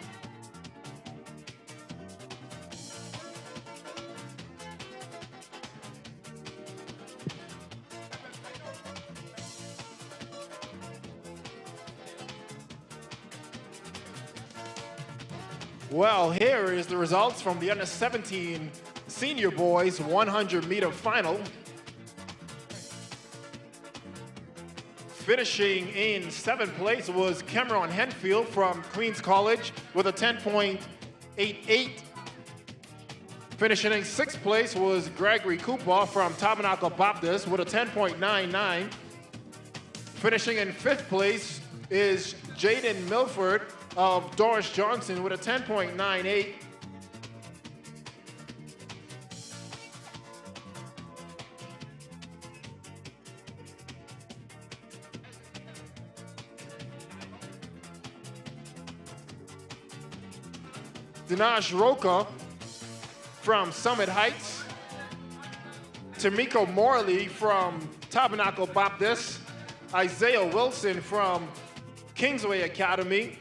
Well, here is the results from the under 17 senior boys 100-meter final. Finishing in 7th place was Cameron Henfield from Queens College with a 10.88. Finishing in 6th place was Gregory Cooper from Tabernacle Baptist with a 10.99. Finishing in 5th place is Jaden Milford of Doris Johnson with a 10.98. Dinesh Roca from Summit Heights, Tamiko Morley from Tabernacle Baptist, Isaiah Wilson from Kingsway Academy,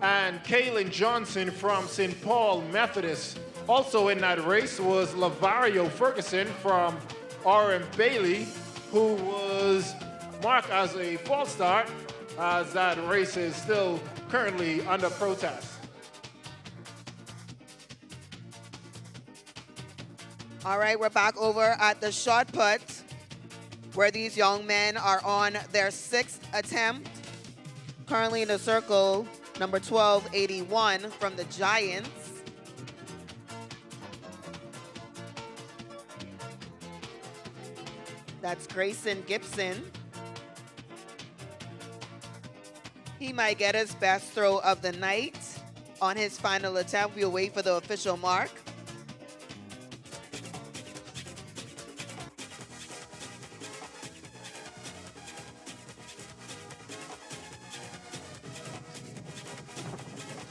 and Kaylin Johnson from St. Paul Methodist. Also in that race was Lavario Ferguson from R.M. Bailey, who was marked as a false start, as that race is still currently under protest. All right, we're back over at the shot put, where these young men are on their 6th attempt. Currently in the circle, number 1281 from the Giants. That's Grayson Gibson. He might get his best throw of the night on his final attempt. We'll wait for the official mark.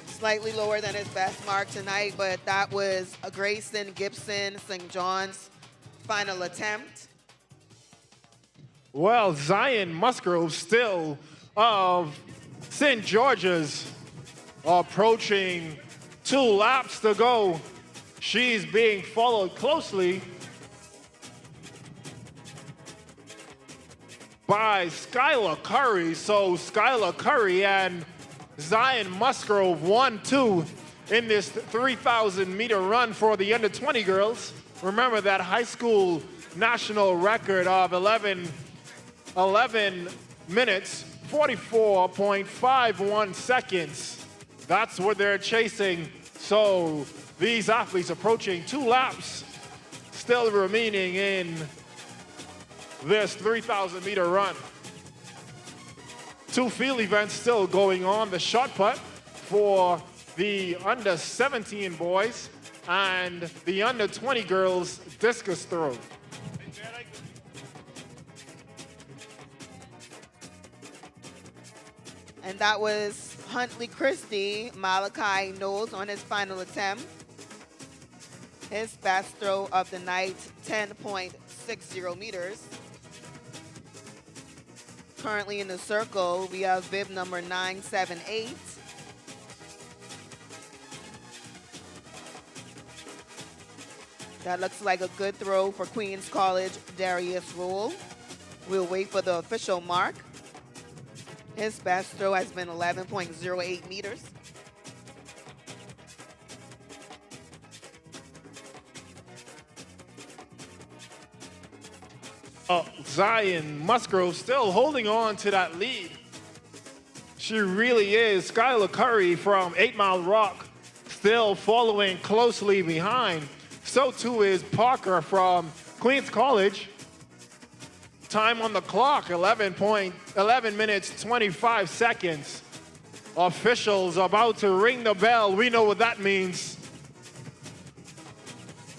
Slightly lower than his best mark tonight, but that was a Grayson Gibson, St. John's final attempt. Well, Zion Musgrove still of St. George's approaching 2 laps to go. She's being followed closely by Skylar Curry. So Skylar Curry and Zion Musgrove 1-2 in this 3,000 meter run for the under 20 girls. Remember that high school national record of 11 minutes, 44.51 seconds. That's what they're chasing. So these athletes approaching 2 laps still remaining in this 3,000 meter run. 2 field events still going on. The shot put for the under 17 boys and the under 20 girls discus throw. And that was Huntley Christie. Malachi Knowles on his final attempt. His best throw of the night, 10.60 meters. Currently in the circle, we have bib number 978. That looks like a good throw for Queens College, Darius Rule. We'll wait for the official mark. His best throw has been 11.08 meters. Zion Musgrove still holding on to that lead. She really is. Skylar Curry from 8 Mile Rock still following closely behind. So too is Parker from Queens College. Time on the clock, 11 minutes, 25 seconds. Officials about to ring the bell. We know what that means.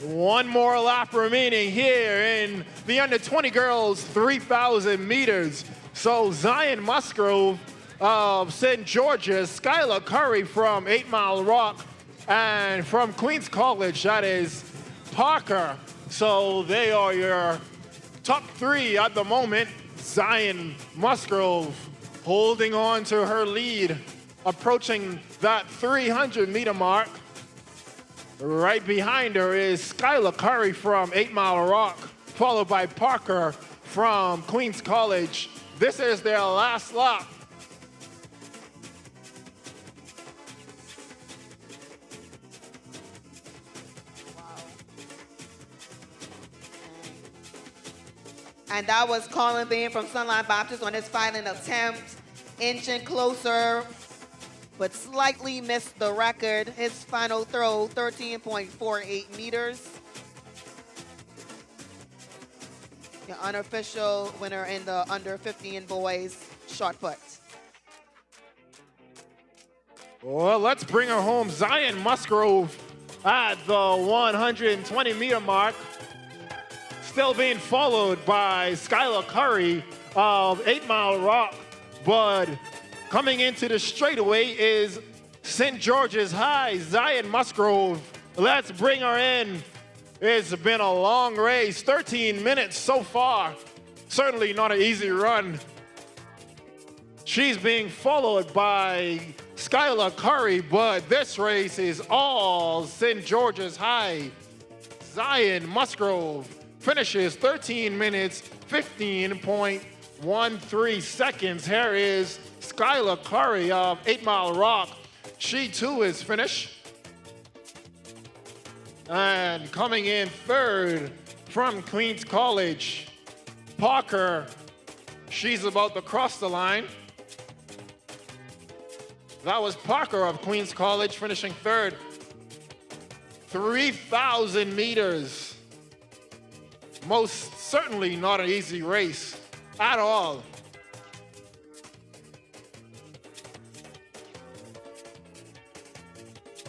1 more lap remaining here in the under 20 girls 3,000 meters. So Zion Musgrove of St. George's, Skylar Curry from 8 Mile Rock, and from Queens College, that is Parker. So they are your top 3 at the moment. Zion Musgrove holding on to her lead, approaching that 300 meter mark. Right behind her is Skylar Curry from 8 Mile Rock, followed by Parker from Queens College. This is their last lap. And that was Colin Bain from Sunline Baptist on his final attempt, inching closer, but slightly missed the record. His final throw, 13.48 meters. The unofficial winner in the under 15 boys shot put. Well, let's bring her home. Zion Musgrove at the 120 meter mark. Still being followed by Skylar Curry of 8 Mile Rock, but coming into the straightaway is St. George's High, Zion Musgrove. Let's bring her in. It's been a long race, 13 minutes so far. Certainly not an easy run. She's being followed by Skylar Curry, but this race is all St. George's High. Zion Musgrove finishes 13 minutes, 15.13 seconds. Here is Skylar Curry of 8 Mile Rock. She too is finished. And coming in third from Queens College, Parker. She's about to cross the line. That was Parker of Queens College finishing third. 3,000 meters. Most certainly not an easy race at all.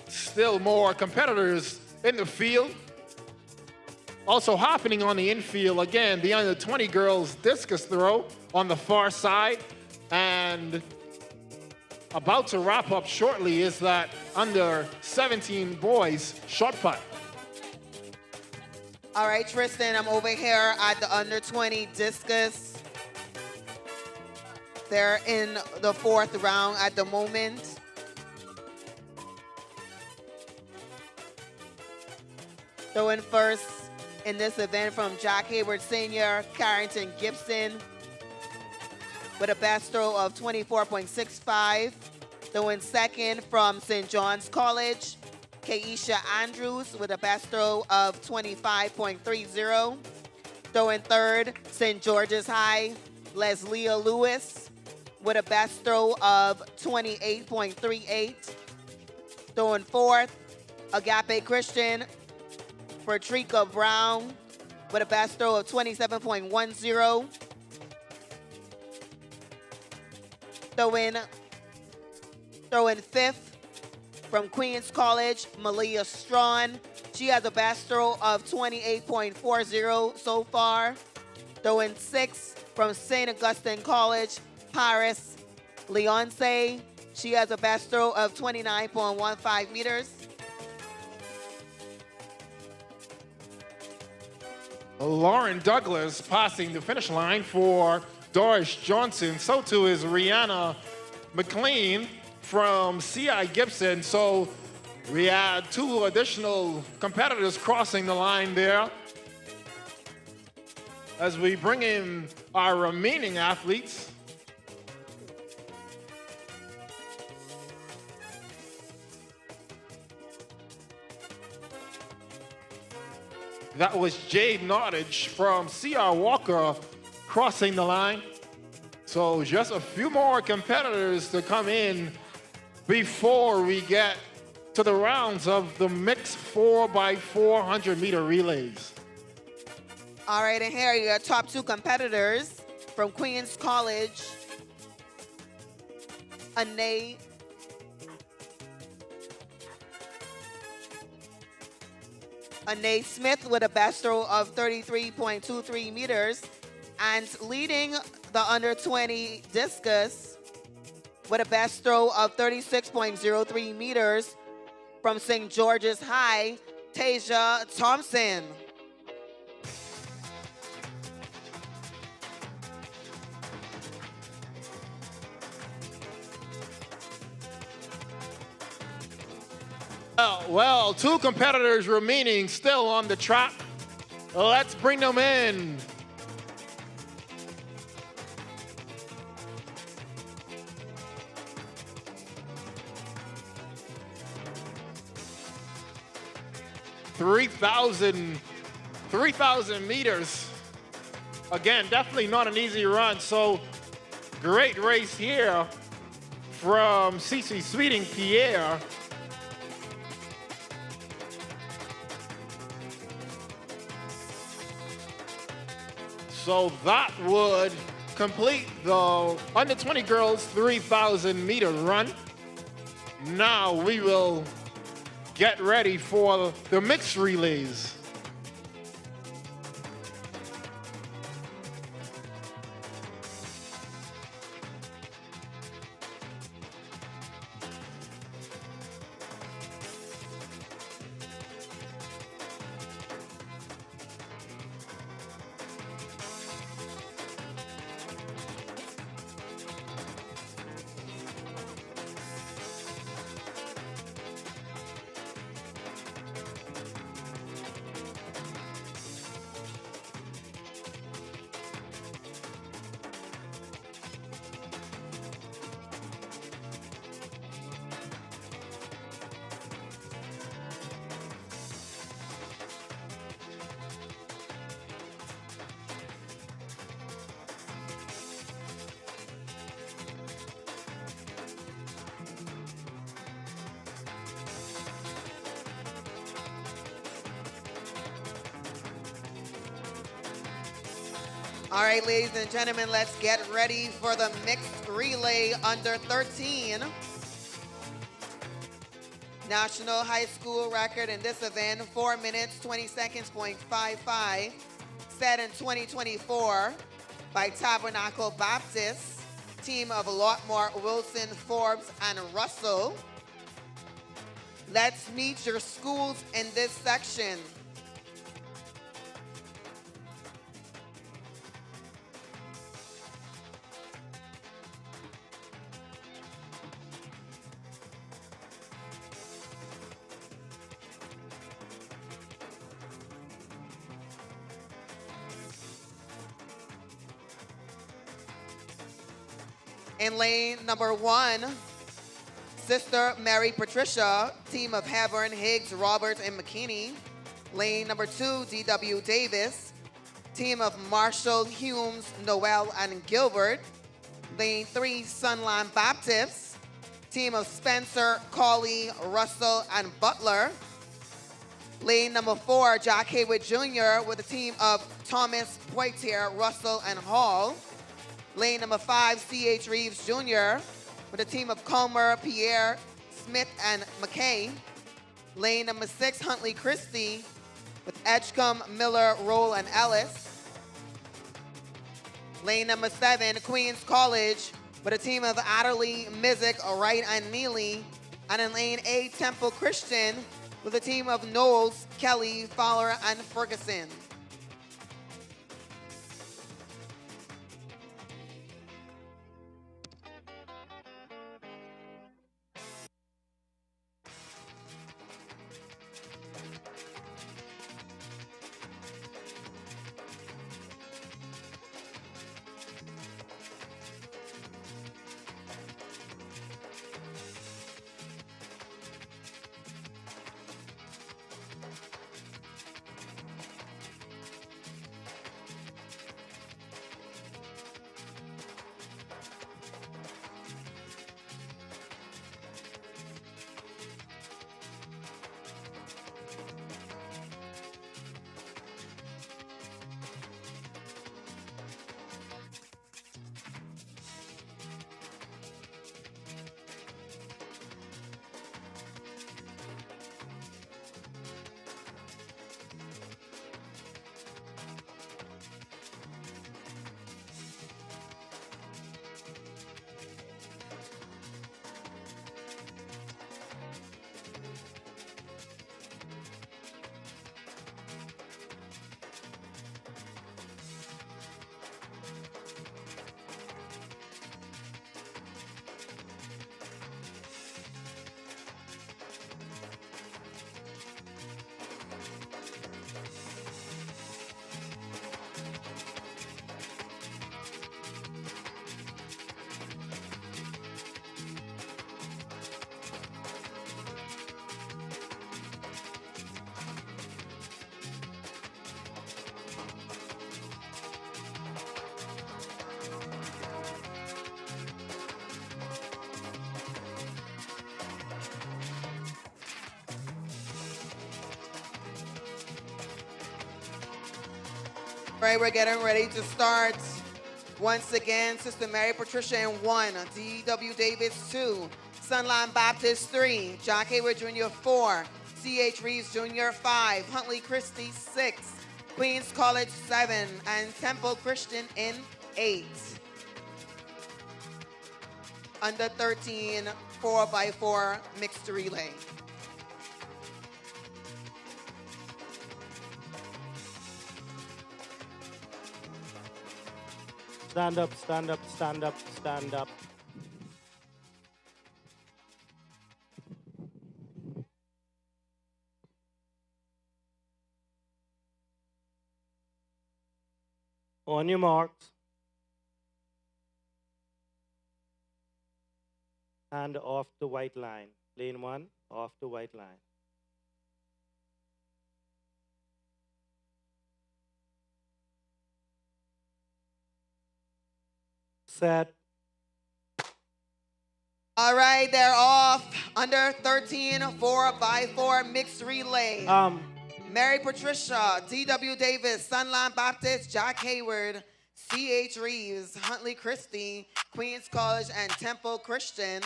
Still more competitors in the field. Also happening on the infield, again, the under 20 girls discus throw on the far side. And about to wrap up shortly is that under 17 boys shot put. All right, Tristan, I'm over here at the under 20 discus. They're in the 4th round at the moment. Throwing first in this event from Jack Hayward Sr., Carrington Gibson. with a best throw of 24.65. Throwing second from St. John's College, Keisha Andrews with a best throw of 25.30. Throwing third, St. George's High, Leslie Lewis with a best throw of 28.38. Throwing fourth, Agape Christian, Patricia Brown with a best throw of 27.10. Throwing fifth from Queens College, Malia Strawn. She has a best throw of 28.40 so far. Throwing sixth from St. Augustine College, Paris Leonce. She has a best throw of 29.15 meters. Lauren Douglas passing the finish line for Doris Johnson. So too is Rihanna McLean from C.I. Gibson. So we had two additional competitors crossing the line there. As we bring in our remaining athletes. That was Jade Nottage from C.R. Walker crossing the line. So just a few more competitors to come in before we get to the rounds of the mixed 4x400 meter relays. All right, and here are your top two competitors from Queens College. Anae Smith with a best throw of 33.23 meters, and leading the under 20 discus with a best throw of 36.03 meters from St. George's High, Tasia Thompson. Well, two competitors remaining still on the track. Let's bring them in. $3,000 meters. Again, definitely not an easy run. So great race here from Cece Sweeting Pierre. So that would complete the under 20 girls 3,000 meter run. Now we will get ready for the mixed relays. All right, ladies and gentlemen, let's get ready for the mixed relay under 13. National high school record in this event, 4 minutes, 20 seconds, .55, set in 2024 by Tabernacle Baptist, team of Lotmore, Wilson, Forbes, and Russell. Let's meet your schools in this section. In lane number 1, Sister Mary Patricia, team of Havern, Higgs, Roberts, and McKinney. Lane number 2, D.W. Davis, team of Marshall, Humes, Noel, and Gilbert. Lane 3, Sunline Baptist, team of Spencer, Cawley, Russell, and Butler. Lane number 4, Jack Haywood Jr. with a team of Thomas, Poitier, Russell, and Hall. Lane number 5, C.H. Reeves Jr. with a team of Comer, Pierre, Smith, and McKay. Lane number 6, Huntley Christie with Edgecombe, Miller, Roll, and Ellis. Lane number 7, Queens College with a team of Adderley, Mizik, Wright, and Neely. And in lane 8, Temple Christian with a team of Knowles, Kelly, Fowler, and Ferguson. All right, we're getting ready to start. Once again, Sister Mary Patricia in 1, D.W. Davis 2, Sunline Baptist 3, Jack Hayward Jr. 4, C.H. Reeves Jr. 5, Huntley Christie 6, Queens College 7, and Temple Christian in 8. Under 13, 4x4 mixed relay. Stand up, stand up, stand up, stand up. On your marks. And off the white line. Lane 1, off the white line. Set. All right, they're off. Under 13, 4x4 mixed relay. Mary Patricia, D.W. Davis, Sunline Baptist, Jack Hayward, C.H. Reeves, Huntley Christie, Queens College, and Temple Christian.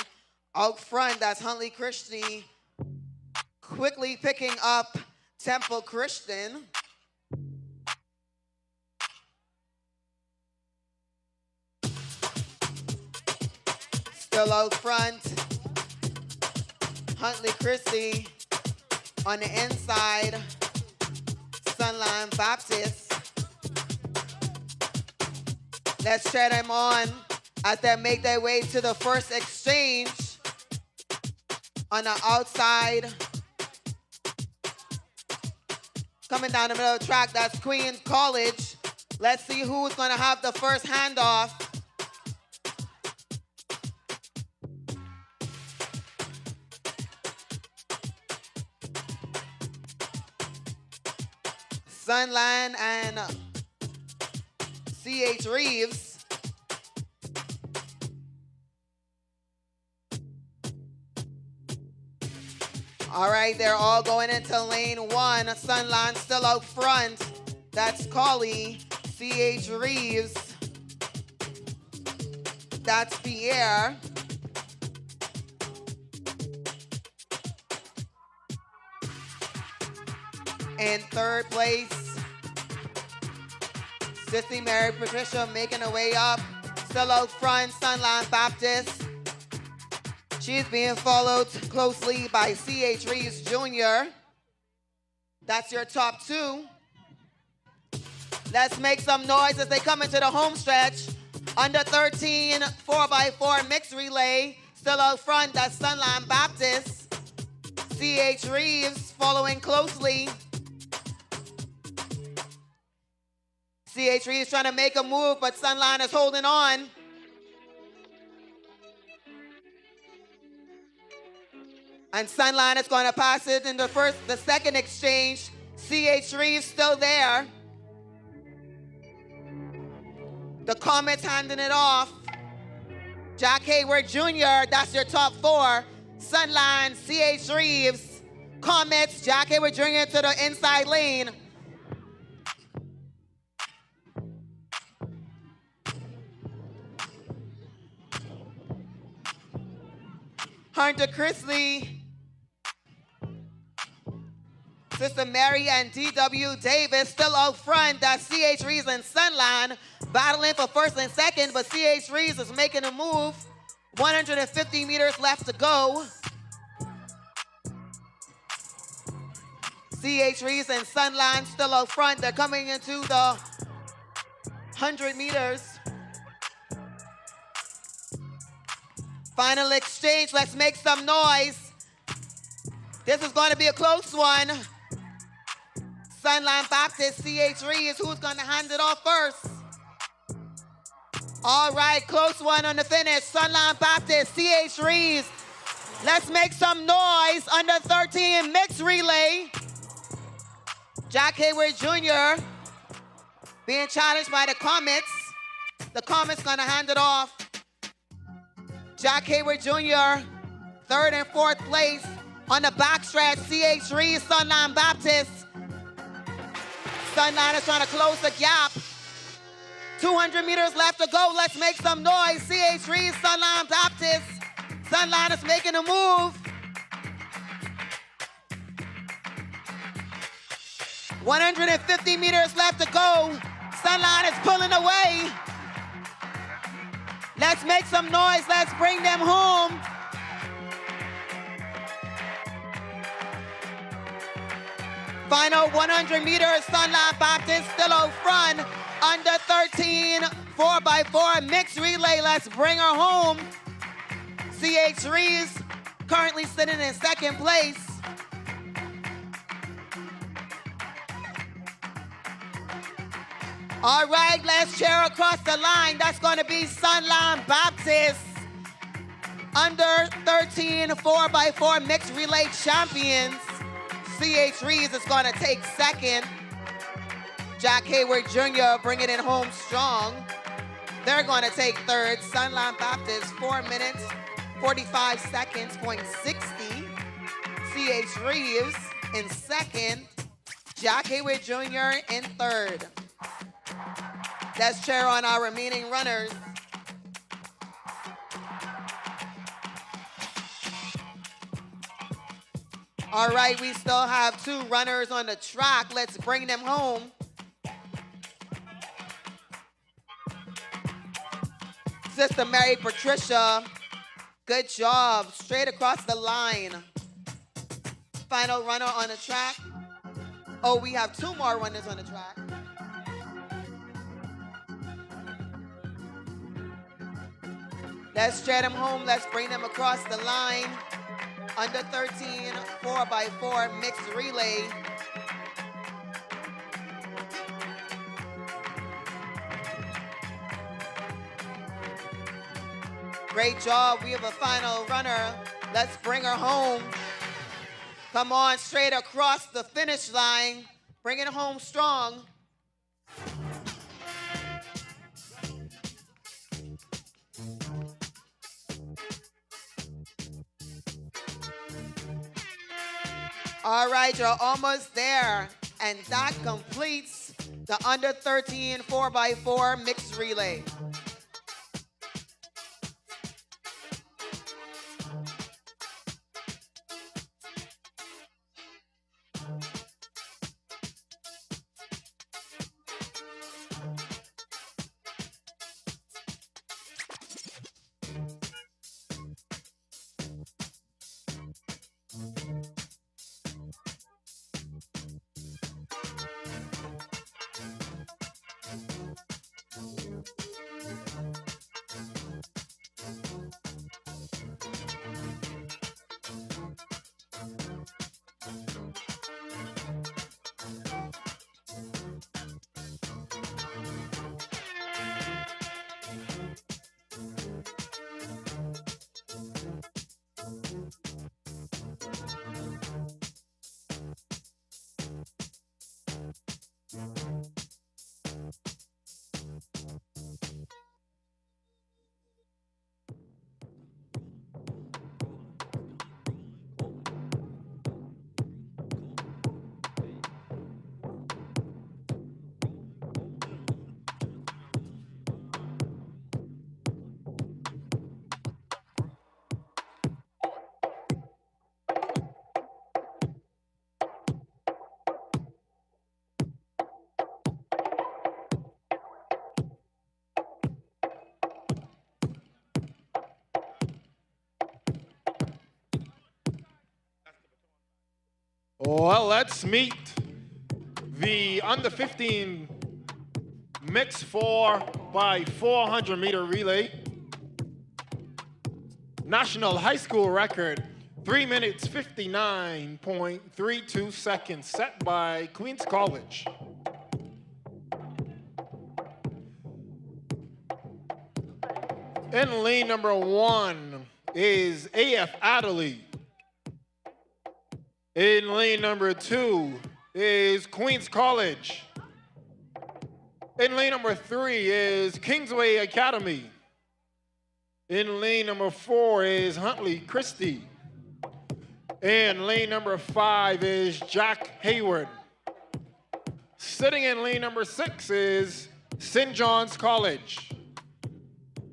Out front, that's Huntley Christie quickly picking up Temple Christian. Still out front, Huntley Christie on the inside, Sunline Baptist. Let's cheer them on as they make their way to the first exchange. On the outside, coming down the middle of the track, that's Queens College. Let's see who's gonna have the first handoff. Sunland and C.H. Reeves. All right, they're all going into lane one. Sunland still out front. That's Collie, C.H. Reeves. That's Pierre. In third place, Sissy Mary Patricia making her way up. Still out front, Sunland Baptist. She's being followed closely by C.H. Reeves Jr. That's your top two. Let's make some noise as they come into the home stretch. Under 13, 4x4 mixed relay. Still out front, that's Sunland Baptist. C.H. Reeves following closely. C.H. Reeves trying to make a move, but Sunland is holding on. And Sunline is going to pass it in the second exchange. C.H. Reeves still there. The Comets handing it off. Jack Hayward Jr., that's your top four. Sunline, C.H. Reeves. Comets, Jack Hayward Jr. to the inside lane. Hunter Chrisley, Sister Mary and D.W. Davis still out front. That's C.H. Reeves and Sunline battling for first and second, but C.H. Reeves is making a move. 150 meters left to go. C.H. Reeves and Sunline still out front. They're coming into the 100 meters. Final exchange, let's make some noise. This is going to be a close one. Sunline Baptist, C.H. Reeves, who's going to hand it off first? All right, close one on the finish. Sunline Baptist, C.H. Reeves. Let's make some noise. Under 13 mixed relay. Jack Hayward Jr. being challenged by the Comets. The Comets going to hand it off. Jack Hayward Jr., third and fourth place. On the backstretch, C.H. Reeves, Sunline Baptist. Sunline is trying to close the gap. 200 meters left to go. Let's make some noise. C.H. Reeves, Sunline Baptist. Sunline is making a move. 150 meters left to go. Sunline is pulling away. Let's make some noise. Let's bring them home. Final 100 meters, Sunline Baptist still out front. Under 13, 4x4 mixed relay. Let's bring her home. C.H. Reeves currently sitting in second place. All right, let's cheer across the line. That's going to be Sunline Baptist. Under 13, 4x4 mixed relay champions. C.H. Reeves is going to take second. Jack Hayward Jr. bringing it home strong. They're going to take third. Sunline Baptist, 4 minutes, 45 seconds, .60. C.H. Reeves in second. Jack Hayward Jr. in third. Let's cheer on our remaining runners. All right, we still have 2 runners on the track. Let's bring them home. Sister Mary Patricia, good job. Straight across the line. Final runner on the track. Oh, we have 2 more runners on the track. Let's cheer them home. Let's bring them across the line. Under 13, 4x4 mixed relay. Great job. We have a final runner. Let's bring her home. Come on, straight across the finish line. Bring it home strong. All right, you're almost there. And that completes the under 13 4x4 mixed relay. Well, let's meet the under 15 mixed 4x400 meter relay. National high school record, 3 minutes 59.32 seconds, set by Queens College. In lane number 1 is AF Adderley. In lane number 2 is Queens College. In lane number 3 is Kingsway Academy. In lane number 4 is Huntley Christie. In lane number 5 is Jack Hayward. Sitting in lane number 6 is St. John's College.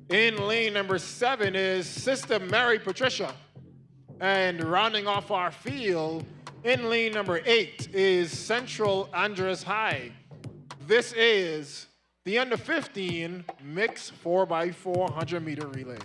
In lane number 7 is Sister Mary Patricia. And rounding off our field, in lane number 8 is Central Andres High. This is the under 15 mixed 4x400 meter relay.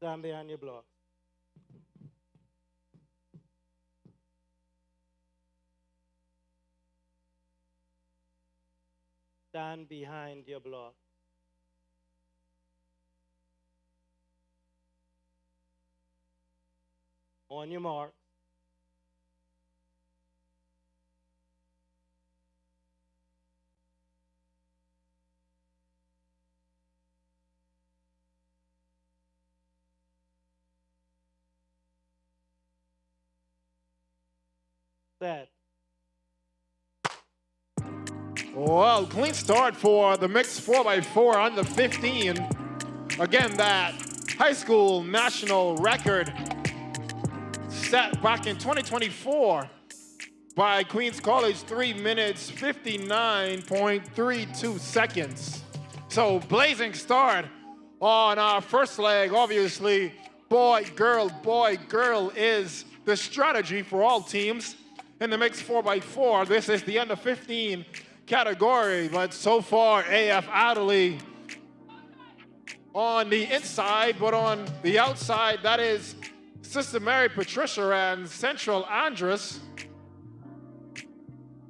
Stand behind your block. Stand behind your block. On your mark. Set. Well, clean start for the mixed 4x4 under 15. Again, that high school national record set back in 2024 by Queens College, 3 minutes 59.32 seconds. So blazing start on our first leg. Obviously, boy, girl is the strategy for all teams. in the mixed 4x4. This is the under 15 category, but so far AF Adderley on the inside, but on the outside, that is Sister Mary Patricia and Central Andress.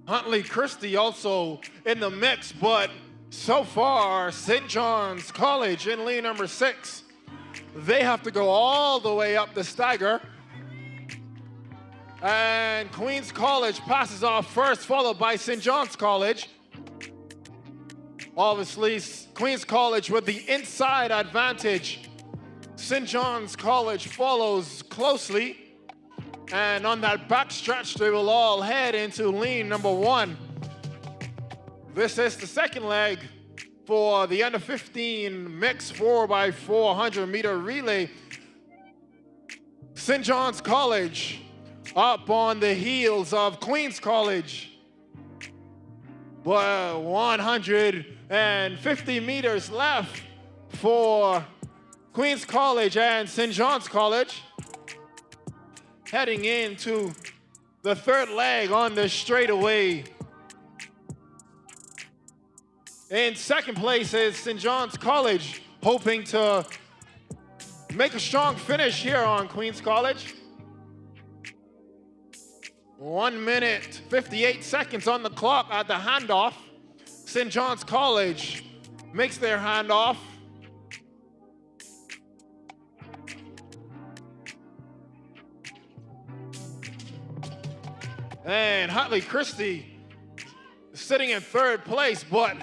Huntley Christie also in the mix, but so far, St. John's College in lead number 6. They have to go all the way up the stagger. And Queens College passes off first, followed by St. John's College. Obviously, Queens College with the inside advantage. St. John's College follows closely. And on that back stretch, they will all head into lean number 1. This is the second leg for the under 15 mixed 4x400 meter relay. St. John's College up on the heels of Queens College. But 150 meters left for Queens College and St. John's College. Heading into the third leg on the straightaway. In second place is St. John's College, hoping to make a strong finish here on Queens College. 1 minute, 58 seconds on the clock at the handoff. St. John's College makes their handoff. And Huntley Christie sitting in third place, but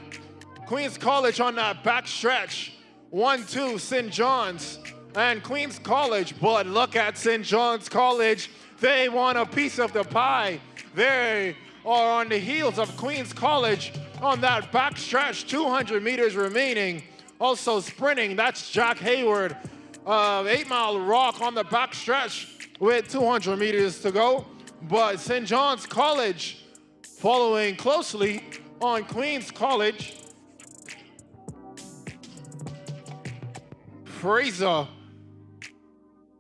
Queens College on that back stretch. 1-2 St. John's and Queens College, but look at St. John's College. They want a piece of the pie. They are on the heels of Queens College on that back stretch, 200 meters remaining. Also sprinting, that's Jack Hayward. 8 Mile Rock on the back stretch with 200 meters to go. But St. John's College following closely on Queens College. Fraser.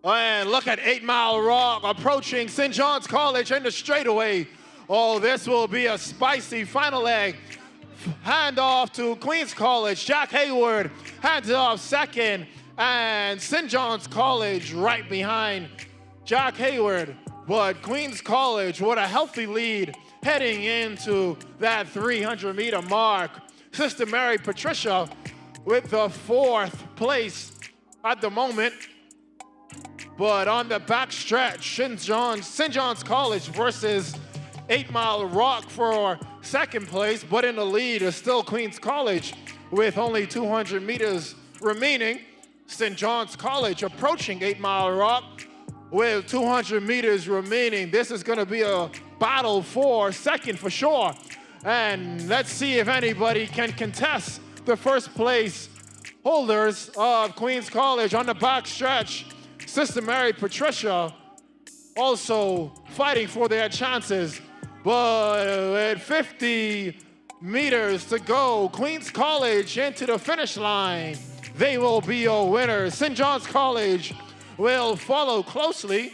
And look at 8 Mile Rock approaching St. John's College in the straightaway. Oh, this will be a spicy final leg. Hand off to Queens College. Jack Hayward hands it off second. And St. John's College right behind Jack Hayward. But Queens College with a healthy lead heading into that 300-meter mark. Sister Mary Patricia with the 4th place at the moment. But on the back stretch, St. John's College versus 8 Mile Rock for second place. But in the lead is still Queens College with only 200 meters remaining. St. John's College approaching 8 Mile Rock with 200 meters remaining. This is going to be a battle for second for sure. And let's see if anybody can contest the first place holders of Queens College on the back stretch. Sister Mary Patricia also fighting for their chances. But at 50 meters to go, Queens College into the finish line. They will be your winners. St. John's College will follow closely.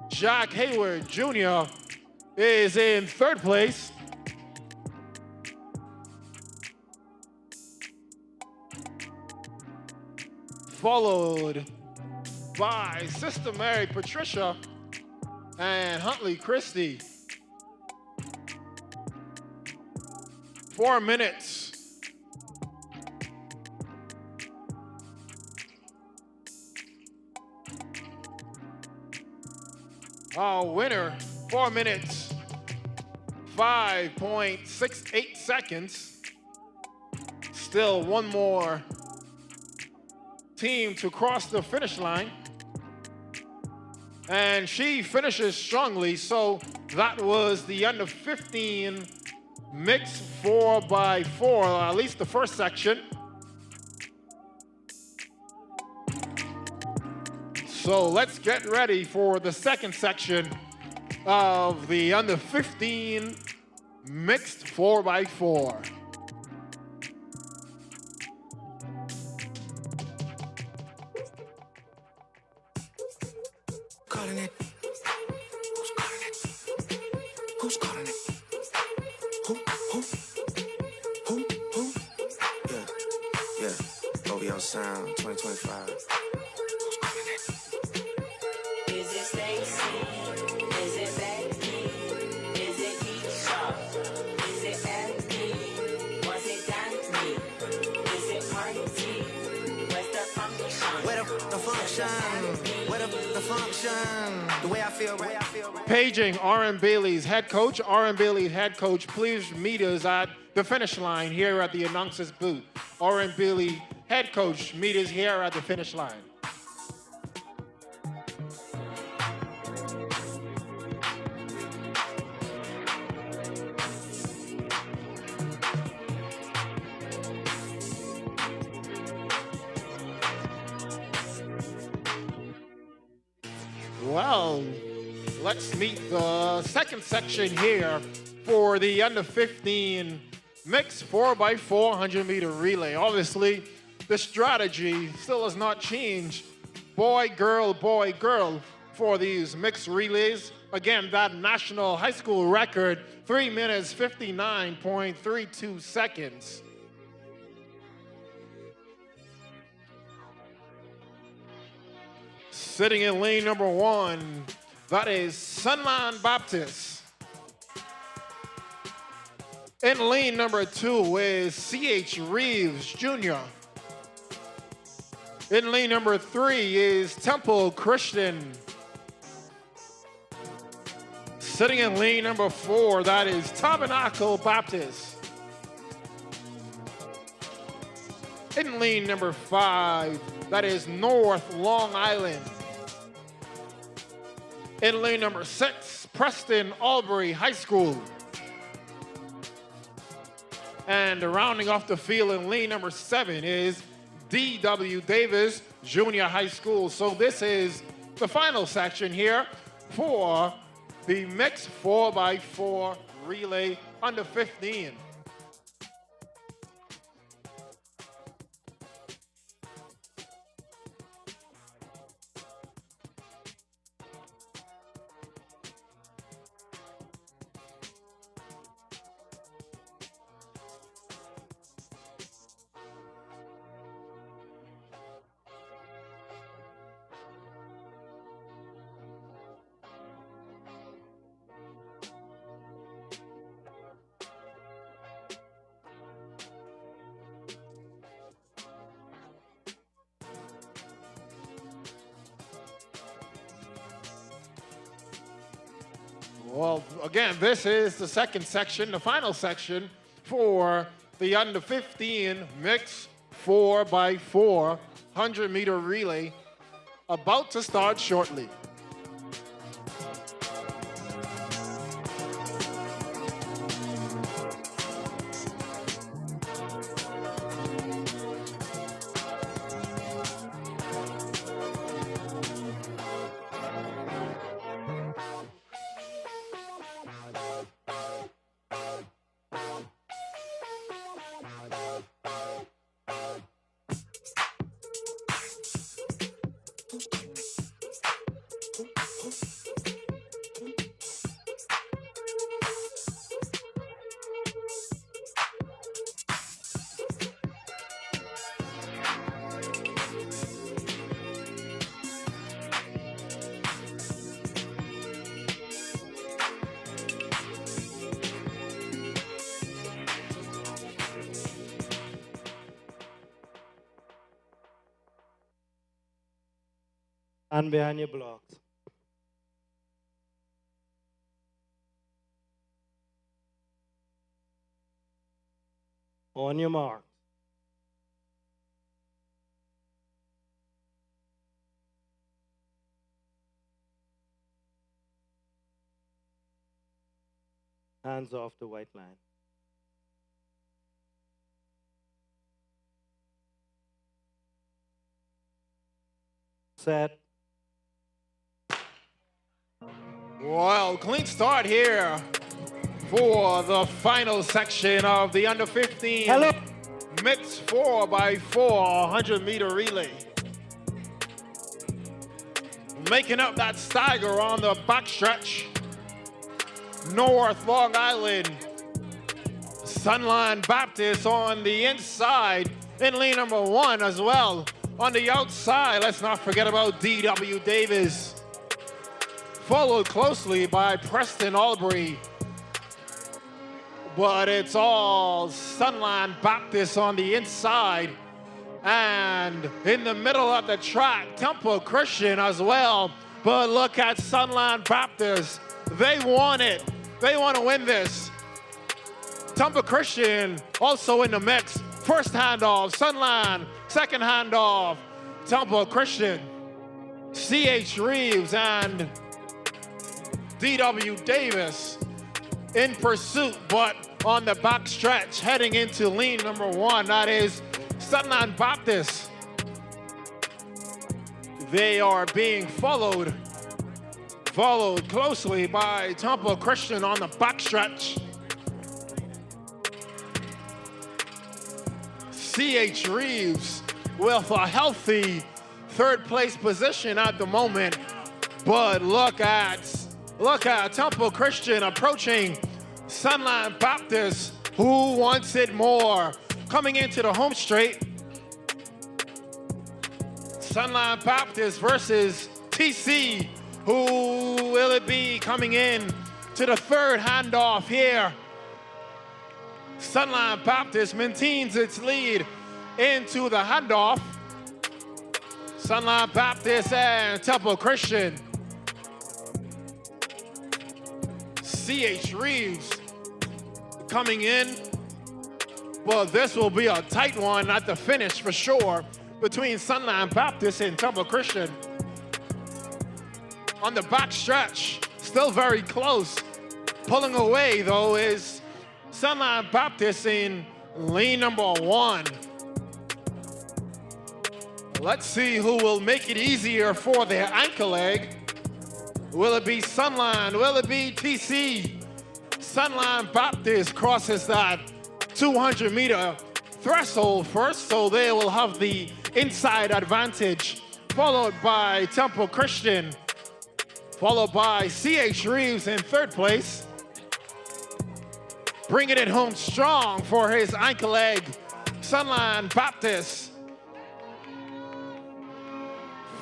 Jack Hayward Jr. is in third place. Followed by Sister Mary Patricia and Huntley Christie. 4 minutes. Our winner, 4 minutes, 5.68 seconds. Still one more team to cross the finish line. And she finishes strongly, so that was the under 15 mixed 4x4, at least the first section. So let's get ready for the second section of the under 15 mixed 4x4. Calling it. Who's calling it? Sound 2025. Is it Stacy? Is it Becky? Is it Keisha? Is it Andy? Was it Danny? Is it Marty? Where's the function? Where the function? Where the function? The way I feel right. Paging R.M. Bailey's head coach. R.M. Bailey's head coach, please meet us at the finish line here at the announcer's booth. R.M. Bailey, head coach, meet us here at the finish line. Well, let's meet the second section here for the under 15 mixed 4x4 100-meter relay. Obviously, the strategy still has not changed. Boy, girl, for these mixed relays. Again, that national high school record, 3 minutes, 59.32 seconds. Sitting in lane number 1, that is Sunland Baptist. In lane number 2 is C.H. Reeves Jr. In lane number 3 is Temple Christian. Sitting in lane number 4, that is Tabernacle Baptist. In lane number 5, that is North Long Island. In lane number 6, Preston Albury High School. And rounding off the field in lane number 7 is D.W. Davis Junior High School. So this is the final section here for the mixed 4x4 relay under 15. Well, again, this is the second section, the final section for the under 15 mixed 4x4 100-meter relay, about to start shortly. And behind your blocks. On your mark. Hands off the white line. Set. Well, clean start here for the final section of the under 15 mixed 4x4 100-meter relay. Making up that stagger on the backstretch, North Long Island, Sunline Baptist on the inside, in lane number 1 as well. On the outside, let's not forget about D.W. Davis. Followed closely by Preston Albury. But it's all Sunland Baptist on the inside. And in the middle of the track, Temple Christian as well. But look at Sunland Baptist. They want it. They want to win this. Temple Christian also in the mix. First handoff, Sunland. Second handoff, Temple Christian. C.H. Reeves and D.W. Davis in pursuit, but on the back stretch, heading into lane number 1, that is Sunland Baptist. They are being followed closely by Temple Christian on the back stretch. C.H. Reeves with a healthy third place position at the moment. But look at Temple Christian approaching Sunland Baptist, who wants it more. Coming into the home straight, Sunland Baptist versus TC. Who will it be coming in to the third handoff here? Sunland Baptist maintains its lead into the handoff. Sunland Baptist and Temple Christian. C.H. Reeves coming in. Well, this will be a tight one at the finish for sure between Sunland Baptist and Temple Christian. On the back stretch, still very close. Pulling away, though, is Sunland Baptist in lane number 1. Let's see who will make it easier for their ankle leg. Will it be Sunland? Will it be TC? Sunland Baptist crosses that 200-meter threshold first, so they will have the inside advantage, followed by Temple Christian, followed by C.H. Reeves in third place. Bringing it home strong for his ankle leg, Sunland Baptist.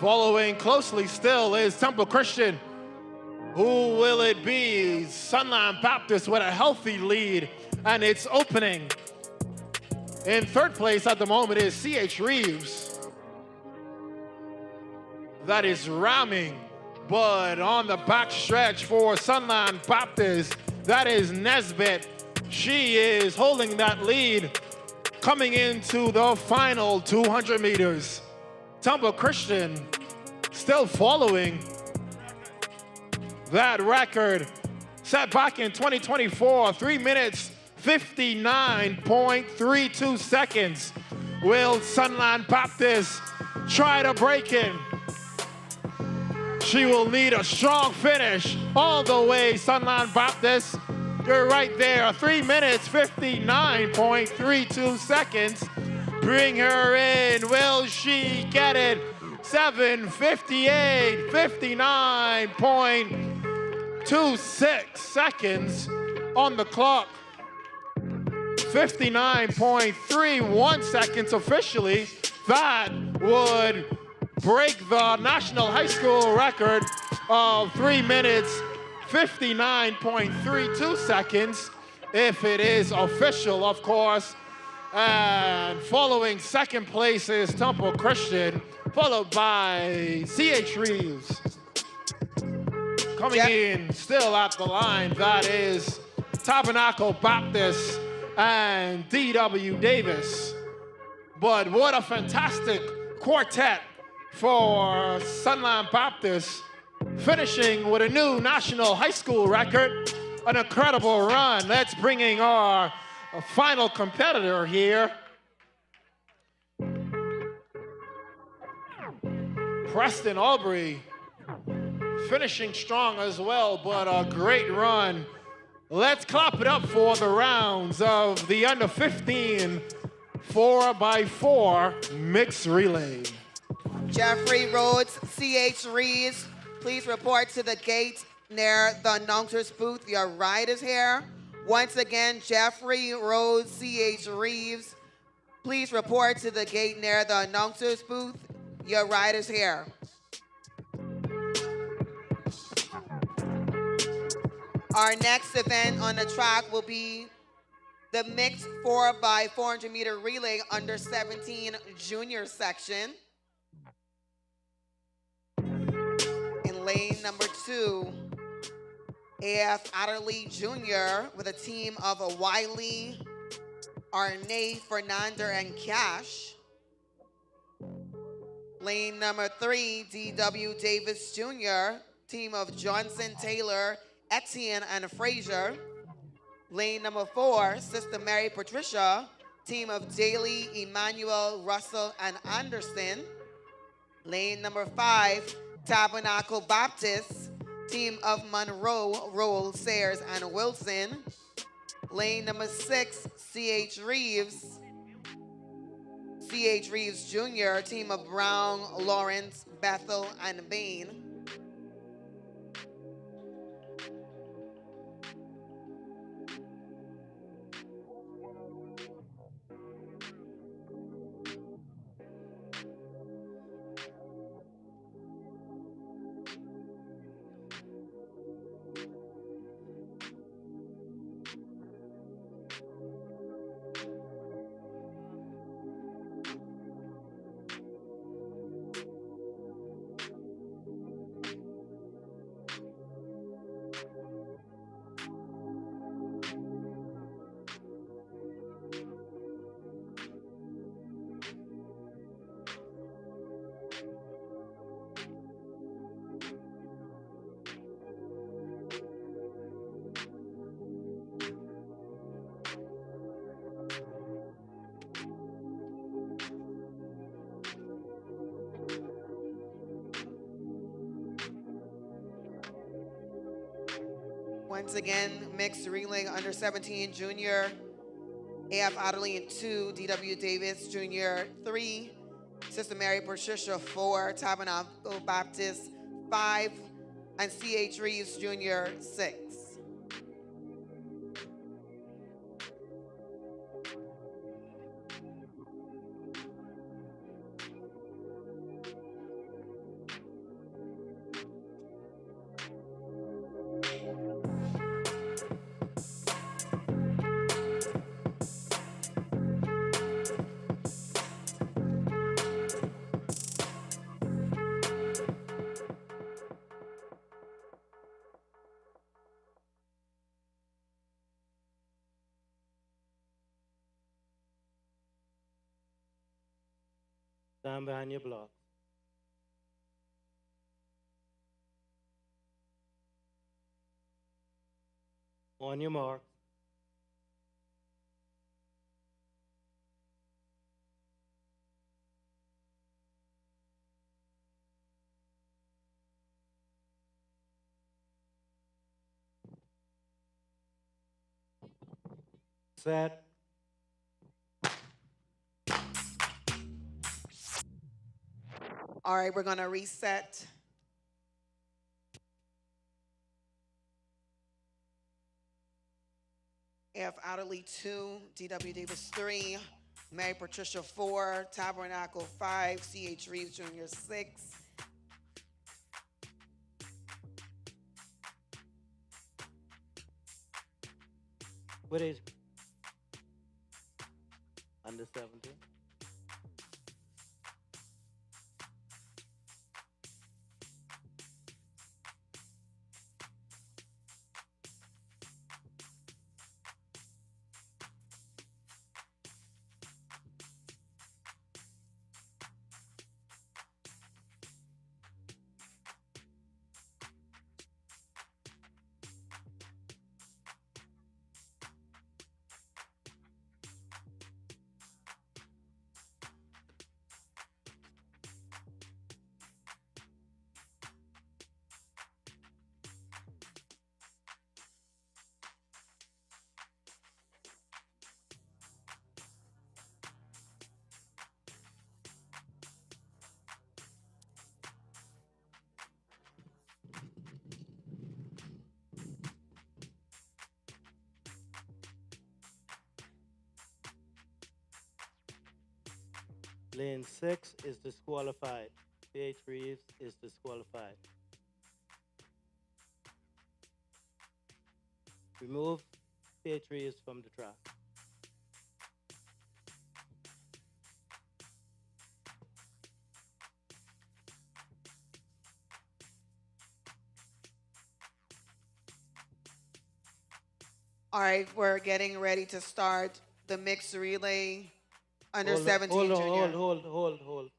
Following closely still is Temple Christian. Who will it be? Sunland Baptist with a healthy lead, and it's opening. In third place at the moment is C.H. Reeves. That is RAHMING. But on the back stretch for Sunland Baptist, that is Nesbitt. She is holding that lead coming into the final 200 meters. Temple Christian still following that record set back in 2024, 3 minutes, 59.32 seconds. Will Sunland Baptist try to break it? She will need a strong finish all the way, Sunland Baptist. You're right there, 3 minutes, 59.32 seconds. Bring her in. Will she get it? 7:58, 59.26 seconds on the clock. 59.31 seconds officially. That would break the national high school record of 3 minutes, 59.32 seconds, if it is official, of course. And following second place is Temple Christian, followed by C.H. Reeves. Coming in still at the line, that is Tabernacle Baptist and D.W. Davis. But what a fantastic quartet for Sunland Baptist, finishing with a new national high school record. An incredible run. Let's bring in our final competitor here. Preston Albury, finishing strong as well, but a great run. Let's clap it up for the rounds of the under 15 4x4 mixed relay. Jeffrey Rhodes, C.H. Reeves, please report to the gate near the announcer's booth. Your ride is here. Once again, Jeffrey Rhodes, C.H. Reeves, Please report to the gate near the announcer's booth. Your ride is here. Our next event on the track will be the mixed 4x400 meter relay under 17 junior section. In lane number 2, AF Adderley Jr. with a team of Wiley, Arne, Fernanda, and Cash. Lane number 3, DW Davis Jr., team of Johnson, Taylor, Etienne, and Frazier. Lane number 4, Sister Mary Patricia, team of Daly, Emmanuel, Russell, and Anderson. Lane number 5, Tabernacle Baptist, team of Monroe, Roll, Sayers, and Wilson. Lane number 6, C.H. Reeves Jr., team of Brown, Lawrence, Bethel, and Bain. Once again, mixed relay under 17 junior, AF Adderley in 2, DW Davis Jr. 3, Sister Mary Patricia 4, Tabernacle Baptist 5, and C.H. Reeves Jr. 6. Stand behind your block. On your mark. Set. All right, we're going to reset. AF Adderley 2, DW Davis 3, Mary Patricia 4, Tabernacle 5, C.H. Reeves Jr. 6. What is under 17? Lane 6 is disqualified. C.H. Reeves is disqualified. Remove C.H. Reeves from the track. All right, we're getting ready to start the mixed relay under Hold on, 17 hold on, junior. hold.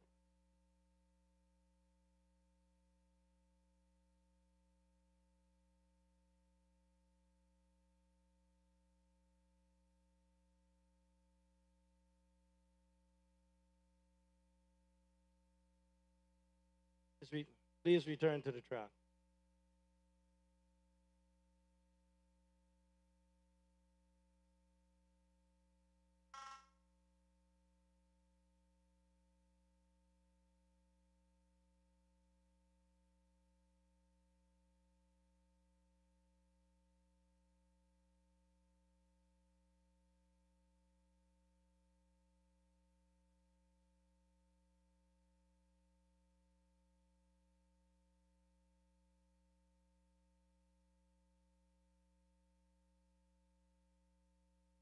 Please return to the track.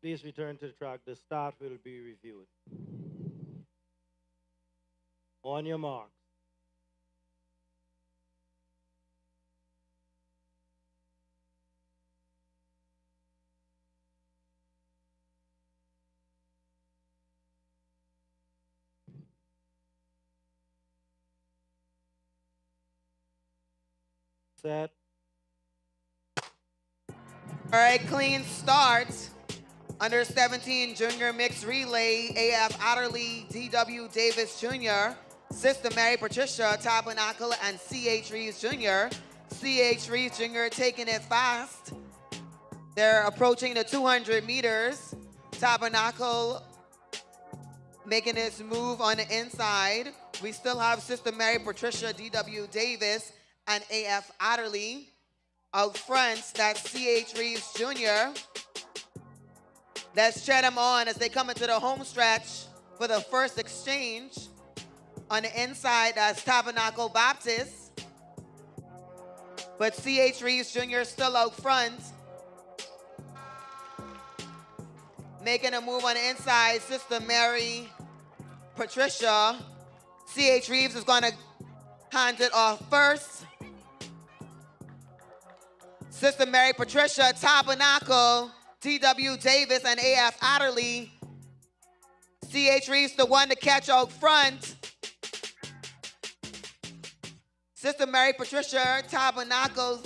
Please return to the track. The start will be reviewed. On your mark. Set. All right, clean start. Under 17 junior mixed relay, AF Otterly, D.W. Davis Jr., Sister Mary Patricia Tabernacle, and C.H. Reeves Jr. C.H. Reeves Jr. taking it fast. They're approaching the 200 meters. Tabernacle making its move on the inside. We still have Sister Mary Patricia, D.W. Davis, and AF Otterly. Out front, that's C.H. Reeves Jr. Let's cheer them on as they come into the home stretch for the first exchange. On the inside, that's Tabernacle Baptist. But C.H. Reeves Jr. still out front. Making a move on the inside, Sister Mary Patricia. C.H. Reeves is going to hand it off first. Sister Mary Patricia, Tabernacle, T.W. Davis, and A.F. Otterly. C.H. Reeves, the one to catch out front. Sister Mary Patricia, Tabernacle,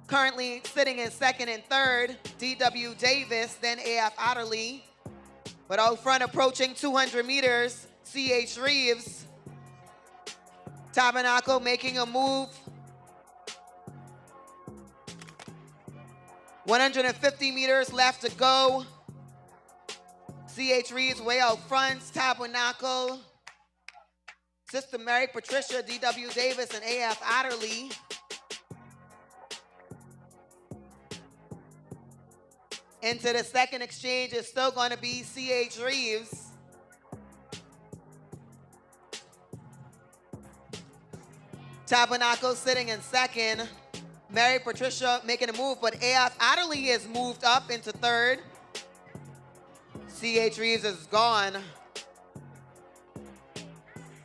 currently sitting in second and third. D.W. Davis, then A.F. Otterly. But out front, approaching 200 meters, C.H. Reeves. Tabernacle making a move. 150 meters left to go. C.H. Reeves way out front. Tabernacle. Sister Mary Patricia, D.W. Davis, and A.F. Otterly. Into the second exchange is still going to be C.H. Reeves. Tabernacle sitting in second. Mary Patricia making a move, but A.F. Otterly is moved up into third. C.H. Reeves is gone.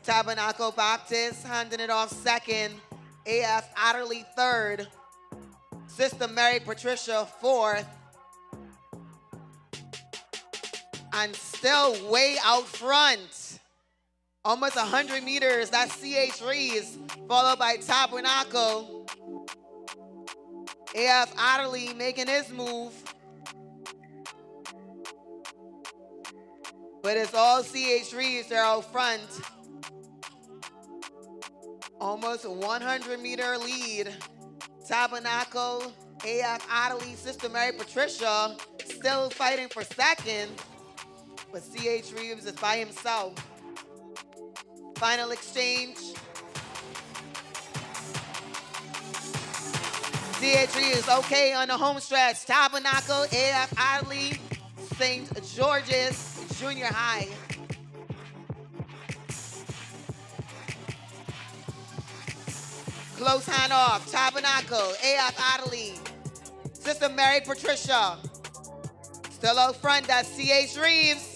Tabernacle Baptist handing it off second. A.F. Otterly third. Sister Mary Patricia fourth. And still way out front. Almost 100 meters, that's C.H. Reeves, followed by Tabernacle. A.F. Otterly making his move. But it's all C.H. Reeves, they're out front. Almost 100-meter lead. Tabernacle, A.F. Otterly, Sister Mary Patricia, still fighting for second. But C.H. Reeves is by himself. Final exchange. C.H. Reeves, okay, on the home stretch. Tabernacle, A.F. Otterly, St. George's Junior High. Close hand off. Tabernacle. AF Adderley. Sister Mary Patricia. Still out front, that's C.H. Reeves.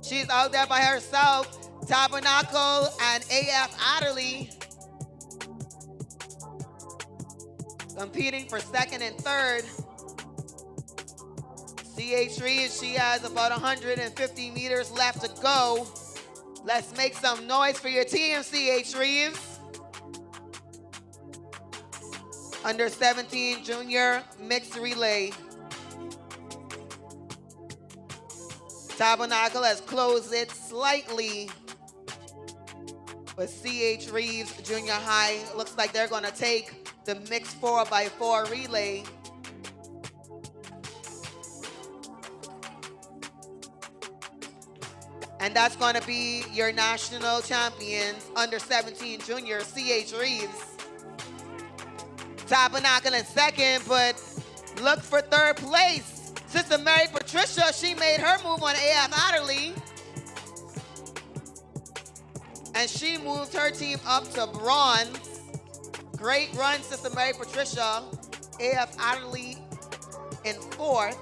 She's out there by herself. Tabernacle and AF Adderley competing for second and third. C.H. Reeves, she has about 150 meters left to go. Let's make some noise for your team, C.H. Reeves. Under 17 junior mixed relay. Tabernacle has closed it slightly, but C.H. Reeves Junior High looks like they're going to take the mixed 4x4 relay. And that's going to be your national champions, under 17 junior, C.H. Reeves. Tabernacle in second, but look for third place. Sister Mary Patricia, she made her move on AF Adderley. And she moved her team up to bronze. Great run, Sister Mary Patricia. AF Adderley in fourth.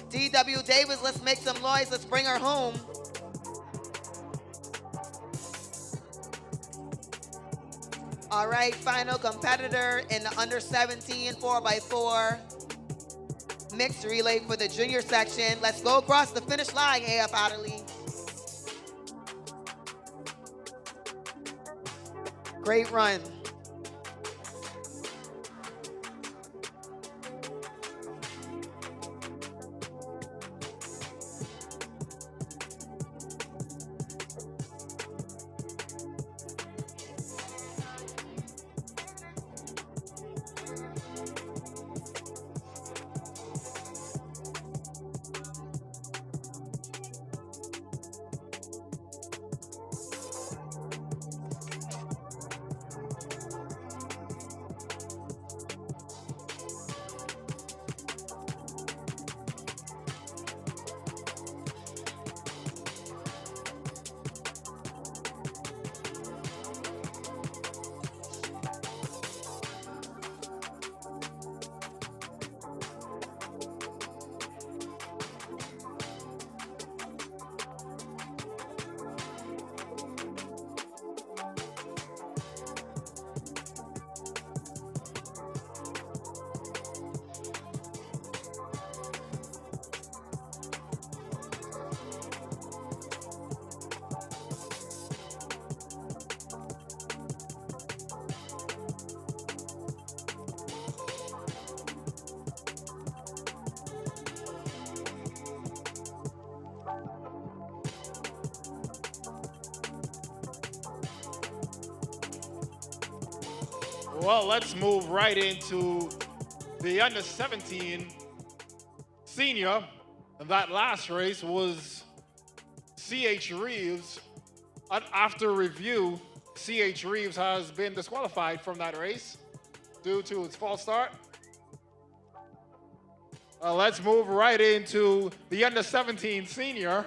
D.W. Davis, let's make some noise. Let's bring her home. All right, final competitor in the under 17 4x4 mixed relay for the junior section. Let's go across the finish line, AF Adderley. Great run. Well, let's move right into the under 17 senior. And that last race was C.H. Reeves. After review, C.H. Reeves has been disqualified from that race due to its false start. Let's move right into the under 17 senior.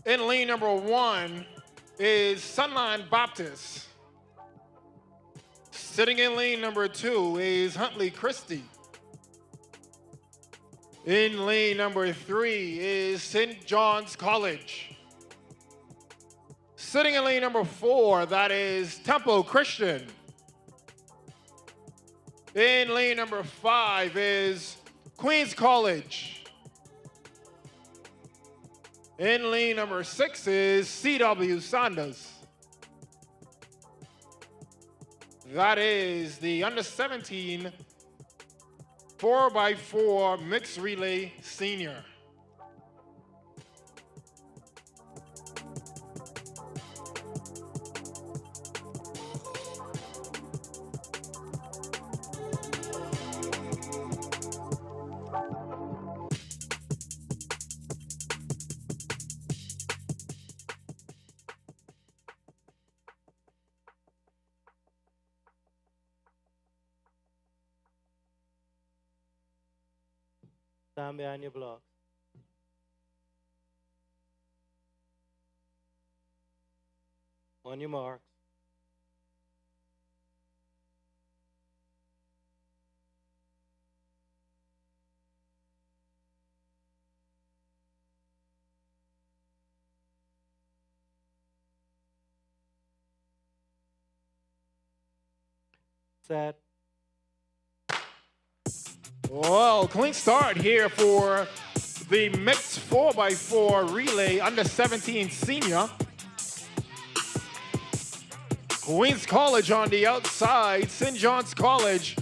In lane number 1 is Sunline Baptist. Sitting in lane number 2 is Huntley Christie. In lane number 3 is St. John's College. Sitting in lane number 4, that is Temple Christian. In lane number 5 is Queens College. In lane number 6 is C.W. Sanders. That is the under 17 4x4 mixed relay senior. Stand behind your block. On your marks. Set. Well, clean start here for the mixed 4x4 relay under 17 senior. Queens College on the outside, St. John's College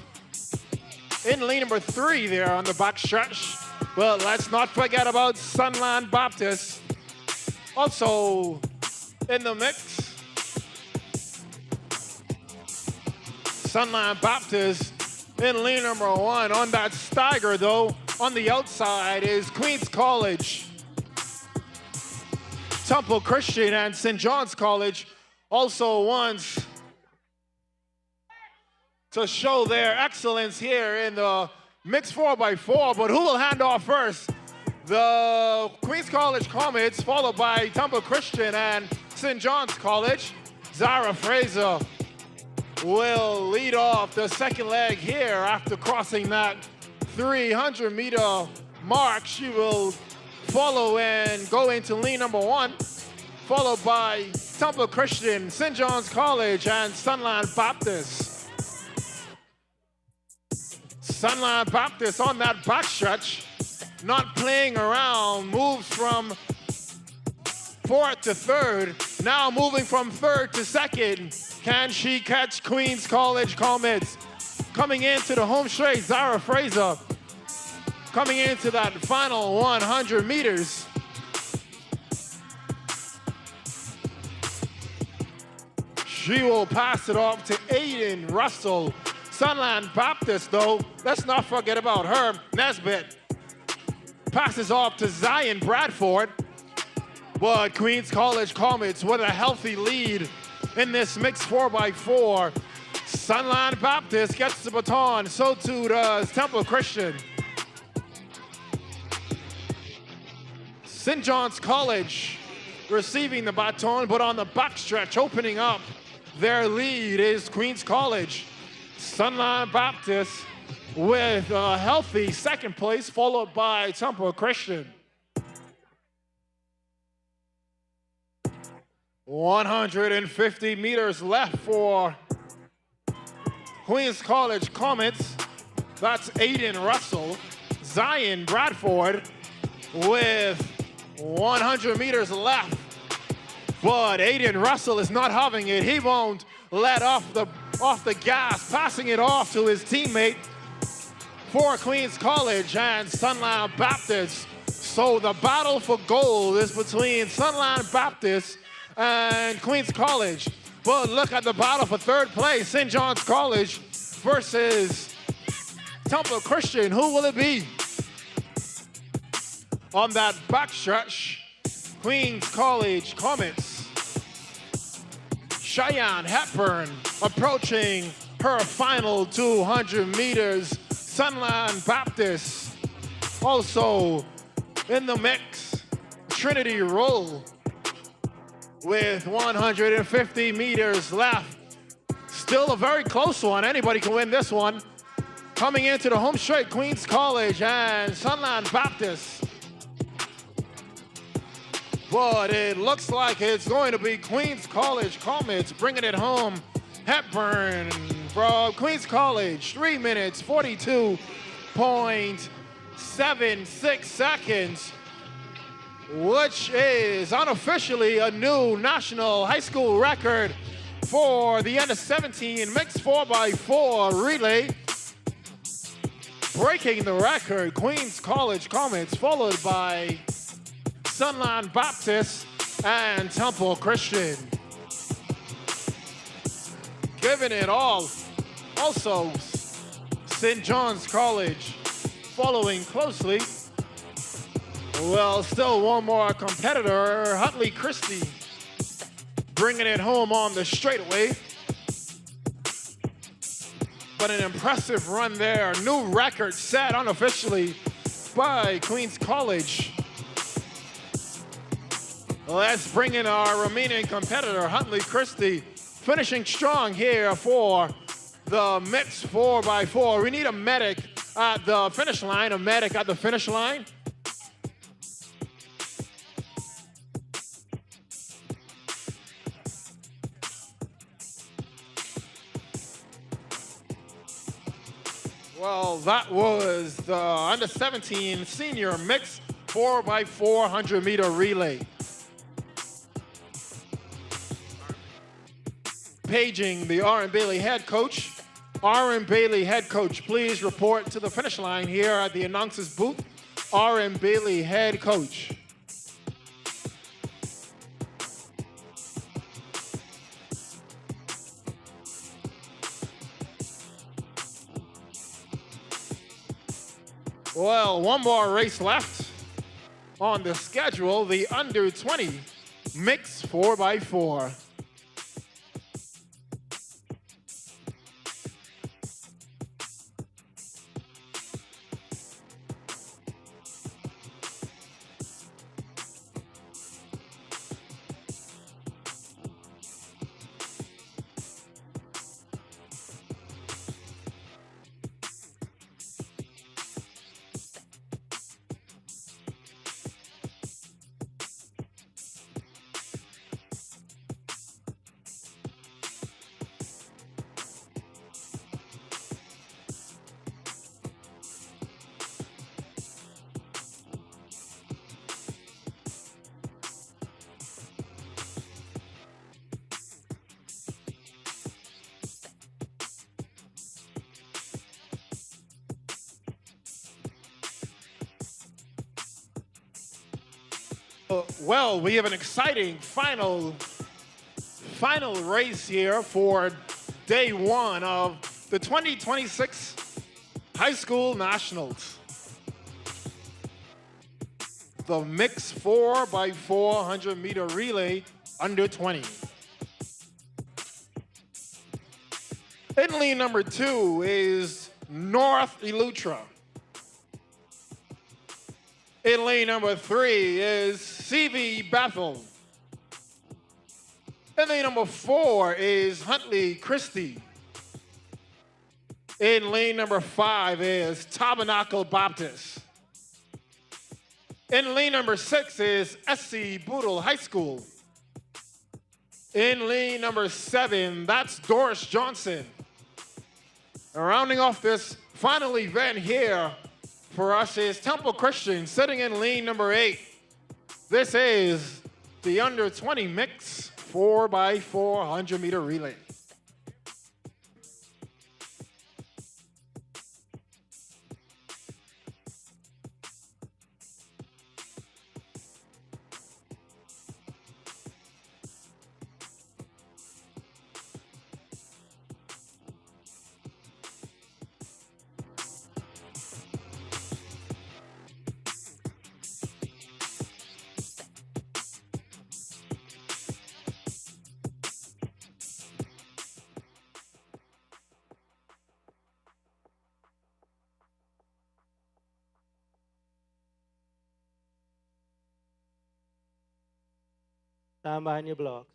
in lane number 3 there on the back stretch. But let's not forget about Sunland Baptist also in the mix. Sunland Baptist in lane number 1. On that stagger, though, on the outside is Queens College, Temple Christian, and St. John's College also wants to show their excellence here in the mixed 4x4. But who will hand off first? The Queens College Comets, followed by Temple Christian and St. John's College. Zara Fraser will lead off the second leg here after crossing that 300-meter mark. She will follow and go into lane number 1, followed by Temple Christian, St. John's College, and Sunland Baptist. Sunland Baptist on that backstretch, not playing around, moves from 4th to 3rd, now moving from 3rd to 2nd. Can she catch Queens College Comets? Coming into the home straight, Zara Fraser coming into that final 100 meters. She will pass it off to Aiden Russell. Sunland Baptist, though, let's not forget about her. Nesbitt passes off to Zion Bradford. But Queens College Comets with a healthy lead in this mixed 4x4. Sunland Baptist gets the baton, so too does Temple Christian. St. John's College receiving the baton, but on the backstretch, opening up their lead is Queens College. Sunland Baptist with a healthy second place, followed by Temple Christian. 150 meters left for Queens College Comets. That's Aiden Russell. Zion Bradford with 100 meters left. But Aiden Russell is not having it. He won't let off the gas, passing it off to his teammate for Queens College and Sunland Baptist. So the battle for gold is between Sunland Baptist and Queens College. But look at the battle for 3rd place, St. John's College versus Temple Christian. Who will it be? On that backstretch, Queens College Comets. Cheyenne Hepburn approaching her final 200 meters. Sunland Baptist also in the mix. Trinity Roll with 150 meters left. Still a very close one. Anybody can win this one. Coming into the home straight, Queens College and Sunland Baptist. But it looks like it's going to be Queens College Comets bringing it home. Hepburn from Queens College, 3 minutes, 42.76 seconds, which is unofficially a new national high school record for the under 17 mixed 4x4 relay. Breaking the record, Queens College Comets, followed by Sunland Baptist and Temple Christian. Giving it all. Also, St. John's College following closely. Well, still one more competitor, Hutley Christie, bringing it home on the straightaway. But an impressive run there. New record set unofficially by Queens College. Let's bring in our remaining competitor, Huntley Christie, finishing strong here for the mixed 4x4. We need a medic at the finish line, a medic at the finish line. Well, that was the under 17 senior mixed 4x4 100-meter relay. Paging the R.M. Bailey head coach. R.M. Bailey head coach, please report to the finish line here at the announcer's booth. R.M. Bailey head coach. Well, one more race left on the schedule, the under 20 mixed 4x4. Well, we have an exciting final race here for day one of the 2026 High School Nationals. The mixed 4x4 100-meter relay under 20. In lane number 2 is North Elutra. In lane number 3 is CV Bethel. In lane number 4 is Huntley Christie. In lane number 5 is Tabernacle Baptist. In lane number 6 is SC Boodle High School. In lane number 7, that's Doris Johnson. And rounding off this final event here for us is Temple Christian sitting in lane number 8. This is the under 20 mix 4x4 100-meter relay. Stand behind your blocks.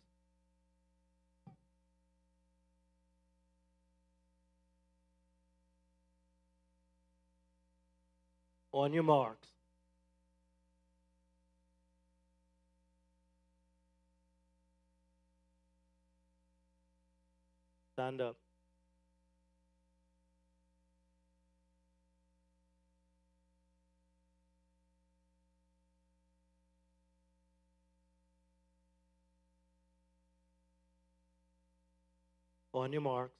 On your marks. Stand up. On your marks.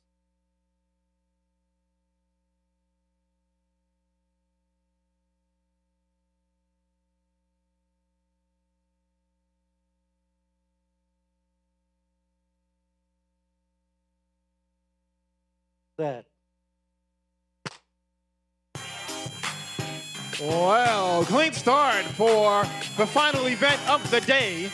Set. Well, clean start for the final event of the day.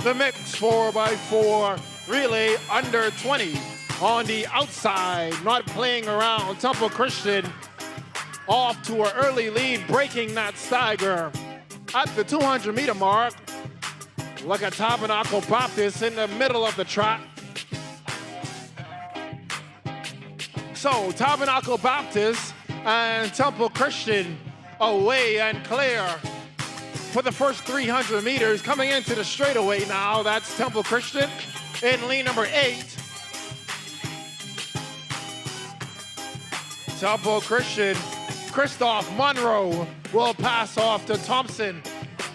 The mix 4x4 relay under 20. On the outside, not playing around, Temple Christian off to an early lead, breaking that stagger at the 200-meter mark. Look at Tabernacle Baptist in the middle of the track. So Tabernacle Baptist and Temple Christian away and clear for the first 300 meters. Coming into the straightaway now, that's Temple Christian in lane number 8. Temple Christian, Christoph Monroe will pass off to Thompson.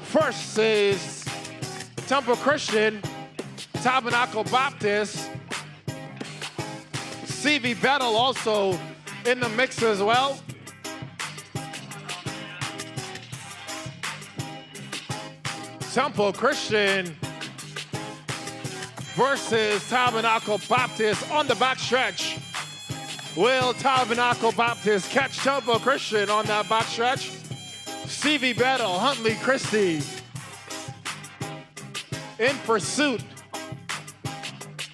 First is Temple Christian, Tabernacle Baptist. CV Battle also in the mix as well. Temple Christian versus Tabernacle Baptist on the backstretch. Will Tabernacle Baptist catch Temple Christian on that backstretch? CV Battle, Huntley Christie in pursuit,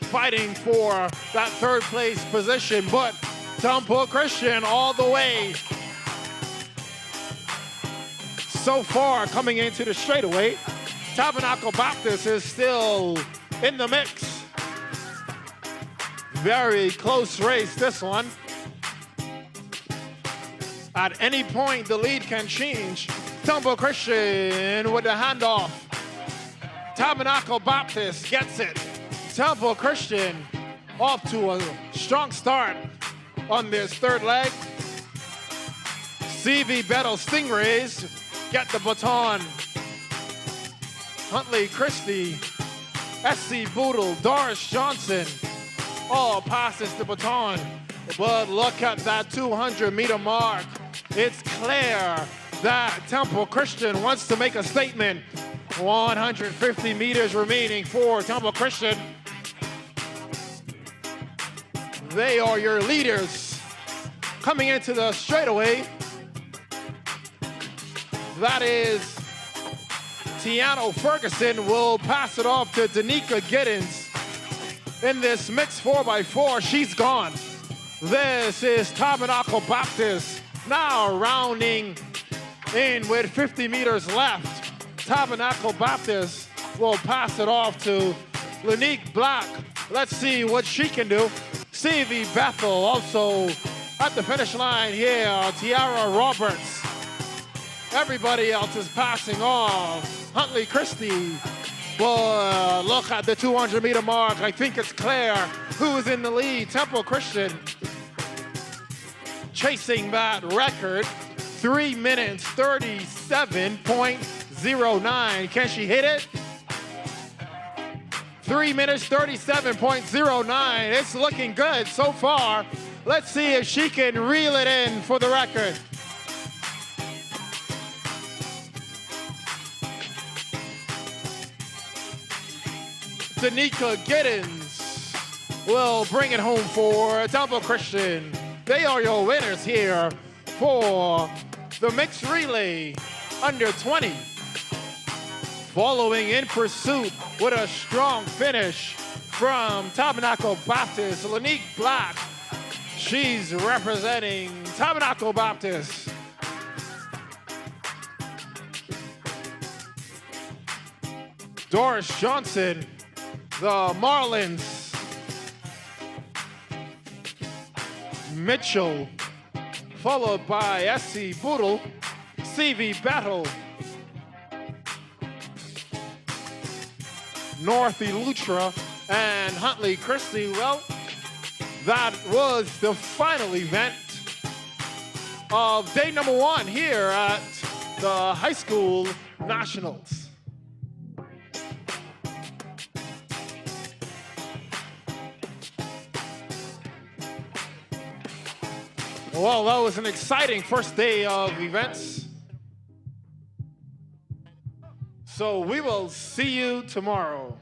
fighting for that third place position, but Temple Christian all the way. So far, coming into the straightaway, Tabernacle Baptist is still in the mix. Very close race, this one. At any point, the lead can change. Temple Christian with the handoff. Tabernacle Baptist gets it. Temple Christian off to a strong start on this third leg. CV Battle Stingrays get the baton. Huntley Christie, SC Boodle, Doris Johnson all passes the baton. But look at that 200-meter mark. It's clear that Temple Christian wants to make a statement. 150 meters remaining for Temple Christian. They are your leaders coming into the straightaway. That is Tiano Ferguson will pass it off to Danica Giddens. In this mixed 4x4, she's gone. This is Tabernacle Baptist now rounding in with 50 meters left. Tabernacle Baptist will pass it off to Lanique Black. Let's see what she can do. CV Bethel also at the finish line here. Tiara Roberts. Everybody else is passing off. Huntley Christie. But look at the 200-meter mark. I think it's clear who is in the lead. Temple Christian chasing that record. 3 minutes, 37.09. Can she hit it? 3 minutes, 37.09. It's looking good so far. Let's see if she can reel it in for the record. Danica Giddens will bring it home for Temple Christian. They are your winners here for the mixed relay under 20. Following in pursuit with a strong finish from Tabernacle Baptist, Lanique Black. She's representing Tabernacle Baptist. Doris Johnson, the Marlins. Mitchell, followed by SC Boodle, CV Battle, Northy Lutra, and Huntley Christie. Well, that was the final event of day number 1 here at the High School Nationals. Well, that was an exciting first day of events. So we will see you tomorrow.